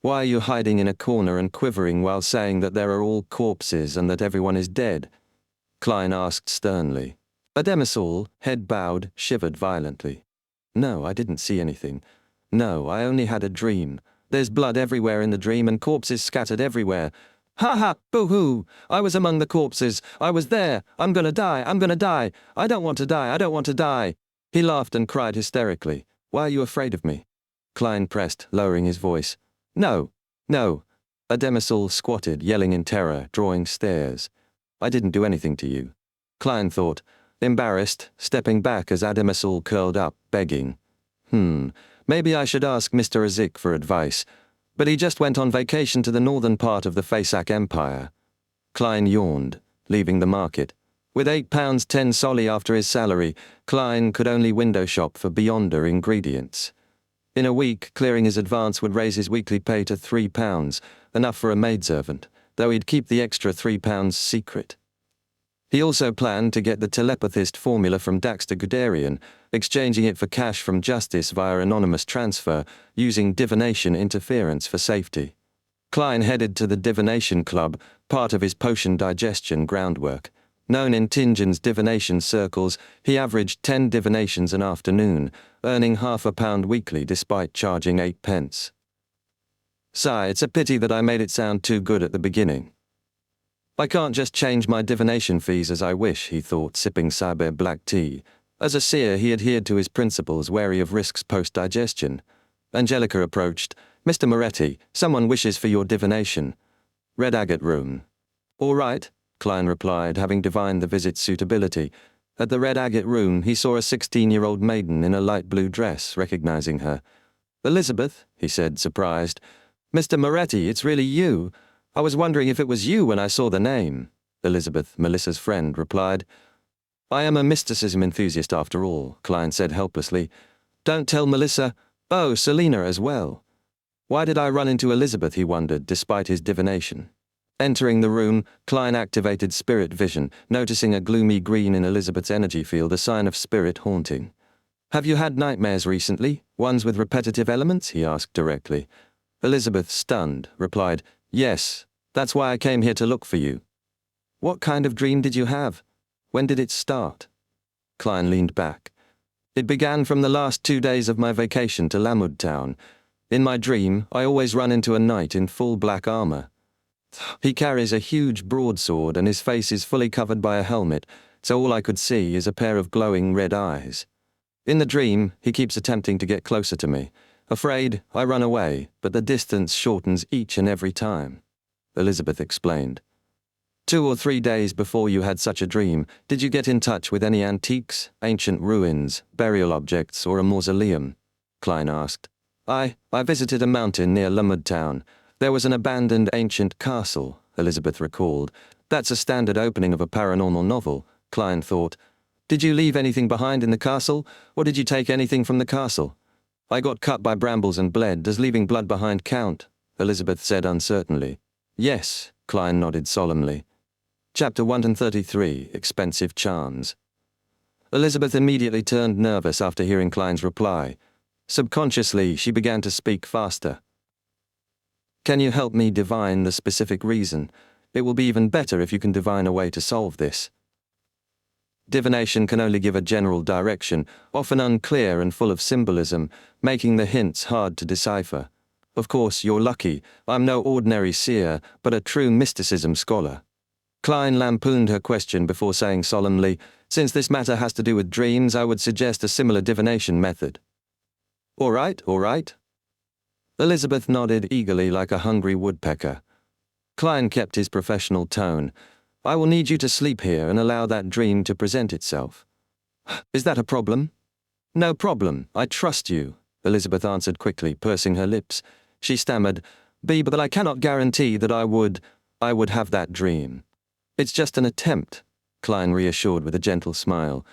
Why are you hiding in a corner and quivering while saying that there are all corpses and that everyone is dead? Klein asked sternly. Ademisol, head bowed, shivered violently. No, I didn't see anything. No, I only had a dream. There's blood everywhere in the dream and corpses scattered everywhere. Ha ha, boo-hoo! I was among the corpses. I was there. I'm gonna die. I'm gonna die. I don't want to die. I don't want to die. He laughed and cried hysterically. Why are you afraid of me? Klein pressed, lowering his voice. No, no. Ademisol squatted, yelling in terror, drawing stairs. I didn't do anything to you. Klein thought, embarrassed, stepping back as Ademisol curled up, begging. Maybe I should ask Mr. Azik for advice, but he just went on vacation to the northern part of the Fasak Empire. Klein yawned, leaving the market. With £8 10 solly after his salary, Klein could only window shop for Beyonder ingredients. In a week, clearing his advance would raise his weekly pay to £3, enough for a maidservant, though he'd keep the extra £3 secret. He also planned to get the telepathist formula from Daxter Guderian, exchanging it for cash from Justice via anonymous transfer, using divination interference for safety. Klein headed to the Divination Club, part of his potion digestion groundwork. Known in Tingen's divination circles, he averaged 10 divinations an afternoon, earning £0.50 weekly despite charging 8 pence. Sigh, it's a pity that I made it sound too good at the beginning. I can't just change my divination fees as I wish, he thought, sipping Cyber black tea. As a seer, he adhered to his principles, wary of risks post-digestion. Angelica approached. Mr. Moretti, someone wishes for your divination. Red agate room. All right, Klein replied, having divined the visit's suitability. At the red agate room, he saw a 16-year-old maiden in a light blue dress, recognizing her. Elizabeth, he said, surprised. Mr. Moretti, it's really you. I was wondering if it was you when I saw the name. Elizabeth, Melissa's friend, replied. I am a mysticism enthusiast after all, Klein said helplessly. Don't tell Melissa. Oh, Selena as well. Why did I run into Elizabeth, he wondered, despite his divination. Entering the room, Klein activated spirit vision, noticing a gloomy green in Elizabeth's energy field, a sign of spirit haunting. Have you had nightmares recently? Ones with repetitive elements? He asked directly. Elizabeth, stunned, replied, Yes, that's why I came here to look for you. What kind of dream did you have? When did it start? Klein leaned back. It began from the last 2 days of my vacation to Lamud Town. In my dream, I always run into a knight in full black armor. He carries a huge broadsword and his face is fully covered by a helmet, so all I could see is a pair of glowing red eyes. In the dream, he keeps attempting to get closer to me. Afraid, I run away, but the distance shortens each and every time. Elizabeth explained. 2 or 3 days before you had such a dream, did you get in touch with any antiques, ancient ruins, burial objects, or a mausoleum? Klein asked. I visited a mountain near Lamud Town. There was an abandoned ancient castle, Elizabeth recalled. That's a standard opening of a paranormal novel, Klein thought. Did you leave anything behind in the castle, or did you take anything from the castle? I got cut by brambles and bled. Does leaving blood behind count? Elizabeth said uncertainly. Yes, Klein nodded solemnly. Chapter 133, Expensive Charms. Elizabeth immediately turned nervous after hearing Klein's reply. Subconsciously, she began to speak faster. Can you help me divine the specific reason? It will be even better if you can divine a way to solve this. Divination can only give a general direction, often unclear and full of symbolism, making the hints hard to decipher. Of course, you're lucky. I'm no ordinary seer, but a true mysticism scholar. Klein lampooned her question before saying solemnly, Since this matter has to do with dreams, I would suggest a similar divination method. All right, all right. Elizabeth nodded eagerly like a hungry woodpecker. Klein kept his professional tone. I will need you to sleep here and allow that dream to present itself. Is that a problem? No problem, I trust you, Elizabeth answered quickly, pursing her lips. She stammered, but I cannot guarantee that I would have that dream. It's just an attempt, Klein reassured with a gentle smile.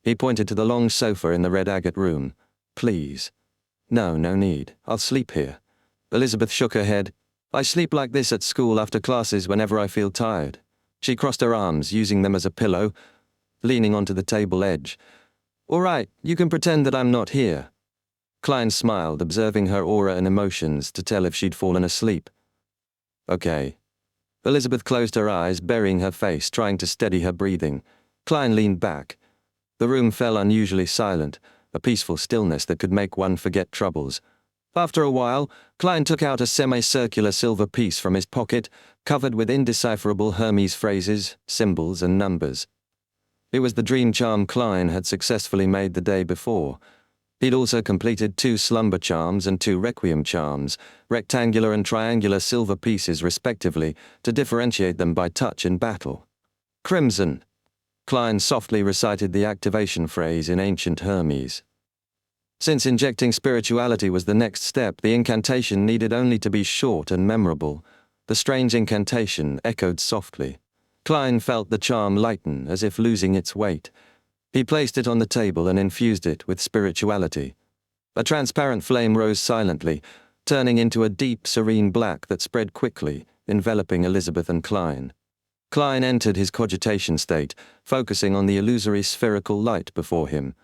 He pointed to the long sofa in the red agate room. Please. No need. I'll sleep here. Elizabeth shook her head. I sleep like this at school after classes whenever I feel tired. She crossed her arms, using them as a pillow, leaning onto the table edge. All right, you can pretend that I'm not here. Klein smiled, observing her aura and emotions to tell if she'd fallen asleep. Okay. Elizabeth closed her eyes, burying her face, trying to steady her breathing. Klein leaned back. The room fell unusually silent, a peaceful stillness that could make one forget troubles. After a while, Klein took out a semicircular silver piece from his pocket, covered with indecipherable Hermes phrases, symbols, and numbers. It was the dream charm Klein had successfully made the day before. He'd also completed 2 slumber charms and 2 requiem charms, rectangular and triangular silver pieces respectively, to differentiate them by touch in battle. Crimson. Klein softly recited the activation phrase in ancient Hermes. Since injecting spirituality was the next step, the incantation needed only to be short and memorable. The strange incantation echoed softly. Klein felt the charm lighten, as if losing its weight. He placed it on the table and infused it with spirituality. A transparent flame rose silently, turning into a deep, serene black that spread quickly, enveloping Elizabeth and Klein. Klein entered his cogitation state, focusing on the illusory spherical light before him.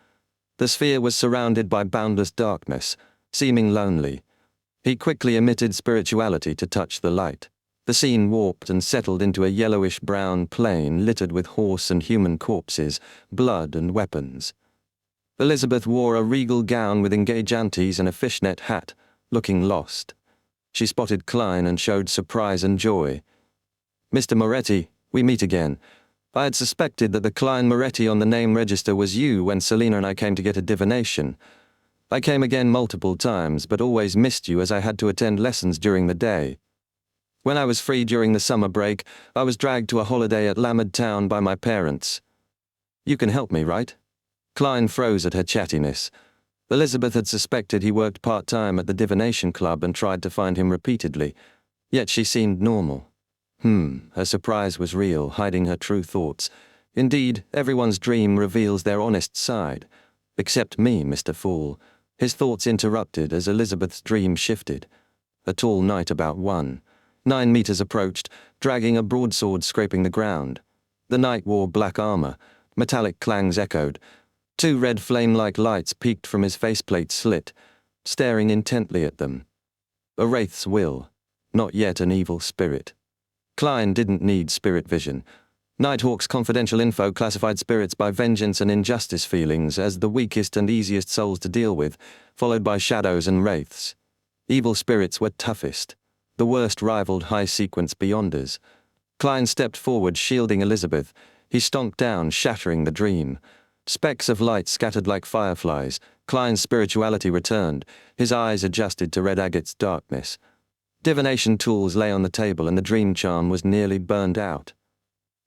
The sphere was surrounded by boundless darkness, seeming lonely. He quickly emitted spirituality to touch the light. The scene warped and settled into a yellowish-brown plain littered with horse and human corpses, blood and weapons. Elizabeth wore a regal gown with engageantes and a fishnet hat, looking lost. She spotted Klein and showed surprise and joy. Mr. Moretti, we meet again. I had suspected that the Klein Moretti on the name register was you when Selina and I came to get a divination. I came again multiple times, but always missed you as I had to attend lessons during the day. When I was free during the summer break, I was dragged to a holiday at Lamed Town by my parents. You can help me, right? Klein froze at her chattiness. Elizabeth had suspected he worked part-time at the divination club and tried to find him repeatedly, yet she seemed normal. Her surprise was real, hiding her true thoughts. Indeed, everyone's dream reveals their honest side. Except me, Mr. Fool. His thoughts interrupted as Elizabeth's dream shifted. A tall knight about 9 meters approached, dragging a broadsword scraping the ground. The knight wore black armor. Metallic clangs echoed. 2 red flame-like lights peeked from his faceplate slit, staring intently at them. A wraith's will, not yet an evil spirit. Klein didn't need spirit vision. Nighthawk's confidential info classified spirits by vengeance and injustice feelings as the weakest and easiest souls to deal with, followed by shadows and wraiths. Evil spirits were toughest. The worst rivaled high-sequence beyonders. Klein stepped forward, shielding Elizabeth. He stomped down, shattering the dream. Specks of light scattered like fireflies. Klein's spirituality returned. His eyes adjusted to red agate's darkness. Divination tools lay on the table and the dream charm was nearly burned out.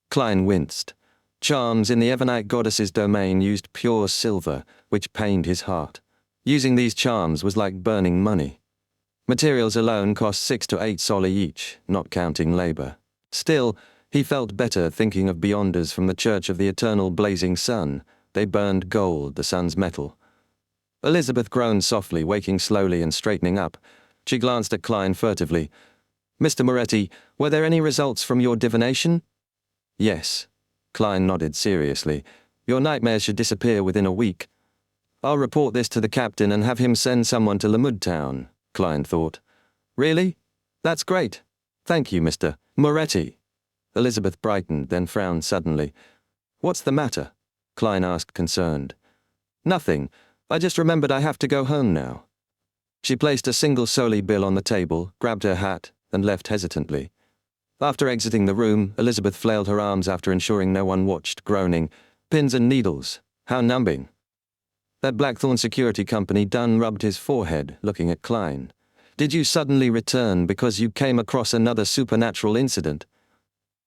Klein winced. Charms in the Evernite goddess's domain used pure silver, which pained his heart. Using these charms was like burning money. Materials alone cost 6 to 8 solli each, not counting labor. Still, he felt better thinking of Beyonders from the Church of the Eternal Blazing Sun. They burned gold, the sun's metal. Elizabeth groaned softly, waking slowly and straightening up. She glanced at Klein furtively. Mr. Moretti, were there any results from your divination? Yes. Klein nodded seriously. Your nightmares should disappear within a week. I'll report this to the captain and have him send someone to Lamed Town, Klein thought. Really? That's great. Thank you, Mr. Moretti. Elizabeth brightened, then frowned suddenly. What's the matter? Klein asked, concerned. Nothing. I just remembered I have to go home now. She placed a single solli bill on the table, grabbed her hat, and left hesitantly. After exiting the room, Elizabeth flailed her arms after ensuring no one watched, groaning, Pins and needles. How numbing. That Blackthorn security company Dunn rubbed his forehead, looking at Klein. Did you suddenly return because you came across another supernatural incident?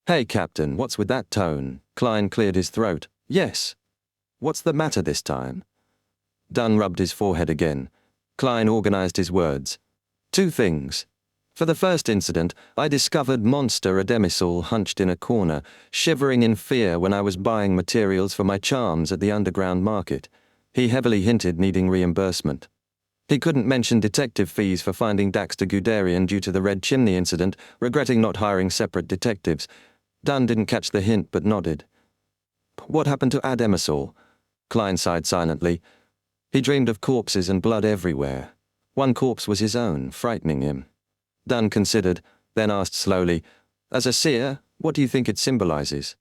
Hey, Captain, what's with that tone? Klein cleared his throat. Yes. What's the matter this time? Dunn rubbed his forehead again. Klein organized his words. 2 things. For the first incident, I discovered Monster Ademisal hunched in a corner, shivering in fear when I was buying materials for my charms at the underground market. He heavily hinted needing reimbursement. He couldn't mention detective fees for finding Daxter Guderian due to the Red Chimney incident, regretting not hiring separate detectives. Dunn didn't catch the hint but nodded. What happened to Ademisal? Klein sighed silently. He dreamed of corpses and blood everywhere. One corpse was his own, frightening him. Dunn considered, then asked slowly, as a seer, what do you think it symbolizes?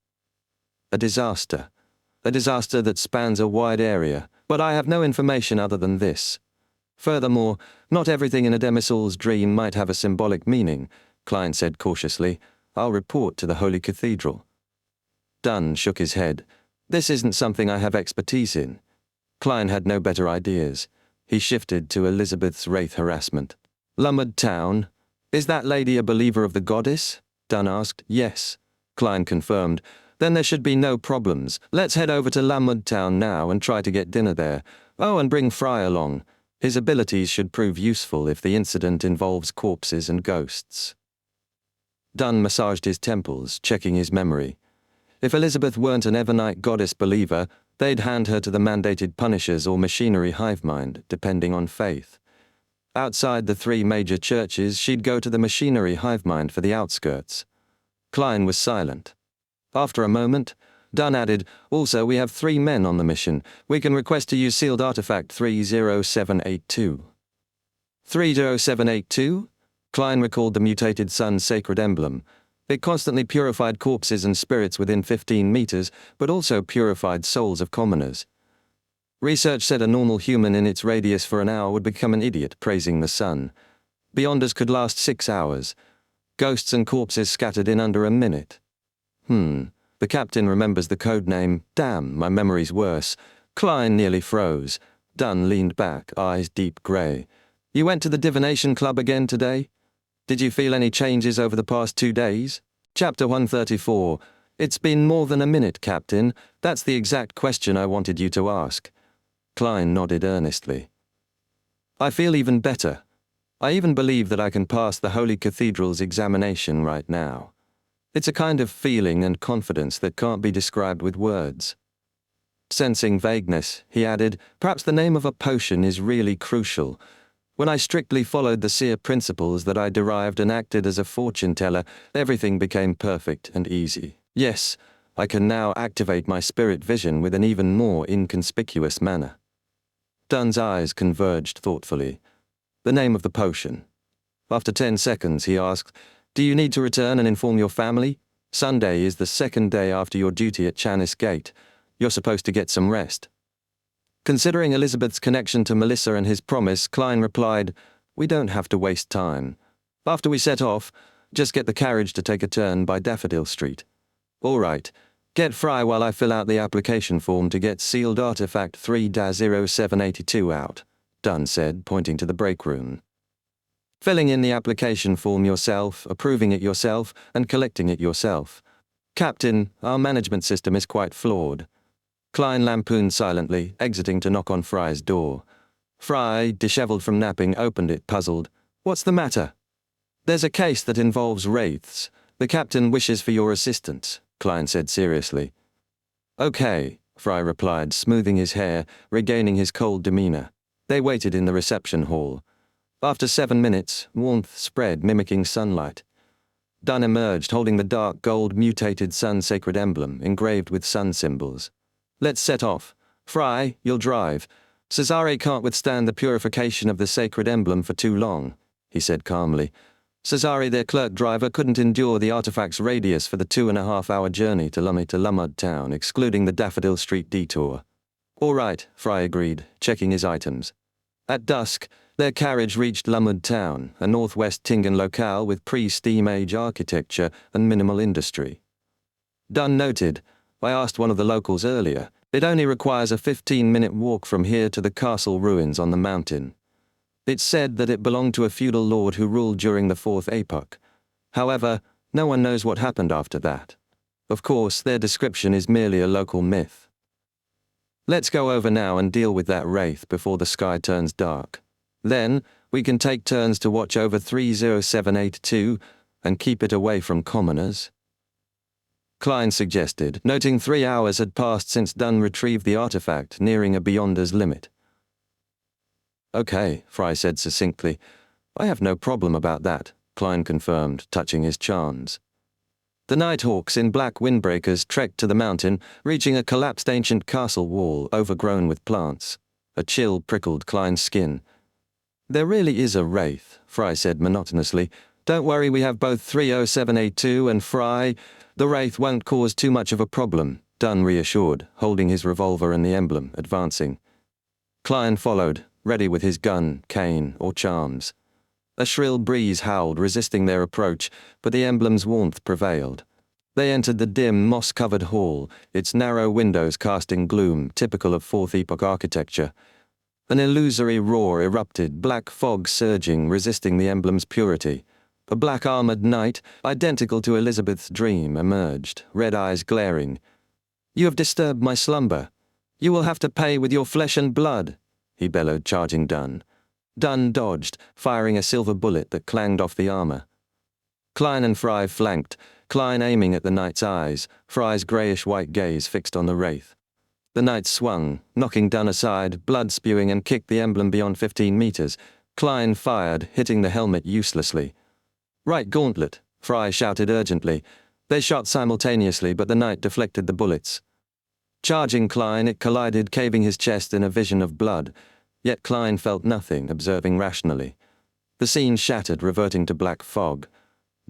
A disaster. A disaster that spans a wide area, but I have no information other than this. Furthermore, not everything in Ademisal's dream might have a symbolic meaning, Klein said cautiously. I'll report to the Holy Cathedral. Dunn shook his head. This isn't something I have expertise in. Klein had no better ideas. He shifted to Elizabeth's wraith harassment. Lummood Town. Is that lady a believer of the goddess? Dunn asked. Yes. Klein confirmed. Then there should be no problems. Let's head over to Lummood Town now and try to get dinner there. Oh, and bring Fry along. His abilities should prove useful if the incident involves corpses and ghosts. Dunn massaged his temples, checking his memory. If Elizabeth weren't an Evernite goddess believer, they'd hand her to the mandated punishers or machinery hive mind, depending on faith. Outside the 3 major churches, she'd go to the machinery hive mind for the outskirts. Klein was silent. After a moment, Dunn added, also we have 3 men on the mission. We can request to use sealed artifact 30782. 30782? Klein recalled the mutated sun's sacred emblem. It constantly purified corpses and spirits within 15 meters, but also purified souls of commoners. Research said a normal human in its radius for an hour would become an idiot praising the sun. Beyonders could last 6 hours. Ghosts and corpses scattered in under a minute. The captain remembers the code name. Damn, my memory's worse. Klein nearly froze. Dunn leaned back, eyes deep grey. You went to the divination club again today? Did you feel any changes over the past 2 days? Chapter 134. It's been more than a minute, Captain. That's the exact question I wanted you to ask. Klein nodded earnestly. I feel even better. I even believe that I can pass the Holy Cathedral's examination right now. It's a kind of feeling and confidence that can't be described with words. Sensing vagueness, he added, perhaps the name of a potion is really crucial. When I strictly followed the seer principles that I derived and acted as a fortune teller, everything became perfect and easy. Yes, I can now activate my spirit vision with an even more inconspicuous manner. Dunn's eyes converged thoughtfully. The name of the potion. After 10 seconds, he asked, do you need to return and inform your family? Sunday is the 2nd day after your duty at Chanis Gate. You're supposed to get some rest. Considering Elizabeth's connection to Melissa and his promise, Klein replied, we don't have to waste time. After we set off, just get the carriage to take a turn by Daffodil Street. All right. Get Fry while I fill out the application form to get sealed artifact 3-0782 out, Dunn said, pointing to the break room. Filling in the application form yourself, approving it yourself, and collecting it yourself. Captain, our management system is quite flawed. Klein lampooned silently, exiting to knock on Fry's door. Fry, disheveled from napping, opened it, puzzled. What's the matter? There's a case that involves wraiths. The captain wishes for your assistance, Klein said seriously. Okay, Fry replied, smoothing his hair, regaining his cold demeanor. They waited in the reception hall. After 7 minutes, warmth spread, mimicking sunlight. Dunn emerged, holding the dark gold mutated sun sacred emblem, engraved with sun symbols. Let's set off. Fry, you'll drive. Cesare can't withstand the purification of the sacred emblem for too long, he said calmly. Cesare, their clerk driver, couldn't endure the artifact's radius for the 2.5-hour journey to Lummood Town, excluding the Daffodil Street detour. All right, Fry agreed, checking his items. At dusk, their carriage reached Lummood Town, a northwest Tingan locale with pre-steam age architecture and minimal industry. Dunn noted, I asked one of the locals earlier, it only requires a 15-minute walk from here to the castle ruins on the mountain. It's said that it belonged to a feudal lord who ruled during the 4th epoch. However, No one knows what happened after that. Of course, their description is merely a local myth. Let's go over now and deal with that wraith before the sky turns dark. Then, we can take turns to watch over 30782 and keep it away from commoners. Klein suggested, noting 3 hours had passed since Dunn retrieved the artifact, nearing a Beyonder's limit. Okay, Fry said succinctly. I have no problem about that, Klein confirmed, touching his charms. The Nighthawks in black windbreakers trekked to the mountain, reaching a collapsed ancient castle wall overgrown with plants. A chill prickled Klein's skin. There really is a wraith, Fry said monotonously. Don't worry, we have both 30782 and Fry. The wraith won't cause too much of a problem, Dunn reassured, holding his revolver and the emblem, advancing. Klein followed, ready with his gun, cane, or charms. A shrill breeze howled, resisting their approach, but the emblem's warmth prevailed. They entered the dim, moss-covered hall, its narrow windows casting gloom typical of Fourth Epoch architecture. An illusory roar erupted, black fog surging, resisting the emblem's purity. A black-armored knight, identical to Elizabeth's dream, emerged, red eyes glaring. "You have disturbed my slumber. You will have to pay with your flesh and blood," he bellowed, charging Dunn. Dunn dodged, firing a silver bullet that clanged off the armor. Klein and Fry flanked, Klein aiming at the knight's eyes, Fry's greyish-white gaze fixed on the wraith. The knight swung, knocking Dunn aside, blood spewing, and kicked the emblem beyond 15 meters. Klein fired, hitting the helmet uselessly. "Right gauntlet," Fry shouted urgently. They shot simultaneously, but the knight deflected the bullets. Charging Klein, it collided, caving his chest in a vision of blood. Yet Klein felt nothing, observing rationally. The scene shattered, reverting to black fog.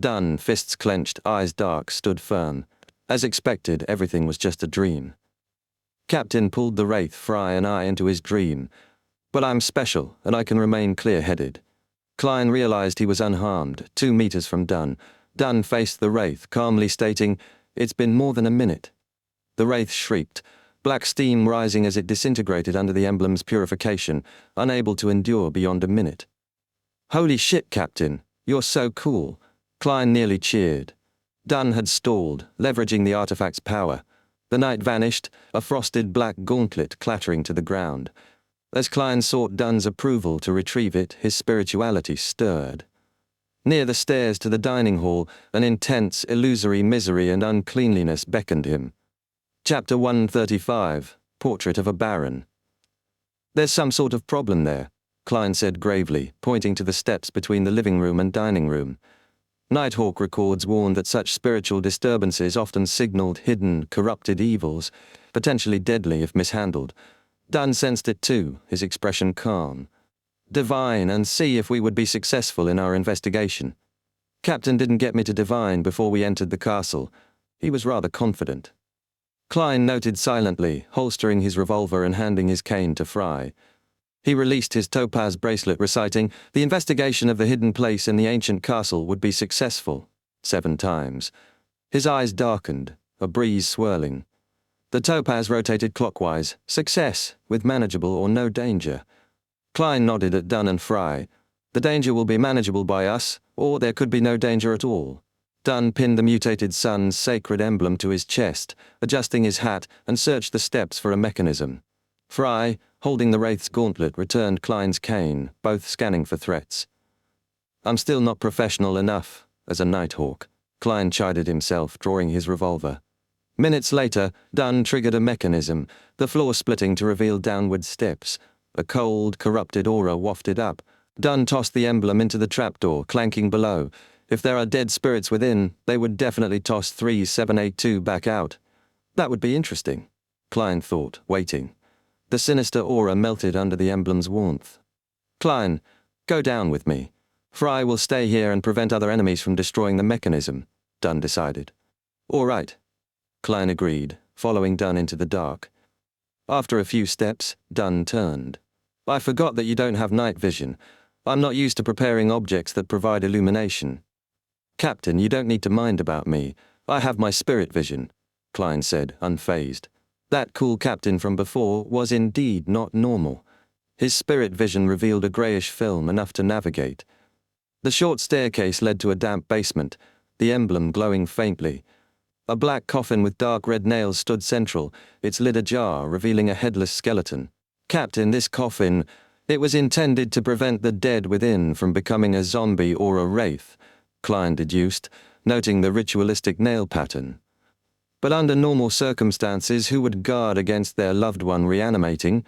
Dunn, fists clenched, eyes dark, stood firm. As expected, everything was just a dream. Captain pulled the wraith, Fry and I, into his dream. But I'm special, and I can remain clear-headed. Klein realized he was unharmed, 2 meters from Dunn. Dunn faced the wraith, calmly stating, "It's been more than a minute." The wraith shrieked, black steam rising as it disintegrated under the emblem's purification, unable to endure beyond a minute. "Holy shit, Captain, you're so cool," Klein nearly cheered. Dunn had stalled, leveraging the artifact's power. The knight vanished, a frosted black gauntlet clattering to the ground. As Klein sought Dunn's approval to retrieve it, his spirituality stirred. Near the stairs to the dining hall, an intense, illusory misery and uncleanliness beckoned him. Chapter 135, Portrait of a Baron. "There's some sort of problem there," Klein said gravely, pointing to the steps between the living room and dining room. Nighthawk records warned that such spiritual disturbances often signaled hidden, corrupted evils, potentially deadly if mishandled. Dunn sensed it too, his expression calm. "Divine and see if we would be successful in our investigation." Captain didn't get me to divine before we entered the castle. He was rather confident. Klein noted silently, holstering his revolver and handing his cane to Fry. He released his topaz bracelet, reciting, "The investigation of the hidden place in the ancient castle would be successful," 7 times. His eyes darkened, a breeze swirling. The topaz rotated clockwise, "Success, with manageable or no danger." Klein nodded at Dunn and Fry. "The danger will be manageable by us, or there could be no danger at all." Dunn pinned the mutated sun's sacred emblem to his chest, adjusting his hat, and searched the steps for a mechanism. Fry, holding the wraith's gauntlet, returned Klein's cane, both scanning for threats. "I'm still not professional enough, as a Nighthawk," Klein chided himself, drawing his revolver. Minutes later, Dunn triggered a mechanism, the floor splitting to reveal downward steps. A cold, corrupted aura wafted up. Dunn tossed the emblem into the trapdoor, clanking below. If there are dead spirits within, they would definitely toss 3782 back out. That would be interesting, Klein thought, waiting. The sinister aura melted under the emblem's warmth. "Klein, go down with me. Fry will stay here and prevent other enemies from destroying the mechanism," Dunn decided. "All right," Klein agreed, following Dunn into the dark. After a few steps, Dunn turned. "I forgot that you don't have night vision. I'm not used to preparing objects that provide illumination." "Captain, you don't need to mind about me. I have my spirit vision," Klein said, unfazed. That cool captain from before was indeed not normal. His spirit vision revealed a greyish film enough to navigate. The short staircase led to a damp basement. the emblem glowing faintly. A black coffin with dark red nails stood central, its lid ajar, revealing a headless skeleton. Capped in this coffin, it was intended to prevent the dead within from becoming a zombie or a wraith, Klein deduced, noting the ritualistic nail pattern. But under normal circumstances, who would guard against their loved one reanimating?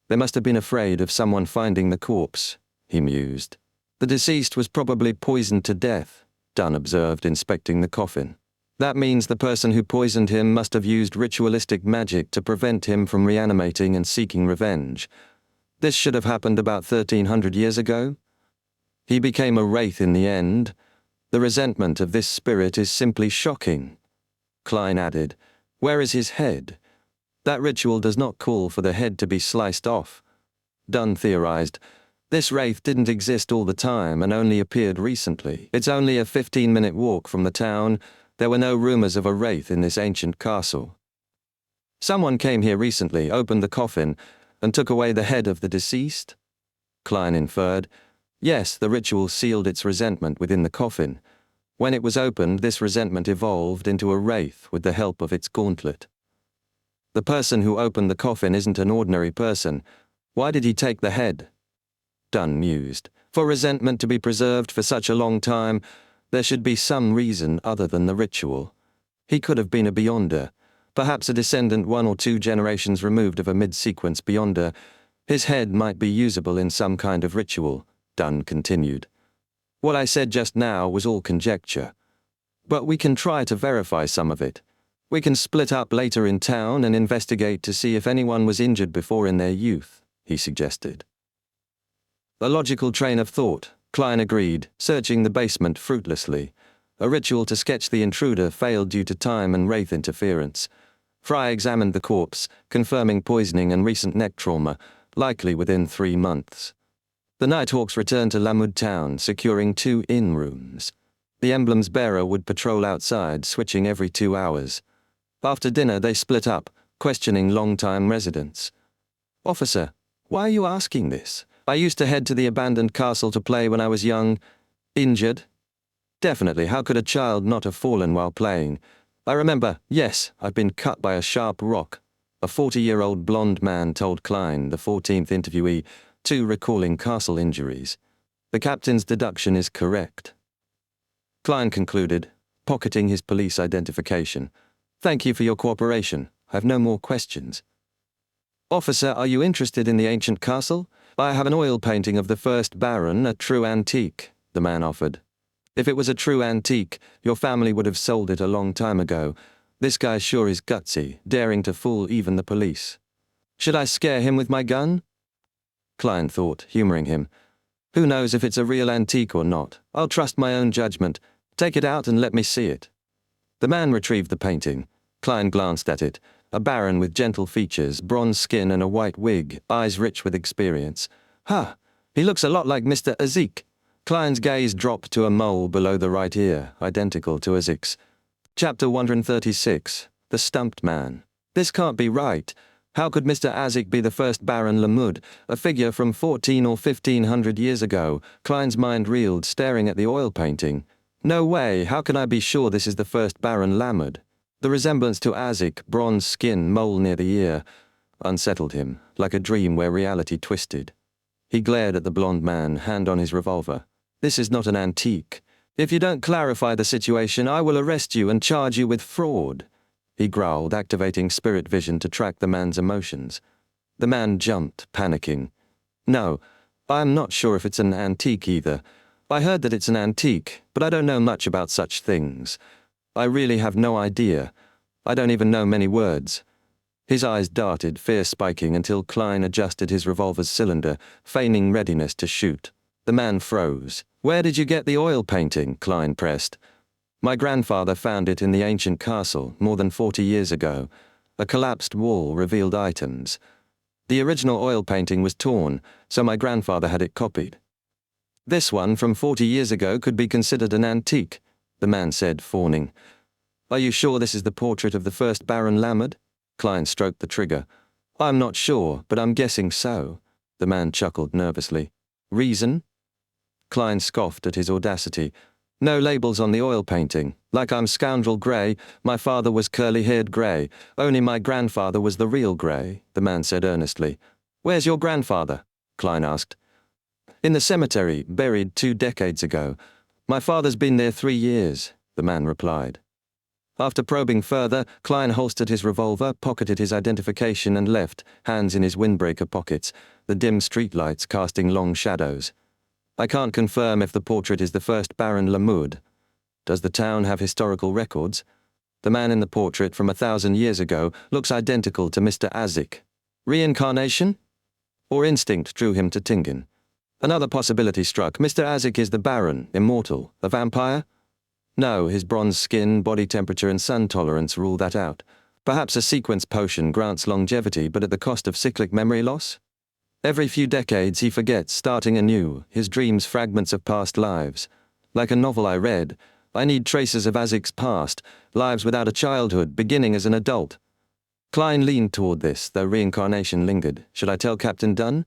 They must have been afraid of someone finding the corpse, he mused. The deceased was probably poisoned to death, Dunn observed, inspecting the coffin. That means the person who poisoned him must have used ritualistic magic to prevent him from reanimating and seeking revenge. This should have happened about 1300 years ago. He became a wraith in the end. The resentment of this spirit is simply shocking. Klein added, "Where is his head? That ritual does not call for the head to be sliced off." Dunn theorized, "This wraith didn't exist all the time and only appeared recently. It's only a 15-minute walk from the town. There were no rumors of a wraith in this ancient castle. Someone came here recently, opened the coffin, and took away the head of the deceased?" Klein inferred, "Yes, the ritual sealed its resentment within the coffin. When it was opened, this resentment evolved into a wraith with the help of its gauntlet. The person who opened the coffin isn't an ordinary person. Why did he take the head?" Dunn mused. "For resentment to be preserved for such a long time, there should be some reason other than the ritual. He could have been a Beyonder, perhaps a descendant 1 or 2 generations removed of a mid-sequence Beyonder. His head might be usable in some kind of ritual," Dunn continued. "What I said just now was all conjecture. But we can try to verify some of it. We can split up later in town and investigate to see if anyone was injured before in their youth," he suggested. "A logical train of thought," Klein agreed, searching the basement fruitlessly. A ritual to sketch the intruder failed due to time and wraith interference. Fry examined the corpse, confirming poisoning and recent neck trauma, likely within 3 months. The Nighthawks returned to Lamud town, securing 2 inn rooms. The emblem's bearer would patrol outside, switching every 2 hours. After dinner, they split up, questioning long-time residents. "Officer, why are you asking this? I used to head to the abandoned castle to play when I was young. Injured? Definitely, how could a child not have fallen while playing? I remember, yes, I've been cut by a sharp rock," a 40-year-old blonde man told Klein, the 14th interviewee, too recalling castle injuries. "The captain's deduction is correct." Klein concluded, pocketing his police identification. "Thank you for your cooperation. I have no more questions." "Officer, are you interested in the ancient castle? I have an oil painting of the first Baron, a true antique," the man offered. "If it was a true antique, your family would have sold it a long time ago. This guy sure is gutsy, daring to fool even the police. Should I scare him with my gun?" Klein thought, humoring him. "Who knows if it's a real antique or not? I'll trust my own judgment. Take it out and let me see it." The man retrieved the painting. Klein glanced at it. A baron with gentle features, bronze skin and a white wig, eyes rich with experience. "Huh, he looks a lot like Mr. Azik." Klein's gaze dropped to a mole below the right ear, identical to Azik's. Chapter 136, The Stumped Man. "This can't be right. How could Mr. Azik be the first Baron Lamud, a figure from 14 or 1500 years ago?" Klein's mind reeled, staring at the oil painting. "No way, how can I be sure this is the first Baron Lamud?" The resemblance to Azik, bronze skin, mole near the ear, unsettled him, like a dream where reality twisted. He glared at the blonde man, hand on his revolver. "This is not an antique. If you don't clarify the situation, I will arrest you and charge you with fraud," he growled, activating spirit vision to track the man's emotions. The man jumped, panicking. "No, I'm not sure if it's an antique either. I heard that it's an antique, but I don't know much about such things. I really have no idea. I don't even know many words." His eyes darted, fear spiking, until Klein adjusted his revolver's cylinder, feigning readiness to shoot. The man froze. "Where did you get the oil painting?" Klein pressed. "My grandfather found it in the ancient castle more than 40 years ago. A collapsed wall revealed items. The original oil painting was torn, so my grandfather had it copied. This one from 40 years ago could be considered an antique," the man said, fawning. "Are you sure this is the portrait of the first Baron Lamud?" Klein stroked the trigger. "I'm not sure, but I'm guessing so." The man chuckled nervously. "Reason?" Klein scoffed at his audacity. No labels on the oil painting. Like I'm scoundrel Grey, my father was curly-haired Grey. Only my grandfather was the real Grey, the man said earnestly. Where's your grandfather? Klein asked. In the cemetery, buried 2 decades ago. My father's been there 3 years, the man replied. After probing further, Klein holstered his revolver, pocketed his identification and left, hands in his windbreaker pockets, the dim streetlights casting long shadows. I can't confirm if the portrait is the first Baron Lamoud. Does the town have historical records? The man in the portrait from 1,000 years ago looks identical to Mr. Azik. Reincarnation? Or instinct drew him to Tingen? Another possibility struck. Mr. Azik is the Baron, immortal, a vampire? No, his bronze skin, body temperature and sun tolerance rule that out. Perhaps a sequence potion grants longevity but at the cost of cyclic memory loss? Every few decades he forgets, starting anew, his dreams fragments of past lives. Like a novel I read, I need traces of Azik's past, lives without a childhood, beginning as an adult. Klein leaned toward this, though reincarnation lingered. Should I tell Captain Dunn?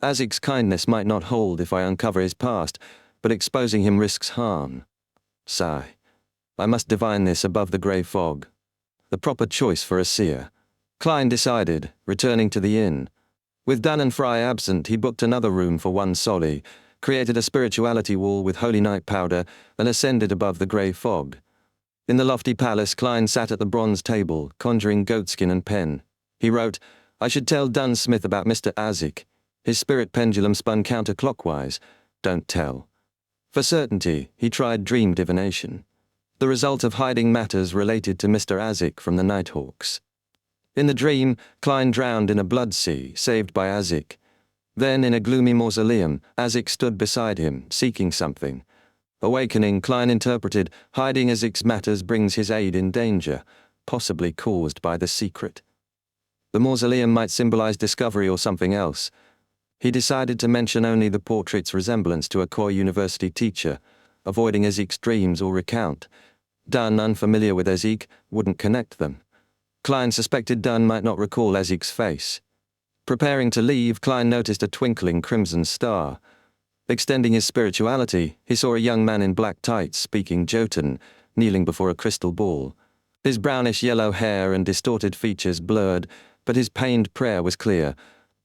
Azik's kindness might not hold if I uncover his past, but exposing him risks harm. Sigh. I must divine this above the grey fog. The proper choice for a seer. Klein decided, returning to the inn. With Dunn and Fry absent, he booked another room for one solly, created a spirituality wall with holy night powder, and ascended above the grey fog. In the lofty palace, Klein sat at the bronze table, conjuring goatskin and pen. He wrote, I should tell Dunn Smith about Mr. Azik. His spirit pendulum spun counterclockwise. Don't tell. For certainty, he tried dream divination. The result of hiding matters related to Mr. Azik from the Nighthawks. In the dream, Klein drowned in a blood sea, saved by Azik. Then, in a gloomy mausoleum, Azik stood beside him, seeking something. Awakening, Klein interpreted, hiding Azik's matters brings his aid in danger, possibly caused by the secret. The mausoleum might symbolize discovery or something else. He decided to mention only the portrait's resemblance to a Koi University teacher, avoiding Azik's dreams or recount. Dunn, unfamiliar with Azik, wouldn't connect them. Klein suspected Dunn might not recall Azik's face. Preparing to leave, Klein noticed a twinkling crimson star. Extending his spirituality, he saw a young man in black tights speaking Jotun, kneeling before a crystal ball. His brownish-yellow hair and distorted features blurred, but his pained prayer was clear.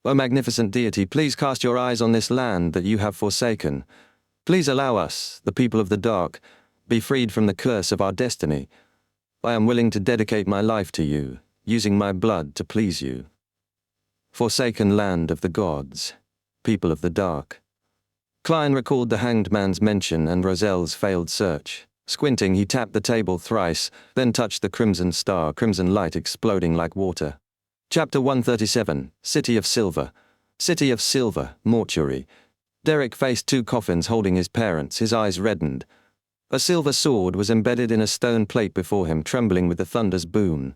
O magnificent deity, please cast your eyes on this land that you have forsaken. Please allow us, the people of the dark, be freed from the curse of our destiny. I am willing to dedicate my life to you, using my blood to please you. Forsaken land of the gods, people of the dark. Klein recalled the hanged man's mention and Rozelle's failed search. Squinting, he tapped the table thrice, then touched the crimson star, crimson light exploding like water. Chapter 137, City of Silver. City of Silver, mortuary. Derek faced 2 coffins holding his parents, his eyes reddened. A silver sword was embedded in a stone plate before him, trembling with the thunder's boom.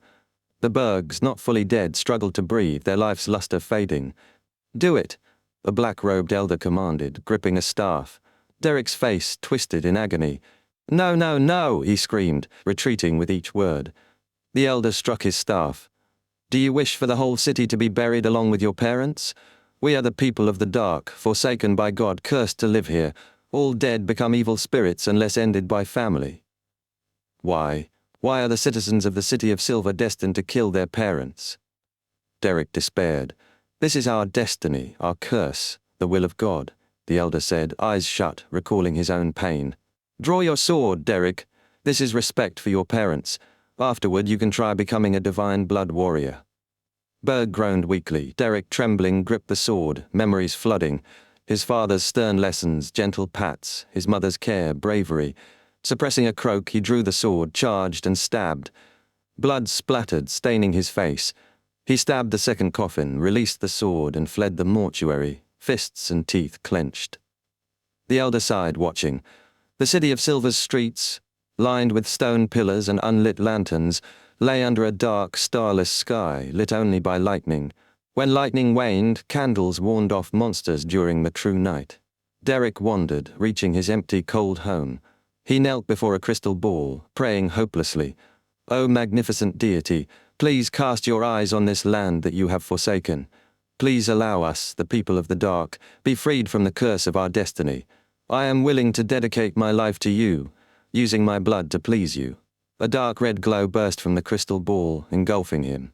The Bergs, not fully dead, struggled to breathe, their life's luster fading. Do it, a black-robed elder commanded, gripping a staff. Derek's face twisted in agony. No, no, no, he screamed, retreating with each word. The elder struck his staff. Do you wish for the whole city to be buried along with your parents? We are the people of the dark, forsaken by God, cursed to live here. All dead become evil spirits unless ended by family. Why? Why are the citizens of the City of Silver destined to kill their parents? Derek despaired. This is our destiny, our curse, the will of God, the elder said, eyes shut, recalling his own pain. Draw your sword, Derek. This is respect for your parents. Afterward, you can try becoming a divine blood warrior. Berg groaned weakly. Derek, trembling, gripped the sword, memories flooding. His father's stern lessons, gentle pats, his mother's care, bravery. Suppressing a croak, he drew the sword, charged and stabbed. Blood splattered, staining his face. He stabbed the second coffin, released the sword, and fled the mortuary, fists and teeth clenched. The elder sighed, watching. The City of Silver's streets, lined with stone pillars and unlit lanterns, lay under a dark, starless sky, lit only by lightning. When lightning waned, candles warned off monsters during the true night. Derek wandered, reaching his empty, cold home. He knelt before a crystal ball, praying hopelessly. O magnificent deity, please cast your eyes on this land that you have forsaken. Please allow us, the people of the dark, be freed from the curse of our destiny. I am willing to dedicate my life to you, using my blood to please you. A dark red glow burst from the crystal ball, engulfing him.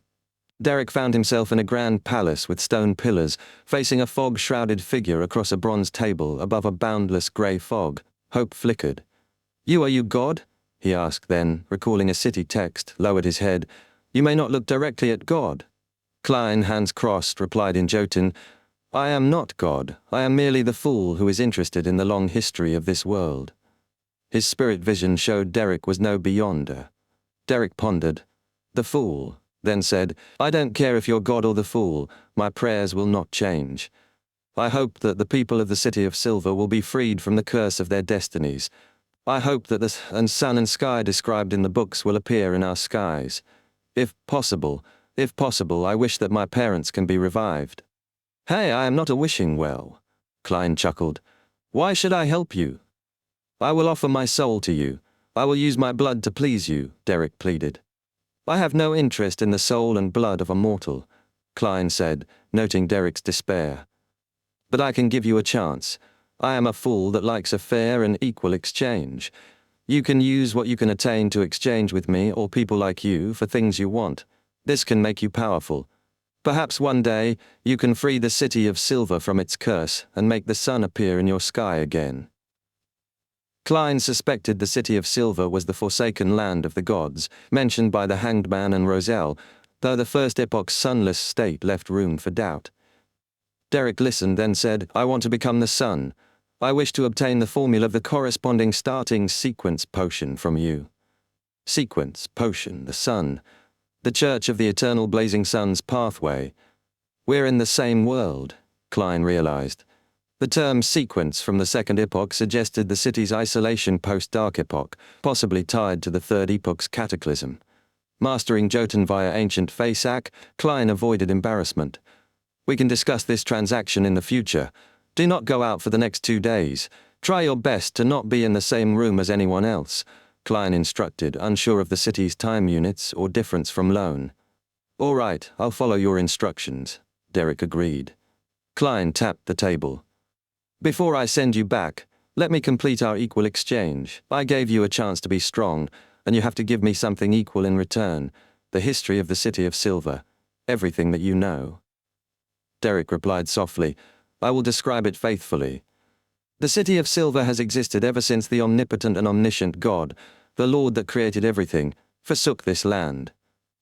Derek found himself in a grand palace with stone pillars, facing a fog-shrouded figure across a bronze table above a boundless grey fog. Hope flickered. Are you God? He asked then, recalling a city text, lowered his head. You may not look directly at God. Klein, hands crossed, replied in Jotun, I am not God. I am merely the fool who is interested in the long history of this world. His spirit vision showed Derek was no beyonder. Derek pondered. The fool, then said, I don't care if you're God or the fool, my prayers will not change. I hope that the people of the City of Silver will be freed from the curse of their destinies. I hope that the sun and sky described in the books will appear in our skies. If possible, I wish that my parents can be revived. Hey, I am not a wishing well. Klein chuckled. Why should I help you? I will offer my soul to you. I will use my blood to please you, Derek pleaded. I have no interest in the soul and blood of a mortal, Klein said, noting Derek's despair. But I can give you a chance. I am a fool that likes a fair and equal exchange. You can use what you can attain to exchange with me or people like you for things you want. This can make you powerful. Perhaps one day you can free the City of Silver from its curse and make the sun appear in your sky again. Klein suspected the City of Silver was the forsaken land of the gods, mentioned by the Hanged Man and Roselle, though the First Epoch's sunless state left room for doubt. Derek listened, then said, I want to become the sun. I wish to obtain the formula of the corresponding starting sequence potion from you. Sequence, potion, the sun. The Church of the Eternal Blazing Sun's pathway. We're in the same world, Klein realized. The term sequence from the Second Epoch suggested the city's isolation post-Dark Epoch, possibly tied to the Third Epoch's cataclysm. Mastering Jotun via ancient Faceac, Klein avoided embarrassment. We can discuss this transaction in the future. Do not go out for the next 2 days. Try your best to not be in the same room as anyone else, Klein instructed, unsure of the city's time units or difference from Lone. All right, I'll follow your instructions, Derek agreed. Klein tapped the table. Before I send you back, let me complete our equal exchange. I gave you a chance to be strong, and you have to give me something equal in return. The history of the City of Silver. Everything that you know. Derek replied softly, I will describe it faithfully. The City of Silver has existed ever since the omnipotent and omniscient God, the Lord that created everything, forsook this land.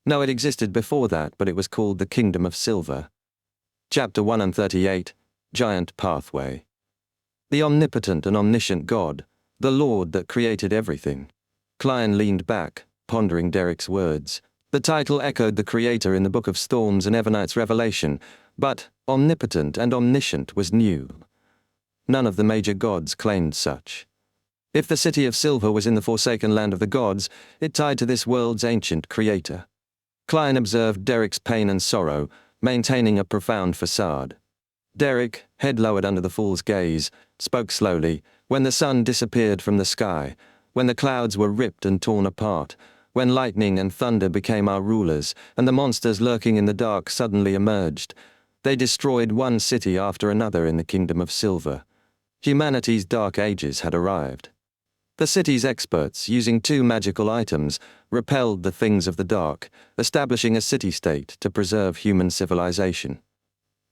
No, it existed before that, but it was called the Kingdom of Silver. Chapter 138, Giant Pathway. The omnipotent and omniscient God, the Lord that created everything. Klein leaned back, pondering Derek's words. The title echoed the Creator in the Book of Storms and Evernight's Revelation, but omnipotent and omniscient was new. None of the major gods claimed such. If the City of Silver was in the forsaken land of the gods, it tied to this world's ancient creator. Klein observed Derek's pain and sorrow, maintaining a profound facade. Derek, head lowered under the fool's gaze, spoke slowly. When the sun disappeared from the sky, when the clouds were ripped and torn apart, when lightning and thunder became our rulers, and the monsters lurking in the dark suddenly emerged, they destroyed one city after another in the Kingdom of Silver. Humanity's dark ages had arrived. The city's experts, using 2 magical items, repelled the things of the dark, establishing a city-state to preserve human civilization.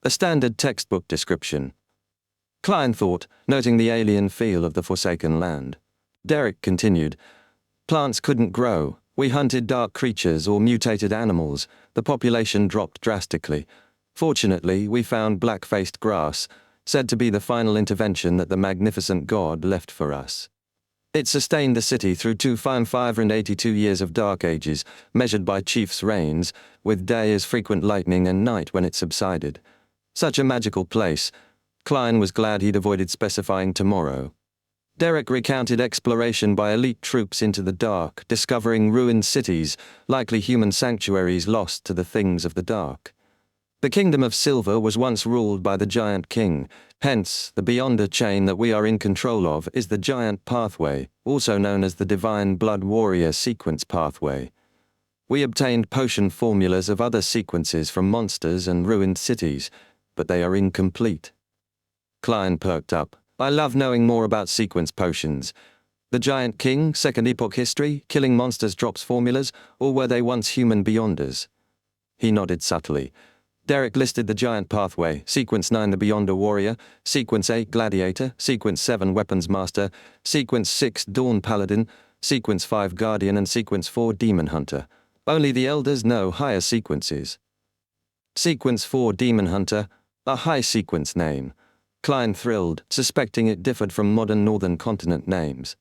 A standard textbook description. Klein thought, noting the alien feel of the forsaken land. Derek continued, Plants couldn't grow. We hunted dark creatures or mutated animals. The population dropped drastically. Fortunately, we found black-faced grass, said to be the final intervention that the magnificent God left for us. It sustained the city through 582 years of dark ages, measured by chiefs' reigns, with day as frequent lightning and night when it subsided. Such a magical place. Klein was glad he'd avoided specifying tomorrow. Derek recounted exploration by elite troops into the dark, discovering ruined cities, likely human sanctuaries lost to the things of the dark. The Kingdom of Silver was once ruled by the Giant King, hence, the Beyonder chain that we are in control of is the Giant Pathway, also known as the Divine Blood Warrior Sequence Pathway. We obtained potion formulas of other sequences from monsters and ruined cities, but they are incomplete. Klein perked up. I love knowing more about sequence potions. The Giant King, Second Epoch history, killing monsters drops formulas, or were they once human beyonders? He nodded subtly. Derek listed the giant pathway: Sequence 9 the Beyonder Warrior, Sequence 8 Gladiator, Sequence 7 Weapons Master, Sequence 6 Dawn Paladin, Sequence 5 Guardian, and Sequence 4 Demon Hunter. Only the Elders know higher sequences. Sequence 4 Demon Hunter, a high sequence name. Klein thrilled, suspecting it differed from modern Northern Continent names.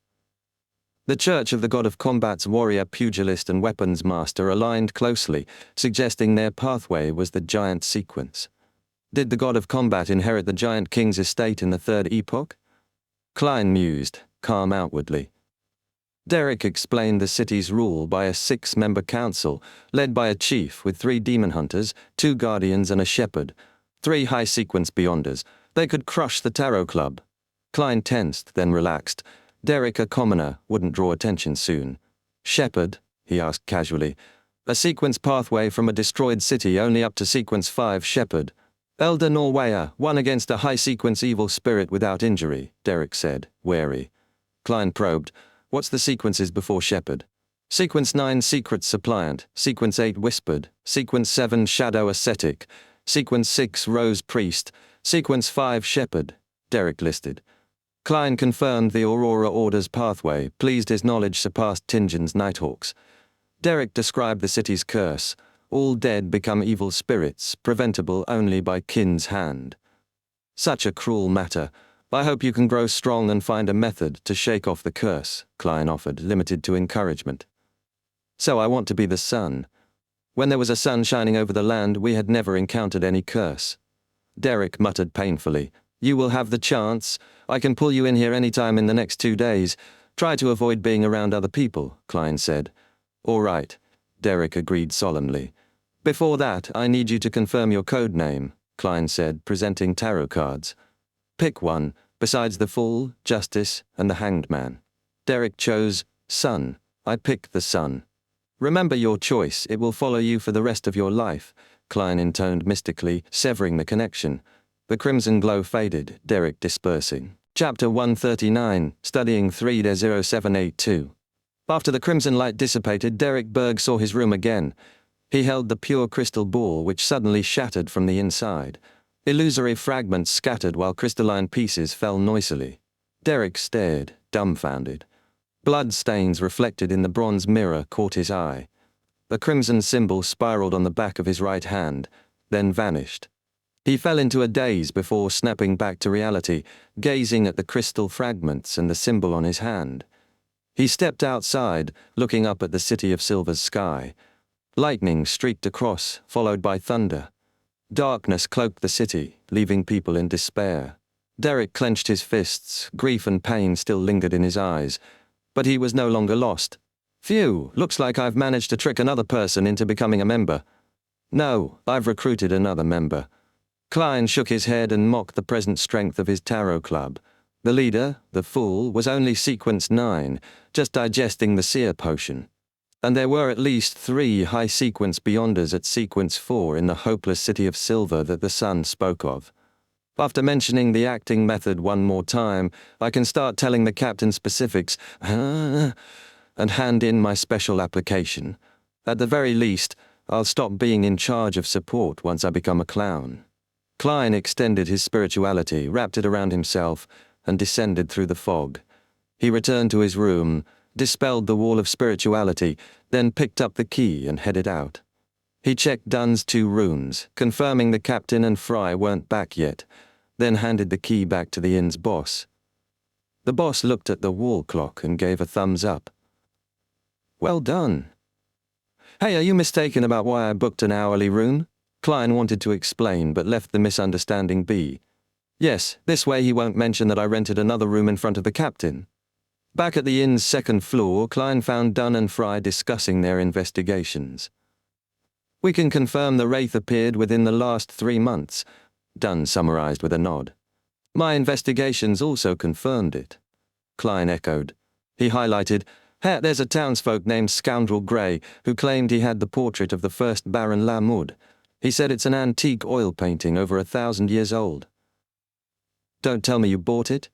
The Church of the God of Combat's warrior, pugilist, and weapons master aligned closely, suggesting their pathway was the giant sequence. Did the God of Combat inherit the Giant King's estate in the Third Epoch? Klein mused, calm outwardly. Derek explained the city's rule by a 6-member council, led by a chief with 3 demon hunters, 2 guardians, and a shepherd. 3 high-sequence beyonders. They could crush the Tarot Club. Klein tensed, then relaxed. Derek, a commoner, wouldn't draw attention soon. Shepherd? He asked casually. A sequence pathway from a destroyed city only up to Sequence 5 Shepherd. Elder Norwayer, one against a high-sequence evil spirit without injury, Derek said, wary. Klein probed. What's the sequences before Shepherd? Sequence 9 Secret Suppliant, Sequence 8 Whispered, Sequence 7 Shadow Ascetic, Sequence 6 Rose Priest, Sequence 5 Shepherd, Derek listed. Klein confirmed the Aurora Order's pathway, pleased his knowledge surpassed Tingen's Nighthawks. Derek described the city's curse: all dead become evil spirits, preventable only by kin's hand. Such a cruel matter. I hope you can grow strong and find a method to shake off the curse, Klein offered, limited to encouragement. So I want to be the sun. When there was a sun shining over the land, we had never encountered any curse. Derek muttered painfully. You will have the chance. I can pull you in here anytime in the next 2 days. Try to avoid being around other people, Klein said. All right, Derek agreed solemnly. Before that, I need you to confirm your code name, Klein said, presenting tarot cards. Pick one, besides the Fool, Justice, and the Hanged Man. Derek chose Sun. I picked the Sun. Remember your choice, it will follow you for the rest of your life, Klein intoned mystically, severing the connection. The crimson glow faded, Derek dispersing. Chapter 139, Studying 3-0782. After the crimson light dissipated, Derek Berg saw his room again. He held the pure crystal ball, which suddenly shattered from the inside. Illusory fragments scattered while crystalline pieces fell noisily. Derek stared, dumbfounded. Blood stains reflected in the bronze mirror caught his eye. The crimson symbol spiraled on the back of his right hand, then vanished. He fell into a daze before snapping back to reality, gazing at the crystal fragments and the symbol on his hand. He stepped outside, looking up at the City of Silver's sky. Lightning streaked across, followed by thunder. Darkness cloaked the city, leaving people in despair. Derek clenched his fists, grief and pain still lingered in his eyes. But he was no longer lost. Phew, looks like I've managed to trick another person into becoming a member. No, I've recruited another member. Klein shook his head and mocked the present strength of his tarot club. The leader, the Fool, was only Sequence 9, just digesting the seer potion. And there were at least 3 high-sequence beyonders at Sequence 4 in the hopeless City of Silver that the Sun spoke of. After mentioning the acting method one more time, I can start telling the captain specifics, and hand in my special application. At the very least, I'll stop being in charge of support once I become a clown. Klein extended his spirituality, wrapped it around himself, and descended through the fog. He returned to his room, dispelled the wall of spirituality, then picked up the key and headed out. He checked Dunn's 2 rooms, confirming the captain and Fry weren't back yet, then handed the key back to the inn's boss. The boss looked at the wall clock and gave a thumbs up. Well done. Hey, are you mistaken about why I booked an hourly room? Klein wanted to explain, but left the misunderstanding be. Yes, this way he won't mention that I rented another room in front of the captain. Back at the inn's 2nd floor, Klein found Dunn and Fry discussing their investigations. We can confirm the wraith appeared within the last 3 months, Dunn summarized with a nod. My investigations also confirmed it. Klein echoed. He highlighted, there's a townsfolk named Scoundrel Grey who claimed he had the portrait of the first Baron Lamud. He said it's an antique oil painting over 1,000 years old. Don't tell me you bought it?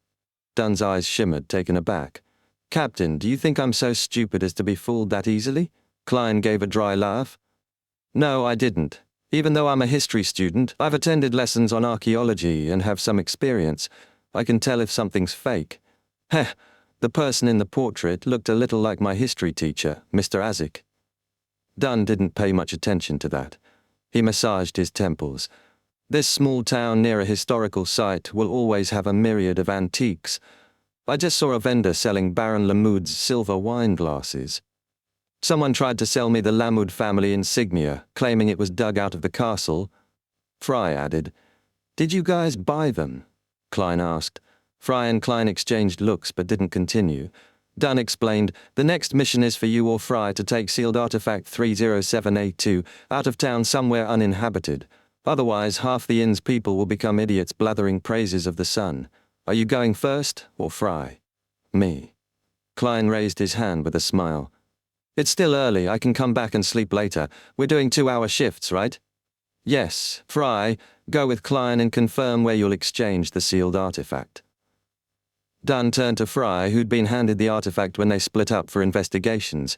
Dunn's eyes shimmered, taken aback. "Captain, do you think I'm so stupid as to be fooled that easily?" Klein gave a dry laugh. "No, I didn't. Even though I'm a history student, I've attended lessons on archaeology and have some experience. I can tell if something's fake." "Heh, the person in the portrait looked a little like my history teacher, Mr. Azik." Dunn didn't pay much attention to that. He massaged his temples. This small town near a historical site will always have a myriad of antiques. I just saw a vendor selling Baron Lamoud's silver wine glasses. Someone tried to sell me the Lamoud family insignia, claiming it was dug out of the castle. Fry added, "Did you guys buy them?" Klein asked. Fry and Klein exchanged looks but didn't continue. Dunn explained, "The next mission is for you or Fry to take sealed artifact 30782 out of town somewhere uninhabited. Otherwise, half the inn's people will become idiots blathering praises of the sun. Are you going first, or Fry?" "Me." Klein raised his hand with a smile. "It's still early, I can come back and sleep later. We're doing 2-hour shifts, right?" "Yes, Fry, go with Klein and confirm where you'll exchange the sealed artifact." Dunn turned to Fry, who'd been handed the artifact when they split up for investigations.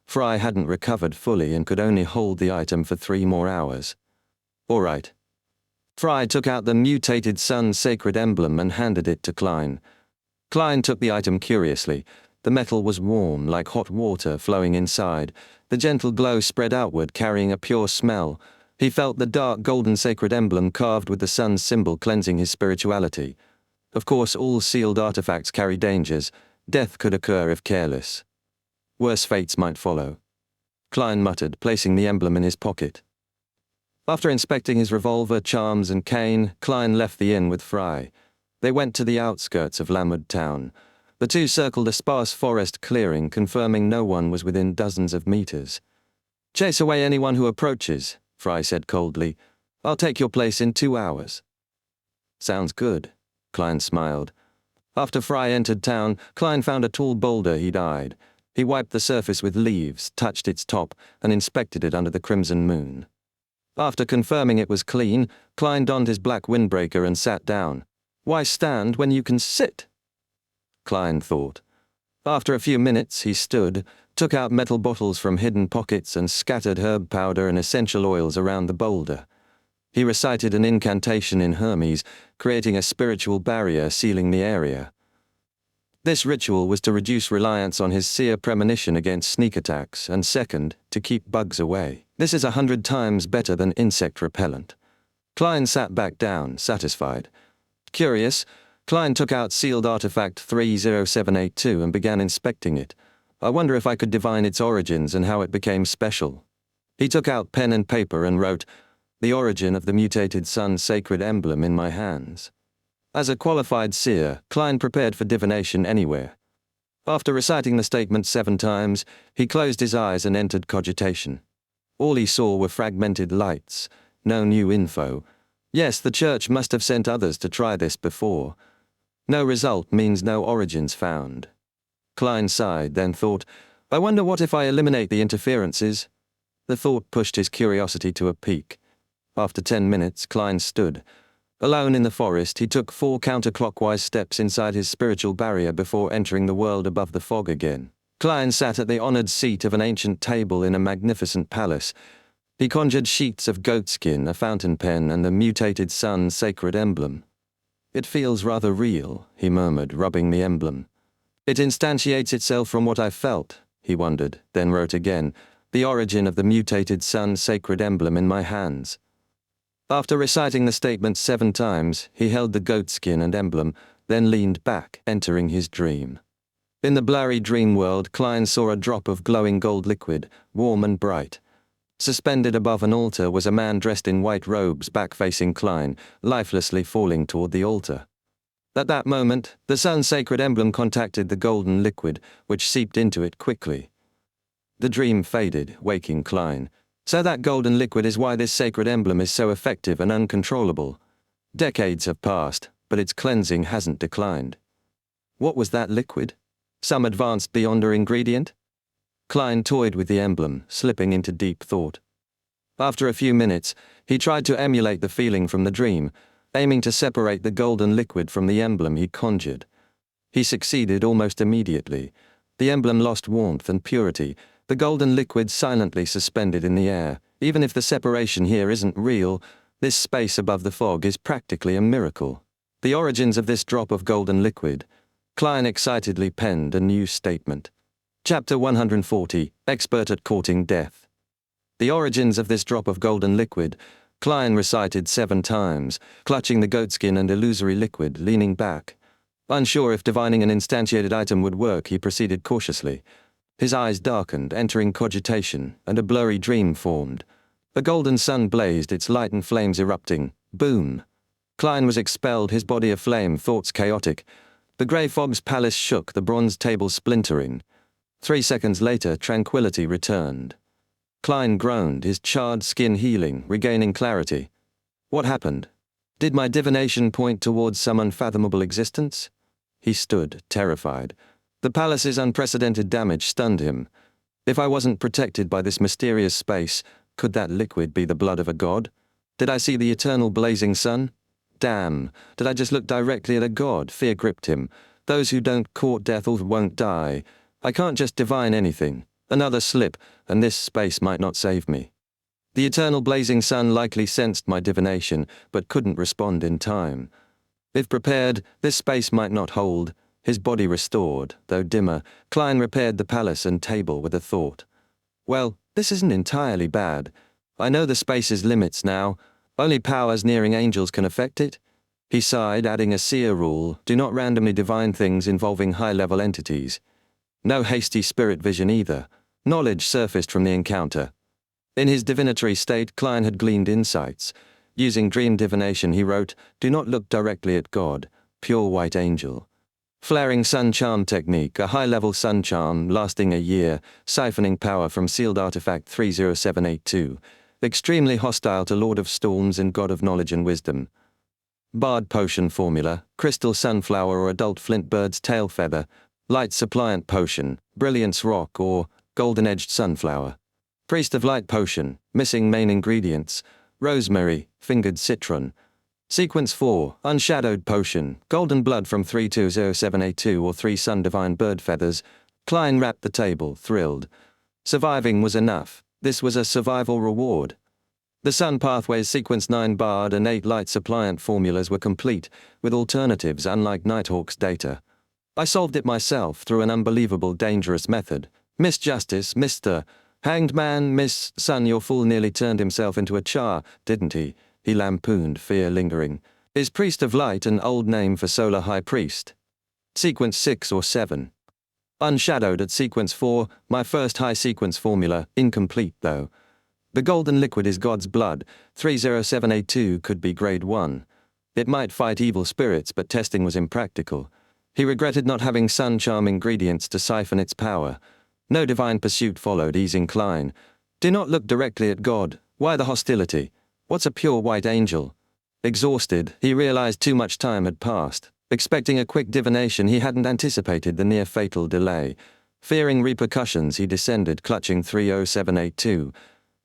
Fry hadn't recovered fully and could only hold the item for 3 more hours. "All right." Fry took out the mutated sun sacred emblem and handed it to Klein. Klein took the item curiously. The metal was warm, like hot water flowing inside. The gentle glow spread outward, carrying a pure smell. He felt the dark golden sacred emblem carved with the sun's symbol cleansing his spirituality. Of course, all sealed artifacts carry dangers. Death could occur if careless. Worse fates might follow. Klein muttered, placing the emblem in his pocket. After inspecting his revolver, charms, and cane, Klein left the inn with Fry. They went to the outskirts of Lamoud town. The two circled a sparse forest clearing, confirming no one was within dozens of meters. "Chase away anyone who approaches," Fry said coldly. "I'll take your place in 2 hours." "Sounds good," Klein smiled. After Fry entered town, Klein found a tall boulder he'd eyed. He wiped the surface with leaves, touched its top, and inspected it under the crimson moon. After confirming it was clean, Klein donned his black windbreaker and sat down. "Why stand when you can sit?" Klein thought. After a few minutes, he stood, took out metal bottles from hidden pockets and scattered herb powder and essential oils around the boulder. He recited an incantation in Hermes, creating a spiritual barrier sealing the area. This ritual was to reduce reliance on his seer premonition against sneak attacks, and second, to keep bugs away. This is 100 times better than insect repellent. Klein sat back down, satisfied. Curious, Klein took out sealed artifact 30782 and began inspecting it. "I wonder if I could divine its origins and how it became special." He took out pen and paper and wrote, "The origin of the mutated sun sacred emblem in my hands." As a qualified seer, Klein prepared for divination anywhere. After reciting the statement 7 times, he closed his eyes and entered cogitation. All he saw were fragmented lights, no new info. Yes, the church must have sent others to try this before. No result means no origins found. Klein sighed, then thought, "I wonder what if I eliminate the interferences?" The thought pushed his curiosity to a peak. After 10 minutes, Klein stood. Alone in the forest, he took 4 counterclockwise steps inside his spiritual barrier before entering the world above the fog again. Klein sat at the honored seat of an ancient table in a magnificent palace. He conjured sheets of goatskin, a fountain pen, and the mutated sun sacred emblem. "It feels rather real," he murmured, rubbing the emblem. "It instantiates itself from what I felt," he wondered, then wrote again, "The origin of the mutated sun sacred emblem in my hands." After reciting the statement 7 times, he held the goatskin and emblem, then leaned back, entering his dream. In the blurry dream world, Klein saw a drop of glowing gold liquid, warm and bright. Suspended above an altar was a man dressed in white robes, back-facing Klein, lifelessly falling toward the altar. At that moment, the sun sacred emblem contacted the golden liquid, which seeped into it quickly. The dream faded, waking Klein. So that golden liquid is why this sacred emblem is so effective and uncontrollable. Decades have passed, but its cleansing hasn't declined. What was that liquid? Some advanced Beyonder ingredient? Klein toyed with the emblem, slipping into deep thought. After a few minutes, he tried to emulate the feeling from the dream, aiming to separate the golden liquid from the emblem he conjured. He succeeded almost immediately. The emblem lost warmth and purity, the golden liquid silently suspended in the air. Even if the separation here isn't real, this space above the fog is practically a miracle. The origins of this drop of golden liquid. Klein excitedly penned a new statement. Chapter 140, Expert at Courting Death. The origins of this drop of golden liquid, Klein recited 7 times, clutching the goatskin and illusory liquid, leaning back. Unsure if divining an instantiated item would work, he proceeded cautiously. His eyes darkened, entering cogitation, and a blurry dream formed. A golden sun blazed, its light and flames erupting. Boom! Klein was expelled, his body aflame, thoughts chaotic. The grey fog's palace shook, the bronze table splintering. 3 seconds later, tranquility returned. Klein groaned, his charred skin healing, regaining clarity. What happened? Did my divination point towards some unfathomable existence? He stood, terrified. The palace's unprecedented damage stunned him. If I wasn't protected by this mysterious space, could that liquid be the blood of a god? Did I see the eternal blazing sun? Damn, did I just look directly at a god? Fear gripped him. Those who don't court death or won't die. I can't just divine anything. Another slip, and this space might not save me. The eternal blazing sun likely sensed my divination, but couldn't respond in time. If prepared, this space might not hold. His body restored, though dimmer, Klein repaired the palace and table with a thought. Well, this isn't entirely bad. I know the space's limits now. Only powers nearing angels can affect it. He sighed, adding a seer rule: do not randomly divine things involving high-level entities. No hasty spirit vision either. Knowledge surfaced from the encounter. In his divinatory state, Klein had gleaned insights. Using dream divination, he wrote, do not look directly at God, pure white angel. Flaring sun charm technique, a high-level sun charm lasting a year, siphoning power from sealed artifact 30782. Extremely hostile to Lord of Storms and God of Knowledge and Wisdom. Bard potion formula, crystal sunflower or adult flint bird's tail feather. Light suppliant potion, brilliance rock or golden-edged sunflower. Priest of light potion, missing main ingredients, rosemary, fingered citron. Sequence 4, unshadowed potion, golden blood from 320782 or 3 sun divine bird feathers. Klein rapped the table, thrilled. Surviving was enough. This was a survival reward. The sun pathways sequence 9 bard and 8 light suppliant formulas were complete, with alternatives unlike Nighthawk's data. I solved it myself through an unbelievable dangerous method. Miss Justice, Mr. Hanged man, Miss Sun, your fool nearly turned himself into a char, didn't he? He lampooned, fear lingering. Is Priest of Light an old name for Solar High Priest? Sequence 6 or 7. Unshadowed at sequence 4, my first high sequence formula, incomplete though. The golden liquid is God's blood, 30782 could be grade 1. It might fight evil spirits, but testing was impractical. He regretted not having sun charm ingredients to siphon its power. No divine pursuit followed, easing Klein. Do not look directly at God. Why the hostility? What's a pure white angel? Exhausted, he realized too much time had passed. Expecting a quick divination, he hadn't anticipated the near-fatal delay. Fearing repercussions, he descended, clutching 30782.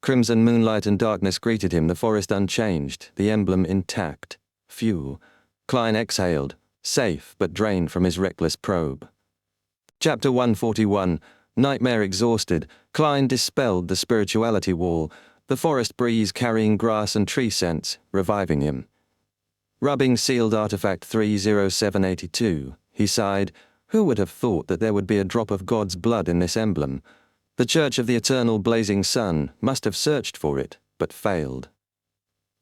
Crimson moonlight and darkness greeted him, the forest unchanged, the emblem intact. Phew. Klein exhaled. Safe, but drained from his reckless probe. Chapter 141, Nightmare exhausted, Klein dispelled the spirituality wall, the forest breeze carrying grass and tree scents, reviving him. Rubbing sealed artifact 30782, he sighed. Who would have thought that there would be a drop of God's blood in this emblem? The Church of the Eternal Blazing Sun must have searched for it, but failed.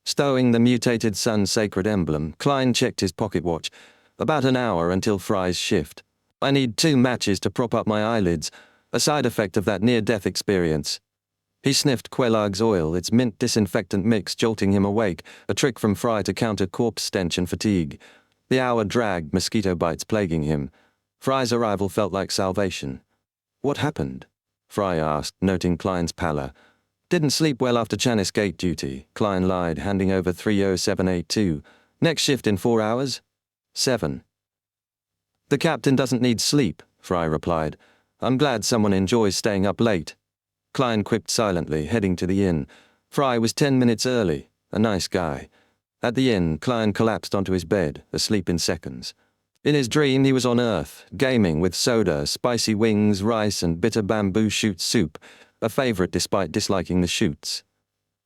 Stowing the mutated sun sacred emblem, Klein checked his pocket watch. About an hour until Fry's shift. I need 2 matches to prop up my eyelids, a side effect of that near-death experience. He sniffed Quelag's oil, its mint disinfectant mix jolting him awake, a trick from Fry to counter corpse stench and fatigue. The hour dragged, mosquito bites plaguing him. Fry's arrival felt like salvation. What happened? Fry asked, noting Klein's pallor. Didn't sleep well after Chanis Gate duty, Klein lied, handing over 30782. Next shift in 4 hours? 7. The captain doesn't need sleep, Fry replied. I'm glad someone enjoys staying up late. Klein quipped silently, heading to the inn. Fry was 10 minutes early, a nice guy. At the inn, Klein collapsed onto his bed, asleep in seconds. In his dream, he was on Earth, gaming with soda, spicy wings, rice, and bitter bamboo shoot soup, a favorite despite disliking the shoots.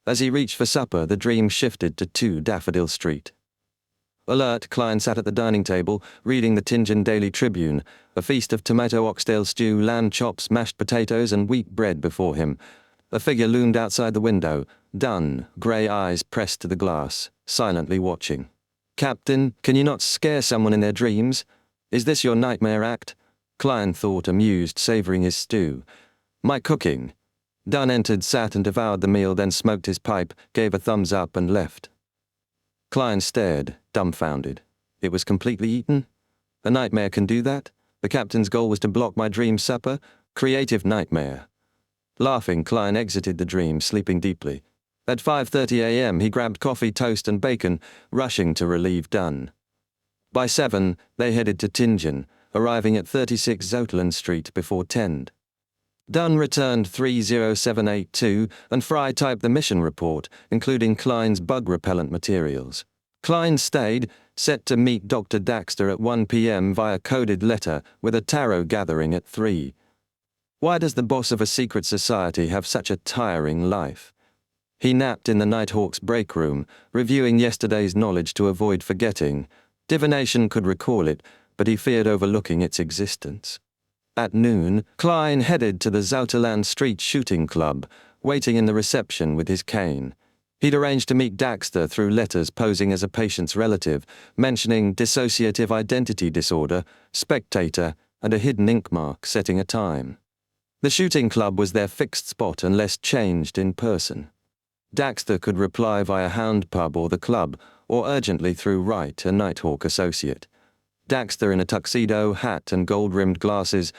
As he reached for supper, the dream shifted to 2 Daffodil Street. Alert, Klein sat at the dining table, reading the Tingen Daily Tribune, a feast of tomato oxtail stew, lamb chops, mashed potatoes, and wheat bread before him. A figure loomed outside the window, Dunn, grey eyes pressed to the glass, silently watching. "Captain, can you not scare someone in their dreams? Is this your nightmare act?" Klein thought, amused, savouring his stew. "My cooking." Dunn entered, sat and devoured the meal, then smoked his pipe, gave a thumbs up and left. Klein stared, dumbfounded. It was completely eaten? A nightmare can do that? The captain's goal was to block my dream supper? Creative nightmare. Laughing, Klein exited the dream, sleeping deeply. At 5:30 a.m. he grabbed coffee, toast and bacon, rushing to relieve Dunn. By 7, they headed to Tingen, arriving at 36 Zoteland Street before 10. Dunn returned 30782, and Fry typed the mission report, including Klein's bug repellent materials. Klein stayed, set to meet Dr. Daxter at 1 p.m. via coded letter, with a tarot gathering at 3. Why does the boss of a secret society have such a tiring life? He napped in the Nighthawk's break room, reviewing yesterday's knowledge to avoid forgetting. Divination could recall it, but he feared overlooking its existence. At noon, Klein headed to the Zouterland Street Shooting Club, waiting in the reception with his cane. He'd arranged to meet Daxter through letters posing as a patient's relative, mentioning dissociative identity disorder, spectator, and a hidden ink mark setting a time. The shooting club was their fixed spot unless changed in person. Daxter could reply via Hound Pub or the club, or urgently through Wright, a Nighthawk associate. Daxter, in a tuxedo, hat and gold-rimmed glasses,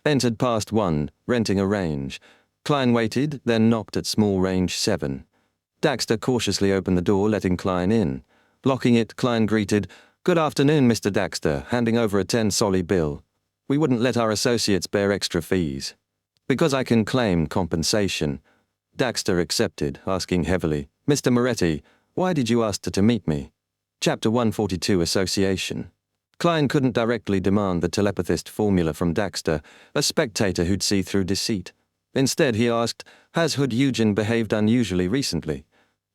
entered past 1, renting a range. Klein waited, then knocked at small range 7. Daxter cautiously opened the door, letting Klein in. Locking it, Klein greeted, "Good afternoon, Mr. Daxter," handing over a 10 solly bill. "We wouldn't let our associates bear extra fees." "Because I can claim compensation." Daxter accepted, asking heavily, "Mr. Moretti, why did you ask to meet me?" Chapter 142, Association. Klein couldn't directly demand the telepathist formula from Daxter, a spectator who'd see through deceit. Instead, he asked, "Has Hood Eugen behaved unusually recently?"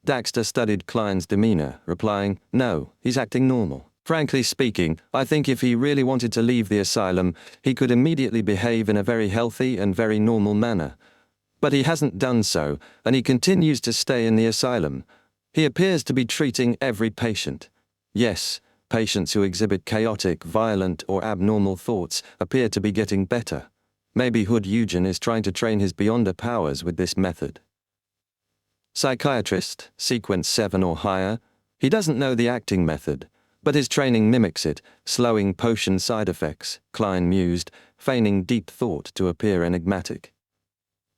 Daxter studied Klein's demeanor, replying, "No, he's acting normal. Frankly speaking, I think if he really wanted to leave the asylum, he could immediately behave in a very healthy and very normal manner. But he hasn't done so, and he continues to stay in the asylum. He appears to be treating every patient. Yes, patients who exhibit chaotic, violent, or abnormal thoughts appear to be getting better. Maybe Hood Eugen is trying to train his Beyonder powers with this method." Psychiatrist, sequence 7 or higher. He doesn't know the acting method, but his training mimics it, slowing potion side effects, Klein mused, feigning deep thought to appear enigmatic.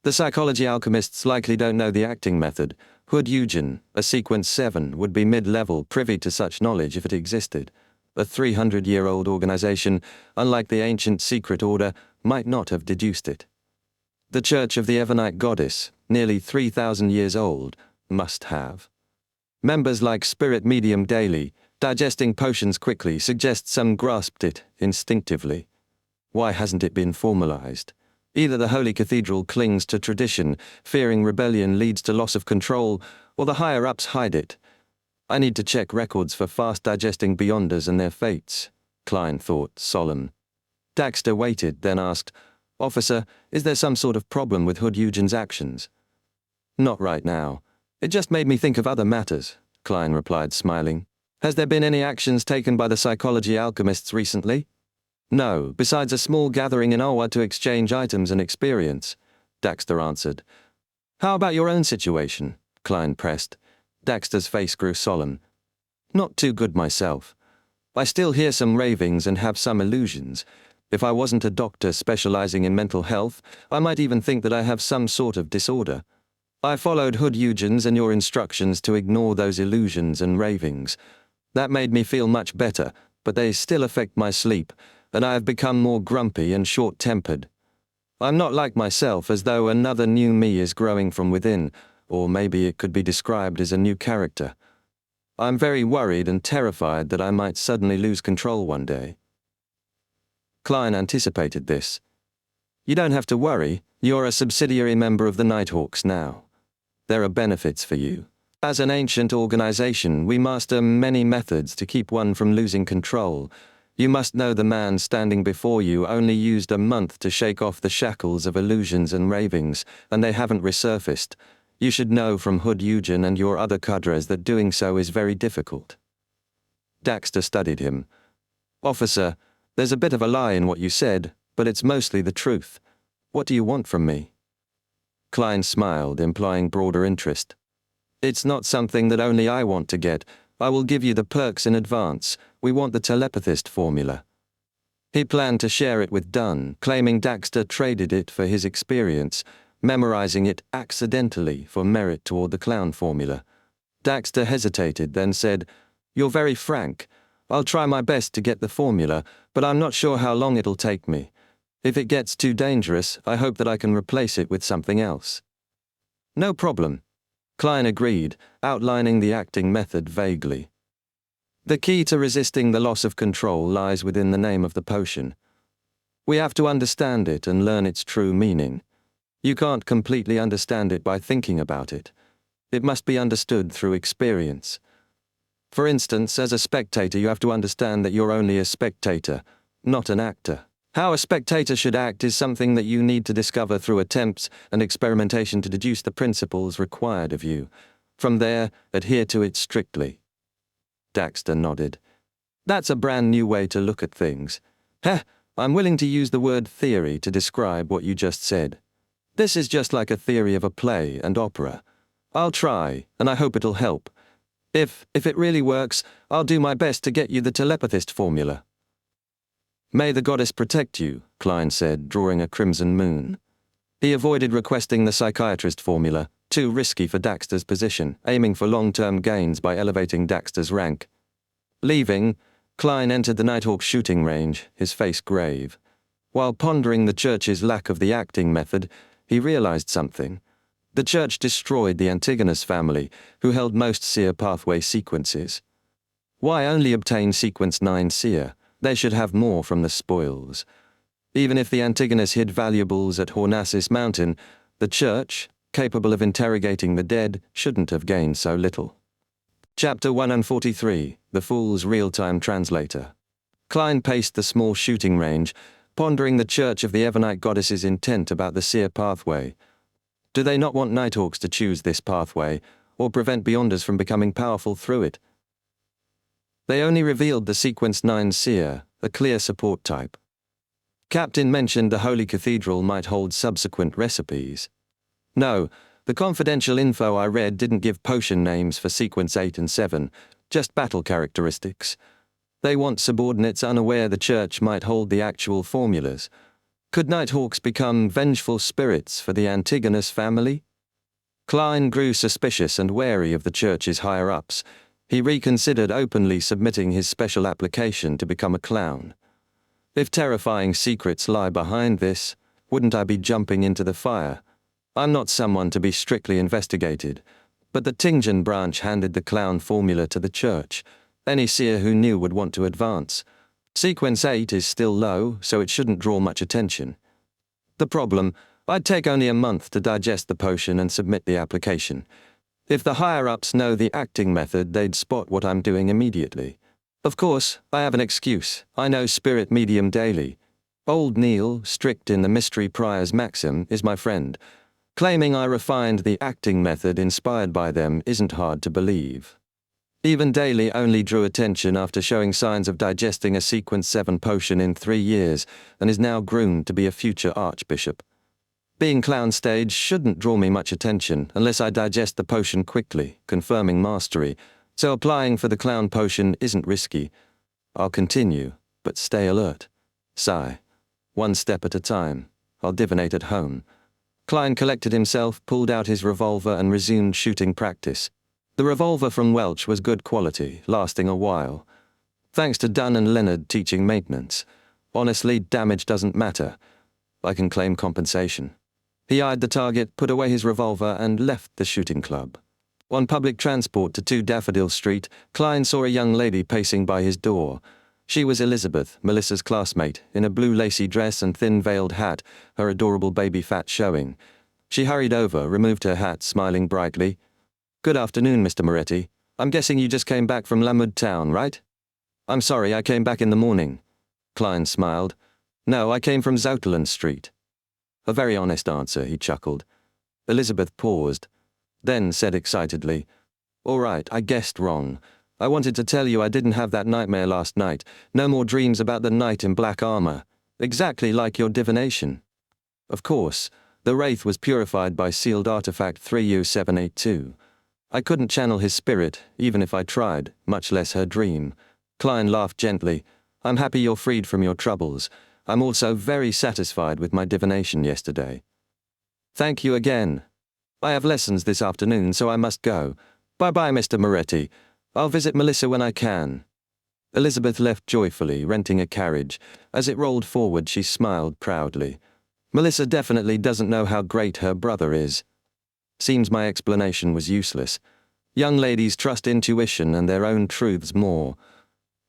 The psychology alchemists likely don't know the acting method. Hood Eugen, a sequence 7, would be mid-level, privy to such knowledge if it existed. A 300-year-old organization, unlike the ancient secret order, might not have deduced it. The Church of the Evernite Goddess, nearly 3,000 years old, must have. Members like Spirit Medium Daily, digesting potions quickly, suggest some grasped it instinctively. Why hasn't it been formalized? Either the Holy Cathedral clings to tradition, fearing rebellion leads to loss of control, or the higher-ups hide it. I need to check records for fast-digesting Beyonders and their fates, Klein thought, solemn. Daxter waited, then asked, "Officer, is there some sort of problem with Hood Eugen's actions?" "Not right now. It just made me think of other matters," Klein replied, smiling. "Has there been any actions taken by the psychology alchemists recently?" "No, besides a small gathering in Owa to exchange items and experience," Daxter answered. "How about your own situation?" Klein pressed. Daxter's face grew solemn. "Not too good myself. I still hear some ravings and have some illusions. If I wasn't a doctor specializing in mental health, I might even think that I have some sort of disorder. I followed Hood Eugen's and your instructions to ignore those illusions and ravings. That made me feel much better, but they still affect my sleep, and I have become more grumpy and short-tempered. I'm not like myself, as though another new me is growing from within, or maybe it could be described as a new character. I'm very worried and terrified that I might suddenly lose control one day." Klein anticipated this. You don't have to worry, you're a subsidiary member of the Nighthawks now. There are benefits for you. As an ancient organization, we master many methods to keep one from losing control. You must know the man standing before you only used a month to shake off the shackles of illusions and ravings, and they haven't resurfaced. You should know from Hood Eugen and your other cadres that doing so is very difficult. Daxter studied him. Officer, there's a bit of a lie in what you said, but it's mostly the truth. What do you want from me? Klein smiled, implying broader interest. It's not something that only I want to get. I will give you the perks in advance. We want the telepathist formula. He planned to share it with Dunn, claiming Daxter traded it for his experience, memorizing it accidentally for merit toward the clown formula. Daxter hesitated, then said, "You're very frank. I'll try my best to get the formula, but I'm not sure how long it'll take me. If it gets too dangerous, I hope that I can replace it with something else." "No problem," Klein agreed, outlining the acting method vaguely. The key to resisting the loss of control lies within the name of the potion. We have to understand it and learn its true meaning. You can't completely understand it by thinking about it. It must be understood through experience. For instance, as a spectator, you have to understand that you're only a spectator, not an actor. How a spectator should act is something that you need to discover through attempts and experimentation to deduce the principles required of you. From there, adhere to it strictly. Daxter nodded. That's a brand new way to look at things. I'm willing to use the word theory to describe what you just said. This is just like a theory of a play and opera. I'll try, and I hope it'll help. If it really works, I'll do my best to get you the telepathist formula. May the goddess protect you, Klein said, drawing a crimson moon. He avoided requesting the psychiatrist formula, too risky for Daxter's position, aiming for long-term gains by elevating Daxter's rank. Leaving, Klein entered the Nighthawk shooting range, his face grave. While pondering the church's lack of the acting method, he realized something. The church destroyed the Antigonus family, who held most seer pathway sequences. Why only obtain sequence 9 seer? They should have more from the spoils. Even if the Antigonus hid valuables at Hornassus Mountain, the church, capable of interrogating the dead, shouldn't have gained so little. Chapter 143, The Fool's Real-Time Translator. Klein paced the small shooting range, pondering the Church of the Evernite Goddess's intent about the seer pathway. Do they not want Nighthawks to choose this pathway, or prevent Beyonders from becoming powerful through it? They only revealed the Sequence 9 seer, a clear support type. Captain mentioned the Holy Cathedral might hold subsequent recipes. No, the confidential info I read didn't give potion names for Sequence 8 and 7, just battle characteristics. They want subordinates unaware the Church might hold the actual formulas. Could Nighthawks become vengeful spirits for the Antigonus family? Klein grew suspicious and wary of the Church's higher-ups. He reconsidered openly submitting his special application to become a clown. If terrifying secrets lie behind this, wouldn't I be jumping into the fire? I'm not someone to be strictly investigated, but the Tingen branch handed the clown formula to the Church. Any seer who knew would want to advance. Sequence 8 is still low, so it shouldn't draw much attention. The problem, I'd take only a month to digest the potion and submit the application. If the higher-ups know the acting method, they'd spot what I'm doing immediately. Of course, I have an excuse. I know spirit medium daily. Old Neil, strict in the Mystery Prior's maxim, is my friend. Claiming I refined the acting method inspired by them isn't hard to believe. Even Daly only drew attention after showing signs of digesting a Sequence 7 potion in 3 years and is now groomed to be a future archbishop. Being clown stage shouldn't draw me much attention unless I digest the potion quickly, confirming mastery, so applying for the clown potion isn't risky. I'll continue, but stay alert. Sigh. One step at a time. I'll divinate at home. Klein collected himself, pulled out his revolver and resumed shooting practice. The revolver from Welch was good quality, lasting a while. Thanks to Dunn and Leonard teaching maintenance. Honestly, damage doesn't matter. I can claim compensation. He eyed the target, put away his revolver, and left the shooting club. On public transport to 2 Daffodil Street, Klein saw a young lady pacing by his door. She was Elizabeth, Melissa's classmate, in a blue lacy dress and thin veiled hat, her adorable baby fat showing. She hurried over, removed her hat, smiling brightly. "Good afternoon, Mr. Moretti. I'm guessing you just came back from Lamud Town, right?" "I'm sorry, I came back in the morning." Klein smiled. "No, I came from Zoutelen Street." "A very honest answer," he chuckled. Elizabeth paused, then said excitedly, "All right, I guessed wrong. I wanted to tell you I didn't have that nightmare last night. No more dreams about the knight in black armor. Exactly like your divination." Of course, the wraith was purified by sealed artifact 3U782. I couldn't channel his spirit, even if I tried, much less her dream. Klein laughed gently. "I'm happy you're freed from your troubles. I'm also very satisfied with my divination yesterday." "Thank you again. I have lessons this afternoon, so I must go. Bye-bye, Mr. Moretti. I'll visit Melissa when I can." Elizabeth left joyfully, renting a carriage. As it rolled forward, she smiled proudly. Melissa definitely doesn't know how great her brother is. Seems my explanation was useless. Young ladies trust intuition and their own truths more.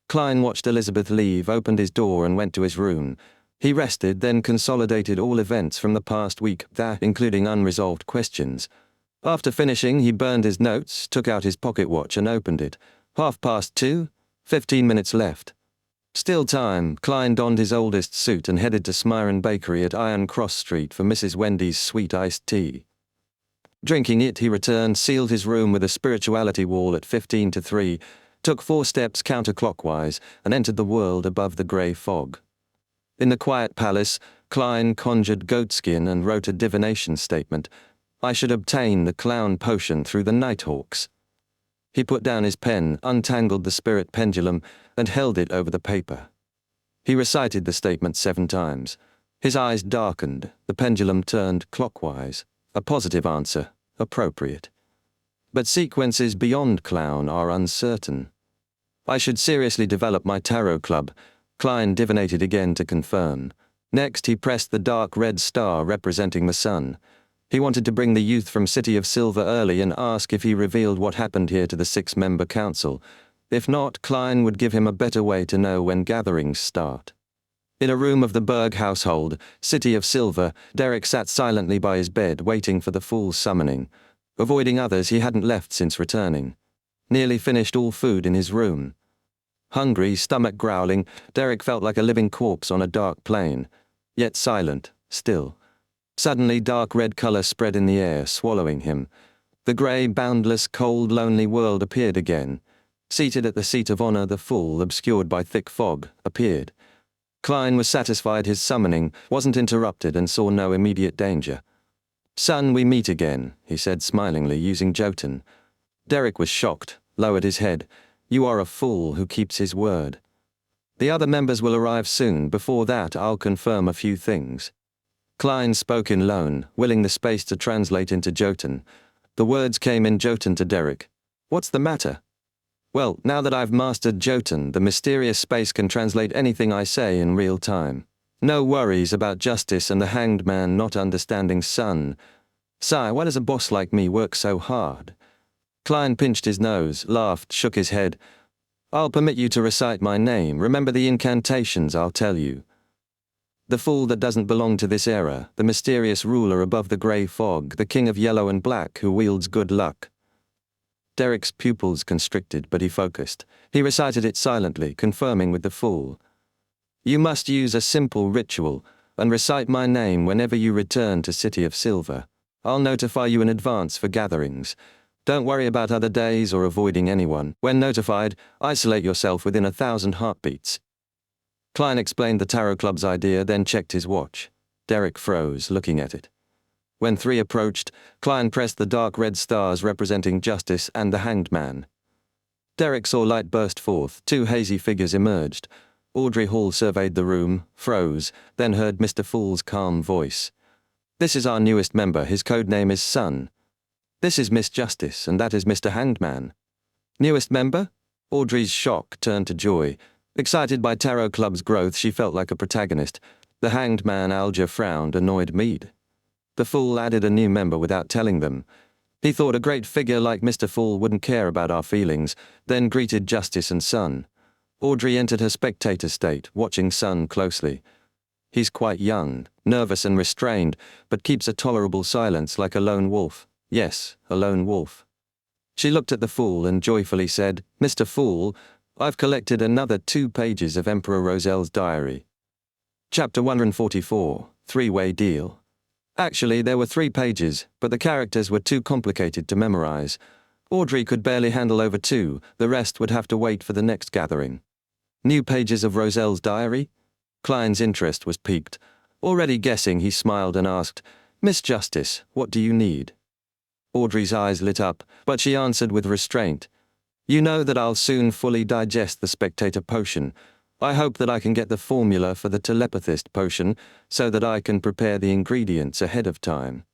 Klein watched Elizabeth leave, opened his door and went to his room. He rested, then consolidated all events from the past week, including unresolved questions. After finishing, he burned his notes, took out his pocket watch and opened it. 2:30, 15 minutes left. Still time. Klein donned his oldest suit and headed to Smyron Bakery at Iron Cross Street for Mrs. Wendy's sweet iced tea. Drinking it, he returned, sealed his room with a spirituality wall at 2:15, took 4 steps counterclockwise, and entered the world above the grey fog. In the quiet palace, Klein conjured goatskin and wrote a divination statement. "I should obtain the clown potion through the Nighthawks." He put down his pen, untangled the spirit pendulum, and held it over the paper. He recited the statement 7 times. His eyes darkened, the pendulum turned clockwise. A positive answer, appropriate. But sequences beyond clown are uncertain. "I should seriously develop my tarot club." Klein divinated again to confirm. Next, he pressed the dark red star representing the sun. He wanted to bring the youth from City of Silver early and ask if he revealed what happened here to the 6-member council. If not, Klein would give him a better way to know when gatherings start. In a room of the Berg household, City of Silver, Derek sat silently by his bed waiting for the fool's summoning. Avoiding others he hadn't left since returning. Nearly finished all food in his room. Hungry, stomach growling, Derek felt like a living corpse on a dark plain. Yet silent, still. Suddenly dark red color spread in the air, swallowing him. The grey, boundless, cold, lonely world appeared again. Seated at the seat of honor, the fool, obscured by thick fog, appeared. Klein was satisfied his summoning wasn't interrupted and saw no immediate danger. "Son, we meet again," he said smilingly, using Jotun. Derek was shocked, lowered his head. "You are a fool who keeps his word. The other members will arrive soon. Before that, I'll confirm a few things." Klein spoke in Lone, willing the space to translate into Jotun. The words came in Jotun to Derek. "What's the matter?" "Well, now that I've mastered Jotun, the mysterious space can translate anything I say in real time. No worries about justice and the hanged man not understanding son. Sire, why does a boss like me work so hard?" Klein pinched his nose, laughed, shook his head. "I'll permit you to recite my name. Remember the incantations I'll tell you. The fool that doesn't belong to this era, the mysterious ruler above the grey fog, the king of yellow and black who wields good luck." Derek's pupils constricted, but he focused. He recited it silently, confirming with the fool. "You must use a simple ritual, and recite my name whenever you return to City of Silver. I'll notify you in advance for gatherings. Don't worry about other days or avoiding anyone. When notified, isolate yourself within 1,000 heartbeats." Klein explained the Tarot Club's idea, then checked his watch. Derek froze, looking at it. When 3 approached, Klein pressed the dark red stars representing justice and the hanged man. Derek saw light burst forth, 2 hazy figures emerged. Audrey Hall surveyed the room, froze, then heard Mr. Fool's calm voice. "This is our newest member. His code name is Sun. This is Miss Justice, and that is Mr. Hanged Man." "Newest member?" Audrey's shock turned to joy. Excited by Tarot Club's growth, she felt like a protagonist. The Hanged Man, Alger, frowned, annoyed Mead. The fool added a new member without telling them. He thought a great figure like Mr. Fool wouldn't care about our feelings, then greeted Justice and Sun. Audrey entered her spectator state, watching Sun closely. He's quite young, nervous and restrained, but keeps a tolerable silence like a lone wolf. Yes, a lone wolf. She looked at the Fool and joyfully said, "Mr. Fool, I've collected another 2 pages of Emperor Roselle's diary." Chapter 144, Three-Way Deal. Actually, there were 3 pages, but the characters were too complicated to memorize. Audrey could barely handle over 2, the rest would have to wait for the next gathering. New pages of Roselle's diary? Klein's interest was piqued. Already guessing, he smiled and asked, "Miss Justice, what do you need?" Audrey's eyes lit up, but she answered with restraint. "You know that I'll soon fully digest the spectator potion. I hope that I can get the formula for the telepathist potion so that I can prepare the ingredients ahead of time.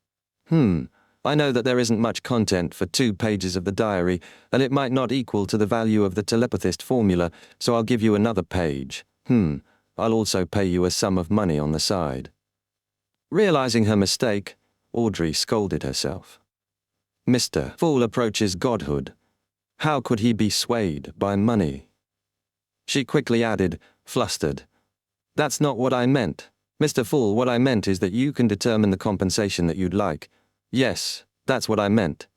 I know that there isn't much content for 2 pages of the diary, and it might not equal to the value of the telepathist formula, so I'll give you another page. I'll also pay you a sum of money on the side." Realizing her mistake, Audrey scolded herself. Mr. Fool approaches godhood. How could he be swayed by money? She quickly added, flustered, "That's not what I meant. Mr. Fool, what I meant is that you can determine the compensation that you'd like. Yes, that's what I meant."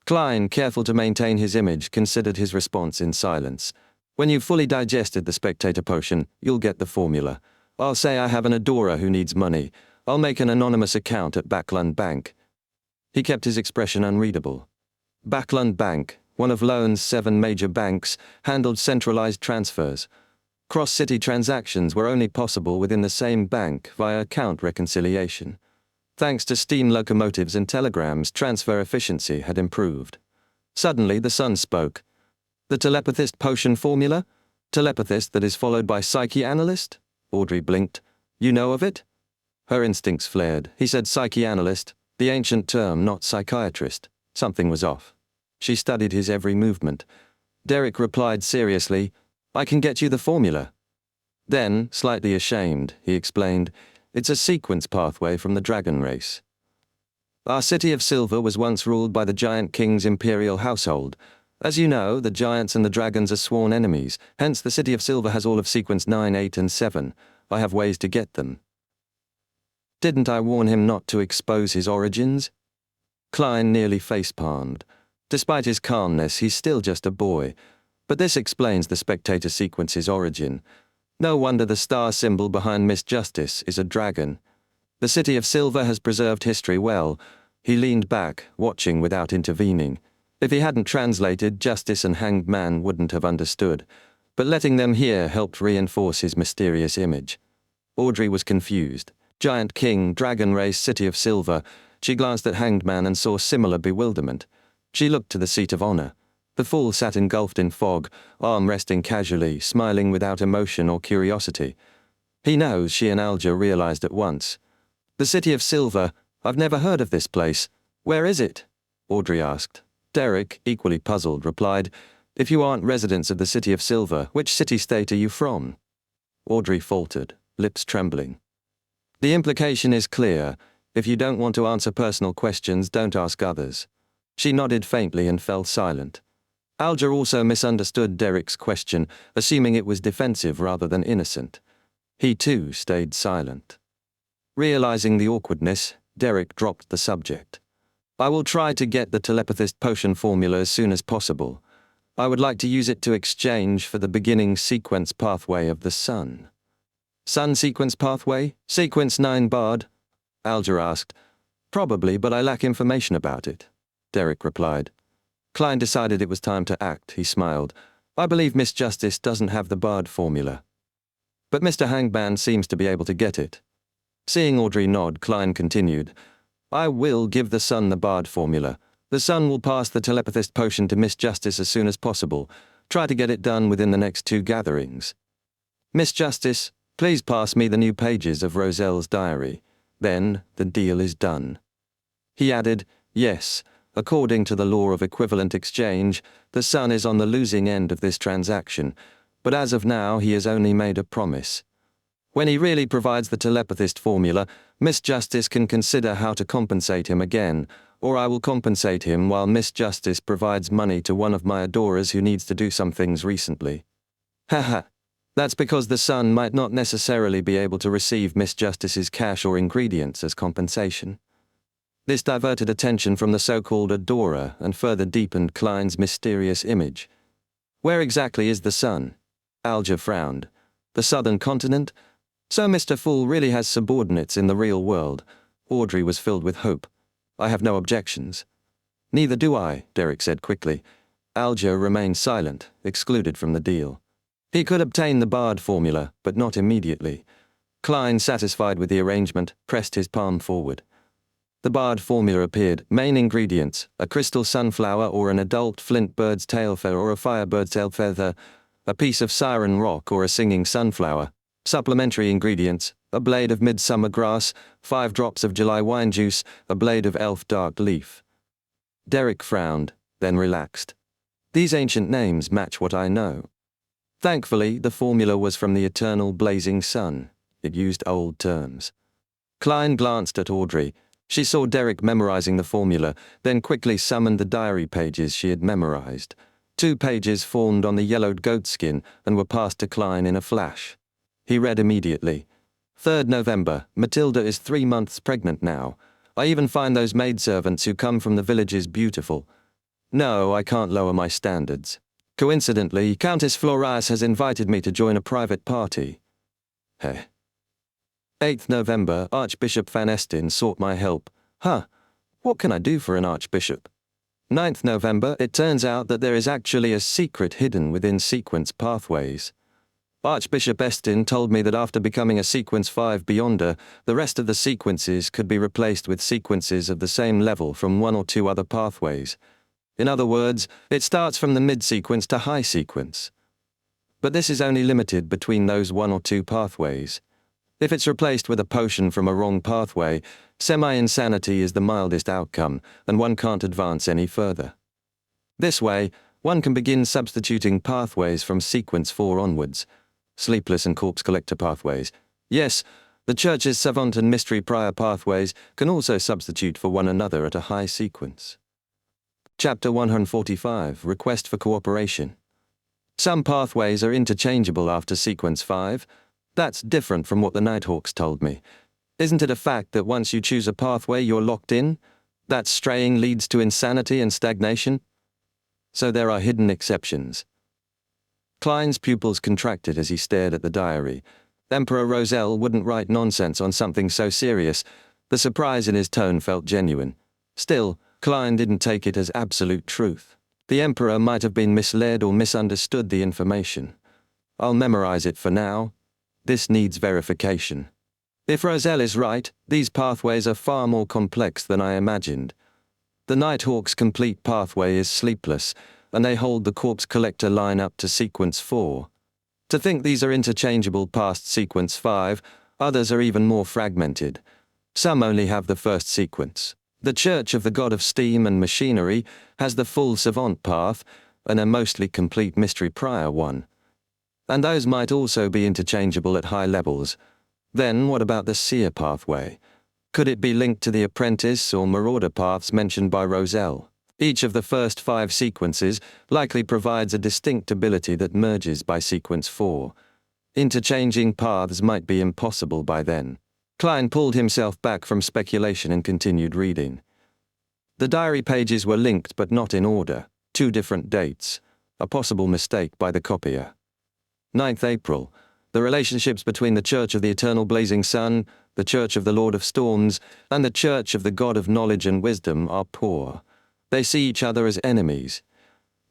Klein, careful to maintain his image, considered his response in silence. "When you've fully digested the spectator potion, you'll get the formula. I'll say I have an adorer who needs money. I'll make an anonymous account at Backlund Bank." He kept his expression unreadable. Backlund Bank, one of Loan's 7 major banks, handled centralized transfers. Cross-city transactions were only possible within the same bank via account reconciliation. Thanks to steam locomotives and telegrams, transfer efficiency had improved. Suddenly, the Sun spoke. "The telepathist potion formula? Telepathist that is followed by psyche-analyst?" Audrey blinked. "You know of it?" Her instincts flared. He said psyche-analyst, the ancient term, not psychiatrist. Something was off. She studied his every movement. Derek replied seriously, "I can get you the formula." Then, slightly ashamed, he explained, "It's a sequence pathway from the dragon race. Our city of Silver was once ruled by the Giant King's imperial household. As you know, the giants and the dragons are sworn enemies, hence the city of Silver has all of sequence 9, 8, and 7. I have ways to get them." Didn't I warn him not to expose his origins? Klein nearly face-palmed. Despite his calmness, he's still just a boy. But this explains the spectator sequence's origin. No wonder the star symbol behind Miss Justice is a dragon. The city of Silver has preserved history well. He leaned back, watching without intervening. If he hadn't translated, Justice and Hanged Man wouldn't have understood. But letting them hear helped reinforce his mysterious image. Audrey was confused. Giant King, Dragon Race, City of Silver. She glanced at Hanged Man and saw similar bewilderment. She looked to the seat of honor. The Fool sat engulfed in fog, arm resting casually, smiling without emotion or curiosity. He knows, she and Alger realized at once. "The City of Silver? I've never heard of this place. Where is it?" Audrey asked. Derek, equally puzzled, replied, "If you aren't residents of the City of Silver, which city-state are you from?" Audrey faltered, lips trembling. "The implication is clear. If you don't want to answer personal questions, don't ask others." She nodded faintly and fell silent. Alger also misunderstood Derek's question, assuming it was defensive rather than innocent. He too stayed silent. Realizing the awkwardness, Derek dropped the subject. "I will try to get the telepathist potion formula as soon as possible. I would like to use it to exchange for the beginning sequence pathway of the Sun." "Sun sequence pathway? Sequence 9 Bard?" Alger asked. "Probably, but I lack information about it," Derek replied. Klein decided it was time to act. He smiled. "I believe Miss Justice doesn't have the Bard formula. But Mr. Hangman seems to be able to get it." Seeing Audrey nod, Klein continued, "I will give the Sun the Bard formula. The Sun will pass the telepathist potion to Miss Justice as soon as possible. Try to get it done within the next 2 gatherings. Miss Justice, please pass me the new pages of Roselle's diary. Then the deal is done." He added, "Yes, according to the law of equivalent exchange, the Sun is on the losing end of this transaction, but as of now he has only made a promise. When he really provides the telepathist formula, Miss Justice can consider how to compensate him again, or I will compensate him while Miss Justice provides money to one of my adorers who needs to do some things recently." Haha. That's because the Sun might not necessarily be able to receive Miss Justice's cash or ingredients as compensation. This diverted attention from the so-called adorer and further deepened Klein's mysterious image. Where exactly is the Sun? Alger frowned. The southern continent? So Mr. Fool really has subordinates in the real world. Audrey was filled with hope. I have no objections. Neither do I, Derek said quickly. Alger remained silent, excluded from the deal. He could obtain the Bard formula, but not immediately. Klein, satisfied with the arrangement, pressed his palm forward. The Bard formula appeared. Main ingredients: a crystal sunflower or an adult flint bird's tail feather or a firebird's tail feather, a piece of siren rock or a singing sunflower. Supplementary ingredients: a blade of midsummer grass, 5 drops of July wine juice, a blade of elf dark leaf. Derek frowned, then relaxed. These ancient names match what I know. Thankfully, the formula was from the eternal blazing sun. It used old terms. Klein glanced at Audrey. She saw Derek memorizing the formula, then quickly summoned the diary pages she had memorized. 2 pages formed on the yellowed goatskin and were passed to Klein in a flash. He read immediately. 3rd November, Matilda is 3 months pregnant now. I even find those maidservants who come from the villages beautiful. No, I can't lower my standards. Coincidentally, Countess Floras has invited me to join a private party. Heh. 8th November, Archbishop Van Esten sought my help. Huh, what can I do for an archbishop? 9th November, it turns out that there is actually a secret hidden within sequence pathways. Archbishop Esten told me that after becoming a sequence 5 Beyonder, the rest of the sequences could be replaced with sequences of the same level from 1 or 2 other pathways. In other words, it starts from the mid-sequence to high sequence. But this is only limited between those 1 or 2 pathways. If it's replaced with a potion from a wrong pathway, semi-insanity is the mildest outcome, and one can't advance any further. This way, one can begin substituting pathways from sequence 4 onwards. Sleepless and corpse collector pathways. Yes, the Church's savant and mystery prior pathways can also substitute for one another at a high sequence. Chapter 145, Request for Cooperation. Some pathways are interchangeable after sequence 5. That's different from what the Nighthawks told me. Isn't it a fact that once you choose a pathway, you're locked in? That straying leads to insanity and stagnation? So there are hidden exceptions. Klein's pupils contracted as he stared at the diary. Emperor Roselle wouldn't write nonsense on something so serious. The surprise in his tone felt genuine. Still, Klein didn't take it as absolute truth. The Emperor might have been misled or misunderstood the information. I'll memorize it for now. This needs verification. If Roselle is right, these pathways are far more complex than I imagined. The Nighthawk's complete pathway is sleepless, and they hold the corpse collector line up to sequence 4. To think these are interchangeable past sequence 5, others are even more fragmented. Some only have the first sequence. The Church of the God of Steam and Machinery has the full savant path, and a mostly complete mystery prior one. And those might also be interchangeable at high levels. Then what about the seer pathway? Could it be linked to the apprentice or marauder paths mentioned by Roselle? Each of the first 5 sequences likely provides a distinct ability that merges by sequence 4. Interchanging paths might be impossible by then. Klein pulled himself back from speculation and continued reading. The diary pages were linked but not in order. 2 different dates. A possible mistake by the copier. 9th April. The relationships between the Church of the Eternal Blazing Sun, the Church of the Lord of Storms, and the Church of the God of Knowledge and Wisdom are poor. They see each other as enemies.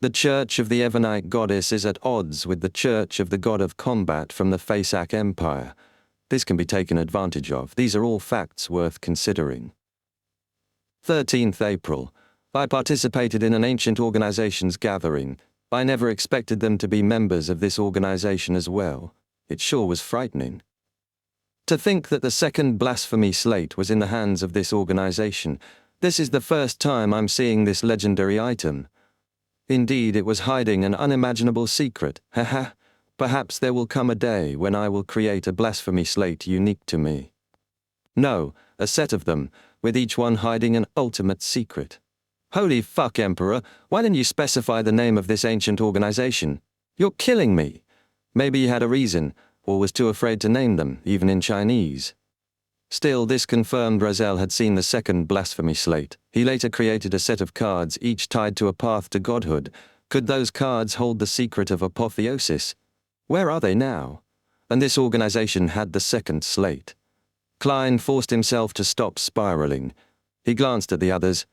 The Church of the Evernite Goddess is at odds with the Church of the God of Combat from the Fasak Empire. This can be taken advantage of. These are all facts worth considering. 13th April. I participated in an ancient organization's gathering. I never expected them to be members of this organization as well. It sure was frightening. To think that the second blasphemy slate was in the hands of this organization. This is the first time I'm seeing this legendary item. Indeed, it was hiding an unimaginable secret. Haha. Perhaps there will come a day when I will create a blasphemy slate unique to me. No, a set of them, with each one hiding an ultimate secret. Holy fuck, Emperor, why didn't you specify the name of this ancient organization? You're killing me. Maybe he had a reason, or was too afraid to name them, even in Chinese. Still, this confirmed Razel had seen the second blasphemy slate. He later created a set of cards, each tied to a path to godhood. Could those cards hold the secret of apotheosis? Where are they now? And this organization had the second slate. Klein forced himself to stop spiraling. He glanced at the others.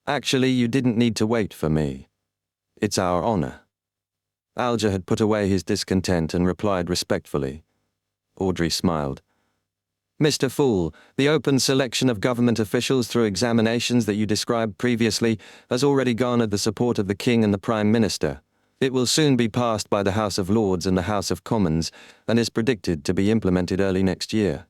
Actually, you didn't need to wait for me. It's our honor. Alger had put away his discontent and replied respectfully. Audrey smiled. Mr. Fool, the open selection of government officials through examinations that you described previously has already garnered the support of the King and the Prime Minister. It will soon be passed by the House of Lords and the House of Commons, and is predicted to be implemented early next year.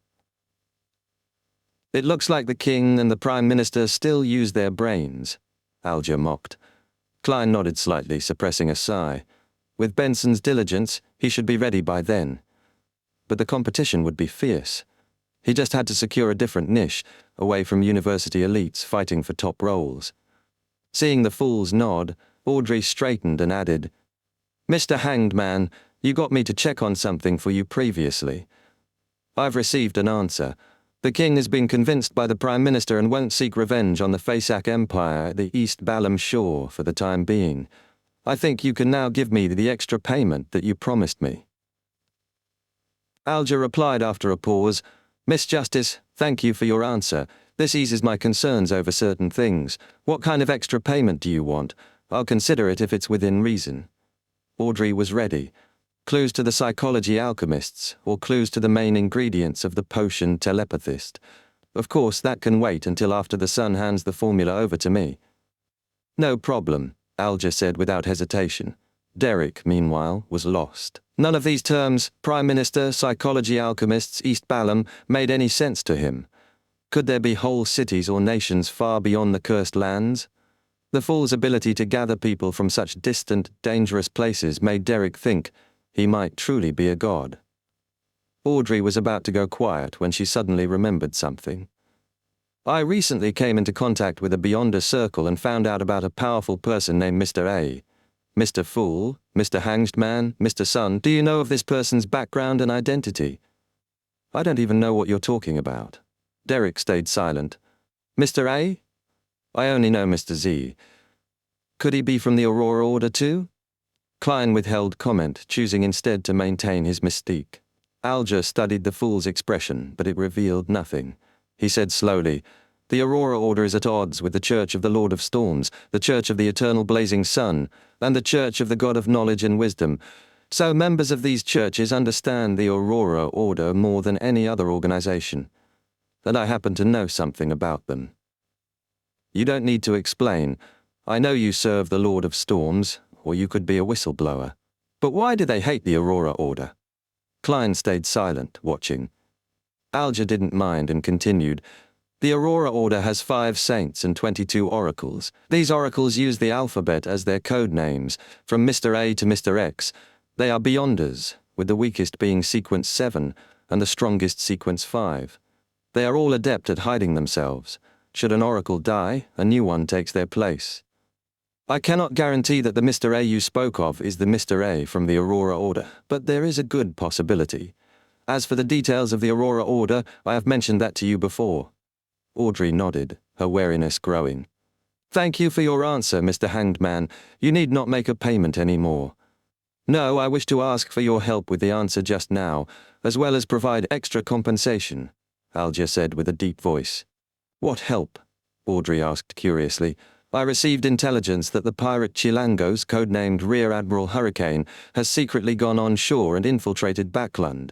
It looks like the King and the Prime Minister still use their brains, Alger mocked. Klein nodded slightly, suppressing a sigh. With Benson's diligence, he should be ready by then. But the competition would be fierce. He just had to secure a different niche, away from university elites fighting for top roles. Seeing the Fool's nod, Audrey straightened and added, Mr. Hanged Man, you got me to check on something for you previously. I've received an answer. The King has been convinced by the Prime Minister and won't seek revenge on the Fasak Empire at the East Balam shore for the time being. I think you can now give me the extra payment that you promised me. Alger replied after a pause, Miss Justice, thank you for your answer. This eases my concerns over certain things. What kind of extra payment do you want? I'll consider it if it's within reason. Audrey was ready. Clues to the psychology alchemists, or clues to the main ingredients of the potion telepathist. Of course, that can wait until after the Sun hands the formula over to me. No problem, Alger said without hesitation. Derek, meanwhile, was lost. None of these terms, Prime Minister, psychology alchemists, East Balam, made any sense to him. Could there be whole cities or nations far beyond the cursed lands? The Fool's ability to gather people from such distant, dangerous places made Derek think he might truly be a god. Audrey was about to go quiet when she suddenly remembered something. I recently came into contact with a Beyonder Circle and found out about a powerful person named Mr. A. Mr. Fool, Mr. Hanged Man, Mr. Sun, do you know of this person's background and identity? I don't even know what you're talking about. Derek stayed silent. Mr. A? I only know Mr. Z. Could he be from the Aurora Order too? Klein withheld comment, choosing instead to maintain his mystique. Alger studied the Fool's expression, but it revealed nothing. He said slowly, The Aurora Order is at odds with the Church of the Lord of Storms, the Church of the Eternal Blazing Sun, and the Church of the God of Knowledge and Wisdom. So members of these churches understand the Aurora Order more than any other organization. And I happen to know something about them. You don't need to explain. I know you serve the Lord of Storms, or you could be a whistleblower. But why do they hate the Aurora Order? Klein stayed silent, watching. Alger didn't mind and continued, The Aurora Order has 5 saints and 22 oracles. These oracles use the alphabet as their code names, from Mr. A to Mr. X. They are Beyonders, with the weakest being sequence 7 and the strongest sequence 5. They are all adept at hiding themselves. Should an oracle die, a new one takes their place. I cannot guarantee that the Mr. A you spoke of is the Mr. A from the Aurora Order, but there is a good possibility. As for the details of the Aurora Order, I have mentioned that to you before. Audrey nodded, her wariness growing. Thank you for your answer, Mr. Hanged Man. You need not make a payment any more. No, I wish to ask for your help with the answer just now, as well as provide extra compensation, Alger said with a deep voice. What help? Audrey asked curiously. I received intelligence that the pirate Chilangos, codenamed Rear Admiral Hurricane, has secretly gone on shore and infiltrated Backland.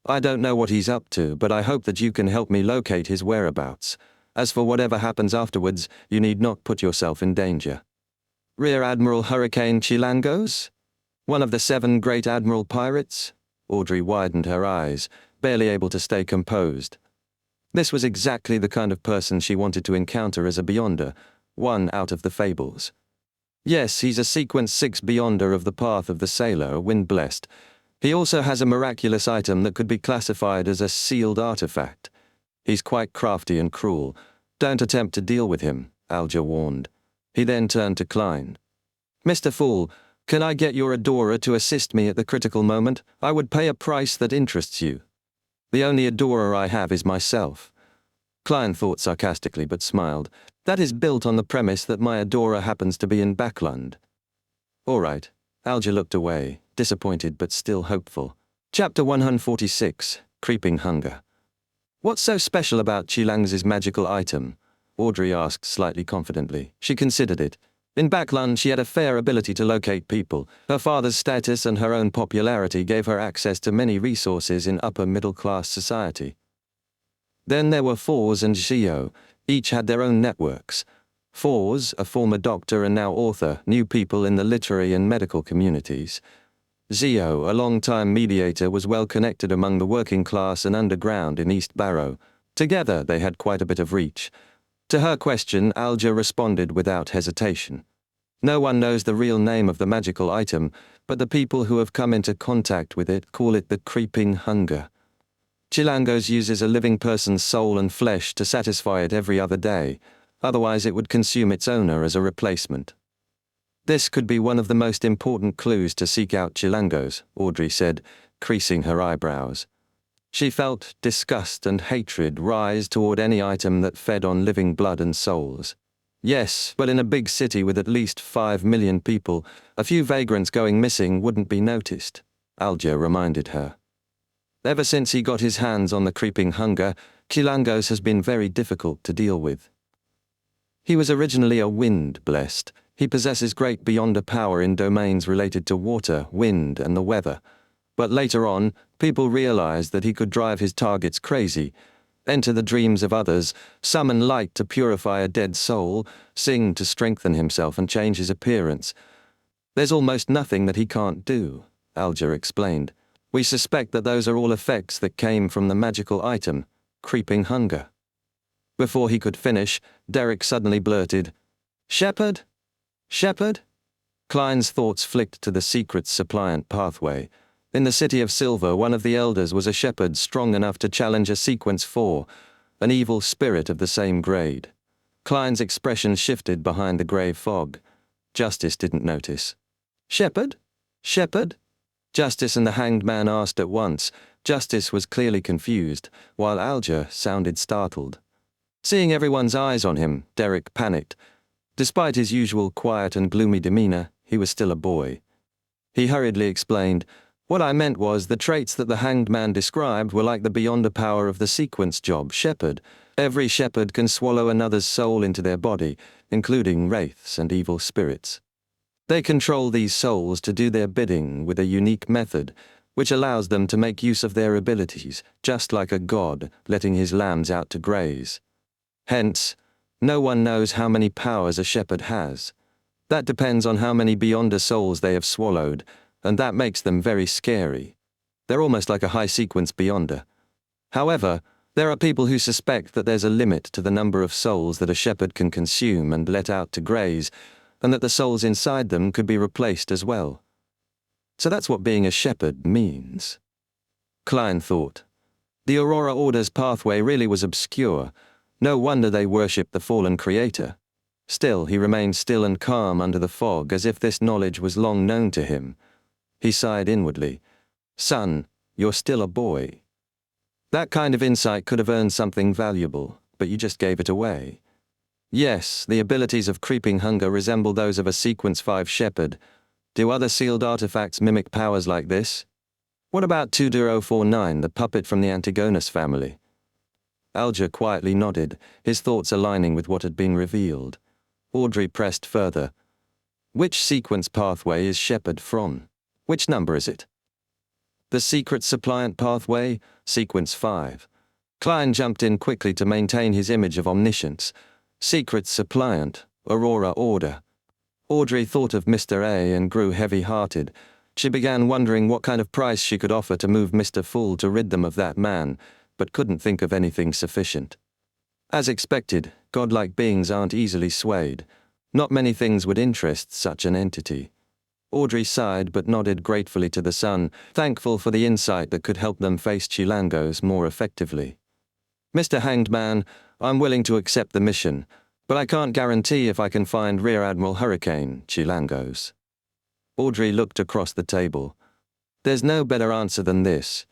I don't know what he's up to, but I hope that you can help me locate his whereabouts. As for whatever happens afterwards, you need not put yourself in danger. Rear Admiral Hurricane Chilangos? One of the 7 great admiral pirates? Audrey widened her eyes, barely able to stay composed. This was exactly the kind of person she wanted to encounter as a Beyonder, one out of the fables. Yes, he's a Sequence 6 Beyonder of the Path of the Sailor, Wind-Blessed. He also has a miraculous item that could be classified as a sealed artifact. He's quite crafty and cruel. Don't attempt to deal with him, Alger warned. He then turned to Klein. Mr. Fool, Can I get your adorer to assist me at the critical moment? I would pay a price that interests you. The only adorer I have is myself. Klein thought sarcastically but smiled. That is built on the premise that my adorer happens to be in Backlund. All right. Alger looked away, disappointed but still hopeful. Chapter 146, Creeping Hunger. What's so special about Qilang's magical item? Audrey asked slightly confidently. She considered it. In Backlund, she had a fair ability to locate people. Her father's status and her own popularity gave her access to many resources in upper-middle-class society. Then there were Fours and Xiao. Each had their own networks. Fours, a former doctor and now author, knew people in the literary and medical communities. Xiao, a long-time mediator, was well connected among the working class and underground in East Barrow. Together they had quite a bit of reach. To her question, Alger responded without hesitation. No one knows the real name of the magical item, but the people who have come into contact with it call it the creeping hunger. Qilangos uses a living person's soul and flesh to satisfy it every other day, otherwise it would consume its owner as a replacement. This could be one of the most important clues to seek out Qilangos, Audrey said, creasing her eyebrows. She felt disgust and hatred rise toward any item that fed on living blood and souls. Yes, but in a big city with at least 5 million people, a few vagrants going missing wouldn't be noticed, Alger reminded her. Ever since he got his hands on the creeping hunger, Qilangos has been very difficult to deal with. He was originally a wind-blessed. He possesses great beyonder power in domains related to water, wind, and the weather. But later on, people realized that he could drive his targets crazy, enter the dreams of others, summon light to purify a dead soul, sing to strengthen himself and change his appearance. There's almost nothing that he can't do, Alger explained. We suspect that those are all effects that came from the magical item, creeping hunger. Before he could finish, Derek suddenly blurted, "Shepherd? Shepherd?" Klein's thoughts flicked to the secret suppliant pathway. In the City of Silver, one of the elders was a shepherd strong enough to challenge a Sequence 4, an evil spirit of the same grade. Klein's expression shifted behind the grey fog. Justice didn't notice. "Shepherd? Shepherd?" Justice and the hanged man asked at once. Justice was clearly confused, while Alger sounded startled. Seeing everyone's eyes on him, Derek panicked. Despite his usual quiet and gloomy demeanor, he was still a boy. He hurriedly explained, "What I meant was the traits that the hanged man described were like the beyonder power of the Sequence job, shepherd. Every shepherd can swallow another's soul into their body, including wraiths and evil spirits. They control these souls to do their bidding with a unique method, which allows them to make use of their abilities, just like a god letting his lambs out to graze. Hence, no one knows how many powers a shepherd has. That depends on how many beyonder souls they have swallowed, and that makes them very scary. They're almost like a high sequence beyonder. However, there are people who suspect that there's a limit to the number of souls that a shepherd can consume and let out to graze, and that the souls inside them could be replaced as well. So that's what being a shepherd means." Klein thought. The Aurora Order's pathway really was obscure. No wonder they worshipped the fallen creator. Still, he remained still and calm under the fog, as if this knowledge was long known to him. He sighed inwardly. "Son, you're still a boy. That kind of insight could have earned something valuable, but you just gave it away. Yes, the abilities of creeping hunger resemble those of a Sequence 5 shepherd. Do other sealed artifacts mimic powers like this? What about 2049, the puppet from the Antigonus family?" Alger quietly nodded, his thoughts aligning with what had been revealed. Audrey pressed further. "Which sequence pathway is shepherd from? Which number is it?" "The secret suppliant pathway, Sequence 5. Klein jumped in quickly to maintain his image of omniscience. Secret suppliant, Aurora Order. Audrey thought of Mr. A and grew heavy-hearted. She began wondering what kind of price she could offer to move Mr. Fool to rid them of that man, but couldn't think of anything sufficient. As expected, godlike beings aren't easily swayed. Not many things would interest such an entity. Audrey sighed but nodded gratefully to the son, thankful for the insight that could help them face Qilangos more effectively. "Mr. Hanged Man, I'm willing to accept the mission, but I can't guarantee if I can find Rear Admiral Hurricane, Qilangos." Audrey looked across the table. There's no better answer than this.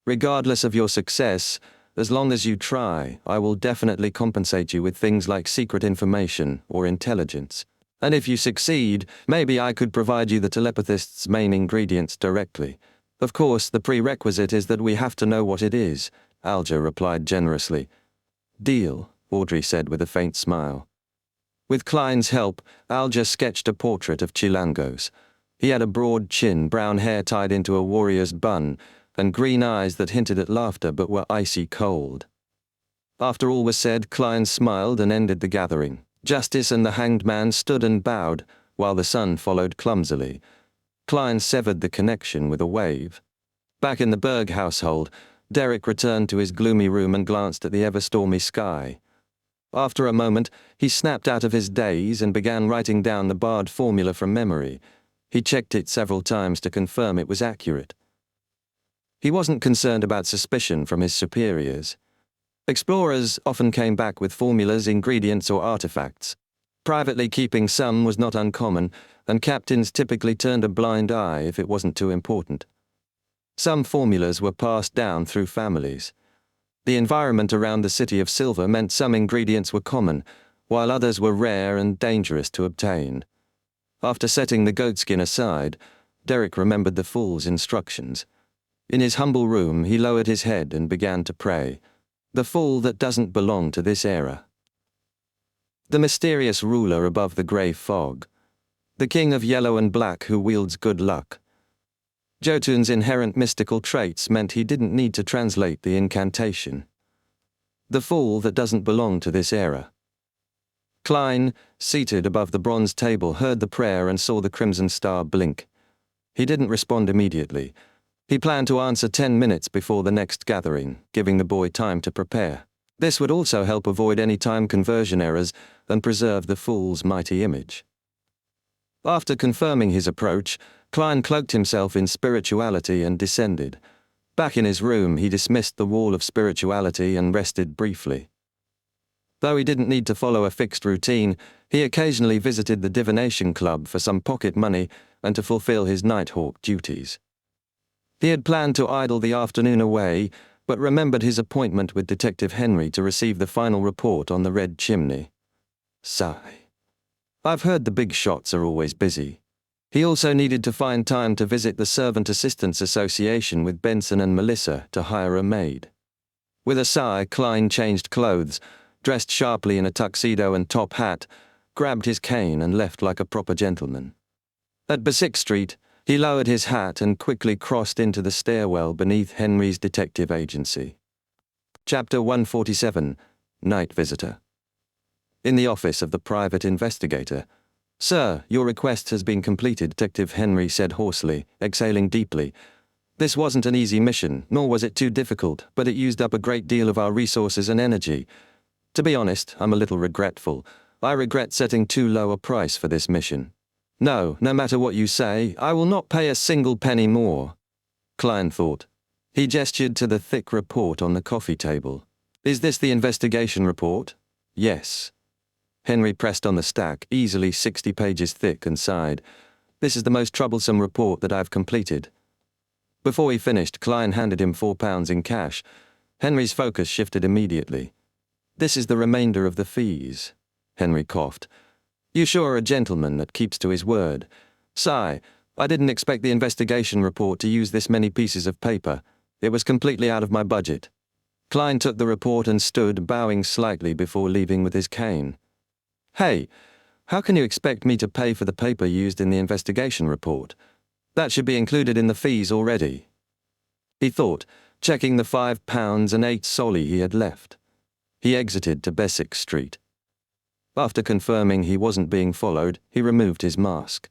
Regardless of your success, as long as you try, I will definitely compensate you with things like secret information or intelligence. And if you succeed, maybe I could provide you the telepathist's main ingredients directly. Of course, the prerequisite is that we have to know what it is, Alger replied generously. Deal, Audrey said with a faint smile. With Klein's help, Alger sketched a portrait of Chilangos. He had a broad chin, brown hair tied into a warrior's bun, and green eyes that hinted at laughter but were icy cold. After all was said, Klein smiled and ended the gathering. Justice and the hanged man stood and bowed, while the son followed clumsily. Klein severed the connection with a wave. Back in the Berg household, Derek returned to his gloomy room and glanced at the ever-stormy sky. After a moment, he snapped out of his daze and began writing down the barred formula from memory. He checked it several times to confirm it was accurate. He wasn't concerned about suspicion from his superiors. Explorers often came back with formulas, ingredients, or artifacts. Privately keeping some was not uncommon, and captains typically turned a blind eye if it wasn't too important. Some formulas were passed down through families. The environment around the City of Silver meant some ingredients were common, while others were rare and dangerous to obtain. After setting the goatskin aside, Derek remembered the fool's instructions. In his humble room, he lowered his head and began to pray. The fool that doesn't belong to this era. The mysterious ruler above the grey fog. The king of yellow and black who wields good luck. Jotun's inherent mystical traits meant he didn't need to translate the incantation. The fool that doesn't belong to this era. Klein, seated above the bronze table, heard the prayer and saw the crimson star blink. He didn't respond immediately. He planned to answer 10 minutes before the next gathering, giving the boy time to prepare. This would also help avoid any time conversion errors and preserve the fool's mighty image. After confirming his approach, Klein cloaked himself in spirituality and descended. Back in his room, he dismissed the wall of spirituality and rested briefly. Though he didn't need to follow a fixed routine, he occasionally visited the divination club for some pocket money and to fulfill his Nighthawk duties. He had planned to idle the afternoon away, but remembered his appointment with Detective Henry to receive the final report on the Red Chimney. Sigh. I've heard the big shots are always busy. He also needed to find time to visit the Servant Assistants Association with Benson and Melissa to hire a maid. With a sigh, Klein changed clothes, dressed sharply in a tuxedo and top hat, grabbed his cane and left like a proper gentleman. At Basic Street, he lowered his hat and quickly crossed into the stairwell beneath Henry's detective agency. Chapter 147, Night Visitor. In the office of the private investigator. Sir, your request has been completed, Detective Henry said hoarsely, exhaling deeply. This wasn't an easy mission, nor was it too difficult, but it used up a great deal of our resources and energy. To be honest, I'm a little regretful. I regret setting too low a price for this mission. No matter what you say, I will not pay a single penny more. Klein thought. He gestured to the thick report on the coffee table. Is this the investigation report? Yes. Henry pressed on the stack, easily 60 pages thick, and sighed. This is the most troublesome report that I've completed. Before he finished, Klein handed him £4 in cash. Henry's focus shifted immediately. This is the remainder of the fees. Henry coughed. You sure are a gentleman that keeps to his word. Sigh, I didn't expect the investigation report to use this many pieces of paper. It was completely out of my budget. Klein took the report and stood, bowing slightly before leaving with his cane. Hey, how can you expect me to pay for the paper used in the investigation report? That should be included in the fees already. He thought, checking the £5 and 8 soldi he had left. He exited to Bessick Street. After confirming he wasn't being followed, he removed his mask.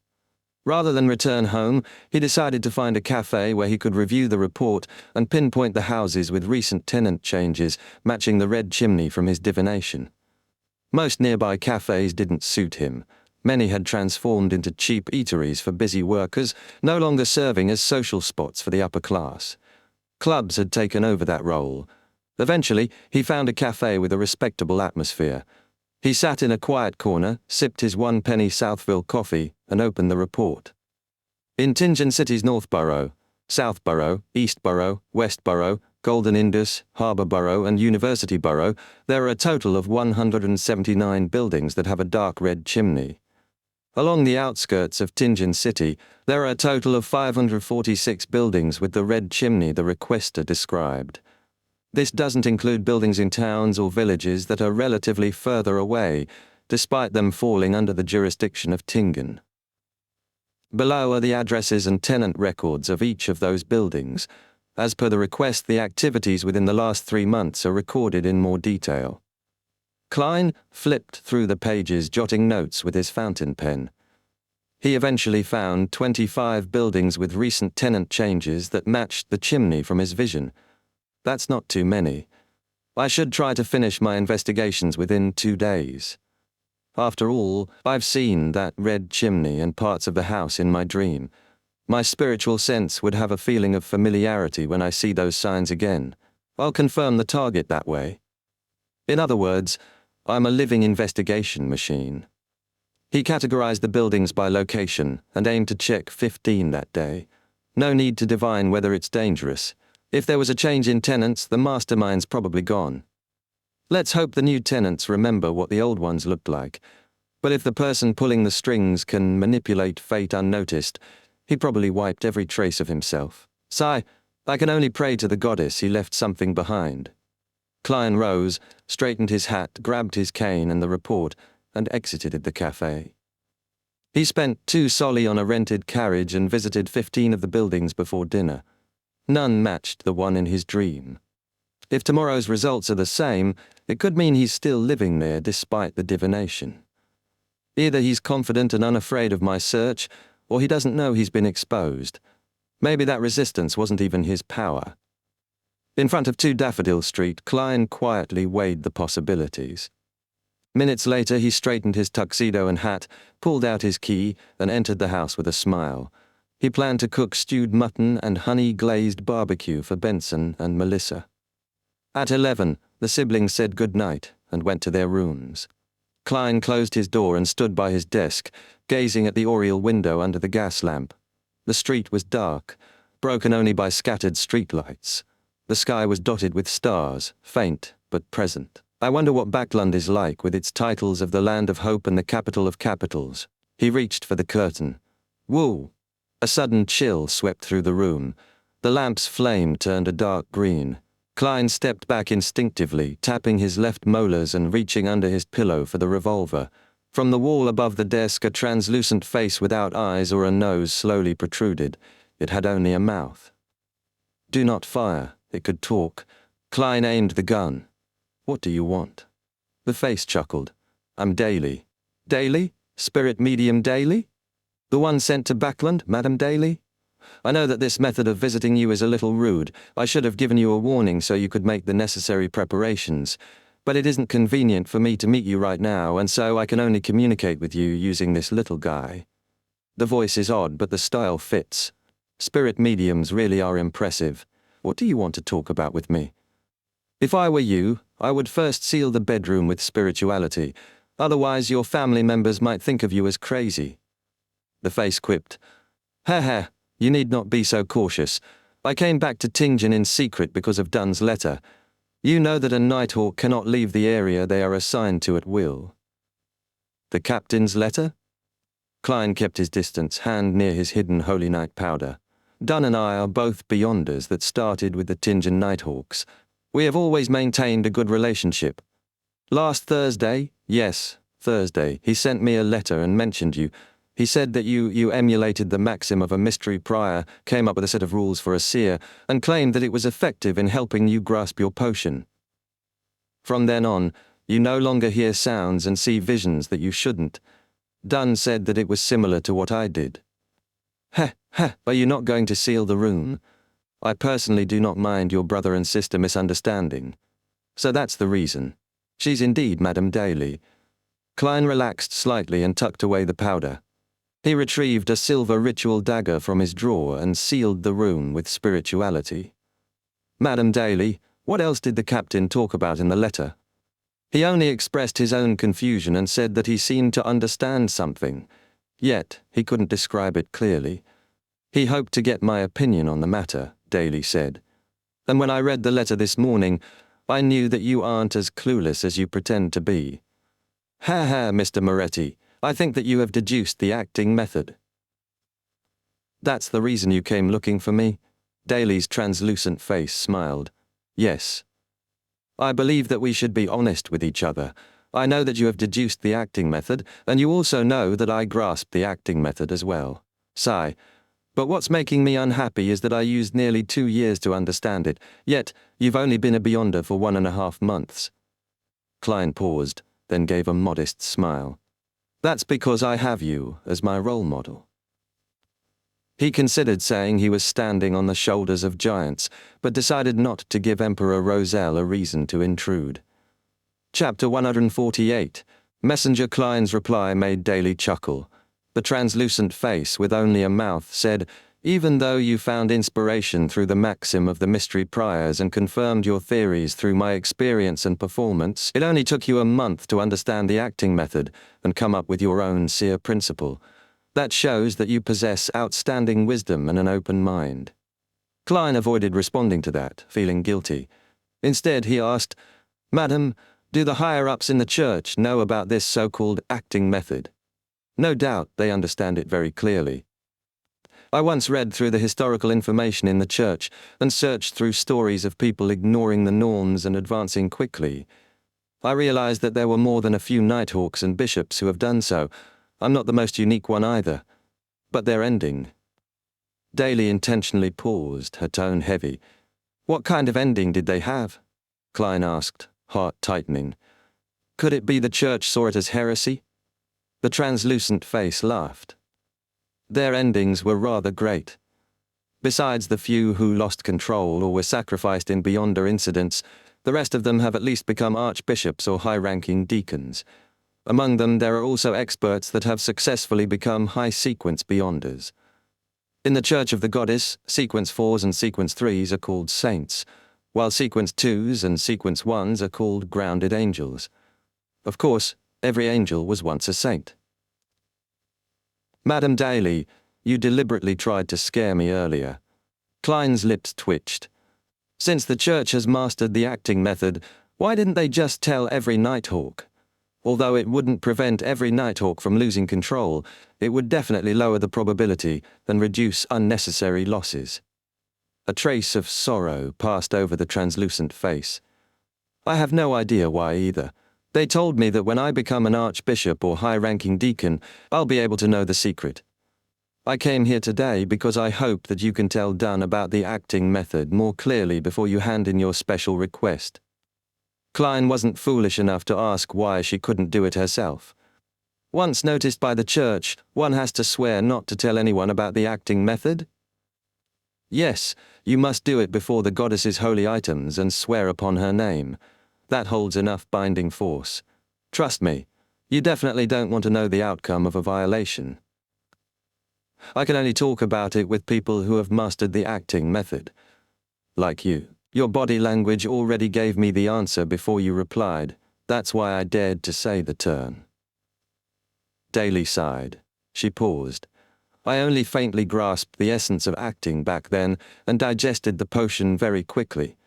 Rather than return home, he decided to find a cafe where he could review the report and pinpoint the houses with recent tenant changes matching the red chimney from his divination. Most nearby cafes didn't suit him. Many had transformed into cheap eateries for busy workers, no longer serving as social spots for the upper class. Clubs had taken over that role. Eventually, he found a cafe with a respectable atmosphere. He sat in a quiet corner, sipped his 1-penny Southville coffee, and opened the report. In Tingen City's North Borough, South Borough, East Borough, West Borough, Golden Indus, Harbour Borough and University Borough, there are a total of 179 buildings that have a dark red chimney. Along the outskirts of Tingen City, there are a total of 546 buildings with the red chimney the requester described. This doesn't include buildings in towns or villages that are relatively further away, despite them falling under the jurisdiction of Tingen. Below are the addresses and tenant records of each of those buildings. As per the request, the activities within the last 3 months are recorded in more detail. Klein flipped through the pages, jotting notes with his fountain pen. He eventually found 25 buildings with recent tenant changes that matched the chimney from his vision. That's not too many. I should try to finish my investigations within 2 days. After all, I've seen that red chimney and parts of the house in my dream. My spiritual sense would have a feeling of familiarity when I see those signs again. I'll confirm the target that way. In other words, I'm a living investigation machine. He categorized the buildings by location and aimed to check 15 that day. No need to divine whether it's dangerous. If there was a change in tenants, the mastermind's probably gone. Let's hope the new tenants remember what the old ones looked like. But if the person pulling the strings can manipulate fate unnoticed, he probably wiped every trace of himself. Sigh, I can only pray to the goddess he left something behind. Klein rose, straightened his hat, grabbed his cane and the report, and exited the cafe. He spent 2 soldi on a rented carriage and visited 15 of the buildings before dinner. None matched the one in his dream. If tomorrow's results are the same, it could mean he's still living there despite the divination. Either he's confident and unafraid of my search, or he doesn't know he's been exposed. Maybe that resistance wasn't even his power. In front of 2 Daffodil Street, Klein quietly weighed the possibilities. Minutes later, he straightened his tuxedo and hat, pulled out his key, and entered the house with a smile. He planned to cook stewed mutton and honey-glazed barbecue for Benson and Melissa. At 11, the siblings said good night and went to their rooms. Klein closed his door and stood by his desk, gazing at the oriel window under the gas lamp. The street was dark, broken only by scattered streetlights. The sky was dotted with stars, faint but present. I wonder what Backlund is like with its titles of the land of hope and the capital of capitals. He reached for the curtain. Woo! A sudden chill swept through the room. The lamp's flame turned a dark green. Klein stepped back instinctively, tapping his left molars and reaching under his pillow for the revolver. From the wall above the desk, a translucent face without eyes or a nose slowly protruded. It had only a mouth. Do not fire. It could talk. Klein aimed the gun. What do you want? The face chuckled. I'm Daly. Daly? Spirit medium Daly? The one sent to Backlund, Madam Daly? I know that this method of visiting you is a little rude. I should have given you a warning so you could make the necessary preparations. But it isn't convenient for me to meet you right now, and so I can only communicate with you using this little guy. The voice is odd, but the style fits. Spirit mediums really are impressive. What do you want to talk about with me? If I were you, I would first seal the bedroom with spirituality. Otherwise, your family members might think of you as crazy. The face quipped. Ha. You need not be so cautious. I came back to Tingen in secret because of Dunn's letter. You know that a Nighthawk cannot leave the area they are assigned to at will. The captain's letter? Klein kept his distance, hand near his hidden Holy Night powder. Dunn and I are both beyonders that started with the Tingen Nighthawks. We have always maintained a good relationship. Last Thursday, yes, Thursday, he sent me a letter and mentioned you. He said that you emulated the maxim of a mystery prior, came up with a set of rules for a seer, and claimed that it was effective in helping you grasp your potion. From then on, you no longer hear sounds and see visions that you shouldn't. Dunn said that it was similar to what I did. Are you not going to seal the room? I personally do not mind your brother and sister misunderstanding. So that's the reason. She's indeed Madame Daly. Klein relaxed slightly and tucked away the powder. He retrieved a silver ritual dagger from his drawer and sealed the room with spirituality. Madam Daly, what else did the captain talk about in the letter? He only expressed his own confusion and said that he seemed to understand something. Yet, he couldn't describe it clearly. He hoped to get my opinion on the matter, Daly said. And when I read the letter this morning, I knew that you aren't as clueless as you pretend to be. Ha ha, Mr. Moretti, I think that you have deduced the acting method. That's the reason you came looking for me? Daly's translucent face smiled. Yes. I believe that we should be honest with each other. I know that you have deduced the acting method, and you also know that I grasped the acting method as well. Sigh. But what's making me unhappy is that I used nearly 2 years to understand it, yet you've only been a Beyonder for 1.5 months. Klein paused, then gave a modest smile. That's because I have you as my role model. He considered saying he was standing on the shoulders of giants, but decided not to give Emperor Roselle a reason to intrude. Chapter 148. Messenger Klein's reply made Daly chuckle. The translucent face with only a mouth said, "Even though you found inspiration through the maxim of the mystery priors and confirmed your theories through my experience and performance, it only took you a month to understand the acting method and come up with your own seer principle. That shows that you possess outstanding wisdom and an open mind." Klein avoided responding to that, feeling guilty. Instead, he asked, "Madam, do the higher-ups in the church know about this so-called acting method?" No doubt they understand it very clearly. I once read through the historical information in the church and searched through stories of people ignoring the norms and advancing quickly. I realized that there were more than a few nighthawks and bishops who have done so. I'm not the most unique one either. But their ending. Daly intentionally paused, her tone heavy. What kind of ending did they have? Klein asked, heart tightening. Could it be the church saw it as heresy? The translucent face laughed. Their endings were rather great. Besides the few who lost control or were sacrificed in Beyonder incidents, the rest of them have at least become archbishops or high-ranking deacons. Among them, there are also experts that have successfully become high-sequence Beyonders. In the Church of the Goddess, Sequence 4s and Sequence 3s are called saints, while Sequence 2s and Sequence 1s are called grounded angels. Of course, every angel was once a saint. Madam Daly, you deliberately tried to scare me earlier. Klein's lips twitched. Since the church has mastered the acting method, why didn't they just tell every nighthawk? Although it wouldn't prevent every nighthawk from losing control, it would definitely lower the probability and reduce unnecessary losses. A trace of sorrow passed over the translucent face. I have no idea why either. They told me that when I become an archbishop or high-ranking deacon, I'll be able to know the secret. I came here today because I hope that you can tell Dunn about the acting method more clearly before you hand in your special request. Klein wasn't foolish enough to ask why she couldn't do it herself. Once noticed by the church, one has to swear not to tell anyone about the acting method? Yes, you must do it before the goddess's holy items and swear upon her name. That holds enough binding force. Trust me, you definitely don't want to know the outcome of a violation. I can only talk about it with people who have mastered the acting method. Like you. Your body language already gave me the answer before you replied. That's why I dared to say the turn. Daly sighed. She paused. I only faintly grasped the essence of acting back then and digested the potion very quickly.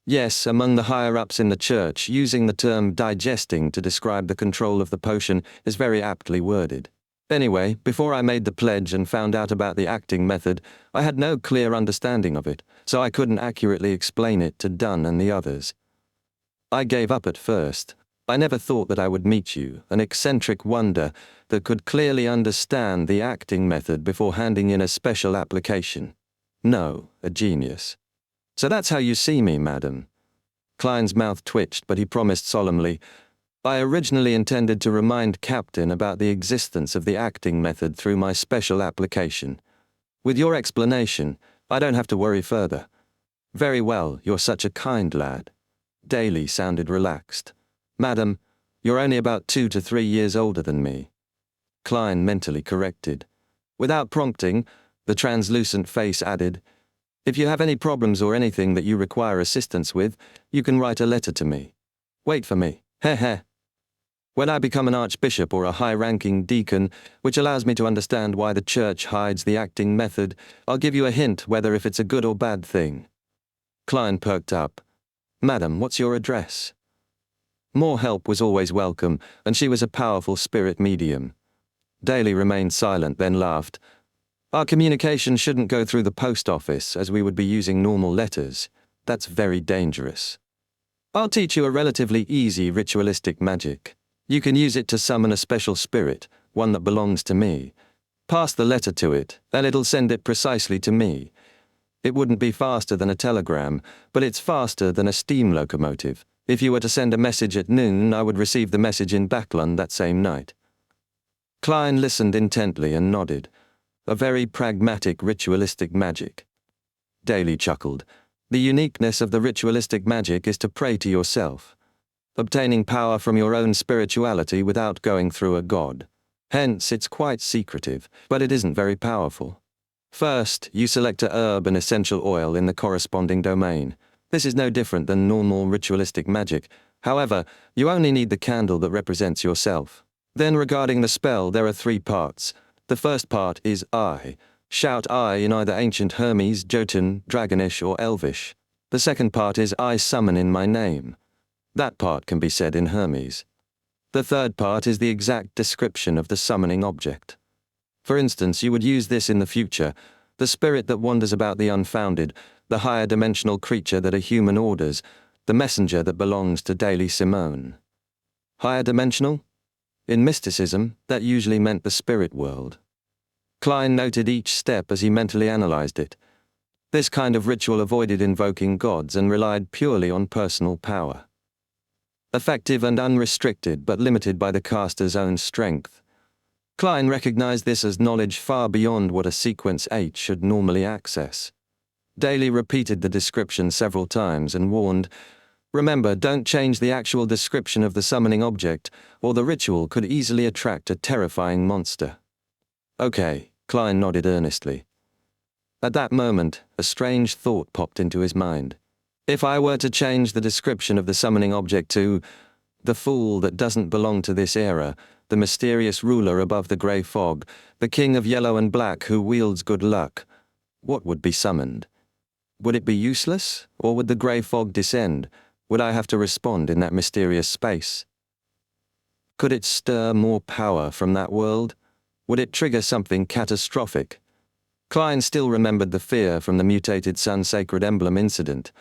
Yes, among the higher-ups in the church, using the term digesting to describe the control of the potion is very aptly worded. Anyway, before I made the pledge and found out about the acting method, I had no clear understanding of it, so I couldn't accurately explain it to Dunn and the others. I gave up at first. I never thought that I would meet you, an eccentric wonder that could clearly understand the acting method before handing in a special application. No, a genius. So that's how you see me, madam. Klein's mouth twitched, but he promised solemnly, I originally intended to remind Captain about the existence of the acting method through my special application. With your explanation, I don't have to worry further. Very well, you're such a kind lad. Daly sounded relaxed. Madam, you're only about 2 to 3 years older than me. Klein mentally corrected. Without prompting, the translucent face added, If you have any problems or anything that you require assistance with, you can write a letter to me. Wait for me. Heh heh. When I become an archbishop or a high-ranking deacon, which allows me to understand why the church hides the acting method, I'll give you a hint whether if it's a good or bad thing. Klein perked up. Madam, what's your address? More help was always welcome, and she was a powerful spirit medium. Daly remained silent, then laughed. Our communication shouldn't go through the post office, as we would be using normal letters. That's very dangerous. I'll teach you a relatively easy ritualistic magic. You can use it to summon a special spirit, one that belongs to me. Pass the letter to it, and it'll send it precisely to me. It wouldn't be faster than a telegram, but it's faster than a steam locomotive. If you were to send a message at noon, I would receive the message in Backlund that same night. Klein listened intently and nodded. A very pragmatic ritualistic magic. Daly chuckled. The uniqueness of the ritualistic magic is to pray to yourself, obtaining power from your own spirituality without going through a god. Hence, it's quite secretive, but it isn't very powerful. First, you select a herb and essential oil in the corresponding domain. This is no different than normal ritualistic magic. However, you only need the candle that represents yourself. Then regarding the spell, there are 3 parts. The first part is I. Shout I in either ancient Hermes, Jotun, Dragonish, or Elvish. The second part is I summon in my name. That part can be said in Hermes. The third part is the exact description of the summoning object. For instance, you would use this in the future, the spirit that wanders about the unfounded, the higher dimensional creature that a human orders, the messenger that belongs to Daly Simone. Higher dimensional? In mysticism, that usually meant the spirit world. Klein noted each step as he mentally analyzed it. This kind of ritual avoided invoking gods and relied purely on personal power. Effective and unrestricted, but limited by the caster's own strength. Klein recognized this as knowledge far beyond what a Sequence 8 should normally access. Daly repeated the description several times and warned, remember, don't change the actual description of the summoning object, or the ritual could easily attract a terrifying monster. Okay, Klein nodded earnestly. At that moment, a strange thought popped into his mind. If I were to change the description of the summoning object to the fool that doesn't belong to this era, the mysterious ruler above the grey fog, the king of yellow and black who wields good luck, what would be summoned? Would it be useless, or would the grey fog descend? Would I have to respond in that mysterious space? Could it stir more power from that world? Would it trigger something catastrophic? Klein still remembered the fear from the mutated Sun Sacred Emblem incident.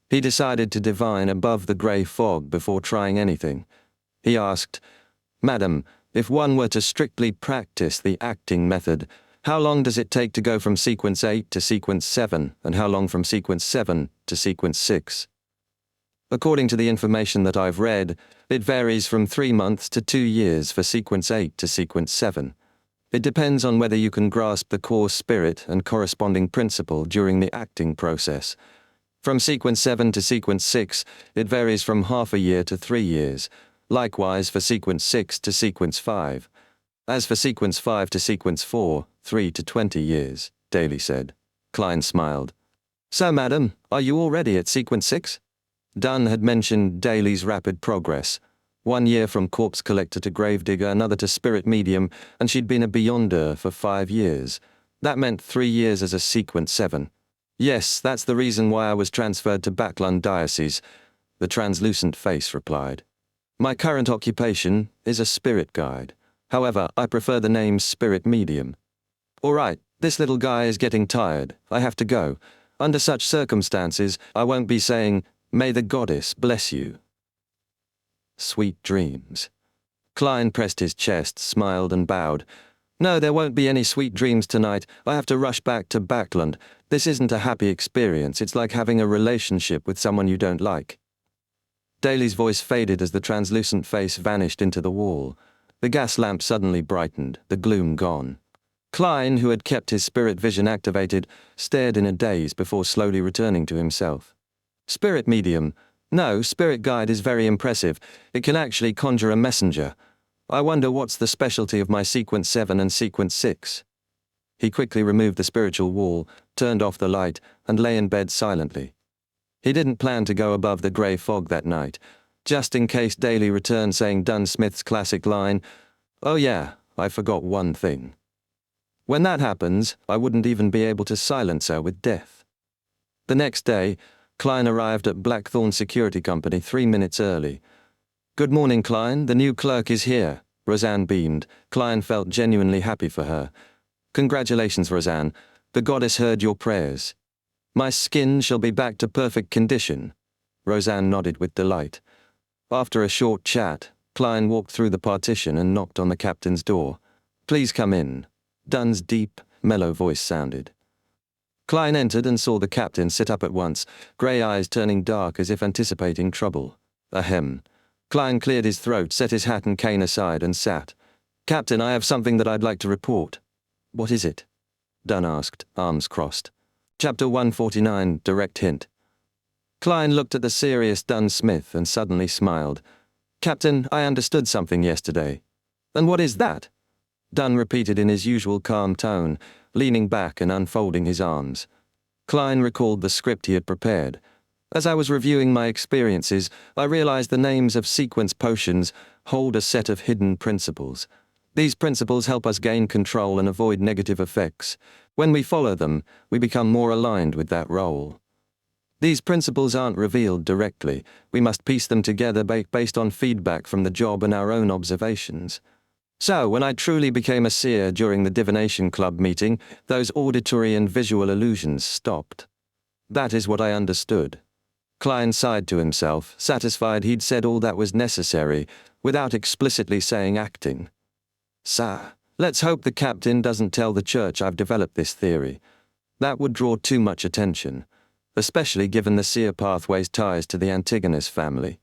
He decided to divine above the grey fog before trying anything. He asked, Madam, if one were to strictly practice the acting method, how long does it take to go from Sequence 8 to Sequence 7, and how long from Sequence 7 to Sequence 6? According to the information that I've read, it varies from 3 months to 2 years for Sequence 8 to Sequence 7. It depends on whether you can grasp the core spirit and corresponding principle during the acting process. From Sequence 7 to Sequence 6, it varies from half a year to 3 years. Likewise for Sequence 6 to Sequence 5. As for Sequence 5 to Sequence 4, 3 to 20 years, Daly said. Klein smiled. So, madam, are you already at Sequence 6? Dunn had mentioned Daly's rapid progress. 1 year from corpse collector to gravedigger, another to spirit medium, and she'd been a beyonder for 5 years. That meant 3 years as a Sequence 7. Yes, that's the reason why I was transferred to Backlund Diocese, the translucent face replied. My current occupation is a spirit guide. However, I prefer the name spirit medium. All right, this little guy is getting tired. I have to go. Under such circumstances, I won't be saying, may the goddess bless you. Sweet dreams. Klein pressed his chest, smiled and bowed. No, there won't be any sweet dreams tonight. I have to rush back to Backlund. This isn't a happy experience. It's like having a relationship with someone you don't like. Daly's voice faded as the translucent face vanished into the wall. The gas lamp suddenly brightened, the gloom gone. Klein, who had kept his spirit vision activated, stared in a daze before slowly returning to himself. Spirit medium. No, spirit guide is very impressive. It can actually conjure a messenger. I wonder what's the specialty of my Sequence 7 and Sequence 6. He quickly removed the spiritual wall, turned off the light, and lay in bed silently. He didn't plan to go above the grey fog that night. just in case Daly returned saying Dunsmith's classic line, "Oh yeah, I forgot one thing." When that happens, I wouldn't even be able to silence her with death. The next day, Klein arrived at Blackthorn Security Company 3 minutes early. "Good morning, Klein, the new clerk is here," Roseanne beamed. Klein felt genuinely happy for her. "Congratulations, Roseanne. The goddess heard your prayers. My skin shall be back to perfect condition." Roseanne nodded with delight. After a short chat, Klein walked through the partition and knocked on the captain's door. "Please come in," Dunn's deep, mellow voice sounded. Klein entered and saw the captain sit up at once, grey eyes turning dark as if anticipating trouble. Ahem. Klein cleared his throat, set his hat and cane aside, and sat. "Captain, I have something that I'd like to report." "What is it?" Dunn asked, arms crossed. Chapter 149, Direct Hint. Klein looked at the serious Dunn Smith and suddenly smiled. "Captain, I understood something yesterday." "And what is that?" Dunn repeated in his usual calm tone, leaning back and unfolding his arms. Klein recalled the script he had prepared. "As I was reviewing my experiences, I realized the names of sequence potions hold a set of hidden principles. These principles help us gain control and avoid negative effects. When we follow them, we become more aligned with that role. These principles aren't revealed directly. We must piece them together based on feedback from the job and our own observations. So, when I truly became a seer during the Divination Club meeting, those auditory and visual illusions stopped. That is what I understood." Klein sighed to himself, satisfied he'd said all that was necessary, without explicitly saying acting. "Sir, let's hope the captain doesn't tell the church I've developed this theory. That would draw too much attention, especially given the seer pathway's ties to the Antigonus family.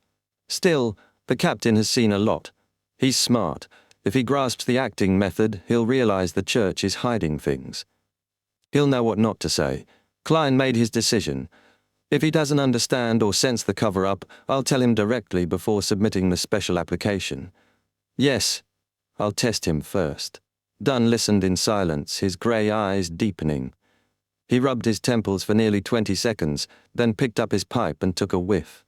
Still, the captain has seen a lot. He's smart. If he grasps the acting method, he'll realize the church is hiding things. He'll know what not to say." Klein made his decision. "If he doesn't understand or sense the cover-up, I'll tell him directly before submitting the special application. Yes, I'll test him first." Dunn listened in silence, his grey eyes deepening. He rubbed his temples for nearly 20 seconds, then picked up his pipe and took a whiff.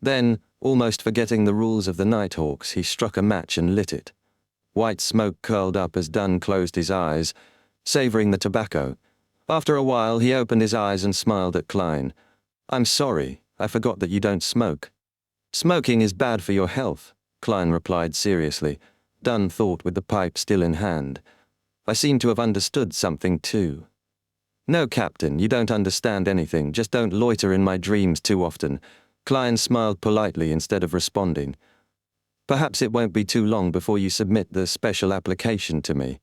Then, almost forgetting the rules of the Nighthawks, he struck a match and lit it. White smoke curled up as Dunn closed his eyes, savoring the tobacco. After a while, he opened his eyes and smiled at Klein. "I'm sorry, I forgot that you don't smoke." "Smoking is bad for your health," Klein replied seriously. Dunn thought with the pipe still in hand. "I seem to have understood something too." "No, Captain, you don't understand anything, just don't loiter in my dreams too often." Klein smiled politely instead of responding. "Perhaps it won't be too long before you submit the special application to me."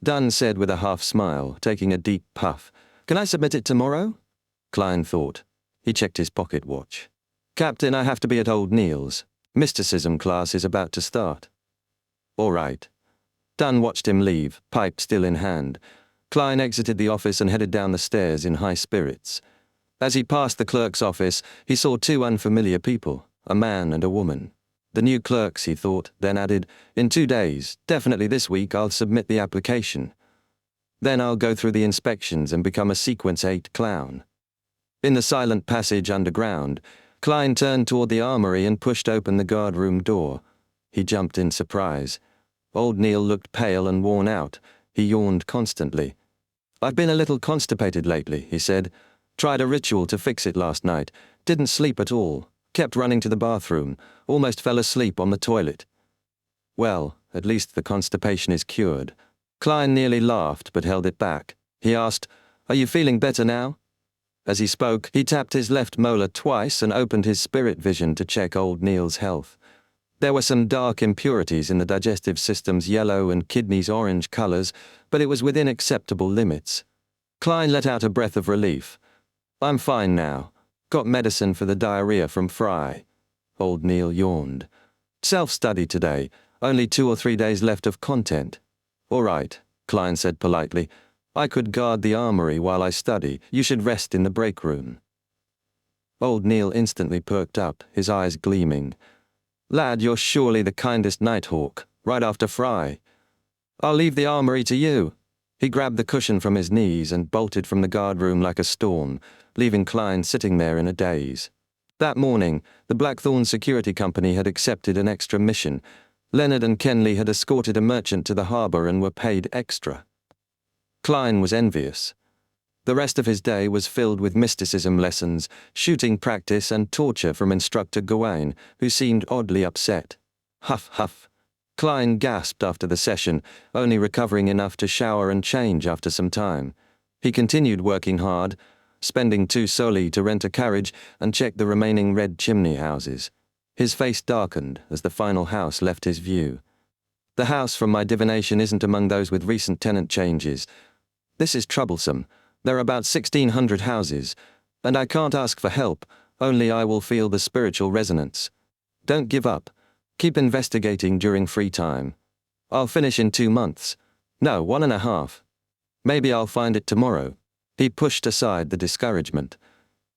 Dunn said with a half smile, taking a deep puff. "Can I submit it tomorrow?" Klein thought. He checked his pocket watch. "Captain, I have to be at Old Neil's. Mysticism class is about to start." "All right." Dunn watched him leave, pipe still in hand. Klein exited the office and headed down the stairs in high spirits. As he passed the clerk's office, he saw 2 unfamiliar people, a man and a woman. The new clerks, he thought, then added, "In 2 days, definitely this week, I'll submit the application. Then I'll go through the inspections and become a Sequence 8 clown." In the silent passage underground, Klein turned toward the armory and pushed open the guardroom door. He jumped in surprise. Old Neil looked pale and worn out. He yawned constantly. "I've been a little constipated lately," he said. "Tried a ritual to fix it last night. Didn't sleep at all. Kept running to the bathroom. Almost fell asleep on the toilet." "Well, at least the constipation is cured." Klein nearly laughed but held it back. He asked, "Are you feeling better now?" As he spoke, he tapped his left molar twice and opened his spirit vision to check Old Neil's health. There were some dark impurities in the digestive system's yellow and kidneys' orange colors, but it was within acceptable limits. Klein let out a breath of relief. "I'm fine now. Got medicine for the diarrhea from Fry." Old Neil yawned. "Self-study today. Only 2 or 3 days left of content." "All right," Klein said politely. "I could guard the armory while I study. You should rest in the break room." Old Neil instantly perked up, his eyes gleaming. "Lad, you're surely the kindest Nighthawk, right after Fry. I'll leave the armory to you." He grabbed the cushion from his knees and bolted from the guardroom like a storm, leaving Klein sitting there in a daze. That morning, the Blackthorn Security Company had accepted an extra mission. Leonard and Kenley had escorted a merchant to the harbour and were paid extra. Klein was envious. The rest of his day was filled with mysticism lessons, shooting practice and torture from instructor Gawain, who seemed oddly upset. Huff, huff. Klein gasped after the session, only recovering enough to shower and change after some time. He continued working hard, spending 2 soli to rent a carriage and check the remaining red chimney houses. His face darkened as the final house left his view. The house from my divination isn't among those with recent tenant changes. This is troublesome. There are about 1,600 houses, and I can't ask for help, only I will feel the spiritual resonance. Don't give up. Keep investigating during free time. I'll finish in 2 months. No, 1.5. Maybe I'll find it tomorrow. He pushed aside the discouragement.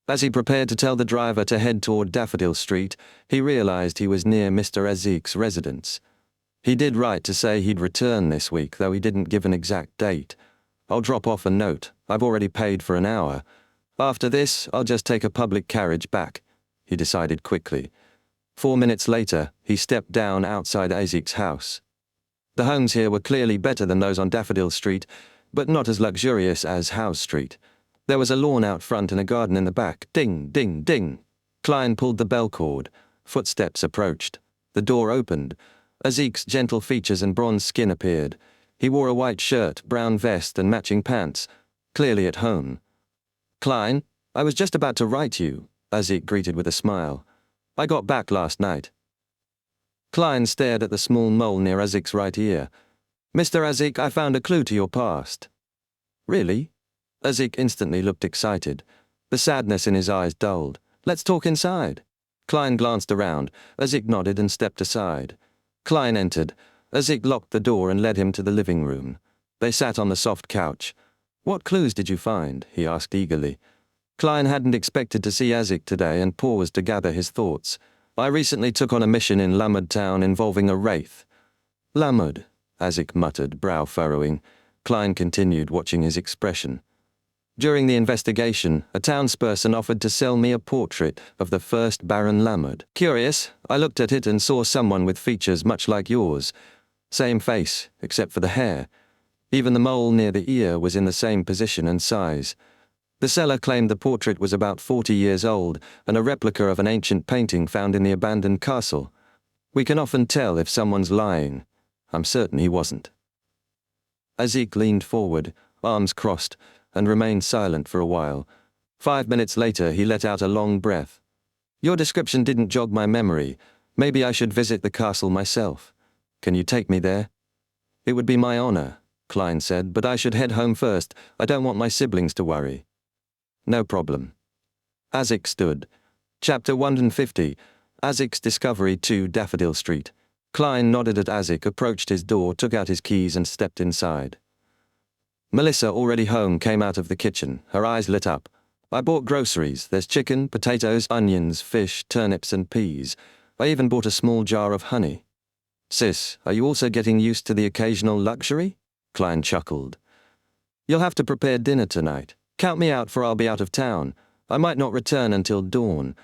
As he prepared to tell the driver to head toward Daffodil Street, he realized he was near Mr. Ezek's residence. He did right to say he'd return this week, though he didn't give an exact date. I'll drop off a note. I've already paid for an hour. After this, I'll just take a public carriage back, he decided quickly. 4 minutes later, he stepped down outside Ezek's house. The homes here were clearly better than those on Daffodil Street, but not as luxurious as House Street. There was a lawn out front and a garden in the back. Ding, ding, ding. Klein pulled the bell cord. Footsteps approached. The door opened. Ezek's gentle features and bronze skin appeared. He wore a white shirt, brown vest, and matching pants, clearly at home. Klein, I was just about to write you, Ezek greeted with a smile. I got back last night. Klein stared at the small mole near Ezek's right ear. Mr. Ezek, I found a clue to your past. Really? Ezek instantly looked excited. The sadness in his eyes dulled. Let's talk inside. Klein glanced around. Ezek nodded and stepped aside. Klein entered. Ezek locked the door and led him to the living room. They sat on the soft couch. What clues did you find? He asked eagerly. Klein hadn't expected to see Ezek today and paused to gather his thoughts. I recently took on a mission in Lamud town involving a wraith. Lamud, Ezek muttered, brow furrowing. Klein continued, watching his expression. During the investigation, a townsperson offered to sell me a portrait of the first Baron Lamud. Curious, I looked at it and saw someone with features much like yours. Same face, except for the hair. Even the mole near the ear was in the same position and size. The seller claimed the portrait was about 40 years old and a replica of an ancient painting found in the abandoned castle. We can often tell if someone's lying. I'm certain he wasn't. Ezek leaned forward, arms crossed, and remained silent for a while. 5 minutes later, he let out a long breath. Your description didn't jog my memory. Maybe I should visit the castle myself. Can you take me there? It would be my honor, Klein said, but I should head home first. I don't want my siblings to worry. No problem. Ezek stood. Chapter 150. Ezek's Discovery to Daffodil Street. Klein nodded at Ezek, approached his door, took out his keys and stepped inside. Melissa, already home, came out of the kitchen, her eyes lit up. I bought groceries. There's chicken, potatoes, onions, fish, turnips and peas. I even bought a small jar of honey. Sis, are you also getting used to the occasional luxury? Klein chuckled. You'll have to prepare dinner tonight. Count me out, for I'll be out of town. I might not return until dawn.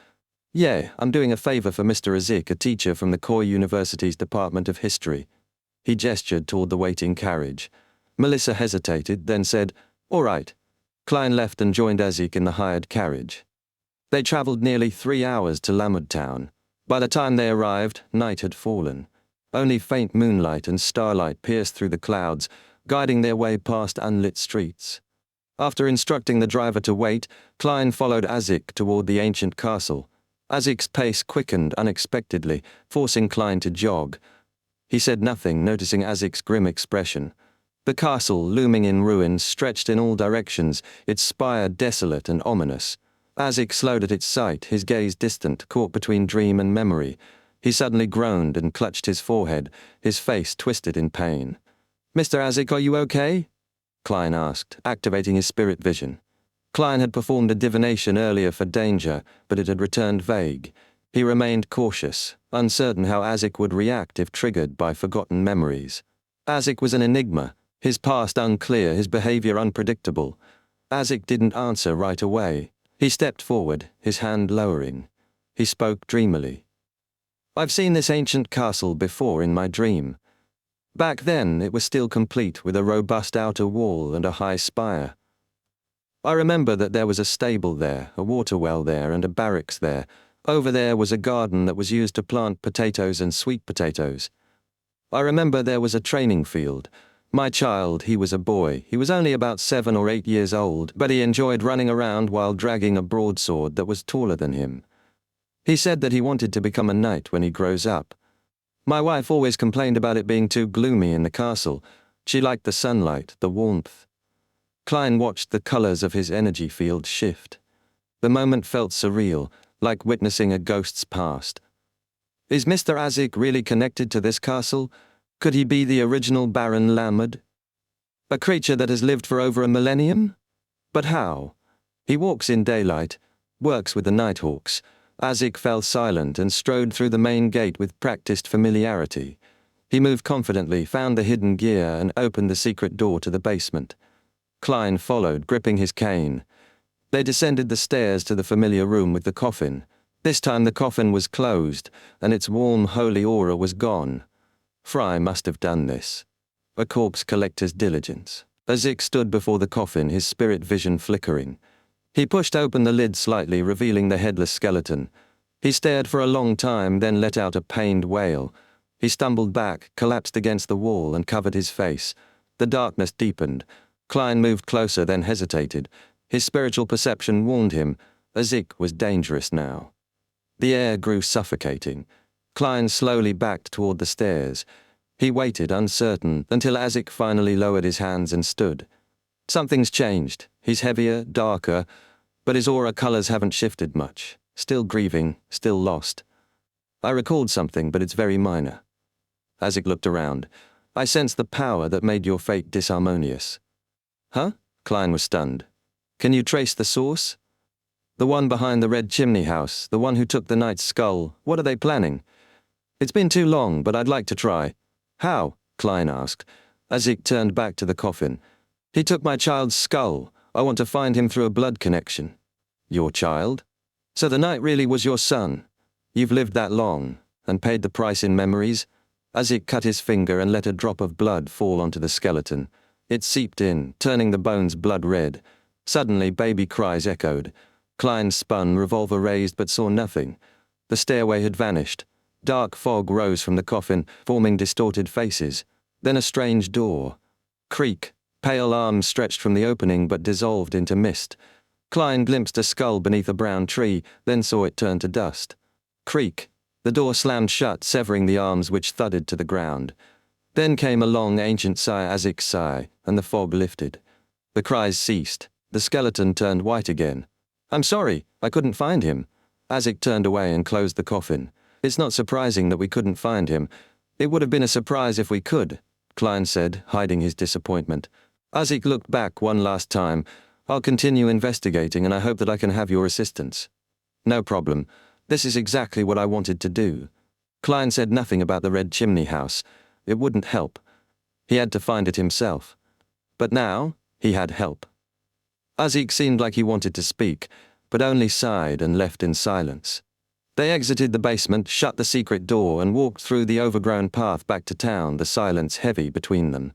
Yeah, I'm doing a favor for Mr. Ezek, a teacher from the Khoi University's Department of History. He gestured toward the waiting carriage. Melissa hesitated, then said, All right. Klein left and joined Ezek in the hired carriage. They traveled nearly 3 hours to Lamud town. By the time they arrived, night had fallen. Only faint moonlight and starlight pierced through the clouds, guiding their way past unlit streets. After instructing the driver to wait, Klein followed Ezek toward the ancient castle. Ezek's pace quickened unexpectedly, forcing Klein to jog. He said nothing, noticing Ezek's grim expression. The castle, looming in ruins, stretched in all directions, its spire desolate and ominous. Ezek slowed at its sight, his gaze distant, caught between dream and memory. He suddenly groaned and clutched his forehead, his face twisted in pain. Mr. Ezek, are you okay? Klein asked, activating his spirit vision. Klein had performed a divination earlier for danger, but it had returned vague. He remained cautious, uncertain how Ezek would react if triggered by forgotten memories. Ezek was an enigma, his past unclear, his behavior unpredictable. Ezek didn't answer right away. He stepped forward, his hand lowering. He spoke dreamily. I've seen this ancient castle before in my dream. Back then, it was still complete with a robust outer wall and a high spire. I remember that there was a stable there, a water well there, and a barracks there. Over there was a garden that was used to plant potatoes and sweet potatoes. I remember there was a training field. My child, he was a boy. He was only about 7 or 8 years old, but he enjoyed running around while dragging a broadsword that was taller than him. He said that he wanted to become a knight when he grows up. My wife always complained about it being too gloomy in the castle. She liked the sunlight, the warmth. Klein watched the colors of his energy field shift. The moment felt surreal, like witnessing a ghost's past. Is Mr. Azik really connected to this castle? Could he be the original Baron Lammard? A creature that has lived for over a millennium? But how? He walks in daylight, works with the Nighthawks. Azik fell silent and strode through the main gate with practiced familiarity. He moved confidently, found the hidden gear, and opened the secret door to the basement. Klein followed, gripping his cane. They descended the stairs to the familiar room with the coffin. This time the coffin was closed, and its warm, holy aura was gone. Fry must have done this. A corpse collector's diligence. Azik stood before the coffin, his spirit vision flickering. He pushed open the lid slightly, revealing the headless skeleton. He stared for a long time, then let out a pained wail. He stumbled back, collapsed against the wall, and covered his face. The darkness deepened. Klein moved closer, then hesitated. His spiritual perception warned him. Azik was dangerous now. The air grew suffocating. Klein slowly backed toward the stairs. He waited, uncertain, until Azik finally lowered his hands and stood. Something's changed. He's heavier, darker, but his aura colors haven't shifted much. Still grieving, still lost. I recalled something, but it's very minor. Azik looked around. I sensed the power that made your fate disharmonious. Huh? Klein was stunned. Can you trace the source? The one behind the red chimney house, the one who took the knight's skull. What are they planning? It's been too long, but I'd like to try. How? Klein asked. Azik turned back to the coffin. He took my child's skull. I want to find him through a blood connection. Your child? So the knight really was your son. You've lived that long, and paid the price in memories? Azik cut his finger and let a drop of blood fall onto the skeleton. It seeped in, turning the bones blood red. Suddenly, baby cries echoed. Klein spun, revolver raised, but saw nothing. The stairway had vanished. Dark fog rose from the coffin, forming distorted faces. Then a strange door. Creak. Pale arms stretched from the opening but dissolved into mist. Klein glimpsed a skull beneath a brown tree, then saw it turn to dust. Creak. The door slammed shut, severing the arms which thudded to the ground. Then came a long, ancient sigh, Azik's sigh, and the fog lifted. The cries ceased. The skeleton turned white again. I'm sorry, I couldn't find him. Azik turned away and closed the coffin. It's not surprising that we couldn't find him. It would have been a surprise if we could, Klein said, hiding his disappointment. Azik looked back one last time. I'll continue investigating, and I hope that I can have your assistance. No problem. This is exactly what I wanted to do. Klein said nothing about the red chimney house. It wouldn't help. He had to find it himself. But now, he had help. Azik seemed like he wanted to speak, but only sighed and left in silence. They exited the basement, shut the secret door, and walked through the overgrown path back to town, the silence heavy between them.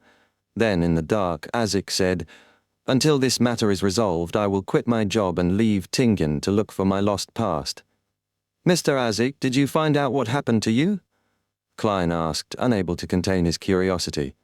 Then, in the dark, Azik said, Until this matter is resolved, I will quit my job and leave Tingen to look for my lost past. Mr. Azik, did you find out what happened to you? Klein asked, unable to contain his curiosity.